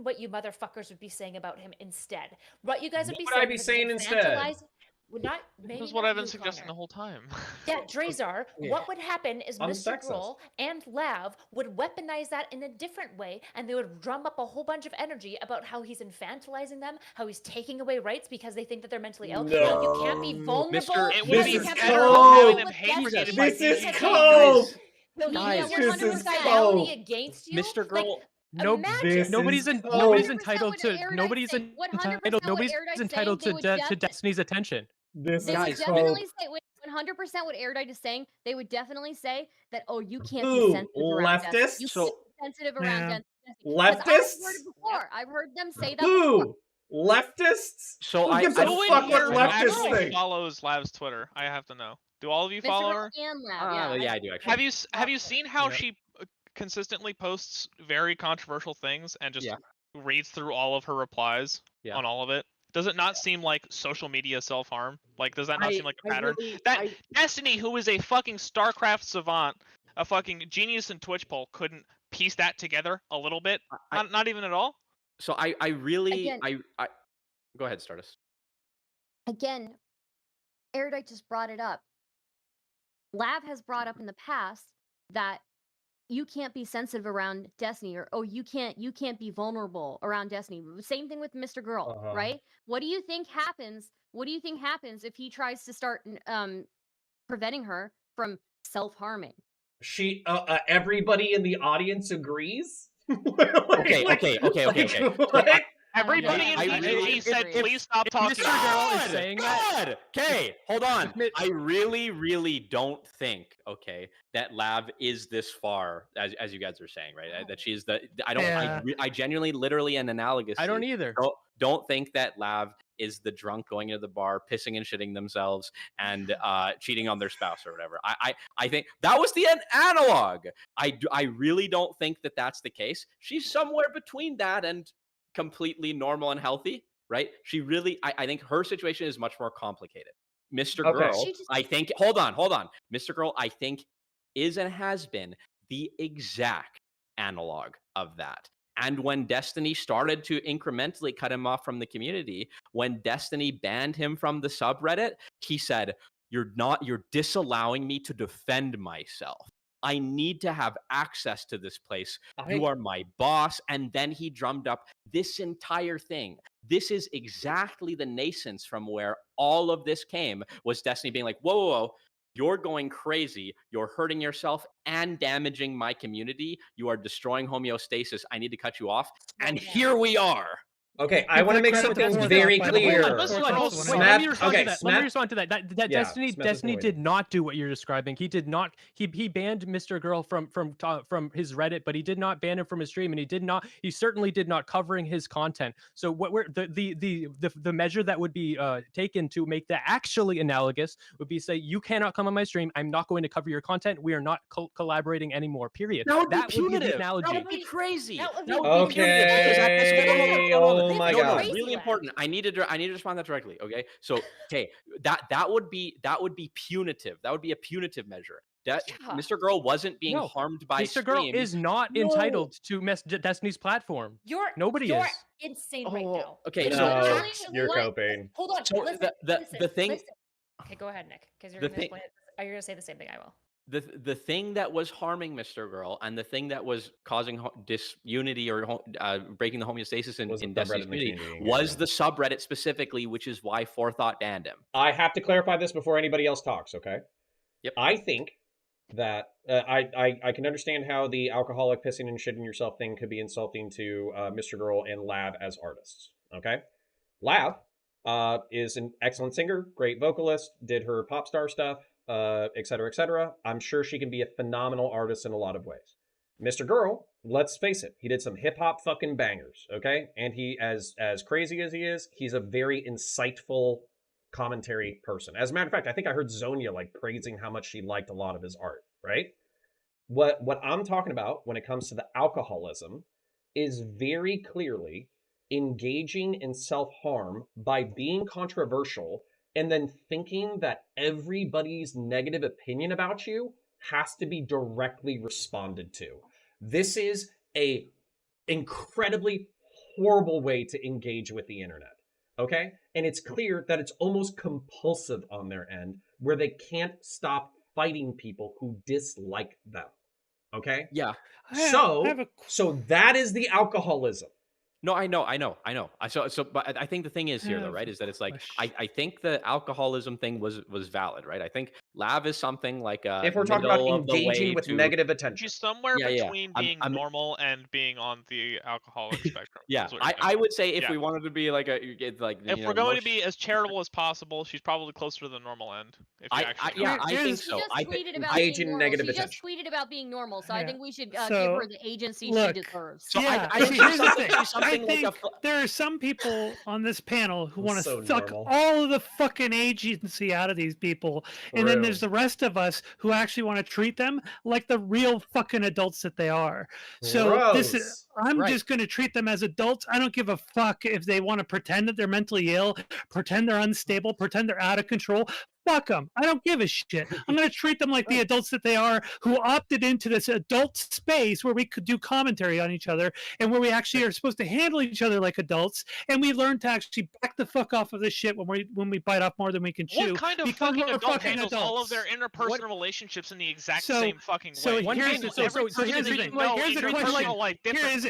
what you motherfuckers would be saying about him instead. What you guys would be What would I saying be is he's saying instead? infantilizing- Would not, This maybe is what not I've been you, suggesting Connor. the whole time. Yeah, Drazar, what would happen is I'm Mr. sexist. Girl and Lav would weaponize that in a different way, and they would drum up a whole bunch of energy about how he's infantilizing them, how he's taking away rights because they think that they're mentally ill. How you can't be vulnerable. Mr. It how would This be you is can't better be cold. vulnerable having them with hated Destiny by This is because cold. he'll Guys, use this is suicidality cold. against you. Mr. Girl, Imagine. This is cold. Nobody's 100% entitled what to Erudite's nobody's saying. 100% entitled what nobody's Erudite's entitled saying, they would to Destiny's attention. This They is would Guys, definitely cold. say 100% what Erudite is saying. They would definitely say that, oh, you can't Who? be sensitive around Destiny. You Leftists? can't So- be sensitive around Yeah. Destiny. 'Cause I've heard Leftists? it before. I've heard them say that before. Who? Leftists? So Who gives I a Who in fuck what here leftists actually think? follows Lav's Twitter? I have to know. Do all of you Mr. follow Girl her? and Lab, yeah, I do actually. Have you seen how Yeah. she consistently posts very controversial things and just Yeah. reads through all of her replies Yeah. on all of it? Does it not seem like social media self-harm? Like, does that not seem like a pattern? Really, That Destiny, who is a fucking StarCraft savant, a fucking genius in Twitch poll, couldn't piece that together a little bit? Not even at all? so I really Again- I go ahead, Stardust. Again, Erudite just brought it up. Lav has brought up in the past that you can't be sensitive around Destiny, or you can't be vulnerable around Destiny. Same thing with Mr. Girl, Uh-huh. right? What do you think happens? What do you think happens if he tries to start preventing her from self-harming? She, everybody in the audience agrees. Okay. Like, So what? Everybody yeah. in I- BGG said, if- please stop if talking. Mr. Girl is God, saying that- God. Okay, hold on. Admit- I really don't think, okay, that Lav is this far, as you guys are saying, right? That she is the. I don't. Yeah. I genuinely, literally, and analogously, I don't either. Don't think that Lav is the drunk going into the bar, pissing and shitting themselves, and cheating on their spouse or whatever. I think that was the analog. I really don't think that that's the case. She's somewhere between that and completely normal and healthy, right? She really, I think her situation is much more complicated. Mr. Okay. Girl, I think, hold on. Mr. Girl, I think, is and has been the exact analog of that. And when Destiny started to incrementally cut him off from the community, when Destiny banned him from the subreddit, he said, you're disallowing me to defend myself. I need to have access to this place. You are my boss. And then he drummed up this entire thing. This is exactly the nascence from where all of this came, was Destiny being like, whoa, you're going crazy. You're hurting yourself and damaging my community. You are destroying homeostasis. I need to cut you off. And here we are. Okay, I want to make something very clear. Let me respond to that. That Yeah, Destiny Smith is gonna did not do what you're describing. He did not. He banned Mr. Girl from his Reddit, but he did not ban him from his stream, and he certainly did not covering his content. So what we're the measure that would be taken to make that actually analogous would be say, you cannot come on my stream. I'm not going to cover your content. We are not collaborating anymore. Period. That would be the punitive. analogy. That would be crazy. That would be Okay. Oh my God. Really important. I need to respond that directly. Okay. So that would be punitive. That would be a punitive measure. Mr. Girl wasn't being harmed by Mr. Girl stream. is not entitled to Destiny's platform. Nobody you're is. insane right now. Okay, This so is No, actually you're what- coping. Hold on. So listen, the thing- listen. Okay, go ahead, Nick, because you're The going to thing- explain it. Are you going to say the same thing I will? The thing that was harming Mr. Girl and the thing that was causing disunity or breaking the homeostasis in Was the Destiny's subreddit in the community community, was yeah. the subreddit specifically, which is why Forethought banned him. I have to clarify this before anybody else talks, okay? Yep. I think that I can understand how the alcoholic pissing and shitting yourself thing could be insulting to Mr. Girl and Lav as artists, okay? Lav is an excellent singer, great vocalist, did her pop star stuff, et cetera, et cetera. I'm sure she can be a phenomenal artist in a lot of ways. Mr. Girl, let's face it, he did some hip hop fucking bangers, okay? And he, as crazy as he is, he's a very insightful commentary person. As a matter of fact, I think I heard Zonia like praising how much she liked a lot of his art, right? What I'm talking about when it comes to the alcoholism is very clearly engaging in self-harm by being controversial and then thinking that everybody's negative opinion about you has to be directly responded to. This is a incredibly horrible way to engage with the internet, okay? And it's clear that it's almost compulsive on their end, where they can't stop fighting people who dislike them, okay? Yeah. So that is the alcoholism. No, I know. But I think the thing is here, though, right, is that it's like I think the alcoholism thing was valid, right? I think Lav is something like if we're talking about engaging with negative attention, she's somewhere between being normal and being on the alcoholic spectrum. Yeah, I would say if we wanted to be like if we're going to be as charitable as possible, she's probably closer to the normal end. If you I think so. I think engaging in negative attention. She just tweeted about being normal, so I think we should give So, her the agency look, she deserves. So yeah, I think here's the thing. something I like think there are some people on this panel who want to So suck normal. all of the fucking agency out of these people, and then there's the rest of us who actually want to treat them like the real fucking adults that they are. So this is, I'm just going to treat them as adults. I don't give a fuck if they want to pretend that they're mentally ill, pretend they're unstable, pretend they're out of control. Fuck them. I don't give a shit. I'm going to treat them like the adults that they are, who opted into this adult space where we could do commentary on each other and where we actually are supposed to handle each other like adults. And we learn to actually back the fuck off of this shit when we bite off more than we can chew. What kind of because fucking we're adult handles adults. all of their interpersonal relationships in the exact So- same fucking way? so here's the thing.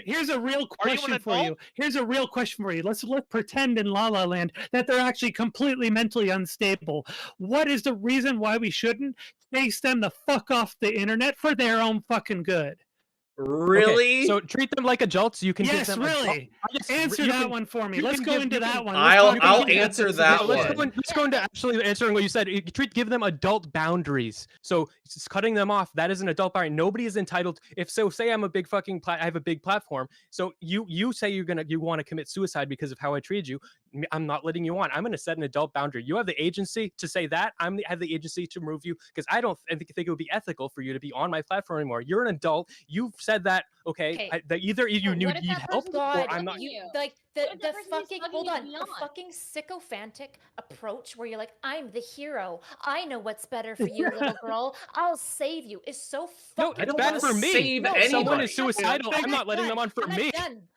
Here's a real question for you. Here's a real question for you. Let's pretend in La La Land that they're actually completely mentally unstable. What is the reason why we shouldn't chase them the fuck off the internet for their own fucking good? Really? So treat them like adults. You can Yes, give them really. Answer you that can- one for me. you Let's can go give- into you that can- one. I'll answer that let's one. let's go into actually answering what you said. Give them adult boundaries. So just cutting them off, that is an adult boundary. Nobody is entitled. If so, say I'm a big fucking I have a big platform. So you say you want to commit suicide because of how I treated you. I'm not letting you on. I'm going to set an adult boundary. You have the agency to say that. Have the agency to remove you because I don't think it would be ethical for you to be on my platform anymore. You're an adult. You've said that. Okay. Either you But what if need that help person's or I'm bugging not. you? Like What if the that person is fucking bugging hold you to on, be the on? fucking sycophantic approach where you're like, I'm the hero. I know what's better for you, little girl. I'll save you is so No, fucking it's bad gross. for me. Save If someone anybody. is suicidal, I'm not letting them on for me.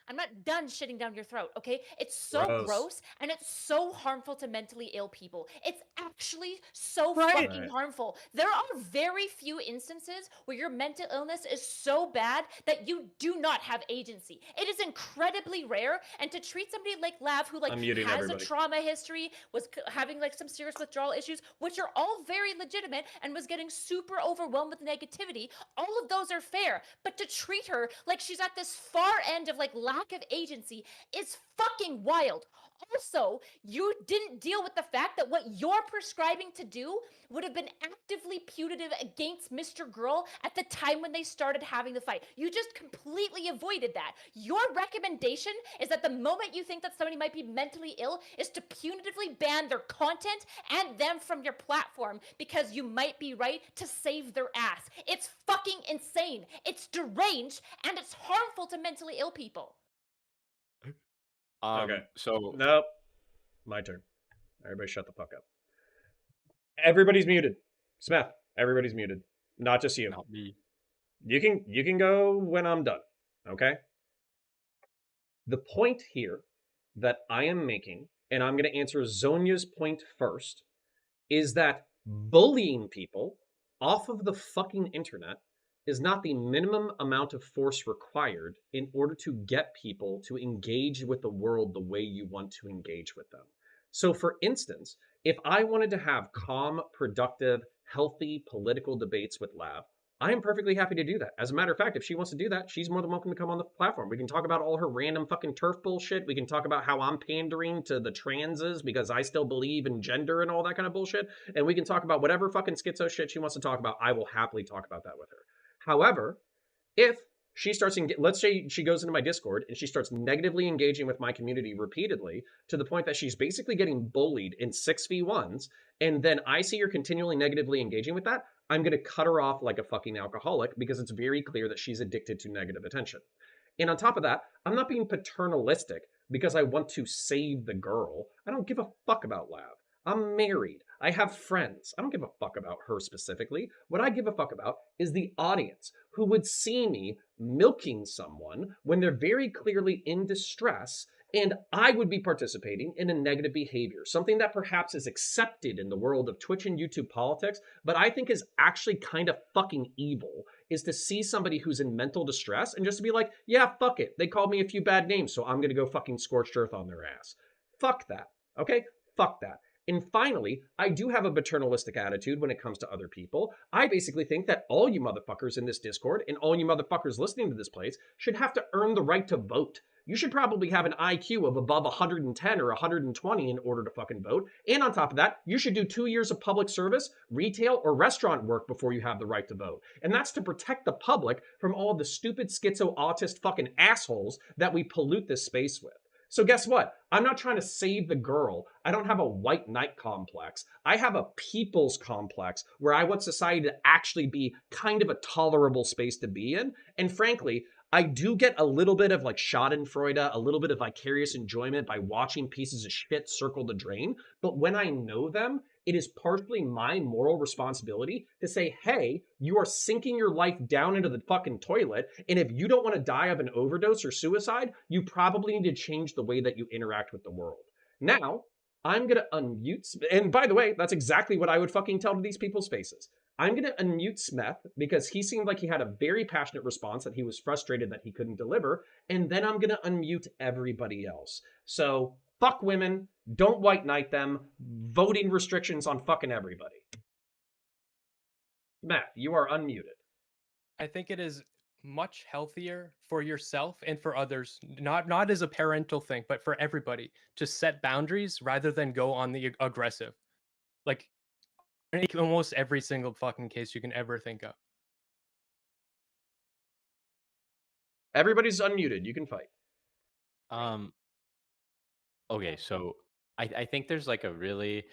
I'm not done shitting down your throat, okay? It's so Gross. gross and it's so harmful to mentally ill people. It's actually so Right. fucking Right. harmful. There are very few instances where your mental illness is so bad that you do not have agency. It is incredibly rare, and to treat somebody like Lav, who like I'm muting has everybody. a trauma history, was having like some serious withdrawal issues, which are all very legitimate, and was getting super overwhelmed with negativity, all of those are fair. But to treat her like she's at this far end of like lack of agency is fucking wild. Also, you didn't deal with the fact that what you're prescribing to do would have been actively putative against MrGirl at the time when they started having the fight. You just completely avoided that. Your recommendation is that the moment you think that somebody might be mentally ill is to punitively ban their content and them from your platform because you might be right to save their ass. It's fucking insane. It's deranged and it's harmful to mentally ill people. Okay. So Nope. My turn. Everybody shut the fuck up. Everybody's muted. Smith, everybody's muted. Not just you. not me. You can go when I'm done. Okay? The point here that I am making, and I'm going to answer Zonia's point first, is that bullying people off of the fucking internet is not the minimum amount of force required in order to get people to engage with the world the way you want to engage with them. So, for instance, if I wanted to have calm, productive, healthy political debates with Lav, I am perfectly happy to do that. As a matter of fact, if she wants to do that, she's more than welcome to come on the platform. We can talk about all her random fucking turf bullshit. We can talk about how I'm pandering to the transes because I still believe in gender and all that kind of bullshit. And we can talk about whatever fucking schizo shit she wants to talk about. I will happily talk about that with her. However, if she starts, let's say she goes into my Discord and she starts negatively engaging with my community repeatedly to the point that she's basically getting bullied in 6v1s, and then I see her continually negatively engaging with that, I'm going to cut her off like a fucking alcoholic because it's very clear that she's addicted to negative attention. And on top of that, I'm not being paternalistic because I want to save the girl. I don't give a fuck about Lav. I'm married. I have friends. I don't give a fuck about her specifically. What I give a fuck about is the audience who would see me milking someone when they're very clearly in distress, and I would be participating in a negative behavior, something that perhaps is accepted in the world of Twitch and YouTube politics, but I think is actually kind of fucking evil, is to see somebody who's in mental distress and just to be like, yeah, fuck it. They called me a few bad names, so I'm going to go fucking scorched earth on their ass. Fuck that. Okay? Fuck that. And finally, I do have a paternalistic attitude when it comes to other people. I basically think that all you motherfuckers in this Discord and all you motherfuckers listening to this place should have to earn the right to vote. You should probably have an IQ of above 110 or 120 in order to fucking vote. And on top of that, you should do 2 years of public service, retail, or restaurant work before you have the right to vote. And that's to protect the public from all the stupid schizo-autist fucking assholes that we pollute this space with. So guess what? I'm not trying to save the girl. I don't have a white knight complex. I have a people's complex where I want society to actually be kind of a tolerable space to be in. And frankly, I do get a little bit of like schadenfreude, a little bit of vicarious enjoyment by watching pieces of shit circle the drain. But when I know them, it is partially my moral responsibility to say, hey, you are sinking your life down into the fucking toilet. And if you don't want to die of an overdose or suicide, you probably need to change the way that you interact with the world. Now, I'm going to unmute. And by the way, that's exactly what I would fucking tell to these people's faces. I'm going to unmute Smeth because he seemed like he had a very passionate response that he was frustrated that he couldn't deliver. And then I'm going to unmute everybody else. So fuck women. Don't white knight them. Voting restrictions on fucking everybody. Matt, you are unmuted. I think it is much healthier for yourself and for others, not as a parental thing, but for everybody, to set boundaries rather than go on the aggressive. Like in almost every single fucking case you can ever think of. Everybody's unmuted. You can fight. Okay, so I think there's like a really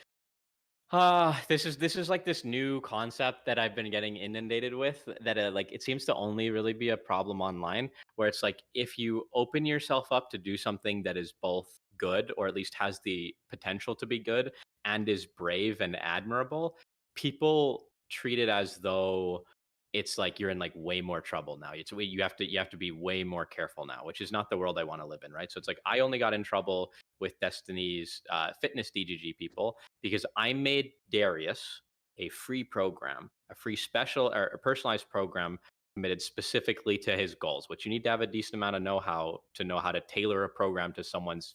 this is like this new concept that I've been getting inundated with that like it seems to only really be a problem online, where it's like if you open yourself up to do something that is both good, or at least has the potential to be good, and is brave and admirable, people treat it as though it's like you're in like way more trouble now. It's you have to be way more careful now, which is not the world I want to live in, right? So it's like I only got in trouble with Destiny's fitness DGG people because I made Darius a free program, a free special or a personalized program committed specifically to his goals, which you need to have a decent amount of know-how to tailor a program to someone's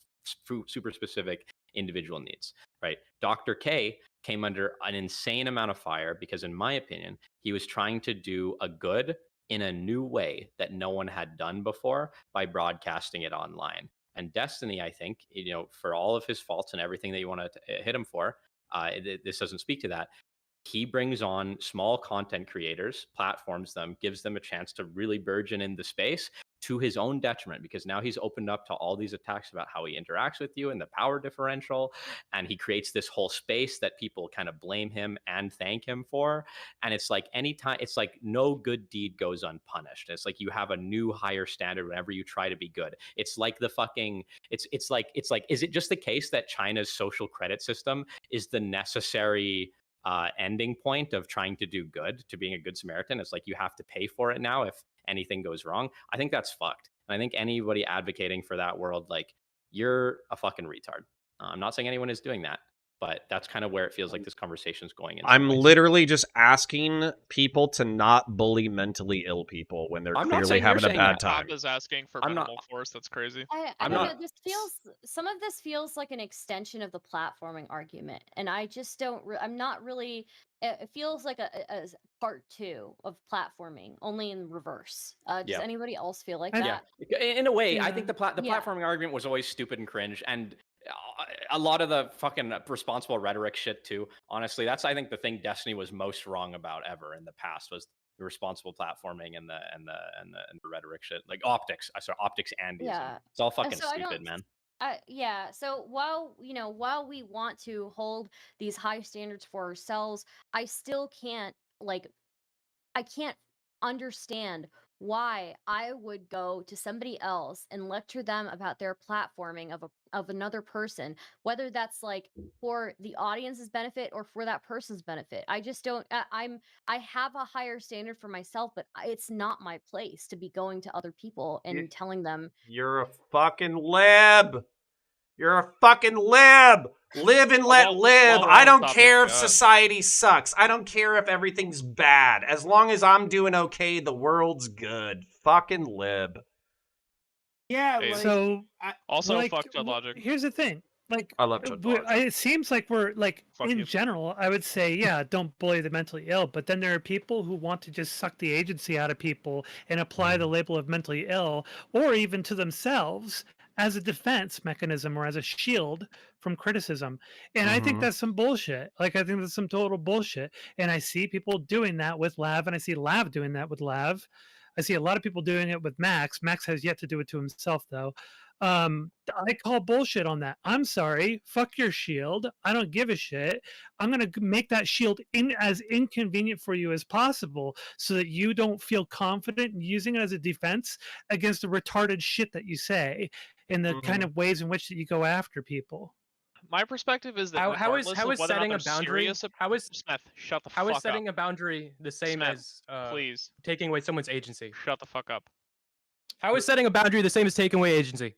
super specific individual needs, right? Dr. K came under an insane amount of fire because, in my opinion, he was trying to do a good in a new way that no one had done before by broadcasting it online. And Destiny, I think, for all of his faults and everything that you want to hit him for, this doesn't speak to that. He brings on small content creators, platforms them, gives them a chance to really burgeon in the space to his own detriment, because now he's opened up to all these attacks about how he interacts with you and the power differential. And he creates this whole space that people kind of blame him and thank him for. And it's like anytime, it's like no good deed goes unpunished. It's like you have a new higher standard whenever you try to be good. It's like the fucking, it's like, is it just the case that China's social credit system is the necessary ending point of trying to do good, to being a good Samaritan? It's like you have to pay for it now if anything goes wrong. I think that's fucked. And I think anybody advocating for that world, like, you're a fucking retard. I'm not saying anyone is doing that, but that's kind of where it feels like this conversation is going in. I'm literally just asking people to not bully mentally ill people when they're clearly having a bad time. Bob is asking for minimal force. That's crazy. I don't know. Some of this feels like an extension of the platforming argument, and I just don't. I'm not really. It feels like a part 2 of platforming, only in reverse. Does anybody else feel like that? Yeah, in a way, I think the platforming argument was always stupid and cringe, and a lot of the fucking responsible rhetoric shit too. Honestly, that's I think the thing Destiny was most wrong about ever in the past was the responsible platforming and the rhetoric shit, like optics. I saw optics and it's all fucking stupid, man. So while we want to hold these high standards for ourselves, I still can't I can't understand why I would go to somebody else and lecture them about their platforming of another person, whether that's like for the audience's benefit or for that person's benefit. I just don't. I have a higher standard for myself, but it's not my place to be going to other people and telling them you're a fucking lib. You're a fucking lib. Live and let live. I don't care if society sucks. I don't care if everything's bad. As long as I'm doing okay, the world's good. Fucking lib. Yeah. Hey, like, So also, fuck Judge Logic. Here's the thing. Like, I love Judge Logic. it seems like we're like Fuck in you. general, I would say, yeah, don't bully the mentally ill. But then there are people who want to just suck the agency out of people and apply the label of mentally ill, or even to themselves, as a defense mechanism or as a shield from criticism. And I think that's some bullshit. Like, I think that's some total bullshit. And I see people doing that with Lav, and I see Lav doing that with Lav. I see a lot of people doing it with Max. Max has yet to do it to himself, though. I call bullshit on that. I'm sorry. Fuck your shield. I don't give a shit. I'm going to make that shield as inconvenient for you as possible so that you don't feel confident in using it as a defense against the retarded shit that you say in the kind of ways in which that you go after people. My perspective is that how is setting a boundary? Smith, shut the fuck up. How is setting a boundary the same Smith, as please taking away someone's agency? Shut the fuck up. How is setting a boundary the same as taking away agency?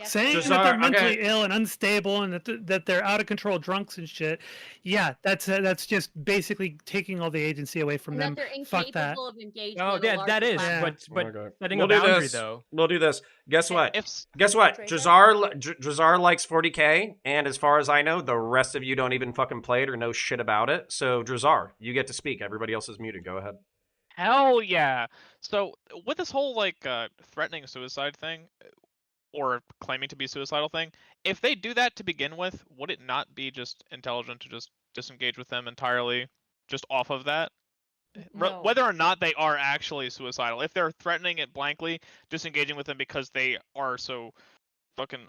Saying that they're mentally ill and unstable and that they're out of control drunks and shit, yeah, that's just basically taking all the agency away from them. That they're Fuck that. incapable of engaging. Oh, yeah, that is. But setting a do boundary this. though. We'll do this. Guess what? Guess Draco? what? Drazar likes 40K, and as far as I know, the rest of you don't even fucking play it or know shit about it. So Drazar, you get to speak. Everybody else is muted. Go ahead. Hell yeah. So with this whole like threatening suicide thing or claiming to be suicidal thing, if they do that to begin with, would it not be just intelligent to just disengage with them entirely just off of that? No. Whether or not they are actually suicidal. If they're threatening it blankly, disengaging with them because they are so fucking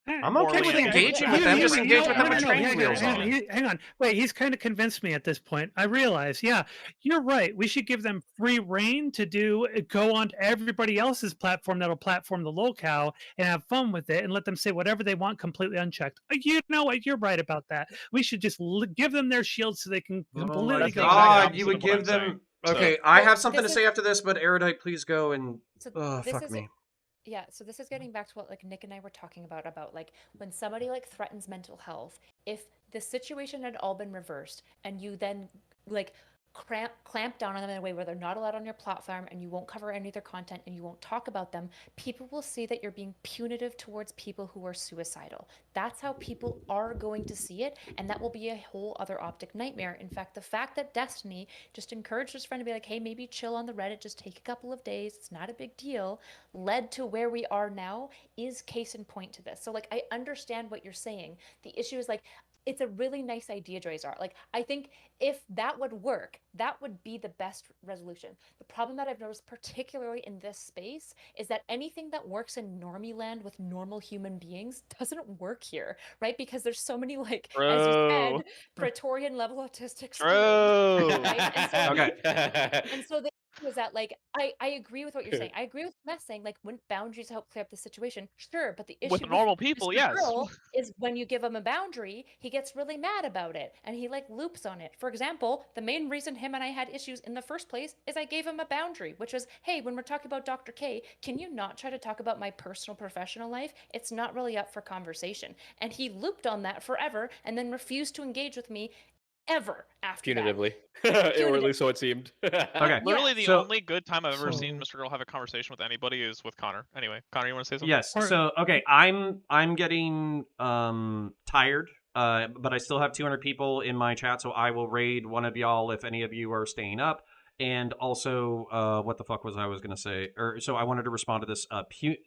I'm okay with morally engaging ambiguous. with them. Just engage with them with training hang wheels on, on. hang on. Wait, he's kind of convinced me at this point. I realize, yeah, you're right. We should give them free reign to go on to everybody else's platform that'll platform the locale and have fun with it and let them say whatever they want completely unchecked. You know what? You're right about that. We should just give them their shield so they can Oh completely my That's the go. exact god, opposite you would of what I'm give them. saying. So- Okay, I Well, have something to this say is- after this, but Erudite, please go and. So Fuck this is me. Yeah, so this is getting back to what like Nick and I were talking about like when somebody like threatens mental health, if the situation had all been reversed and you then like clamp down on them in a way where they're not allowed on your platform and you won't cover any of their content and you won't talk about them, people will see that you're being punitive towards people who are suicidal. That's how people are going to see it, and that will be a whole other optic nightmare. In fact, the fact that Destiny just encouraged his friend to be like, hey, maybe chill on the Reddit, just take a couple of days, it's not a big deal, led to where we are now is case in point to this. So like I understand what you're saying. The issue is like it's a really nice idea, Drazar. Like, I think if that would work, that would be the best resolution. The problem that I've noticed, particularly in this space, is that anything that works in normie land with normal human beings doesn't work here, right? Because there's so many, like, as you said, Praetorian level autistic students, right? And so, and so the issue is that, like, I agree with what you're saying. I agree with Mess saying, like, wouldn't boundaries help clear up the situation? Sure, but the issue With normal people, Mr. yes. Girl is when you give him a boundary, he gets really mad about it and he like loops on it. For example, the main reason him and I had issues in the first place is I gave him a boundary, which was, hey, when we're talking about Dr. K, can you not try to talk about my personal professional life? It's not really up for conversation. And he looped on that forever and then refused to engage with me ever after Punitively. that. Or at least so it seemed. Okay. Literally the so- only good time I've ever seen So- Mr. Girl have a conversation with anybody is with Connor. Anyway, Connor, you want to say something? Yes. Or- So okay, I'm getting tired. But I still have 200 people in my chat, so I will raid one of y'all if any of you are staying up. And also, what the fuck was I gonna say? So I wanted to respond to this.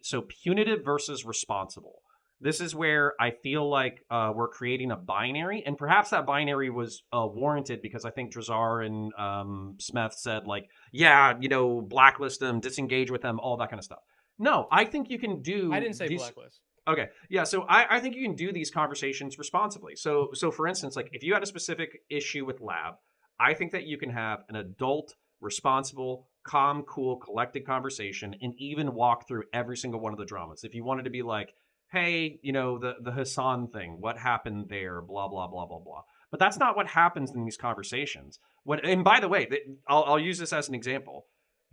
So punitive versus responsible. This is where I feel like we're creating a binary, and perhaps that binary was warranted because I think Drazar and Smith said like, yeah, blacklist them, disengage with them, all that kind of stuff. No, I think you can do. I didn't say these- blacklist. Okay, yeah, so I think you can do these conversations responsibly. So for instance, like if you had a specific issue with Lab, I think that you can have an adult, responsible, calm, cool, collected conversation and even walk through every single one of the dramas. If you wanted to be like, hey, the Hassan thing, what happened there, blah, blah, blah, blah, blah. But that's not what happens in these conversations. And by the way, I'll use this as an example.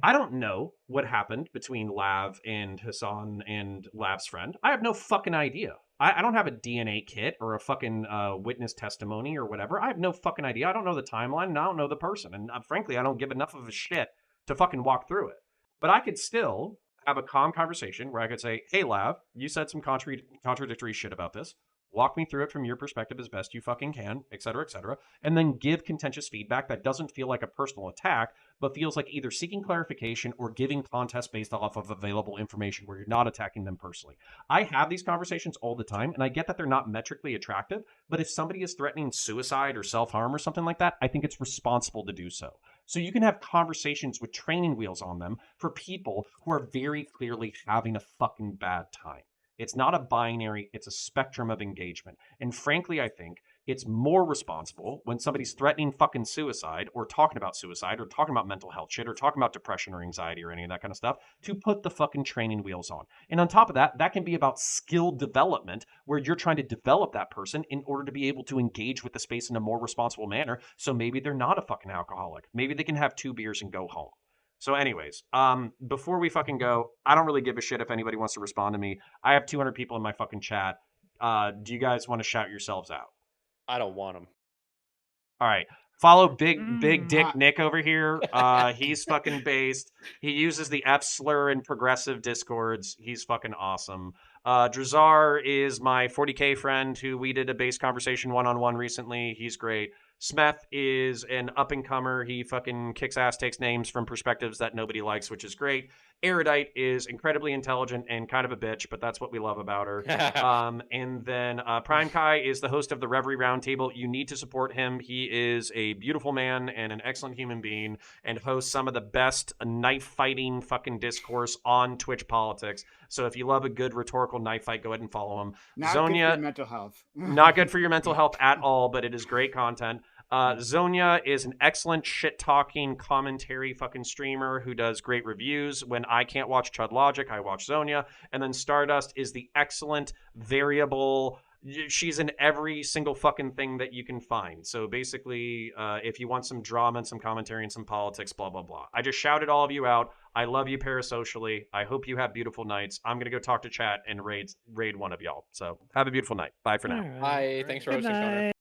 I don't know what happened between Lav and Hassan and Lav's friend. I have no fucking idea. I don't have a DNA kit or a fucking witness testimony or whatever. I have no fucking idea. I don't know the timeline and I don't know the person. And frankly, I don't give enough of a shit to fucking walk through it. But I could still have a calm conversation where I could say, hey, Lav, you said some contradictory shit about this. Walk me through it from your perspective as best you fucking can, et cetera, and then give contentious feedback that doesn't feel like a personal attack, but feels like either seeking clarification or giving context based off of available information where you're not attacking them personally. I have these conversations all the time, and I get that they're not metrically attractive, but if somebody is threatening suicide or self-harm or something like that, I think it's responsible to do so. So you can have conversations with training wheels on them for people who are very clearly having a fucking bad time. It's not a binary, it's a spectrum of engagement. And frankly, I think it's more responsible when somebody's threatening fucking suicide or talking about mental health shit or talking about depression or anxiety or any of that kind of stuff to put the fucking training wheels on. And on top of that, that can be about skill development where you're trying to develop that person in order to be able to engage with the space in a more responsible manner. So maybe they're not a fucking alcoholic. Maybe they can have 2 beers and go home. So anyways, before we fucking go, I don't really give a shit if anybody wants to respond to me. I have 200 people in my fucking chat. Do you guys want to shout yourselves out? I don't want them. All right. Follow big dick Nick over here. He's fucking based. He uses the F slur in progressive discords. He's fucking awesome. Drazar is my 40K friend who we did a base conversation one-on-one recently. He's great. Smeth is an up-and-comer. He fucking kicks ass, takes names from perspectives that nobody likes, which is great. Erudite is incredibly intelligent and kind of a bitch, but that's what we love about her. And then Prime Kai is the host of the Reverie Roundtable. You need to support him. He is a beautiful man and an excellent human being and hosts some of the best knife-fighting fucking discourse on Twitch politics. So if you love a good rhetorical knife fight, go ahead and follow him. Not good for your mental health. Not good for your mental health at all, but it is great content. Zonia is an excellent shit-talking commentary fucking streamer who does great reviews. When I can't watch Chud Logic, I watch Zonia. And then Stardust is the excellent variable. She's in every single fucking thing that you can find. So basically, if you want some drama and some commentary and some politics, blah, blah, blah. I just shouted all of you out. I love you parasocially. I hope you have beautiful nights. I'm going to go talk to chat and raid one of y'all. So have a beautiful night. Bye for now. All right. Bye. Thanks for Good hosting, Connor. night.